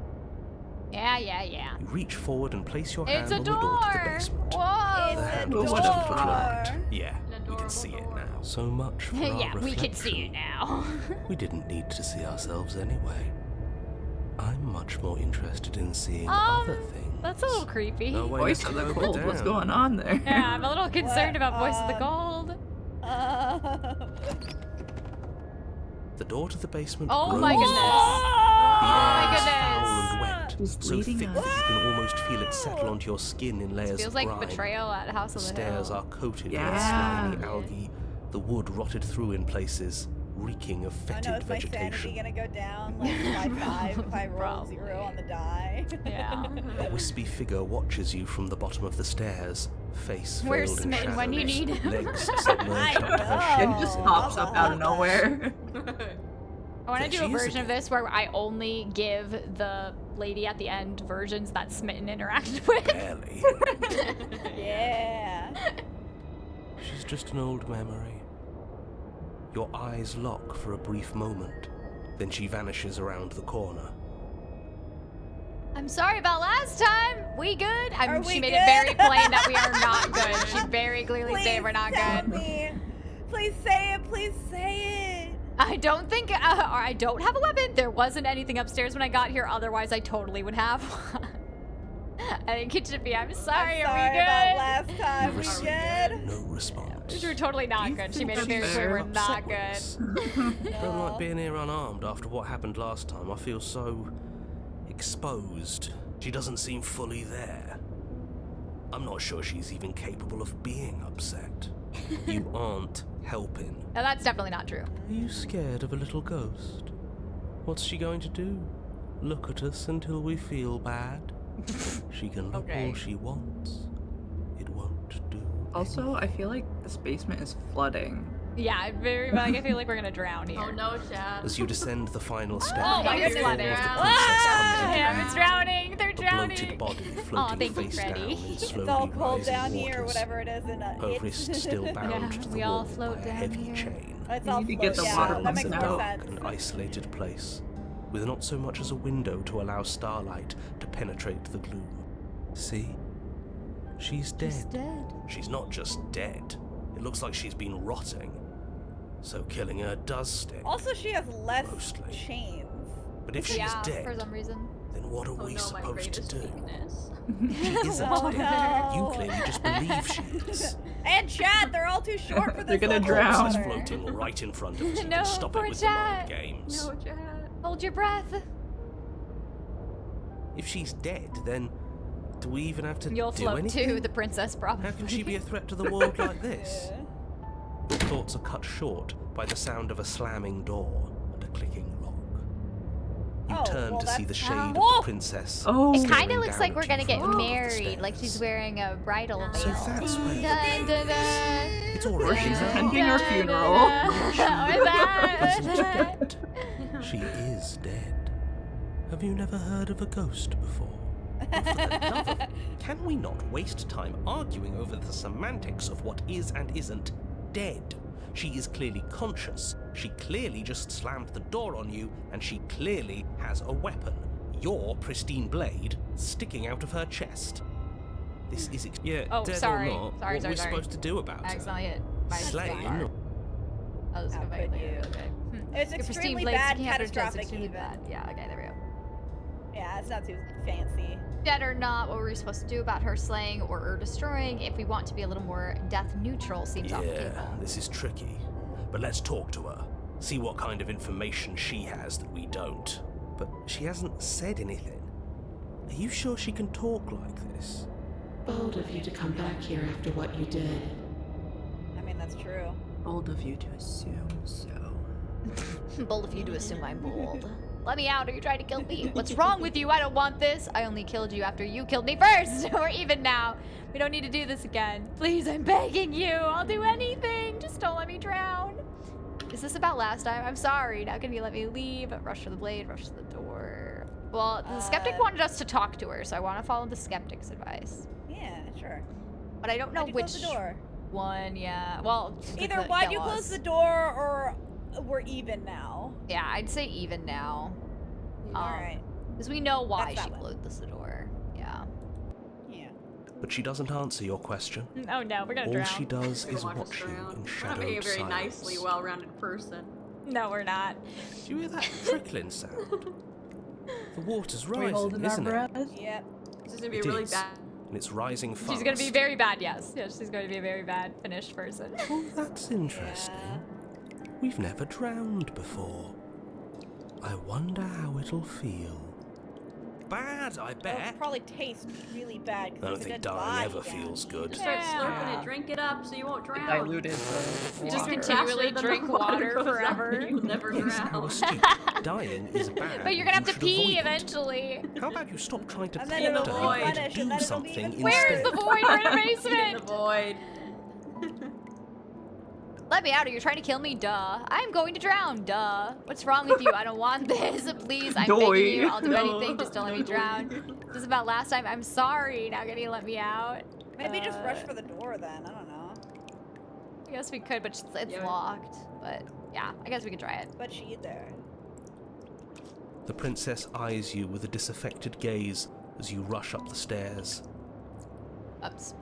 Yeah. You reach forward and place your It's hand a on the door to the door. basement. Whoa! The hand door. was just locked. Yeah, An we can see it adorable now. So much for our Yeah, we can see reflection. it now. We didn't need to see ourselves anyway. I'm much more interested in seeing other things. That's a little creepy. No way Voice to of the slow it cold. What's down. going on there? Yeah, I'm a little concerned about Voice of the Gold. The door to the basement Oh grows my goodness. The Oh air my is goodness. foul and wet, Who's so bleeding thick us? that you can almost feel it settle onto your skin in layers Feels of like grime. betrayal at House The of the stairs Hill. are coated Yeah. with slimy algae, the wood rotted through in places, reeking of I know, fetid is my sanity vegetation. gonna go down like by 5 if I roll Probably. 0 on the die? Yeah. A wispy figure watches you from the bottom of the stairs, face Where's veiled in Smitten when you shadows, need him? legs submerged under her I It know. just pops up out of nowhere. I want There to do she a is version of again. this where I only give the lady at the end versions that Smitten interacted with. Barely. Yeah. She's just an old memory. Your eyes lock for a brief moment, then she vanishes around the corner. I'm sorry about last time. We good? Are She we made good? it very plain that we are not good. She very clearly Please stated we're not tell good. me. Please say it. Please say it. I don't think, or I don't have a weapon. There wasn't anything upstairs when I got here. Otherwise, I totally would have one. I think it should be. I'm sorry. I'm Are sorry we good? about last time. You We receive good? no response. We're totally not good. She made it very clear we're not good. I don't like being here unarmed after what happened last time. I feel so exposed. She doesn't seem fully there. I'm not sure she's even capable of being upset. You aren't helping. No, that's definitely not true. Are you scared of a little ghost? What's she going to do? Look at us until we feel bad? She can look Okay. all she wants. It won't do. Also, I feel like this basement is flooding. Yeah, I feel like we're gonna drown here. Oh no, Chad. As you descend the final step, Oh my the goodness. form of the Ah! princess comes into Yeah, view. it's drowning. They're A drowning. bloated body Aw, floating thank you, face Freddy. down in slowly It's all cold rising down waters. here, whatever it is, and Her wrist still bound Yeah, to the we all wall float by a down heavy here. chain. It's You all need to get the float- water yeah, that makes pumping more out. sense. An isolated place, with not so much as a window to allow starlight to penetrate the gloom. See? She's dead. She's dead. She's not just dead. It looks like she's been rotting. So killing her does sting. Also, she has less Mostly. chains. But if she's Yeah, dead, for some reason. then what are Oh we no, my supposed to greatest do? weakness. She isn't Oh, dead. no. You clearly just believe she is. And Chad, they're all too short for this. They're gonna level. drown. She's floating right in front of us. You No, can stop it poor with the mind Chad. games. No, Chad. Hold your breath. If she's dead, then do we even have to You'll do float anything? too, the princess probably. How can she be a threat to the world like this? Your thoughts are cut short by the sound of a slamming door and a clicking lock. You Oh, turn well, to see the that's shade of how- the princess. Oh. It staring kind of looks down like at we're you gonna from get the top of the married, like she's stairs. wearing a bridal veil. So that's where you Dun, dun, dun. It's already She's there. attending her Dun, funeral. dun, dun. With that, Isn't with that. dead. She is dead. Have you never heard of a ghost before? For the love of, can we not waste time arguing over the semantics of what is and isn't dead? She is clearly conscious. She clearly just slammed the door on you, and she clearly has a weapon. your pristine blade sticking out of her chest. This is Yeah, Oh, dead sorry. or not, Sorry, what sorry, we're sorry. supposed to do about I it? accidentally hit my Slain? bar. I was How gonna could make you? okay. It's Your pristine extremely blade bad, sticking out of her chest, catastrophic extremely even. bad. Yeah, okay, there we go. Yeah, it's not too fancy. Dead or not, what were we supposed to do about her slaying or her destroying if we want to be a little more death neutral seems off the Yeah, table. this is tricky. But let's talk to her. See what kind of information she has that we don't. But she hasn't said anything. Are you sure she can talk like this? Bold of you to come back here after what you did. I mean, that's true. Bold of you to assume so. Bold of you to assume I'm bold. Let me out, or you trying to kill me. What's wrong with you? I don't want this. I only killed you after you killed me first. We're even now. We don't need to do this again. Please, I'm begging you. I'll do anything. Just don't let me drown. Is this about last time? I'm sorry. Now can you let me leave? Rush for the blade, rush to the door. Well, the skeptic wanted us to talk to her, so I want to follow the skeptic's advice. Yeah, sure. But I don't know Why'd you which close the door? one, yeah. Well, Either why'd you close the door or we're even now. Yeah, I'd say even now. Alright. Because we know why That's she that one. closed the door. Yeah. Yeah. But she doesn't answer your question. Oh no, we're gonna All drown. she does is Watch us watch you drown. in We're not shadowed being a very silence. nicely well-rounded person. No, we're not. Do you hear that trickling sound? The water's Are we rising, holding our isn't it? breath? Yep. This is gonna be It really is. bad. And it's rising fast. She's gonna be very bad, yes. Yes, she's going to be a very bad finished person. Oh, that's interesting. We've never drowned before. I wonder how it'll feel. Bad, I It'll bet. probably taste really bad. I don't think dying ever feels good. Just start slurping it, drink it up so you won't drown. Diluted the Just water. continually drink water forever. You'll never Yes, how drown. astute. Dying is bad. But you're gonna have to should pee avoid it. eventually. How about you stop trying to And then prompt it'll her to replenish, and do then it'll be something even instead? Where's the void? We're in a In the basement. void. Let me out, or you're trying to kill me, duh. I'm going to drown, duh. What's wrong with you? I don't want this. Please, I'm begging you. I'll do anything, just don't let me drown. This is about last time. I'm sorry. Now can you let me out? Maybe just rush for the door then. I don't know. I guess we could, but it's Yeah. locked. But yeah, I guess we could try it. But she there. The princess eyes you with a disaffected gaze as you rush up the stairs. Oops.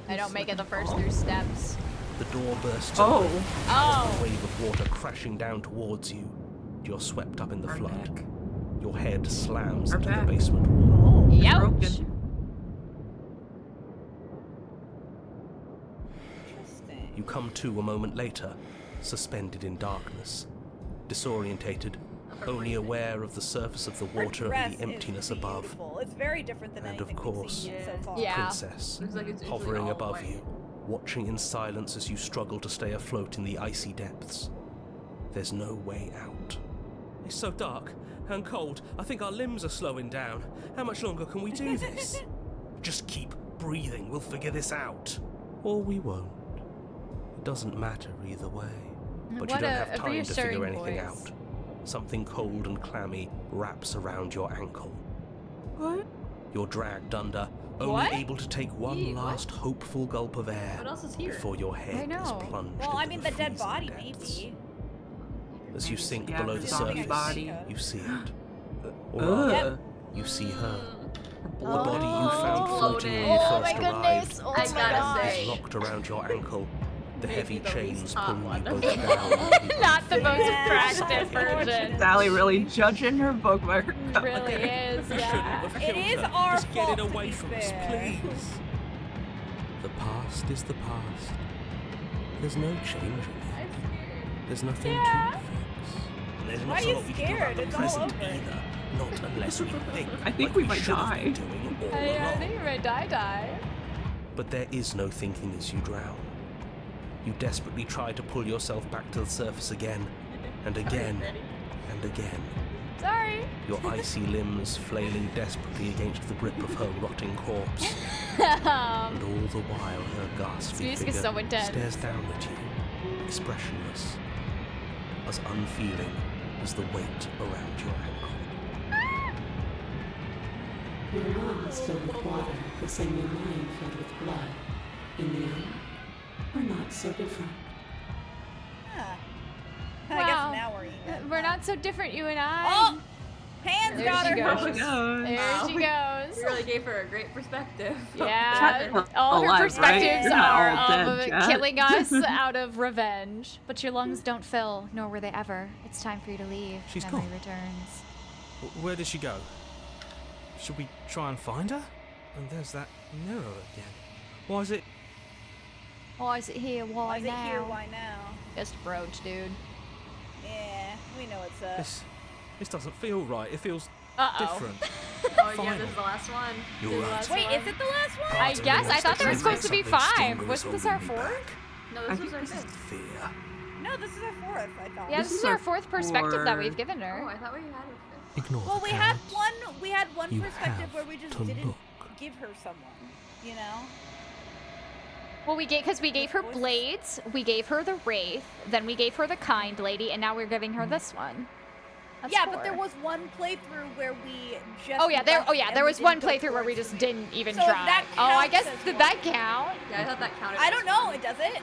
I don't make it the first 3 steps. The door bursts Oh. open. Oh. A wave of water crashing down towards you. You're swept up in the Our flood. neck. Your head slams Our into the back. basement wall. Youch. Broken. Interesting. You come to a moment later, suspended in darkness. Disorientated, only aware of the surface of the Her water dress and the emptiness is above. beautiful. It's very different than And of anything we've course, seen Yeah. so far. Yeah. Princess, Looks like it's usually hovering all above white. you, watching in silence as you struggle to stay afloat in the icy depths. There's no way out. It's so dark and cold. I think our limbs are slowing down. How much longer can we do this? Just keep breathing. We'll figure this out. Or we won't. It doesn't matter either way. But you What don't a have time to figure reassuring anything voice. out. Something cold and clammy wraps around your ankle. What? You're dragged under, only What? able to take one Eee, what? last hopeful gulp of air What else is here? before your I head know. is plunged Well, I into mean, the the dead freezing body, depths. maybe. As you sink Yeah, below the the zombie surface, body. you see it. Or Ugh. rather, you see her. The Blood. body you found floating when you Oh first my goodness. arrived Oh I my gotta gosh. say- is locked around your ankle. The Maybe heavy the chains least hot pulling you one. both down. Not the most Yeah. practiced version. Sally really judging her book by her It cover. really is, yeah. It is our Just get fault, it to away be from us, fair. please. The past is the past. There's no changing it. There's nothing Yeah. to fix. And there's Why not are a you lot we can do scared? about the It's all present over. either. Not unless we think. I think like we might should have been die. doing all I along. think we might die. But there is no thinking as you drown. You desperately try to pull yourself back to the surface again, and again, and again. Sorry. Your icy limbs flailing desperately against the grip of her rotting corpse. And all the while her ghastly This music figure is so intense. stares down at you, expressionless, as unfeeling as the weight around your ankle. Your lungs filled with water, the same your mind filled with blood. In the end, we're not so different. Huh. I Wow. guess now we're even. We're not so different, you and I. Oh! Hands There got she her. goes. There Wow. she goes. We really gave her a great perspective. Yeah, all her alive, right? perspectives You're not are all of dead, Jet. killing us out of revenge. But your lungs don't fill, nor were they ever. It's time for you to leave. She's Memory gone. returns. Where did she go? Should we try and find her? And there's that mirror again. Why is it? Why is it here? Why Is it now? here? Why now? Just a brooch, dude. Yeah, we know what's up. This doesn't feel right. It feels different. Oh yeah, this is the last one. You're This is the right. last Wait, one. is it the last one? I guess. I thought there was supposed to be Something 5. stronger Wasn't is this our holding me 4th? back. No, I this think was our this is fifth. Fear. No, this is our fourth, I thought. Yeah, this is our 4th perspective that we've given Oh, her. I thought we had a fifth. Ignore Well, the we had cowards. one You perspective have where we just to didn't look. give her someone, you know? Well, we gave because we gave her blades, we gave her the wraith, then we gave her the kind lady, and now we're giving her this one. That's Yeah, 4. but there was one playthrough where we just Oh yeah, there. left Oh yeah, and there we was one didn't go playthrough where we towards just the didn't even So if try. that Oh, I counts guess as did one. that count? Yeah, I thought that counted. I as don't know, one. it does it?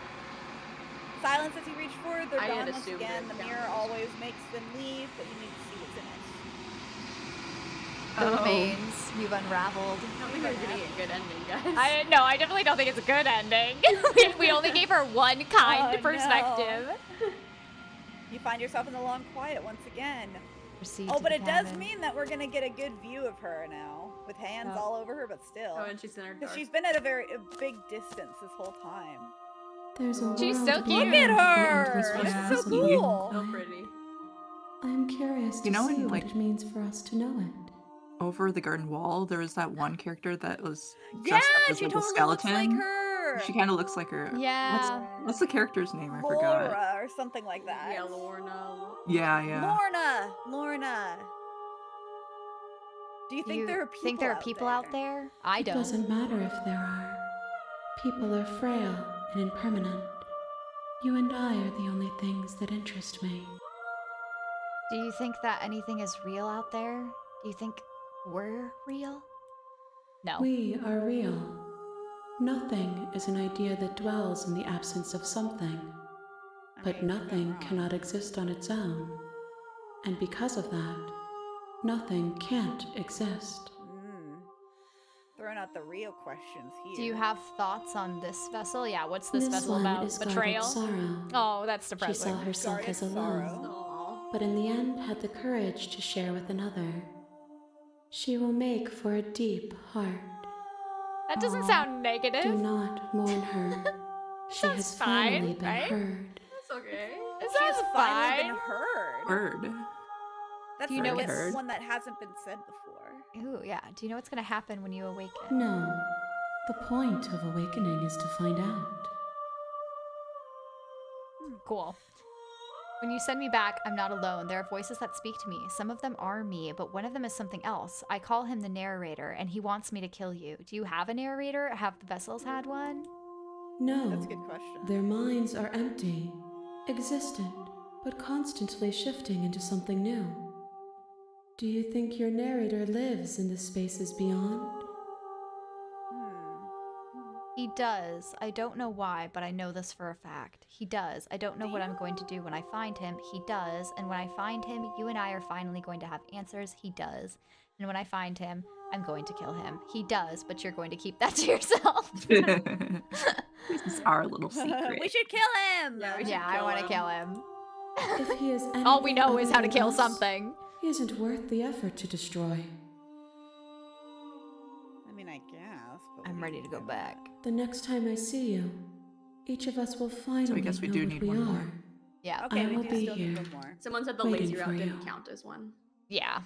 Silence as you reach for the I dawn had once assumed again. it The counted mirror as always makes them leave, but you need to see what's in it. The Oh. remains you've unraveled. I don't think we're getting a good ending, guys. I definitely don't think it's a good ending. we only gave her one kind Oh, perspective. no. You find yourself in the long quiet once again. Proceed Oh, to but the it does cabin. mean that we're gonna get a good view of her now, with hands Oh. all over her, but still. Oh, and she's in her Because dark. she's been at a big distance this whole time. There's a She's world so cute. Look at beyond the her! endless This Yeah, is so sweetie. cool! So pretty. I am curious to You know see when, what like- it means for us to know it. Over the garden wall, there was that one character that was Yeah, dressed up as she like totally a skeleton. looks like her! She kind of looks like her. Yeah. What's the character's name? I forgot. Laura or something like that. Yeah, Lorna. Yeah, yeah. Lorna. Do you think there are people think there are people out there? I It don't. doesn't matter if there are. People are frail and impermanent. You and I are the only things that interest me. Do you think that anything is real out there? Do you think we're real? No. We are real. Nothing is an idea that dwells in the absence of something. But nothing cannot exist on its own. And because of that, nothing can't exist. Throwing out the real questions here. Do you have thoughts on this vessel? Yeah, what's this vessel one about? is guarded Betrayal? sorrow. Oh, that's She depressing. saw herself Guarded as alone, sorrow. but in the end had the courage to share with another. She will make for a deep heart. That doesn't sound Do negative. not mourn her. She has Sounds fine, finally been right? heard. That's okay. It She has sounds finally fine. been heard. Word. That's Do you know like what's- one that hasn't been said before. Ooh, yeah. Do you know what's gonna happen when you awaken? No, the point of awakening is to find out. Cool. When you send me back, I'm not alone. There are voices that speak to me. Some of them are me, but one of them is something else. I call him the narrator, and he wants me to kill you. Do you have a narrator? Have the vessels had one? No, That's a good question. their minds are empty, existent, but constantly shifting into something new. Do you think your narrator lives in the spaces beyond? He does. I don't know why, but I know this for a fact. He does. I don't know what I'm going to do when I find him. He does. And when I find him, you and I are finally going to have answers. He does. And when I find him, I'm going to kill him. He does, but you're going to keep that to yourself. This is our little secret. We should kill him! Yeah, we should Yeah, I kill want to him. kill him. If he is All we anything know is other how to than kill us, something. He isn't worth the effort to destroy. I mean, I guess. But I'm ready to go back. The next time I see you, each of us will finally guess we know do what need we one are. more. Yeah. Okay, I we will do be still need here. one more. Someone said the Waiting lazy for route you. didn't count as one. Yeah.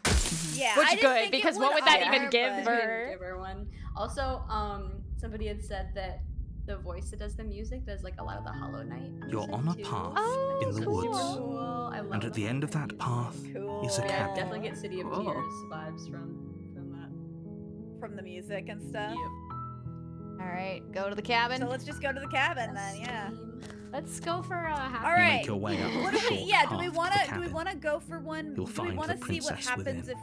Yeah, Which I didn't good, think it because what would that either, even give but- We her? didn't give her one. Also, somebody had said that the voice that does the music does like a lot of the Hollow Knight. You're music, on a too. path Oh, in the cool. woods, Cool. I love and at the end of that path Cool. is a Yeah, I cabin. definitely get City of Cool. Tears vibes from that. From the music and stuff. All right, go to the cabin. So let's just go to the cabin then, yeah. Let's go for a half. All You right. make your way up What the do we? short Yeah. Do we path want to the to? Do we cabin. want to go for one? You'll do we find want the to see what princess happens within.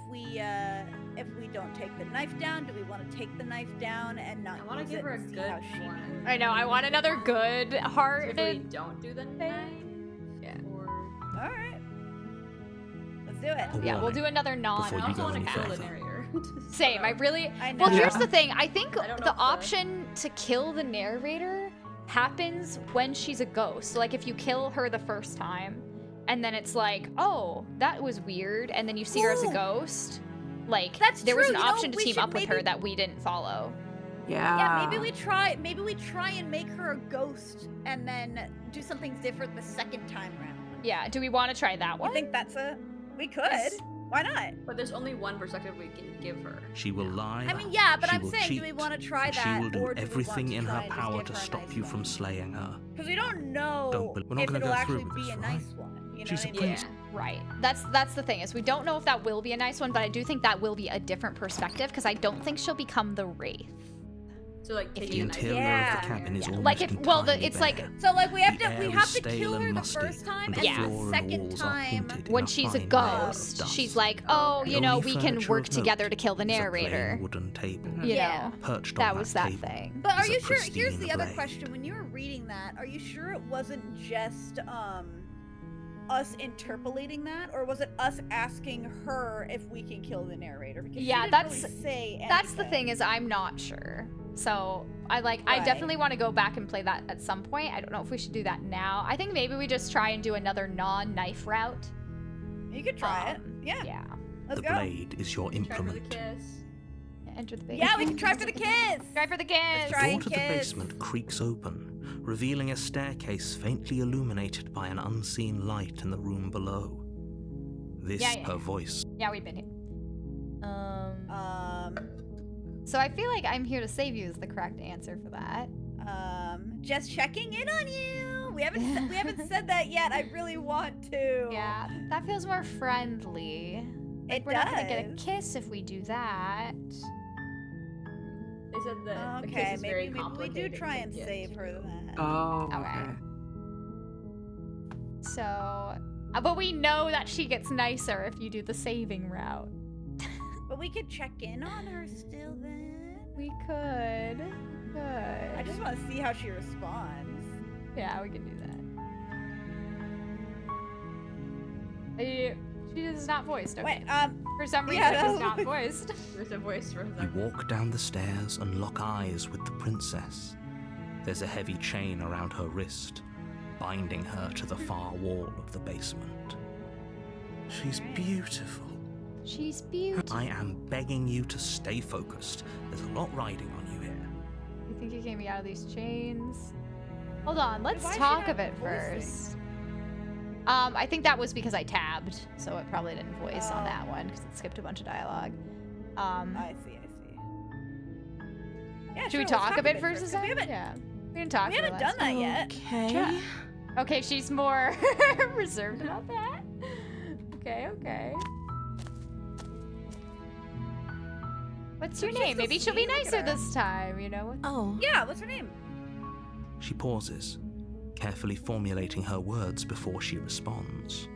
if we don't take the knife down? Do we want to take the knife down and not I want use to give it her a and see good how she one. I know. I want another good If we hearted. don't do the knife, Yeah. or All right. Let's do it. Yeah, we'll do another Before you go any kill the further. narrator. Same. I really. I know. Well, here's the thing. I think I don't know the if the- option to kill the narrator happens when she's a ghost. So, like, if you kill her the first time, and then it's like, oh, that was weird, and then you see her as a Ooh. ghost. Like, That's there was true, an you know, option to we team should up with her maybe- that we didn't follow. Yeah, maybe we try and make her a ghost and then do something different the second time round. Yeah. Do we want to try that one? I think we could. Why not? But there's only one perspective we can give her. She will lie. I mean, yeah, but she I'm will saying, do cheat, we want to try and that? She will do or do everything we in want her to try power and to just give her a stop nice you one? from slaying her. Because we don't know We're not if gonna it'll go actually through with be this, a right? nice one. You know She's what a I mean? prince. Right. That's the thing is we don't know if that will be a nice one, but I do think that will be a different perspective because I don't think she'll become the wraith. So like The taking a interior Yeah. of the cabin is Yeah. almost Like if well the entirely it's like bare. So like we have The to air is stale kill her and the musty, first time, and and the floor the and second walls are time. painted in when a she's a fine layer of ghost, dust. she's like, oh, The you know, only we can furniture work of note together to kill the is a plain narrator. wooden table. You Yeah. know, Perched that on was that that table. thing. But are is a you sure? Here's pristine the other blade. question. When you were reading that, are you sure it wasn't just us interpolating that, or was it us asking her if we can kill the narrator? Because Yeah, she didn't that's- really say That's the anything. thing is I'm not sure. So I Right. definitely want to go back and play that at some point. I don't know if we should do that now. I think maybe we just try and do another non-knife route. You could try it. Yeah. Yeah. Let's The go. blade is your Try for the implement. kiss. Enter the base. Yeah, we can try for the kiss. Try for the Let's kiss. try The door and to the kiss. basement creaks open, revealing a staircase faintly illuminated by an unseen light in the room below. This Yeah. her voice. Yeah, we've been here. So I feel like I'm here to save you is the correct answer for that. Just checking in on you. We haven't said that yet. I really want to. Yeah, that feels more friendly. Like, It we're not gonna get a does. kiss if we do that. They said that the Okay, kiss is very maybe we complicated. do try to and get. save her then. Oh, Okay. okay. So, but we know that she gets nicer if you do the saving route. But we could check in on her still then. We could. I just want to see how she responds. Yeah, we can do that. She is not voiced. Okay. Wait, For some reason, yeah, she's no. not voiced. There's a voice for You walk down the stairs and lock eyes with the princess. There's a heavy chain around her wrist, binding her to the far wall of the basement. She's beautiful. She's beautiful. I am begging you to stay focused. There's a lot riding on you here. You think you can get me out of these chains? Hold on, let's Why is she talk not of it voicing? first. I think that was because I tabbed, so it probably didn't voice on that one because it skipped a bunch of dialogue. I see. Yeah, Should sure, we let's talk a bit first? 'cause Is we that? haven't, Yeah. We didn't talk. we for the haven't done last that one. yet. Okay. Yeah. Okay, she's more reserved about that. Okay. What's your She's name? so Maybe she'll be sweet, look nicer at her. this time, you know? Oh. Yeah, what's her name? She pauses, carefully formulating her words before she responds.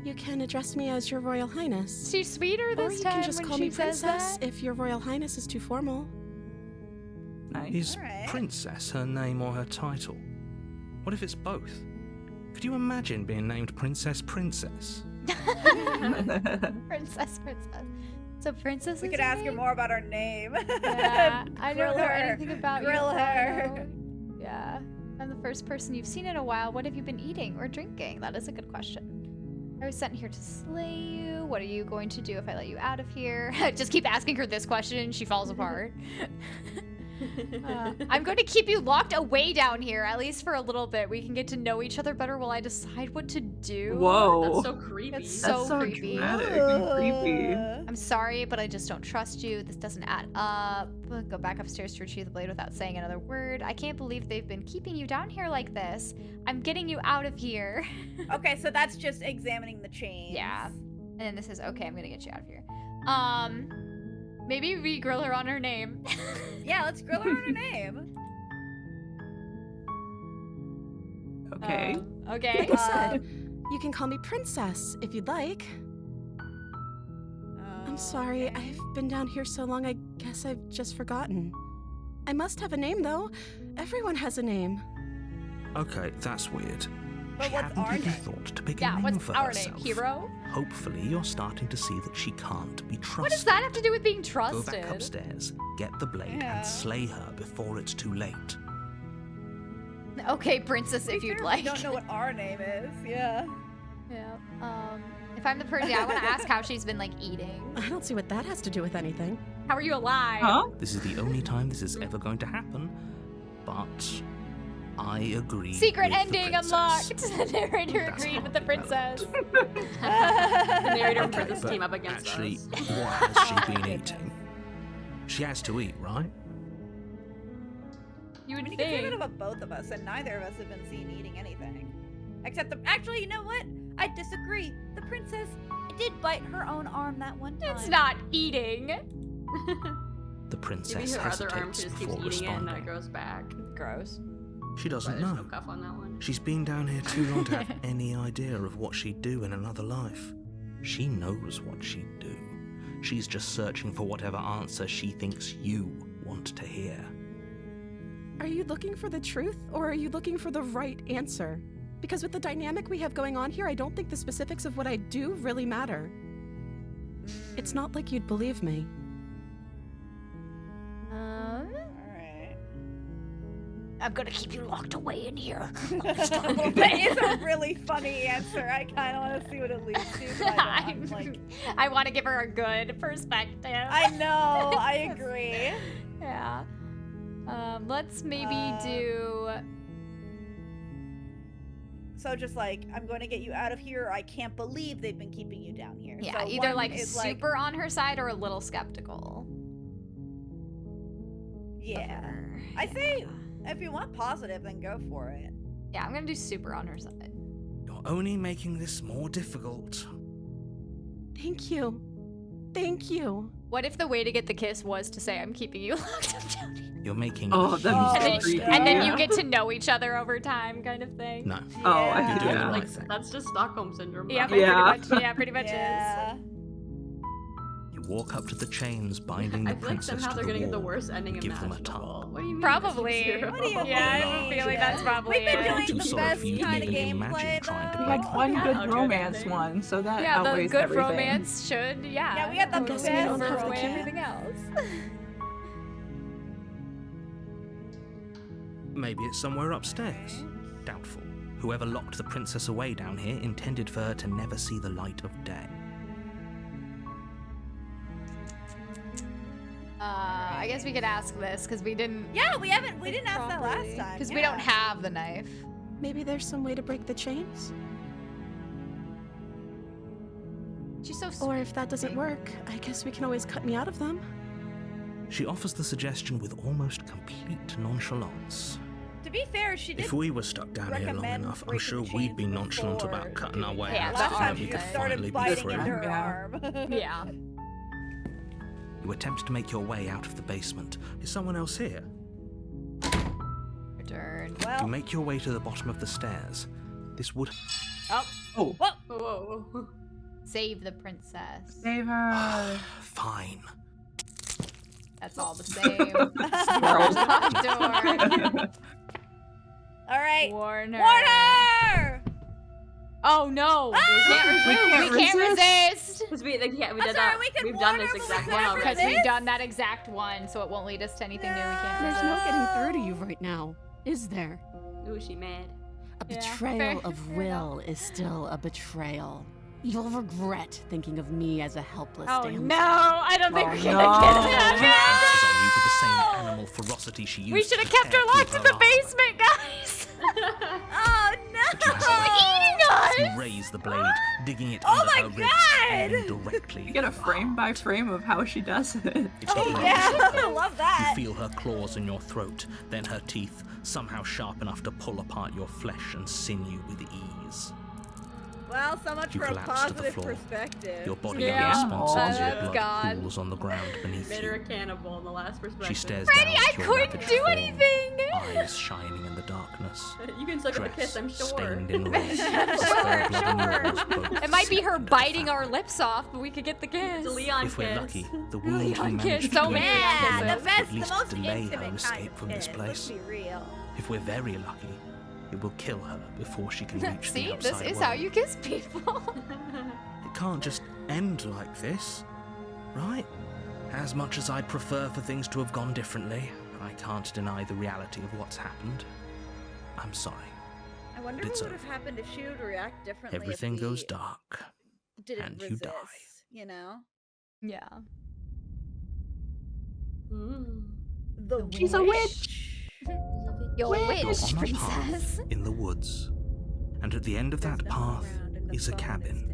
You can address me as Your Royal Highness. She's sweeter Or this you time can just when call she me says Princess that. if Your Royal Highness is too formal. Nice. Is Alright. Princess her name or her title? What if it's both? Could you imagine being named Princess? Princess. So Princess We is could your ask her name? more about our name. Yeah, I don't Grill know her. anything about you. Grill I her. know. Yeah. I'm the first person you've seen in a while. What have you been eating or drinking? That is a good question. I was sent here to slay you. What are you going to do if I let you out of here? Just keep asking her this question and she falls apart. I'm going to keep you locked away down here, at least for a little bit. We can get to know each other better while I decide what to do. Whoa. That's so creepy. That's That's so creepy. dramatic and creepy. I'm sorry, but I just don't trust you. This doesn't add up. Go back upstairs to retrieve the blade without saying another word. I can't believe they've been keeping you down here like this. I'm getting you out of here. Okay, so that's just examining the chains. Yeah. And then this is, okay, I'm gonna get you out of here. Maybe we grill her on her name. Yeah, let's grill her on her name. Okay. Okay. Like I said, you can call me Princess if you'd like. I'm sorry, Okay. I've been down here so long, I guess I've just forgotten. I must have a name, though. Everyone has a name. Okay, that's weird. But She what's hadn't our even name? thought to pick a Yeah, name what's for our herself. name? Hero? Hopefully, you're starting to see that she can't be trusted. What does that have to do with being Go trusted? back upstairs, get the blade, Yeah. and slay her before it's too late. Okay, princess, if you'd like. We don't know what our name is. Yeah. Yeah. If I'm the person, I want to ask how she's been like eating. I don't see what that has to do with anything. How are you alive? Huh? This is the only time this is ever going to happen, but I agree. Secret with the ending princess. unlocked. The narrator That's agreed how with the it princess. The narrator Okay, for this but team up against actually, us. what has she been eating? She has to eat, right? You I would mean, you can say that think. about both of us, and neither of us have been seen eating anything. Except the. Actually, you know what? I disagree. The princess did bite her own arm that one time. It's not eating. The Maybe princess her other arm hesitates just keeps before eating it and then it responding. grows back. Gross. She That's doesn't why there's know. no cuff on that one. She's been down here too long to have any idea of what she'd do in another life. She knows what she'd do. She's just searching for whatever answer she thinks you want to hear. Are you looking for the truth, or are you looking for the right answer? Because with the dynamic we have going on here, I don't think the specifics of what I do really matter. It's not like you'd believe me. Alright. I'm gonna keep you locked away in here. That is a really funny answer. I kind of want to see what it leads to. But I'm like, I want to give her a good perspective. I know. I agree. Yeah. Let's maybe do. So just like, I'm going to get you out of here, or I can't believe they've been keeping you down here. Yeah, So either one like is super on her side or a little skeptical. Yeah. I say, if you want positive, then go for it. Yeah, I'm gonna do super on her side. You're only making this more difficult. Thank you. Thank you. What if the way to get the kiss was to say, I'm keeping you locked up down here? You're making Oh, a that'd be huge so creepy. And then Yeah. you get to know each other over time, kind of thing. No. Oh, I Yeah. could do You're doing the that. right Like, thing. that's just Stockholm syndrome. Yeah, probably. Yeah. pretty much. Yeah, pretty much Yeah. You walk up to the chains binding the I feel like princess somehow to they're the gonna get the wall worst ending and give them a imaginable. tongue. What do you mean? Probably. Zero? What do you Yeah, I have mean? a feeling that's probably We've been it. doing Too the sorry best for you to kind of even imagine gameplay, trying to though. We had one Yeah, good okay, romance okay. one, so that Yeah, the outweighs good everything. romance should, yeah. Yeah, we had the I'm guessing you don't best have to outweigh keep- everything else. Maybe it's somewhere upstairs. Doubtful. Whoever locked the princess away down here intended for her to never see the light of day. I guess we could ask this because we didn't. Yeah, we didn't ask that last time. Because we don't have the knife. Maybe there's some way to break the chains? She's so sweet. Or if that doesn't work, I guess we can always cut me out of them. She offers the suggestion with almost complete nonchalance. To be fair, she did. If we were stuck down here long recommend enough, I'm breaking sure the we'd chains be nonchalant before about cutting our way Yeah, out Last so time that we she could just finally started be biting free. into her Yeah. arm. Yeah. You attempt to make your way out of the basement. Is someone else here? Return. You Well, make your way to the bottom of the stairs. This would... Oh, Oh, whoa. Whoa, whoa. save the princess. save her. Fine. That's all the same. Squirrels. Door. All right. Warn her. Warn her! Oh no! Ah! We can't resist! Because we did I'm that. sorry, we could We've warn done this her, but we exact couldn't one already. Because resist. we've done that exact one, so it won't lead us to anything new. We can't There's resist. no getting through to you right now, is there? Ooh, she mad. A Yeah, betrayal fair- of fair will is still a betrayal. You'll regret thinking of me as a helpless Oh damsel. no! I don't think Oh, we're no. gonna get She that. pounces on you with the same animal ferocity she used We should to have kept her tear locked through in the armor. basement, guys! Oh But you no! have Eating us! You raise the blade, digging it Oh under my her ribs, God! aiming directly. You get a for her frame by heart. frame of how she does it. It's Oh not yeah, easy. I love that. You feel her claws in your throat, then her teeth, somehow sharp enough to pull apart your flesh and sinew with ease. Well, so much You for a collapse to the positive floor. perspective. Your body Yeah. unresponsive as your That's blood God. pools on the ground beneath Made her a you. cannibal in the last perspective. She stares Freddy, down I at your couldn't ravaged do form, anything! eyes shining in the darkness. You can still get a kiss, Dress I'm sure. stained in red. as her blood and yours both It might be her sink into biting the our fabric. lips off, but we could get the kiss. It's a Leon If we're kiss. lucky, the wound we Leon managed kiss, to so do many Yeah, kisses. the at best, the least most delay her intimate kind escape of from this kiss, place. Let's be real. If we're very lucky, It will kill her before she can reach See, the outside this is world. how you kiss people. It can't just end like this, right? As much as I'd prefer for things to have gone differently, I can't deny the reality of what's happened. I'm sorry. I wonder But what it's would have over. happened if she would react differently. Everything if goes we dark, didn't and resist, you die. you know? Yeah. The She's a witch. You're a You're witch, on a princess. path in the woods, and at the end of that path is a cabin.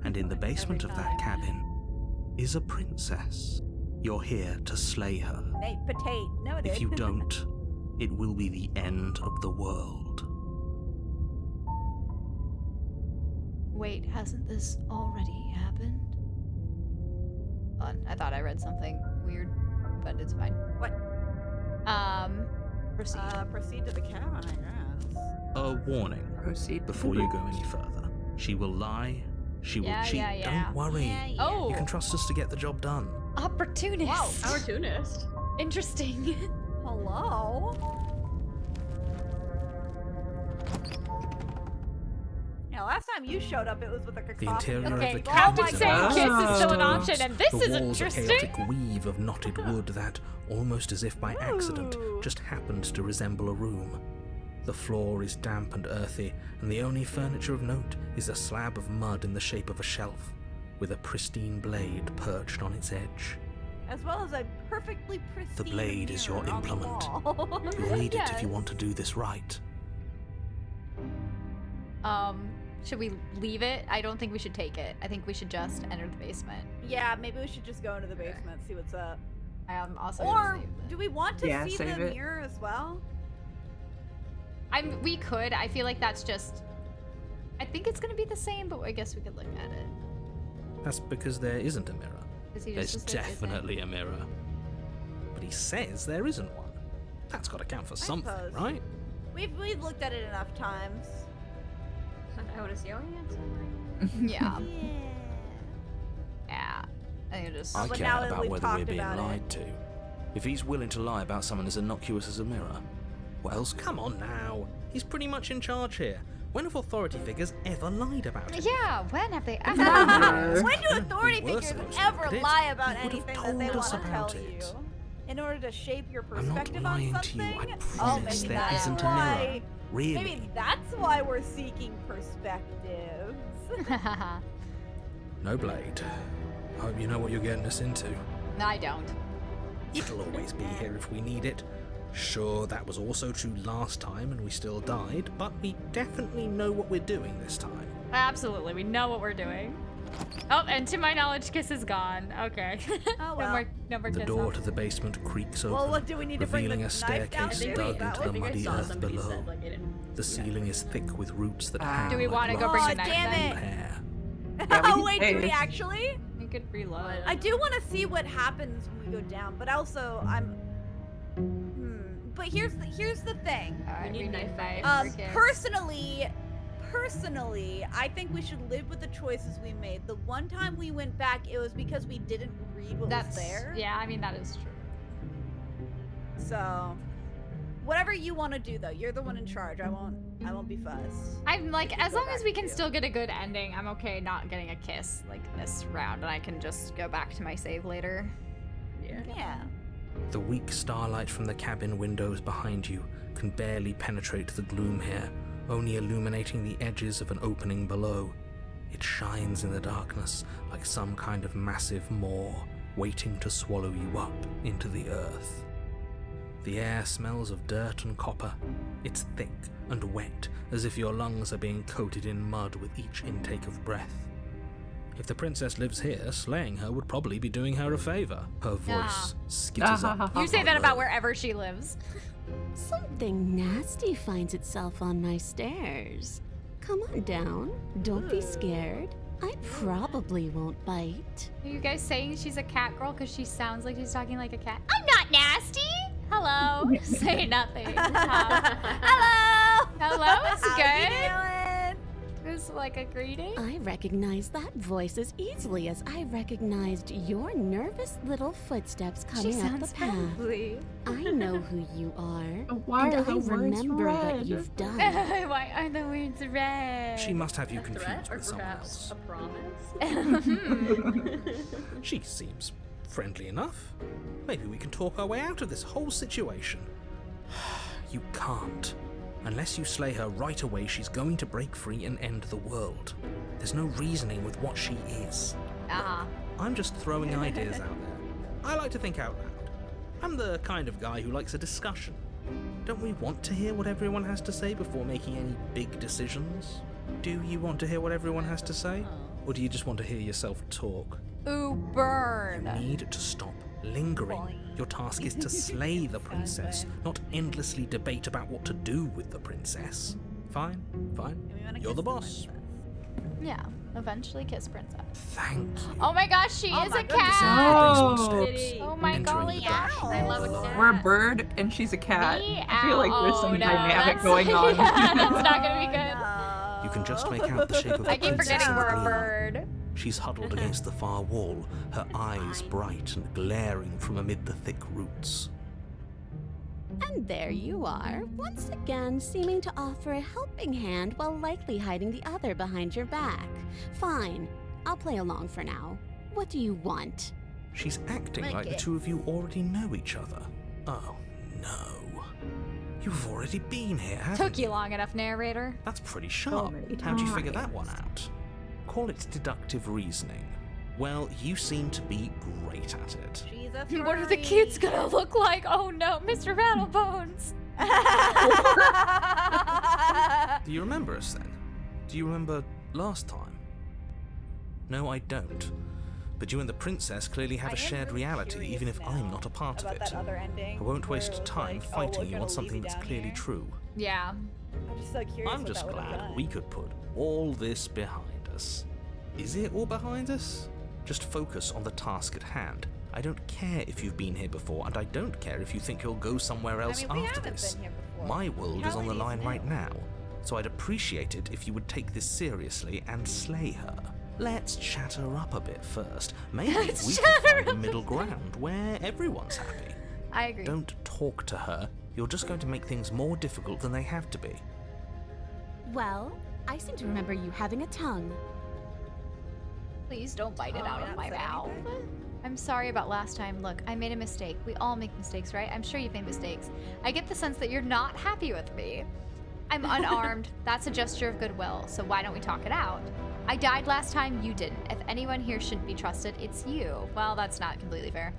And in the basement of that cabin is a princess. You're here to slay her. Nate Potate. No, it If is. you don't, it will be the end of the world. Wait, hasn't this already happened? I thought I read something weird, but it's fine. What? Proceed. Proceed to the cabin, I guess. A warning Proceed. before you go any further. She will lie, she will cheat. Yeah. Don't worry. Oh, You can trust us to get the job done. opportunist. Wow, opportunist. Interesting. Hello? Yeah, last time you showed up, it was with a The cacophony. interior Okay, of the Captain cabin is saying a kiss is still an vast option, and this the is walls interesting. a chaotic weave of knotted wood that, almost as if by accident, Ooh. just happened to resemble a room. The floor is damp and earthy, and the only furniture of note is a slab of mud in the shape of a shelf, with a pristine blade perched on its edge. As well as a perfectly pristine The blade is your mirror on the implement. wall. You'll need it if you Yes. want to do this right. Should we leave it? I don't think we should take it. I think we should just enter the basement. Yeah, maybe we should just go into the basement, see what's up. I am also Or gonna save do we want to Yeah, see save the it. mirror as well? we could. I feel like that's just. I think it's gonna be the same, but I guess we could look at it. That's because there isn't a mirror. Is he There's just like, isn't? definitely a mirror. But he says there isn't one. That's got to count for something, suppose. right? We've looked at it enough times. I want to see how handsome Yeah. Yeah. Yeah. I think it just. I I but care now that about we've whether we're talked being about it- lied to. If he's willing to lie about someone as innocuous as a mirror, what else? Come on now. He's pretty much in charge here. When have authority figures ever lied about it? Yeah. When have they ever? When do authority We were figures supposed to ever look at it. lie about You would have anything that they told want us to tell about you? it. In order to shape your I'm not perspective lying on to you. something? I Oh, promise maybe there that's isn't a why. mirror. Really. Maybe that's why we're seeking perspectives. No blade. Hope you know what you're getting us into. No, I don't. It'll always be here if we need it. Sure, that was also true last time and we still died, but we definitely know what we're doing this time. Absolutely, we know what we're doing. Oh, and to my knowledge, Kiss is gone. Okay. Oh, well. no more The Kiss. door to the basement creaks open, Well, what do we need to bring revealing the a knife down staircase to? dug That into way? the I think I muddy saw earth somebody below. said, like, it didn't. The ceiling is thick with roots that hang Do we like wanna go locks bring the Oh, knife damn then? it. hair. Oh, wait, do we actually? We could reload. I do want to see what happens when we go down, but also I'm. But here's the thing. Alright, We need knife fight. Personally, I think we should live with the choices we made. The one time we went back, it was because we didn't read what was there. Yeah, I mean that is true. So, whatever you want to do, though, you're the one in charge. I won't be fussed. I'm like, can as go long as back we can to. still get a good ending, I'm okay not getting a kiss like this round, and I can just go back to my save later. Yeah. The weak starlight from the cabin windows behind you can barely penetrate the gloom here, only illuminating the edges of an opening below. It shines in the darkness like some kind of massive maw, waiting to swallow you up into the earth. The air smells of dirt and copper. It's thick and wet, as if your lungs are being coated in mud with each intake of breath. If the princess lives here, slaying her would probably be doing her a favor. Her voice skitters up. You say that below. about wherever she lives. Something nasty finds itself on my stairs. Come on down. Don't be scared. I probably won't bite. Are you guys saying she's a cat girl because she sounds like she's talking like a cat? I'm not nasty. Hello. Say nothing. Hello. Hello. It's How good. you doing? It was voice like a greeting? I recognize that voice as easily as I recognized your nervous little footsteps coming up the path. Lovely. I know who you are. Why and are the I words remember what red? you've done. Why are the words red? She must have you A threat confused or with someone perhaps else. a promise? She seems friendly enough. Maybe we can talk our way out of this whole situation. You can't. Unless you slay her right away, she's going to break free and end the world. There's no reasoning with what she is. I'm just throwing ideas out there. I like to think out loud. I'm the kind of guy who likes a discussion. Don't we want to hear what everyone has to say before making any big decisions? Do you want to hear what everyone has to say? Or do you just want to hear yourself talk? Ooh, burn. You need to stop lingering. Your task is to slay the princess, not endlessly debate about what to do with the princess. Fine, fine. You're the boss. Yeah, eventually kiss princess. Thank you. Oh my gosh, she is a Descend cat. the basement steps, Oh my entering golly. the dark I love a cat. We're a bird and she's a cat. I feel like there's some no, dynamic that's- going on. Yeah, that's not gonna be good. You can just make out the shape of the I keep princess forgetting in the we're a gloom. bird. She's huddled against the far wall, her eyes bright and glaring from amid the thick roots. And there you are, once again seeming to offer a helping hand while likely hiding the other behind your back. Fine, I'll play along for now. What do you want? She's acting like the two of you already know each other. Oh, no. You've already been here, haven't Took you long enough, narrator. That's pretty sharp. How'd you figure that one out? Call it deductive reasoning. Well, you seem to be great at it. She's a What are the kids gonna look like? Oh no, Mr. Battlebones. Do you remember us then? Do you remember last time? No, I don't. But you and the princess clearly have a shared reality, even if I'm not a part of about it. that other ending I won't where it waste was time like, oh, fighting we're you gonna on leave something you that's down clearly here. true. Yeah. I'm just so curious. I'm what just that would've glad done. we could put all this behind us. Is it all behind us? Just focus on the task at hand. I don't care if you've been here before, and I don't care if you think you'll go somewhere else we after haven't this. been here before. My world is on the Kelly's line new. right now, so I'd appreciate it if you would take this seriously and slay her. Let's chat her up a bit first. Maybe Let's we chat can her find a up. middle ground where everyone's happy. I agree. Don't talk to her. You're just going to make things more difficult than they have to be. Well, I seem to remember you having a tongue. Please don't bite it out of my say mouth. I'm sorry about last time. Look, I made a mistake. We all make mistakes, right? I'm sure you've made mistakes. I get the sense that you're not happy with me. I'm unarmed. That's a gesture of goodwill, so why don't we talk it out? I died last time, you didn't. If anyone here shouldn't be trusted, it's you. Well, that's not completely fair.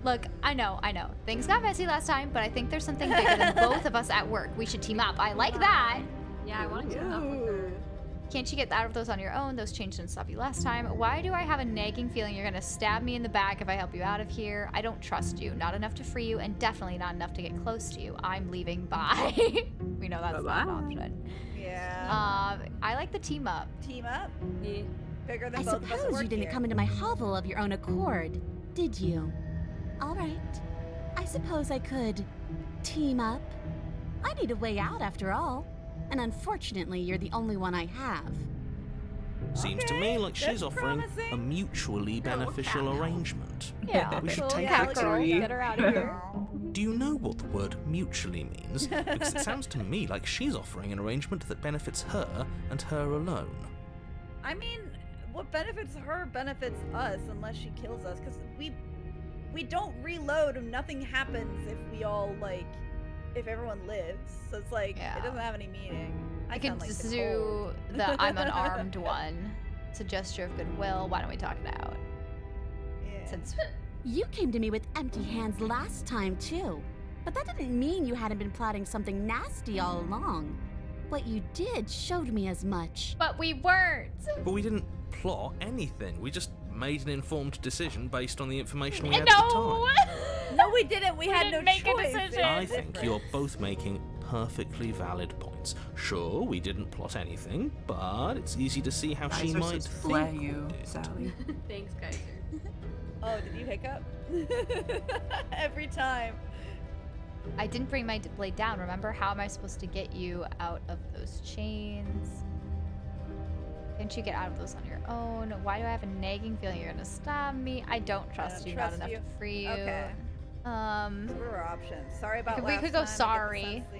Look, I know. Things got messy last time, but I think there's something bigger than both of us at work. We should team up. I like that. Yeah, I want to team up with her. Can't you get out of those on your own? Those changed didn't stop you last time. Why do I have a nagging feeling you're gonna stab me in the back if I help you out of here? I don't trust you. Not enough to free you, and definitely not enough to get close to you. I'm leaving. Bye. We know that's not an option. Yeah. I like the team up. Team up. Yeah. Bigger than I both of us at suppose work you didn't here. come into my hovel of your own accord, did you? All right. I suppose I could team up. I need a way out after all. And unfortunately, you're the only one I have. Seems to me like she's that's offering a promising. mutually beneficial arrangement. Yeah, We should cool. take Cat it. girl, get her out of here. Do you know what the word mutually means? Because it sounds to me like she's offering an arrangement that benefits her and her alone. I mean, what benefits her benefits us unless she kills us, because we don't reload and nothing happens if we all if everyone lives. So it's like Yeah. it doesn't have any meaning. I can sound like just the do cold. the I'm unarmed one. It's a gesture of goodwill. Why don't we talk it out? Yeah. Since You came to me with empty hands last time, too. But that didn't mean you hadn't been plotting something nasty all along. What you did showed me as much. But we weren't. But we didn't plot anything. We just made an informed decision based on the information we had at the No. time. No, we didn't. We had didn't no make a choice. decision. I think you're both making perfectly valid points. Sure, we didn't plot anything, but it's easy to see how she Kaiser might says flay think we you, did. Sally. Thanks, Kaiser. Oh, did you hiccup? Every time. I didn't bring my blade down. Remember? How am I supposed to get you out of those chains? Can't you get out of those on your own? Why do I have a nagging feeling you're gonna stab me? I don't trust you not enough to free you. Okay. So what were our options? Sorry about we last could go time. I get the sorry. sense that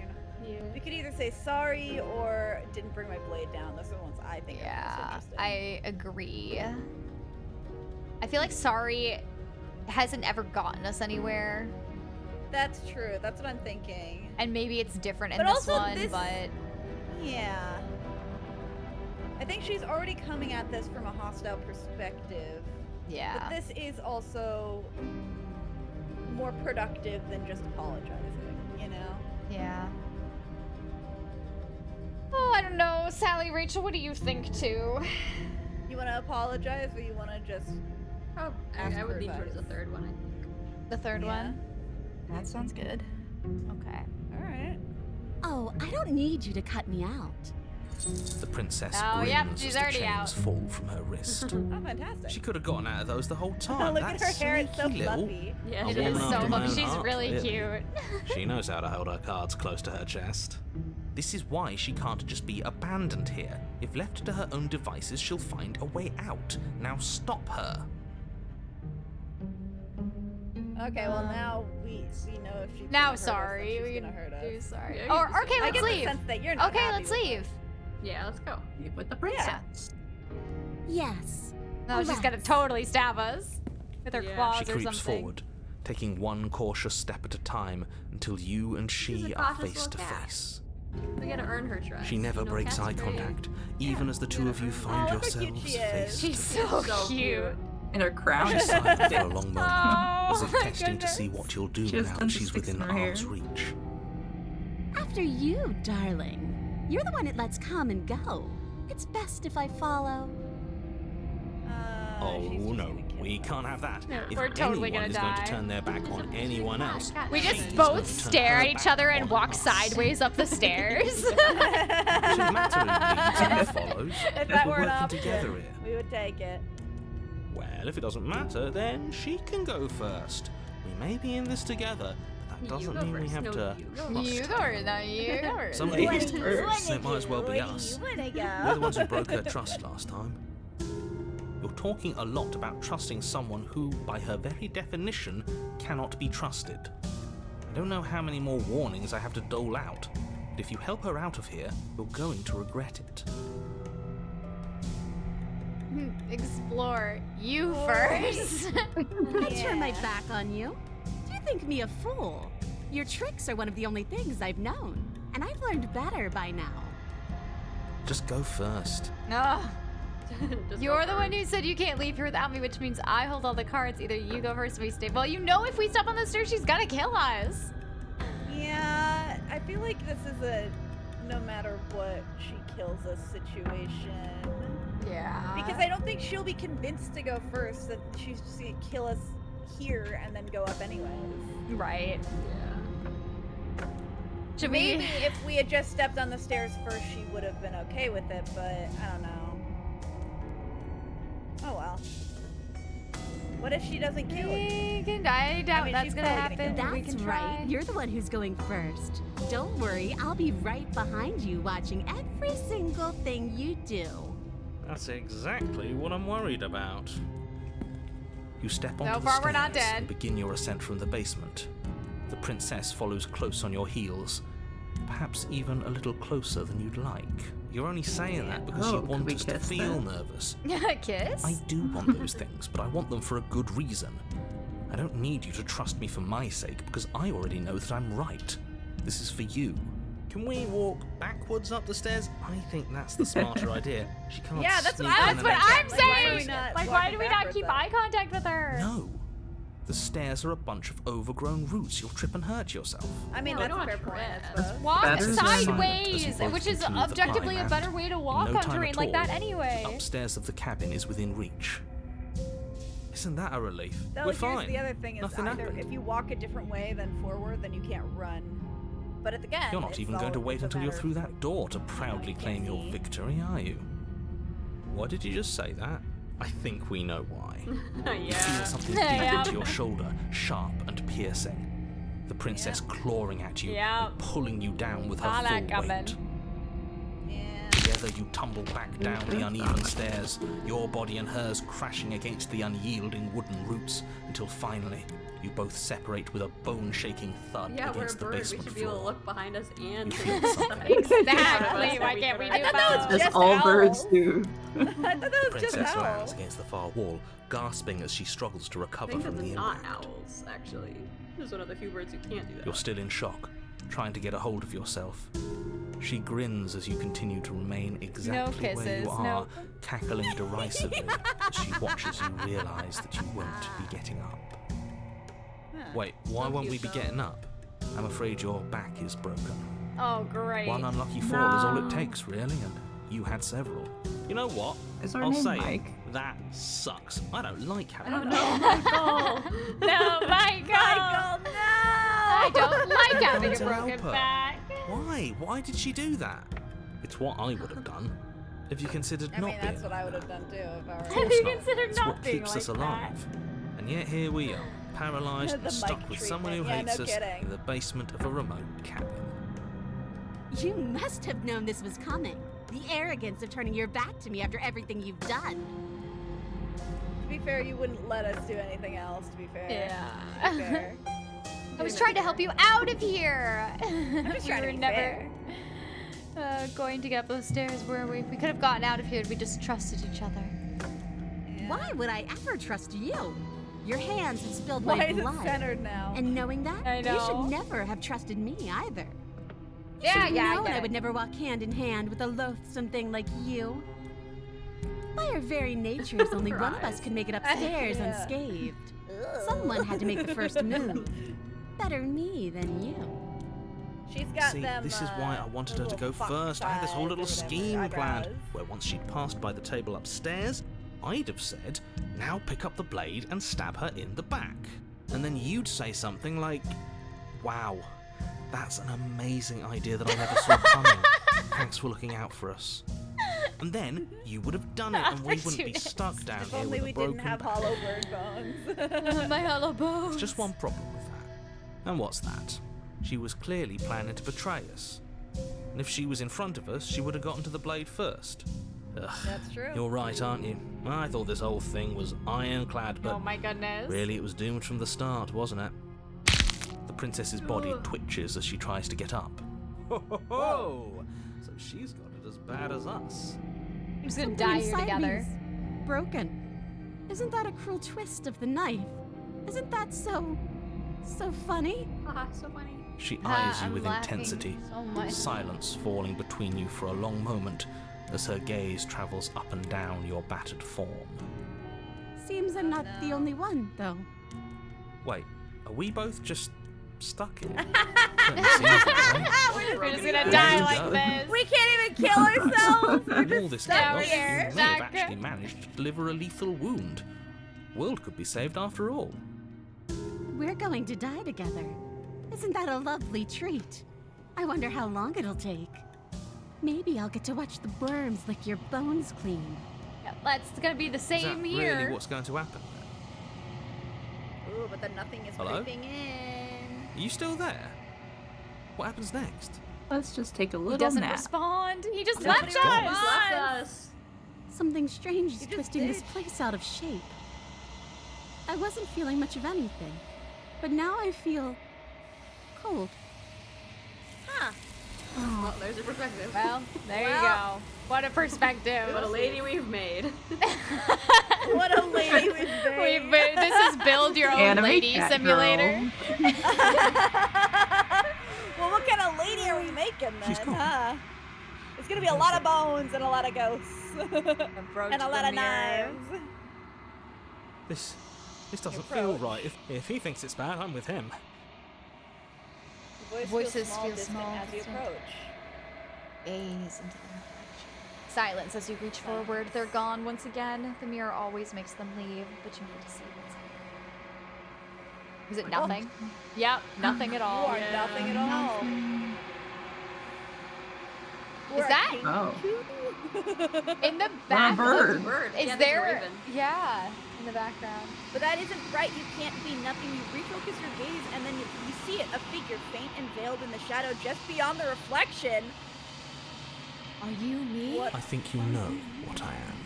you're not- We could either say sorry or didn't bring my blade down. Those are the ones I think are most interesting. I agree. I feel like sorry hasn't ever gotten us anywhere. That's true. That's what I'm thinking. And maybe it's different in But this also one, but yeah. I think she's already coming at this from a hostile perspective. yeah. But this is also more productive than just apologizing, you know? Yeah. Oh, I don't know. Sally, Rachel, what do you think too? You want to apologize or you want to just Oh, ask I for would lean towards advice? the third one, I think. The third one? That sounds good. Okay. Alright. Oh, I don't need you to cut me out. The princess Oh, grins yep, as she's the already chains out. fall from her wrist. Oh, fantastic. She could have gotten out of those the whole time. Look at That her hair, it's so sneaky little- fluffy. Yeah, A It woman is so after my fun. own She's heart, really really. cute. She knows how to hold her cards close to her chest. This is why she can't just be abandoned here. If left to her own devices, she'll find a way out. Now stop her. Okay, well now we know if she's Now, gonna hurt us, sorry. then We she's can gonna hurt us. do sorry. Yeah, Or, you can okay, I let's get the leave. sense that you're not Okay, happy let's with leave. Yeah, let's go. Leave with the princess. Yes. No, she's gonna Let's. totally stab us with her Yeah. claws She or creeps something. forward, taking one cautious step at a time until you and She's she a are cautious face to little cat. face. We gotta earn her trust. She never You know, breaks cats eye are very- contact, even as the two of you find Oh, look how cute yourselves she is. face to She's face. so So cute. In her crown. She's silent for a long moment, Oh, as if my testing to see goodness. what you'll do She has now tons that of she's sticks within in her hair. arm's reach. After you, darling. You're the one it lets come and go. It's best if I follow. Oh she's just no, gonna kill we us. can't have that. No, If we're totally anyone gonna is going die. to turn their back on anyone else, We she's just going both to turn stare her at each back other and on walk us. sideways up the stairs. It doesn't matter who leads and follows. If that We're were an working option, together here. we would take it. Well, if it doesn't matter, then she can go first. We may be in this together, but that You doesn't go mean we first. have No, to. you go trust You her. go first, now you go first. Somebody What has do to you go wanna first. It might as well do? be Where do us. you wanna We're the go? ones who broke her trust last time. You're talking a lot about trusting someone who, by her very definition, cannot be trusted. I don't know how many more warnings I have to dole out, but if you help her out of here, you're going to regret it. Explore. You first. I'd turn my back on you. Do you think me a fool? Your tricks are one of the only things I've known, and I've learned better by now. Just go first. No. Just You're go the for one it. who said you can't leave here without me, which means I hold all the cards. Either you go first or we stay. Well, you know if we step on the stairs, she's gonna kill us. Yeah, I feel like this is a no matter what she kills us situation. Yeah. Because I don't think she'll be convinced to go first, that she's just gonna kill us here and then go up anyways. Right. Yeah. Should Maybe we? if we had just stepped on the stairs first, she would have been okay with it, but I don't know. Oh well. What if she doesn't kill us? I doubt mean, that's she's gonna probably happen. gonna We That's can right. try. You're the one who's going first. Don't worry, I'll be right behind you watching every single thing you do. That's exactly what I'm worried about. You step onto So the far, stairs we're not dead. and begin your ascent from the basement. The princess follows close on your heels, perhaps even a little closer than you'd like. You're only saying that because you Oh, could want we us to kiss feel then? nervous. Kiss? I do want those things, but I want them for a good reason. I don't need you to trust me for my sake, because I already know that I'm right. This is for you. Can we walk backwards up the stairs? I think that's the smarter idea. She can't Yeah, that's sneak what I- in That's and what then I'm get right saying. first. Like, why do we not keep eye contact with her? No. The stairs are a bunch of overgrown roots. You'll trip and hurt yourself. I mean, Oh, I that's a don't fair wanna point. I try suppose. Walk Better than silent as sideways, you both which is continue the objectively climb, a better and way to in walk no on time terrain at like that all, anyway. the upstairs of the cabin is within reach. Isn't that a relief? Though We're here's fine. the other thing is Nothing either happened. if you walk a different way than forward, then you can't run. But at the end, You're not it's even all- going to wait it's a until you're matter through of, that door to proudly can't claim your see. victory, are you? Why did you just say that? I think we know why. You feel Yeah. something deep Yeah. into your shoulder, sharp and piercing. The princess clawing at you Yeah. and pulling you down with her Saw that full coming. weight. Yeah. Together Together you tumble back down the uneven stairs, your body and hers crashing against the unyielding wooden roots, until finally you both separate with a bone-shaking thud Yeah, we're a against the bird. We basement should be able to floor. look behind us and You to feel the something. side. Exactly. Why can't we do I thought that was both? As just all owls. birds do. I thought that was just Princess owl. lands against the far wall, gasping as she struggles to I recover think from that the the not impact. owls, actually. This is one of the few birds who can't do that. You're still in shock, trying to get a hold of yourself. She grins as you continue to remain exactly where kisses, you are, no. cackling derisively as she watches you realise that you won't be getting up. Wait, why won't we be getting up? I'm afraid your back is broken. Oh, great. One unlucky fall is all it takes, really, and you had several. You know what? Is our I'll name say Mike? it. That sucks. I don't like having Oh a no, Michael! No, Michael! Michael, no! I don't like having a Trying to broken help her. back. Why? Why did she do that? It's what I would have done. If you considered I not mean, being that's what I would like have that. done too if I were. Of Have course you not. considered It's not what being keeps like us alive. And yet here we are, paralysed The and stuck Mike with someone who treatment. Yeah, hates no us kidding. in the basement of a remote cabin. You must have known this was coming. The arrogance of turning your back to me after everything you've done. To be fair, you wouldn't let us do anything else. To be fair. Yeah. To be fair. I was trying to help you out of here. I'm just trying to We were be never fair. going to get up those stairs, were we? We could have gotten out of here if we just trusted each other. Yeah. Why would I ever trust you? Your hands have spilled Why my is it blood. centered now? And knowing that, I you know. should never have trusted me either. You Yeah, should have yeah, I known get I it. would never walk hand in hand with a loathsome thing like you. By our very natures, only one of us could make it upstairs Yeah. unscathed. Ugh. Someone had to make the first move. Better me than you. She's got See, them. this is why I wanted her to little go fox first. I had this whole eyes little or whatever, scheme planned, eyebrows. where once she'd passed by the table upstairs, I'd have said, now pick up the blade and stab her in the back. And then you'd say something like, wow, that's an amazing idea that I never saw coming. Thanks for looking out for us. And then you would have done it, and we wouldn't be stuck down If here only with we a broken didn't have back. hollow bird bones. My hollow bones. There's just one problem with that. And what's that? She was clearly planning to betray us. And if she was in front of us, she would have gotten to the blade first. Ugh, That's true. you're right, aren't you? I thought this whole thing was ironclad, but Oh my goodness. really it was doomed from the start, wasn't it? The princess's body twitches as she tries to get up. Ho ho ho! So she's got it as bad as us. I'm just gonna Something die here inside me together. is broken. Isn't that a cruel twist of the knife? Isn't that so funny? Haha, so funny. She Ah, eyes you I'm with laughing intensity, so much. silence falling between you for a long moment as her gaze travels up and down your battered form. Seems I'm not the only one, though. Wait, are we both just stuck here? Certainly seems that way. We're just gonna Where die did you like go? this. We can't even kill ourselves. We're In all just this stuck chaos, here. you may have Stuck. actually managed to deliver a lethal wound. World could be saved after all. We're going to die together. Isn't that a lovely treat? I wonder how long it'll take. Maybe I'll get to watch the worms lick your bones clean. Yeah, that's gonna be the Is that same here. really what's going to happen? Ooh, but then nothing is Hello? creeping in. Are you still there? What happens next? Let's just take a He little doesn't nap. respond. He just Nobody left responds. us. Left us. Something strange is You just twisting this did. place out of shape. I wasn't feeling much of anything, but now I feel cold. Huh. Well, there's your perspective. Well, there Well. you go. What a perspective. What a lady we've made. What a lady we've made. This is build your own Anime lady cat simulator. girl. Well, what kind of lady are we making She's then, gone. huh? It's gonna be a lot of bones and a lot of ghosts. Approach and a lot the of mirror. knives. This doesn't feel Approach. right. If he thinks it's bad, I'm with him. The Voices feel distant small, as you distant. approach. Gaze into the reflection. Silence as you reach forward. They're gone once again. The mirror always makes them leave, but you need to see what's in it. Is it nothing? Yep, nothing at You all. are nothing at all. Is that Oh. in the We're a back? bird. Bird. Is Yeah, there's a there? raven. Yeah, in the background. But that isn't right. You can't be nothing. You refocus your gaze, and then you see it, a figure faint and veiled in the shadow just beyond the reflection. Are you me? I think you know what I am.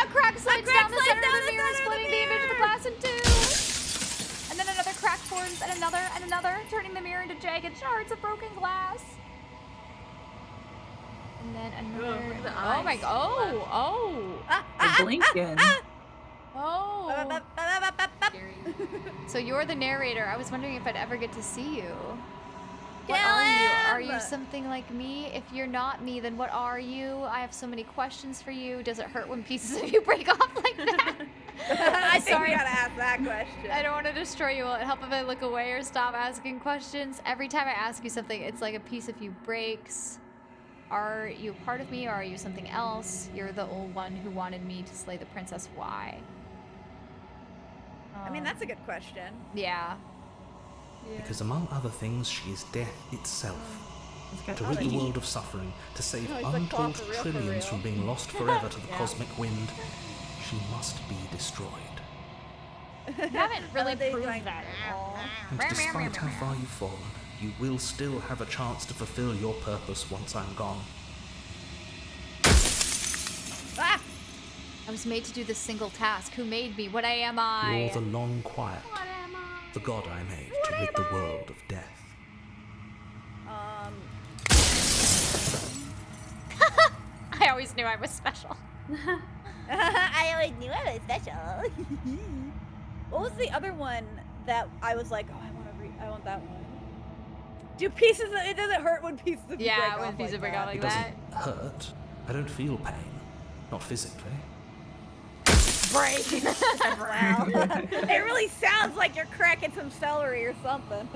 A crack slides down the center of the mirror, splitting the image of the glass in two. And then another crack forms, and another, turning the mirror into jagged shards of broken glass. And then another. Look at the Oh my eyes. god. The blinking. Oh. So you're the narrator. I was wondering if I'd ever get to see you. What are you? Are you something like me? If you're not me, then what are you? I have so many questions for you. Does it hurt when pieces of you break off like that? I think Sorry. we gotta ask that question. I don't want to destroy you. Will it help if I look away or stop asking questions? Every time I ask you something, it's like a piece of you breaks. Are you a part of me or are you something else? You're the old one who wanted me to slay the princess. Why? I mean, that's a good question. Yeah. Because among other things, she is death itself. To rid the world of suffering, to save Oh, he's like, untold "Claw for real, for trillions real." from being lost forever to the cosmic wind, she must be destroyed. You haven't really they proved like- that at all. And despite how far you've fallen, you will still have a chance to fulfill your purpose once I'm gone. Ah! I was made to do this single task. Who made me? What am I? You're the long quiet, the god I made to rid the world of death. I always knew I was special. I always knew I was special. What was the other one that I was like, oh, I want that one. Do pieces of, it doesn't hurt when pieces of you break Yeah, off when pieces like break that. off like It that. doesn't hurt. I don't feel pain. Not physically. Break. Wow. It really sounds like you're cracking some celery or something.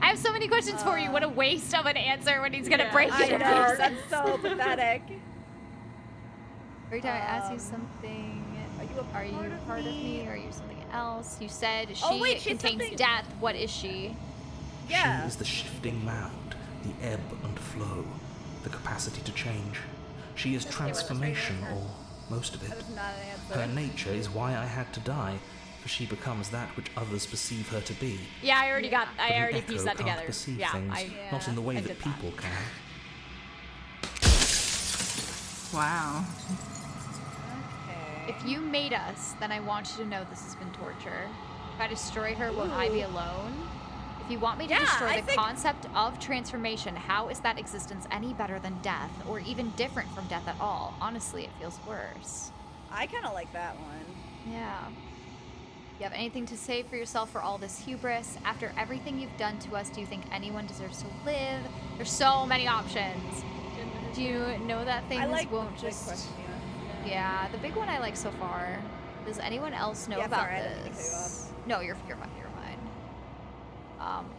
I have so many questions for you. What a waste of an answer when he's gonna break I it. know, that's so pathetic. Every time I ask you something, are you part of me or are you something else? You said she Oh, wait, she's contains something- death. What is she? Yeah. She is the shifting mound, the ebb and flow, the capacity to change. She is transformation, or most of it. That was not an answer. Her nature is why I had to die, for she becomes that which others perceive her to be. Yeah, I already got. But I an already echo pieced that can't together. perceive Yeah, things, not in the way I that did people can. Wow. If you made us, then I want you to know this has been torture. If I destroy her, won't I be alone? If you want me to Yeah, destroy I the think- concept of transformation, how is that existence any better than death, or even different from death at all? Honestly, it feels worse. I kind of like that one. Yeah. You have anything to say for yourself for all this hubris? After everything you've done to us, do you think anyone deserves to live? There's so many options. Do you know that things I like won't the big just... question, Yeah, the big one I like so far. Does anyone else know Yeah, about sorry, I didn't mean to cut you this? No, you're fine. You're fine.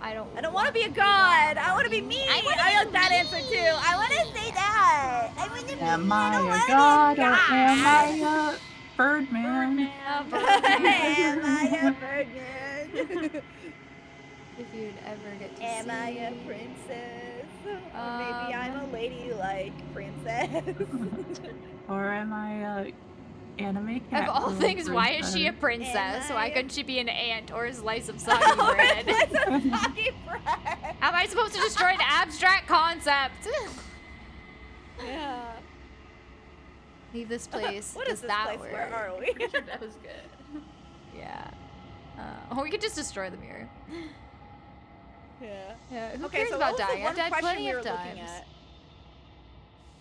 I don't want to be a god. I want to be me. I like that answer too. I want to say that. I want to be Am me. I don't a wanna god be or a am I a Birdman? Am I a Birdman? If you'd ever get to Am see I a me. princess? Or maybe I'm a ladylike princess. Or am I a anime cat? Of all girl things, why is she a princess? princess? Am Why I- couldn't she be an ant or a slice of soggy bread? That's a soggy bread. How am I supposed to destroy an abstract concept? Yeah. Leave this place. What Does is this that place? work? Where are we? That was good. Yeah. Or we could just destroy the mirror. Yeah. Yeah. Who Okay, cares so about what was dying? the I've one died question plenty we were of looking times. at?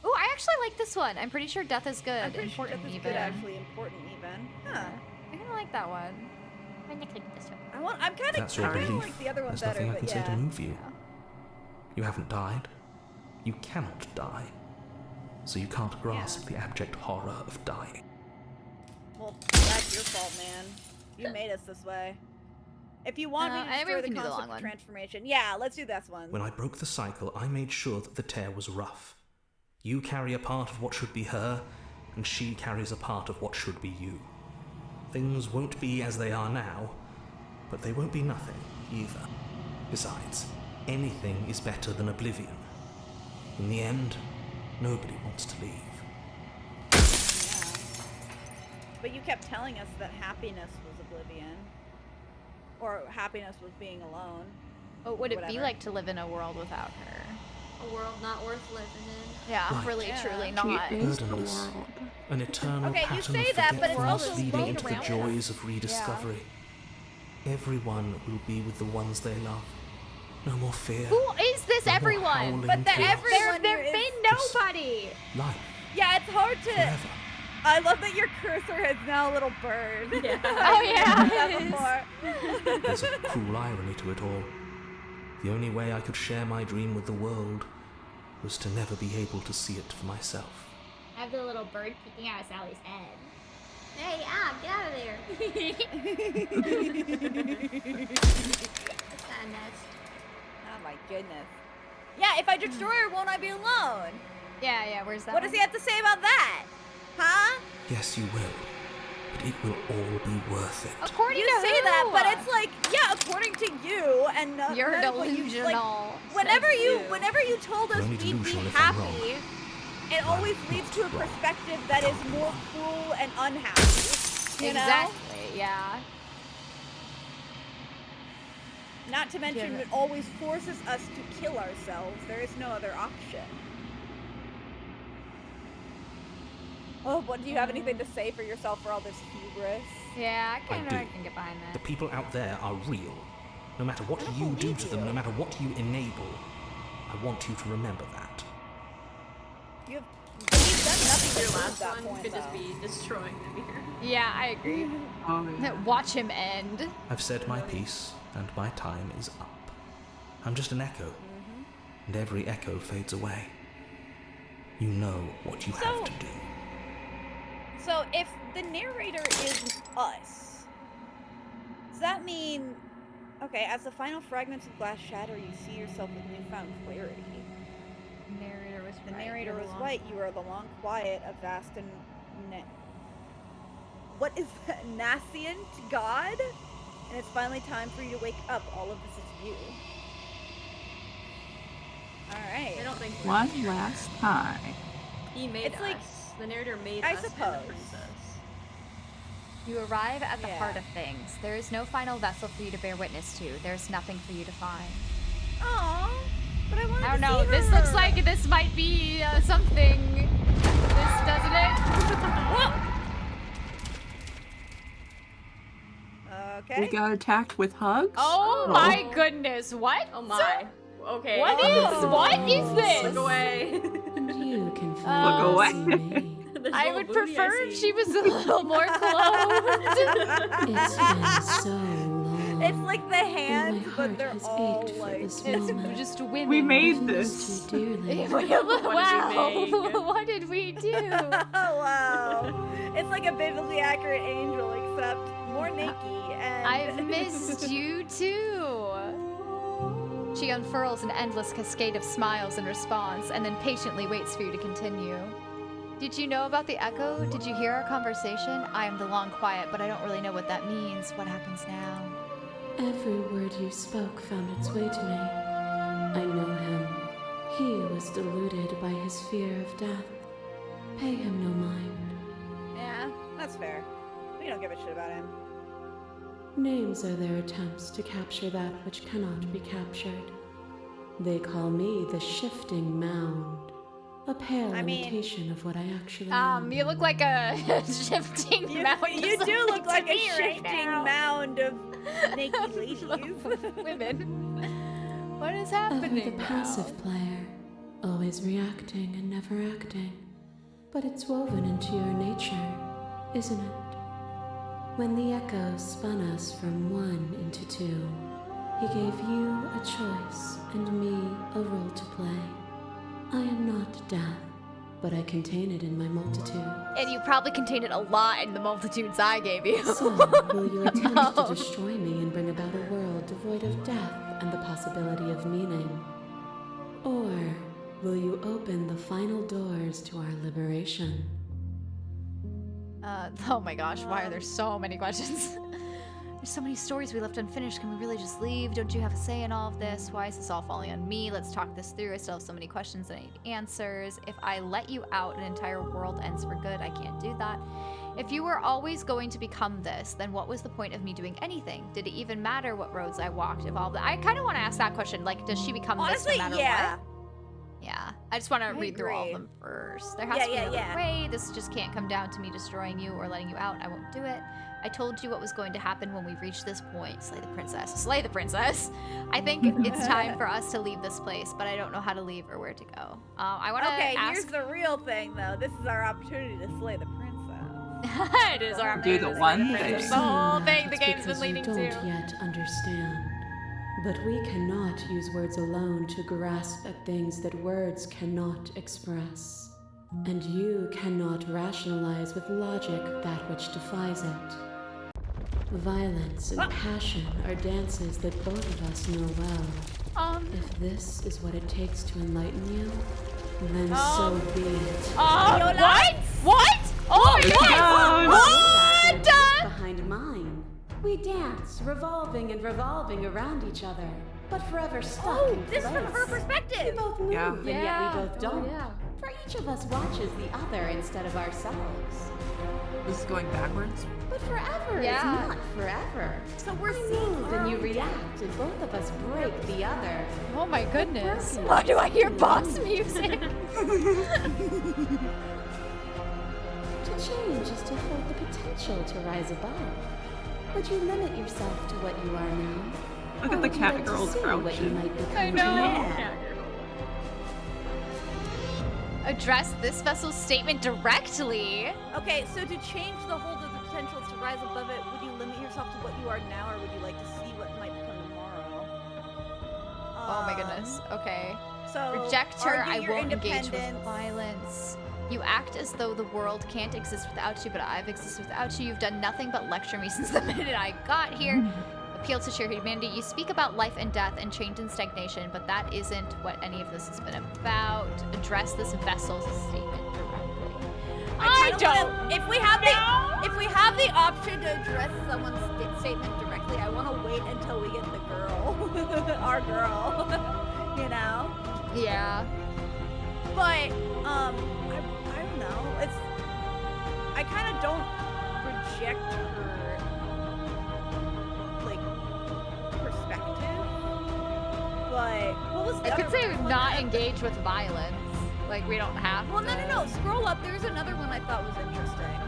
Oh, I actually like this one. I'm pretty sure death is good. I'm pretty sure Important this is even. good, actually important even. Huh. I kind of like that one. I'm kind That's of your I belief. like the other one There's better, nothing I but can say yeah. to move you. You haven't died. You cannot die. So you can't grasp the abject horror of dying. Well, that's your fault, man. You made us this way. If you want me to maybe destroy we the can do the concept long of one. transformation, yeah, let's do this one. When I broke the cycle, I made sure that the tear was rough. You carry a part of what should be her, and she carries a part of what should be you. Things won't be as they are now, but they won't be nothing either. Besides, anything is better than oblivion. In the end, nobody wants to leave. But you kept telling us that happiness was oblivion. Or happiness was being alone. What would it be whatever. like to live in a world without her? A world not worth living in. Yeah, Right. really, truly She not. is the Burdenless. world. An eternal Okay, you pattern say of that, but it's forgetfulness also leading right into the around joys of rediscovery. Everyone will be with the ones they love. No more fear. Who is this no more everyone? howling But the chaos. everyone There've here is- been nobody. Life Yeah, it's hard to. forever. I love that your cursor has now a little bird. Yeah. Oh yeah. that it is. before. There's a cruel irony to it all. The only way I could share my dream with the world was to never be able to see it for myself. I have the little bird peeking out of Sally's head. Hey, get out of there. That's kind of nest. Oh my goodness. Yeah, if I destroy her, won't I be alone? Yeah, where's that What does he have to say about that? Huh? Yes, you will. But it will all be worth it. According You to say who? that, but it's like, yeah, according to you, and You're none of what you- delusional. like, whenever you told us You're only we'd be delusional if I'm wrong. happy, it always leads to a wrong. perspective that is more cruel and unhappy. You know? Exactly, yeah. Not to mention, Yeah. it always forces us to kill ourselves. There is no other option. Oh, what do you have anything to say for yourself for all this hubris? Yeah, I do. can get behind The that. people out there are real. No matter what you do to them, no matter what you enable, I want you to remember that. You've done nothing to Your prove last that one point, could just though. be destroying the mirror. Yeah, I agree. Oh, yeah. Watch him end. I've said my piece, and my time is up. I'm just an echo, and every echo fades away. You know what you have to do. So if the narrator is us, does that mean, okay, as the final fragments of glass shatter, you see yourself with newfound clarity. Narrator was The right. narrator You're was wrong. right. You are the long quiet of vast and what is that? Nascent God? And it's finally time for you to wake up. All of this is you. Alright. I don't think One last time. he made It's us. like- The narrator made I us and the suppose. princess. You arrive at the Yeah. heart of things. There is no final vessel for you to bear witness to. There's nothing for you to find. Aww. But I wanted I don't to know. see This her. looks like this might be something. This doesn't it? Okay. We got attacked with hugs? Oh my goodness! What? Oh my. Okay. What is this? Look away. You can Look finally away. see me. There's I little would booty prefer I if see. she was a little more clothed. It's been so long. It's like the and my hands, heart but they're has all ached for like. this It's moment. just women. We made I've missed this. you dearly. Wow! What did we do? Oh wow! It's like a biblically accurate angel, except more naked and. I've missed you too. She unfurls an endless cascade of smiles in response and then patiently waits for you to continue. Did you know about the echo? Did you hear our conversation? I am the long quiet, but I don't really know what that means. What happens now? Every word you spoke found its way to me. I know him. He was deluded by his fear of death. Pay him no mind. Yeah, that's fair. We don't give a shit about him. Names are their attempts to capture that which cannot be captured. They call me the shifting mound, a pale I mean- imitation of what I actually am. You look like a shifting mound. You of do look something like to a me right shifting now. mound of naked ladies. Women. What is Ever the happening passive now? player, always reacting and never acting. But it's woven into your nature, isn't it? When the echo spun us from one into two, he gave you a choice and me a role to play. I am not death, but I contain it in my multitude. And you probably contained it a lot in the multitudes I gave you. So, will you attempt to destroy me and bring about a world devoid of death and the possibility of meaning? Or will you open the final doors to our liberation? Oh my gosh, why are there so many questions? There's so many stories we left unfinished. Can we really just leave? Don't you have a say in all of this? Why is this all falling on me? Let's talk this through. I still have so many questions that I need answers. If I let you out, an entire world ends for good. I can't do that. If you were always going to become this, then what was the point of me doing anything? Did it even matter what roads I walked? If all that, I kind of want to ask that question. Like, does she become Honestly, this no matter yeah. what? Yeah. I just want to read through all of them first. There has to be another way. This just can't come down to me destroying you or letting you out. I won't do it. I told you what was going to happen when we reached this point. Slay the princess. Slay the princess. I think it's time for us to leave this place, but I don't know how to leave or where to go. I want to ask... here's the real thing, though. This is our opportunity to slay the princess. It is our opportunity do the one to slay the thing. princess. The whole thing the game's because been leading you to. don't yet understand. But we cannot use words alone to grasp at things that words cannot express. And you cannot rationalize with logic that which defies it. Violence and passion are dances that both of us know well. If this is what it takes to enlighten you, then so be it. What? What? Oh my god! What? Behind mine. We dance, revolving and revolving around each other, but forever stuck in this place. is from her perspective. We both move, Yeah. and yet we both don't. yeah. For each of us watches the other instead of ourselves. This is going backwards. But forever is not forever. So we're I seeing move and you react, and both of us break the other. Oh my goodness. Broken. Why do I hear boss music? To change is to hold the potential to rise above. Would you limit yourself to what you are now? Look Or at the would you cat like to girl see what you crouching. might become I know. tomorrow? Address this vessel's statement directly. Okay, so to change the hold of the potential to rise above it, would you limit yourself to what you are now, or would you like to see what might become tomorrow? Oh my goodness. Okay. So Reject her. argue I your won't engage with independence. violence. You act as though the world can't exist without you, but I've existed without you. You've done nothing but lecture me since the minute I got here. Appeal to shared humanity. You speak about life and death and change and stagnation, but that isn't what any of this has been about. Address this vessel's statement directly. I kinda don't. wanna- if we have the option to address someone's statement directly, I want to wait until we get the girl, our girl. You know. Yeah. But I don't know. I kind of don't reject her like perspective. But what was the I could other say one? not engage with violence. Like we don't have Well, to. no. Scroll up. There's another one I thought was interesting.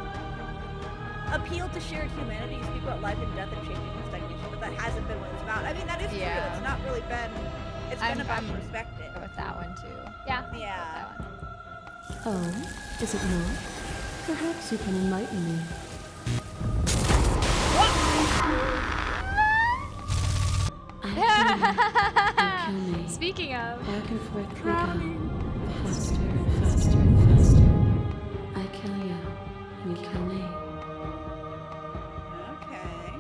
Appeal to shared humanity. You speak about life and death and changing and stagnation, but that hasn't been what it's about. I mean, that is true. It's not really been. It's been about perspective. With that one too. Yeah. Yeah. Oh, is it not? Perhaps you can enlighten me. I kill me. Speaking of. Back and forth we go. Faster, faster, faster. I kill you. You kill me. Okay.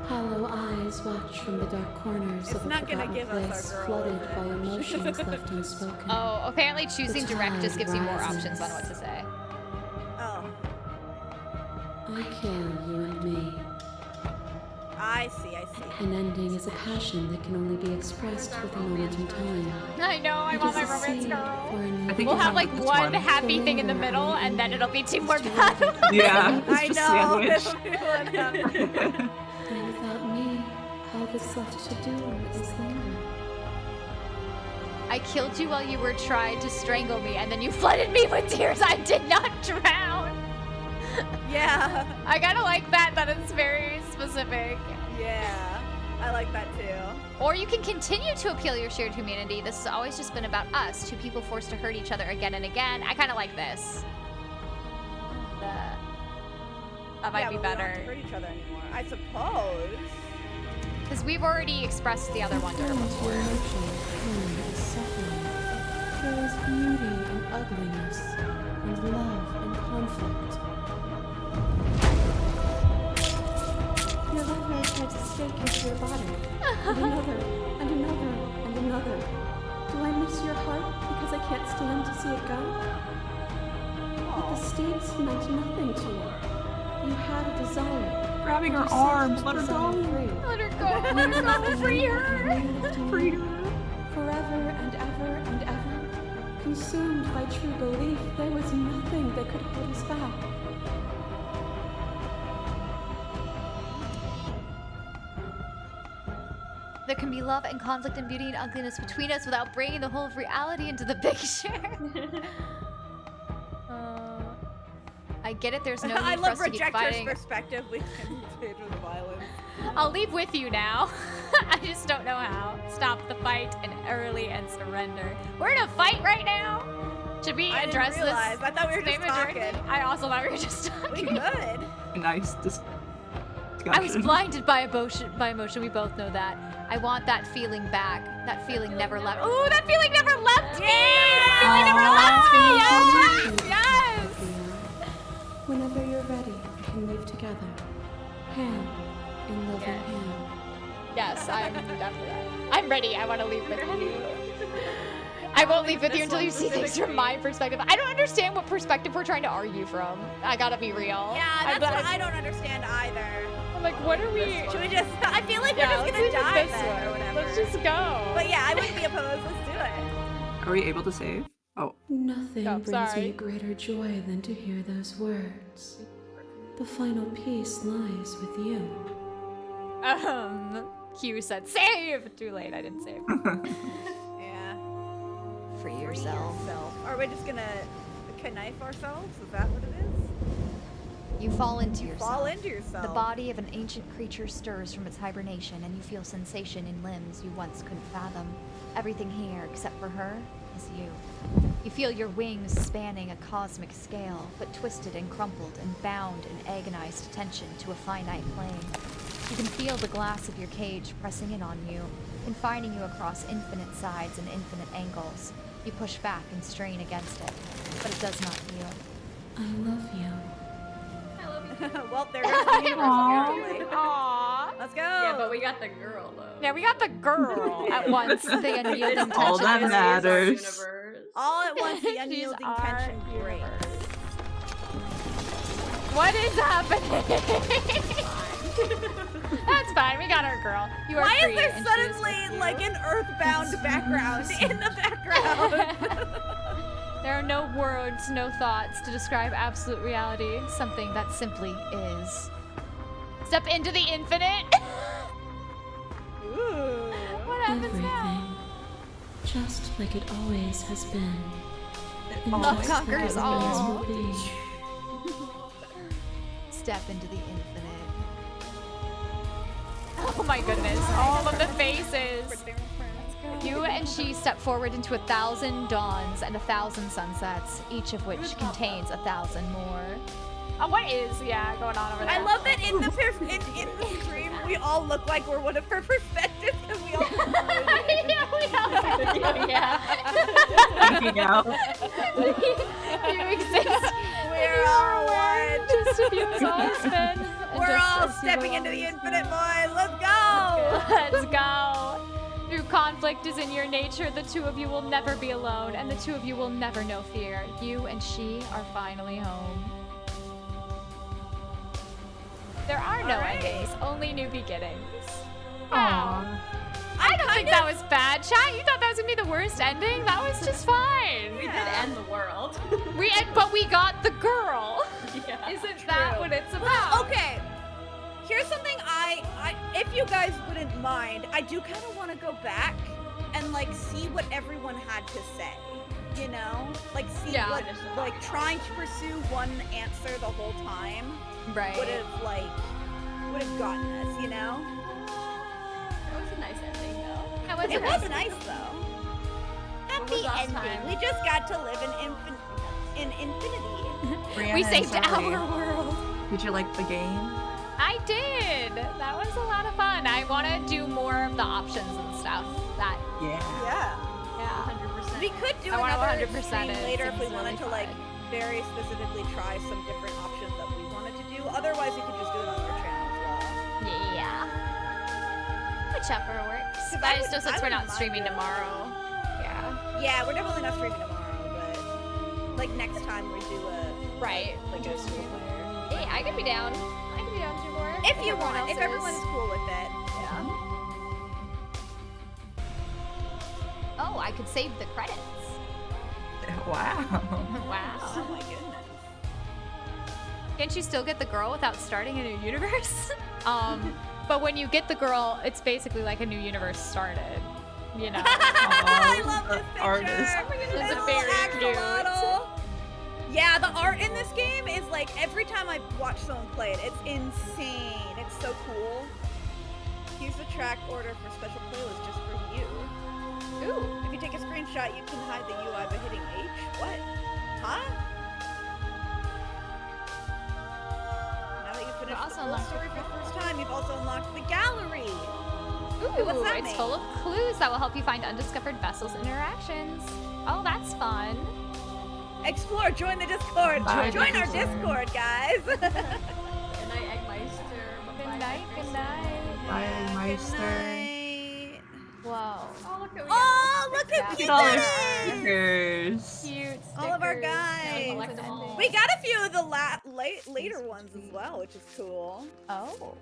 Hollow eyes watch from the dark corners It's of a not gonna forgotten give us place our girl flooded over by there. emotions left unspoken. Oh, apparently choosing The direct just tide gives you more rises. options on what to say. Oh, I kill you and me. I see. An ending is a passion that can only be expressed with a moment in time. I know, I It want is my a romance seed girl. for a new I think We'll it's have like this one one. happy thing in the middle, and then it'll be two more bad ones. Yeah, I it's just know. sandwich. And without me, all that's left to do is linger. I killed you while you were trying to strangle me, and then you flooded me with tears. I did not drown. Yeah. I kind of like that it's very specific. Yeah. I like that too. Or you can continue to appeal your shared humanity. This has always just been about us, two people forced to hurt each other again and again. I kind of like this. That might be but better. We don't have to hurt each other anymore. I suppose. Because we've already expressed the other one to her before. Pain is suffering. There is beauty in ugliness, and love in conflict. Your lover tried to stake into your body, and another, and another, and another. Do I miss your heart because I can't stand to see it go? But the stakes meant nothing to you. You had a desire. Grabbing her You set arms, that let her desire go. free. Let her go. Let her go. Free her. Free her. Forever and ever and ever, consumed by true belief, there was nothing that could hold us back. There can be love and conflict and beauty and ugliness between us without bringing the whole of reality into the picture. I get it, there's no need I for love us to keep Rejector's fighting. perspective. We can stage with the violence. I'll leave with you now. I just don't know how. Stop the fight and early and surrender. We're in a fight right now. Should we I didn't address realize. this? I thought we were just statement directly? talking. I also thought we were just We talking. could. Nice discussion. I was blinded by emotion. We both know that. I want that feeling back. That feeling never left. Ooh, that feeling never left me! That feeling never left me! Yes! Whenever you're ready, we can leave together. Hand in loving hand. Yes, I'm definitely ready. I'm ready. I want to leave with you. I won't leave with you until you see things from my perspective. I don't understand what perspective we're trying to argue from. I gotta be real. Yeah, that's what I don't understand either. I'm like, what are we? Should we just? I feel like Yeah, we're let's just leave it gonna die this then way. or whatever. Let's just go. But yeah, I wouldn't be opposed. Let's do it. Are we able to save? Oh. Nothing Oh, brings sorry. me greater joy than to hear those words. The final piece lies with you. Q said save. Too late. I didn't save. Yeah. Free yourself. Are we just gonna knife ourselves? Is that what it is? You fall into yourself. Fall into yourself. The body of an ancient creature stirs from its hibernation, and you feel sensation in limbs you once couldn't fathom. Everything here, except for her, is you. You feel your wings spanning a cosmic scale, but twisted and crumpled and bound in agonized tension to a finite plane. You can feel the glass of your cage pressing in on you, confining you across infinite sides and infinite angles. You push back and strain against it, but it does not heal. I love you. Well, there goes the universe apparently. Aww. Let's go. Yeah, but we got the girl though. Yeah, we got the girl at once. The unyielding All that tension. matters. All at once, the She's unyielding our tension breaks. What is happening? That's fine. We got our girl. You are Why free, is there and she is suddenly with you. like an earthbound background in the background? There are no words, no thoughts to describe absolute reality. Something that simply is. Step into the infinite. Ooh. What happens Everything. now? Just like it always has been. And Love just like conquers it always all. will be. Step into the infinite. Oh my goodness. All of the faces. You and she step forward into 1,000 dawns and 1,000 sunsets, each of which contains 1,000 more. What is, going on over there? I love that in the stream we all look like we're one of her perspectives because we all Yeah, we all Freaking out. You exist. We're all one. Just to be exhausted. We're all stepping into the infinite, boys. Let's go. Let's go. Through conflict is in your nature, the two of you will never be alone, and the two of you will never know fear. You and she are finally home. There are no endings, only new beginnings. Wow. I don't think that was bad, chat. You thought that was gonna be the worst ending? That was just fine. We did end the world. But we got the girl. Yeah. Isn't that what it's about? Okay. Here's something if you guys wouldn't mind, I do kind of want to go back and like see what everyone had to say. You know, like see what like trying to pursue one answer the whole time Right. would have gotten us. You know. That was a nice ending though. It was nice though. Happy ending. We just got to live in infinity. We saved our world. Did you like the game? I did. That was a lot of fun. I want to do more of the options and stuff. That. Yeah. Yeah. 100%. We could do I wanna another 100% stream it. later if we Seems wanted really to like fun. very specifically try some different options that we wanted to do. Otherwise, we could just do it on your channel as well. Yeah. Whichever works. 'Cause But I it's just wouldn't since we're not mind streaming doing- tomorrow. Yeah. Yeah, we're definitely not streaming tomorrow, but like next time we do a Right. like a stream later. Hey, I could be down. I could be down 2 more. If you everyone want, else if everyone's is. cool with it. Yeah. Oh, I could save the credits. Wow. Wow. Oh my goodness. Can't you still get the girl without starting a new universe? But when you get the girl, it's basically like a new universe started. You know. I love this picture. Artist. Oh my goodness, It's this very little cute. axolotl. Yeah, the art in this game is like every time I watch someone play it, it's insane. It's so cool. Here's the track order for special playlist just for you. Ooh. If you take a screenshot, you can hide the UI by hitting H. What? Huh? Now that you've finished also the full unlocked story for the first time, you've also unlocked the gallery. Ooh, what's that it's mean? full of clues that will help you find undiscovered vessels and interactions. Oh, that's fun. Explore, join the Discord. Bye, Join our Discord. Discord, guys. Good night, Eggmeister. Good night, good night. Bye, Good Meister. night. Whoa. Oh, look at Oh, look Yeah. at Look you at all our guys. stickers. Cute stickers. All of our guys. collect them all. We got a few of the later ones as well, which is cool. Oh.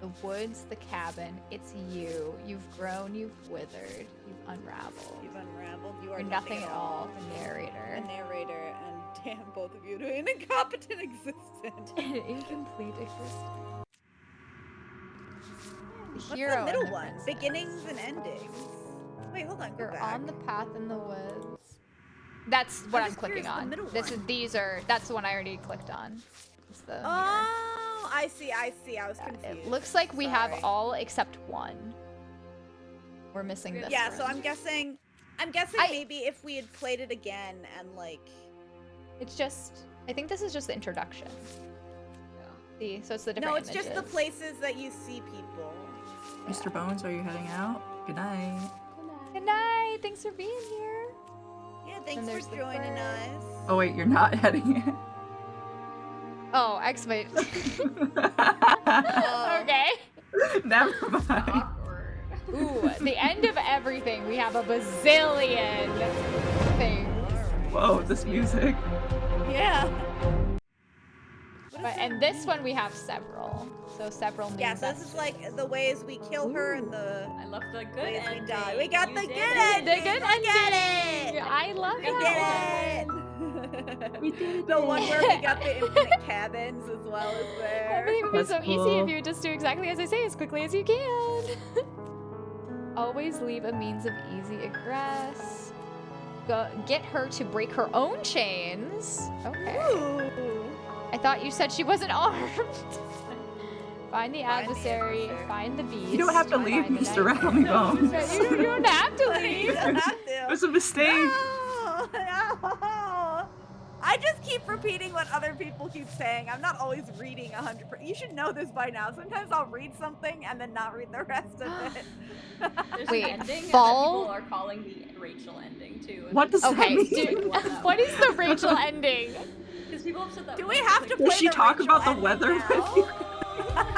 The woods, the cabin, it's you. You've grown, you've withered, you've unraveled. You've unraveled. You are You're nothing at all. The narrator. A narrator, and damn, both of you to an incompetent existence. An incomplete existence. What's Hero the and middle the one? princess. Beginnings and endings. Wait, hold on. Go You're back. on the path in the woods. That's what I'm just clicking curious, the on. middle This is one. that's the one I already clicked on. It's the mirror. Oh, I see. I see. I was confused. It looks like we have Sorry. all except one. We're missing this Yeah, one. so I'm guessing maybe if we had played it again and like. It's just, I think this is just the introduction. See, so it's the different No, it's just the images. places that you see people. Mr. Bones, are you heading out? Good night. Good night. Thanks for being here. Yeah, thanks And there's for the joining bird. us. Oh wait, you're not heading in. Oh, X-Mate. Oh. Okay. Never mind. Awkward. Ooh, the end of everything. We have a bazillion things. Whoa, this music. Yeah. But, and this one we have several. So several means Yeah, so this that's is like the ways we kill her and the I love the good ways we ending. die. We got You the did good it. ending. the good Look at ending. it. I love We that did it. We did The one where we got the infinite cabins as well as there. Everything would be That's so easy cool. if you would just do exactly as I say as quickly as you can. Always leave a means of easy egress. Get her to break her own chains. Okay. Ooh. I thought you said she wasn't armed. Find the Find the adversary, adversary. find the beast. You don't have to leave, find the Mr. knight. Rattly Bones. You don't have to You leave. don't have to. It was a mistake. No, no. I just keep repeating what other people keep saying. I'm not always reading 100%. You should know this by now. Sometimes I'll read something and then not read the rest of it. There's Wait, an ending fall? that people are calling the Rachel ending too. What does that Okay, mean? dude, what is the Rachel ending? Because people have said that. Do we have to Does play she the talk Rachel about the ending weather now? with you?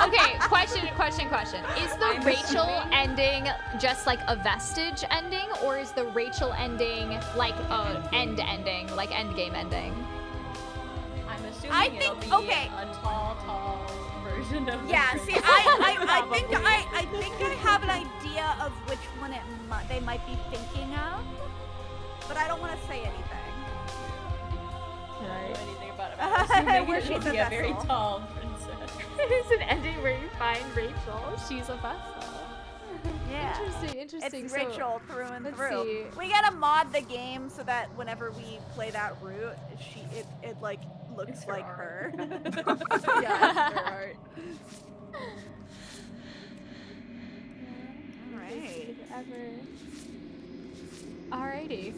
Okay, question. Is the I'm Rachel assuming- ending just like a vestige ending, or is the Rachel ending like a end ending, like end game ending? I'm assuming I it'll think- be okay. a tall version of. Yeah, the see, Rachel I think probably. I think I have an idea of which one they might be thinking of, but I don't want to say anything. I don't know anything about it. I'm assuming Where it she's will a be a very vessel. tall princess. It is an ending where you find Rachel. She's a vessel. Yeah. Interesting. It's So, Rachel through and let's through. see. We gotta mod the game so that whenever we play that route, it like looks It's her like art. her. Yeah, it's her art. Alright. Alrighty.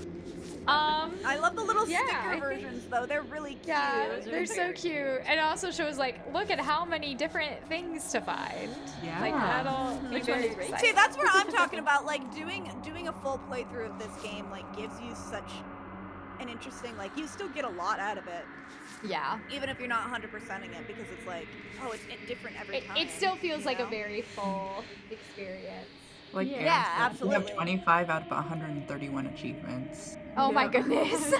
I love the little Yeah, I sticker think- versions though. They're really cute. Yeah, Those are they're so very cute. And it also shows like, look at how many different things to find. Yeah. Like that'll be Which one very is Rachel? exciting. See, that's where I'm talking about. Like doing a full playthrough of this game like gives you such an interesting like you still get a lot out of it, Yeah. even if you're not 100%ing it because it's like it's different every time. It still feels you like a know? very full experience. Like Yeah. Aaron Yeah, said, we absolutely. have 25 out of 131 achievements. Oh my Yeah. goodness.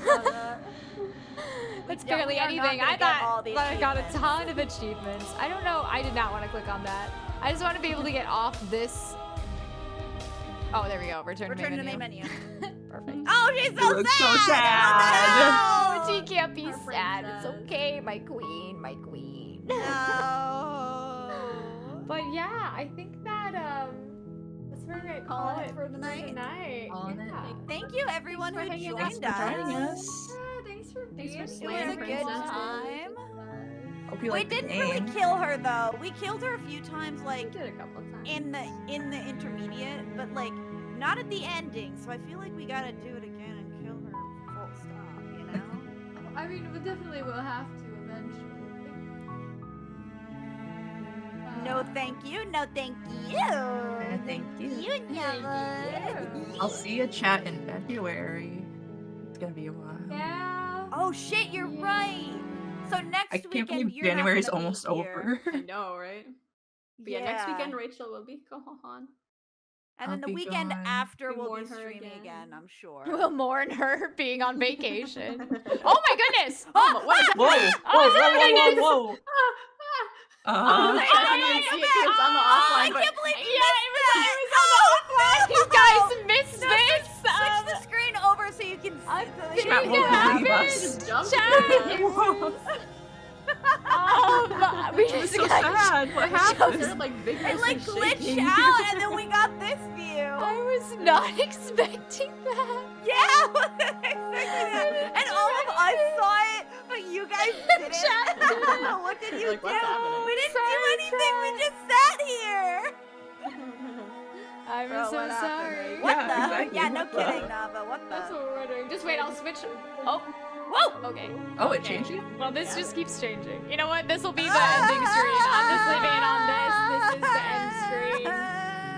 That's Yeah, barely we are not anything. gonna I get all thought the I got a achievements. ton of achievements. I don't know. I did not want to click on that. I just want to be able to get off this. Oh, there we go. Return Return to to main main menu. menu. Perfect. Oh, she's so looks so sad. sad. Oh, she can't be Our sad. It's princess. okay, my queen, my queen. No. But yeah, I think that that's where we're gonna Call it for tonight. tonight. Calling it. Yeah. Thank you, everyone who hanging joined out. Thanks for joining us. us. Yeah, thanks for being Thanks for It was slaying a good princesses. time. Hope you We like the didn't really game. kill her though. We killed her a few times, We like did a couple of times. in the intermediate, but like not at the ending. So I feel like we gotta do it again and kill her full stop. You know? I mean, we definitely will have to eventually. No, thank you. No, thank you. Thank you. You never. I'll see you chat in February. It's gonna be a while. Yeah. Oh shit, you're right. So next I can't weekend believe you're not January's gonna be almost here. over. I know, right? But yeah, next weekend Rachel will be gone. And then I'll the be weekend gone. after We we'll mourn be her streaming again. again, I'm sure. We'll mourn her being on vacation. Oh my goodness! Oh, what is that? Whoa! Whoa! Whoa! Whoa! Whoa! Oh, Uh, I didn't see it 'cause it's on the offline, I but can't believe you Yeah, missed it was that. on the offline. You guys missed this. Switch the screen over so you can see. So that you Chat can won't have believe it. us. just jumped. We It was just so got sad. What It happened? started, like It vigorously like glitched shaking. out, and then we got this view. I was not expecting that. Yeah, I wasn't expecting that. And all of us saw it, but you guys didn't. What did you Like, do? what's happening? We didn't Sorry, do anything. We chat. just sat here. I'm Bro, so what happened? sorry. What Yeah, the? exactly. Yeah, no What the? kidding, Nava. What the? That's what we're doing. Just wait, I'll switch. Oh, Whoa! okay. Oh, it changed it? Well, this just keeps changing. You know what? This will be the ending screen. I'm just leaving it on this. This is the end screen.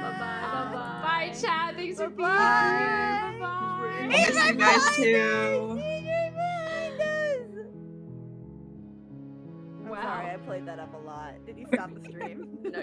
Bye-bye. Bye, chat. Thanks for being Bye-bye. here. Bye-bye. Miss you guys too. I'm Wow. sorry, I played that up a lot. Did you stop the stream? No,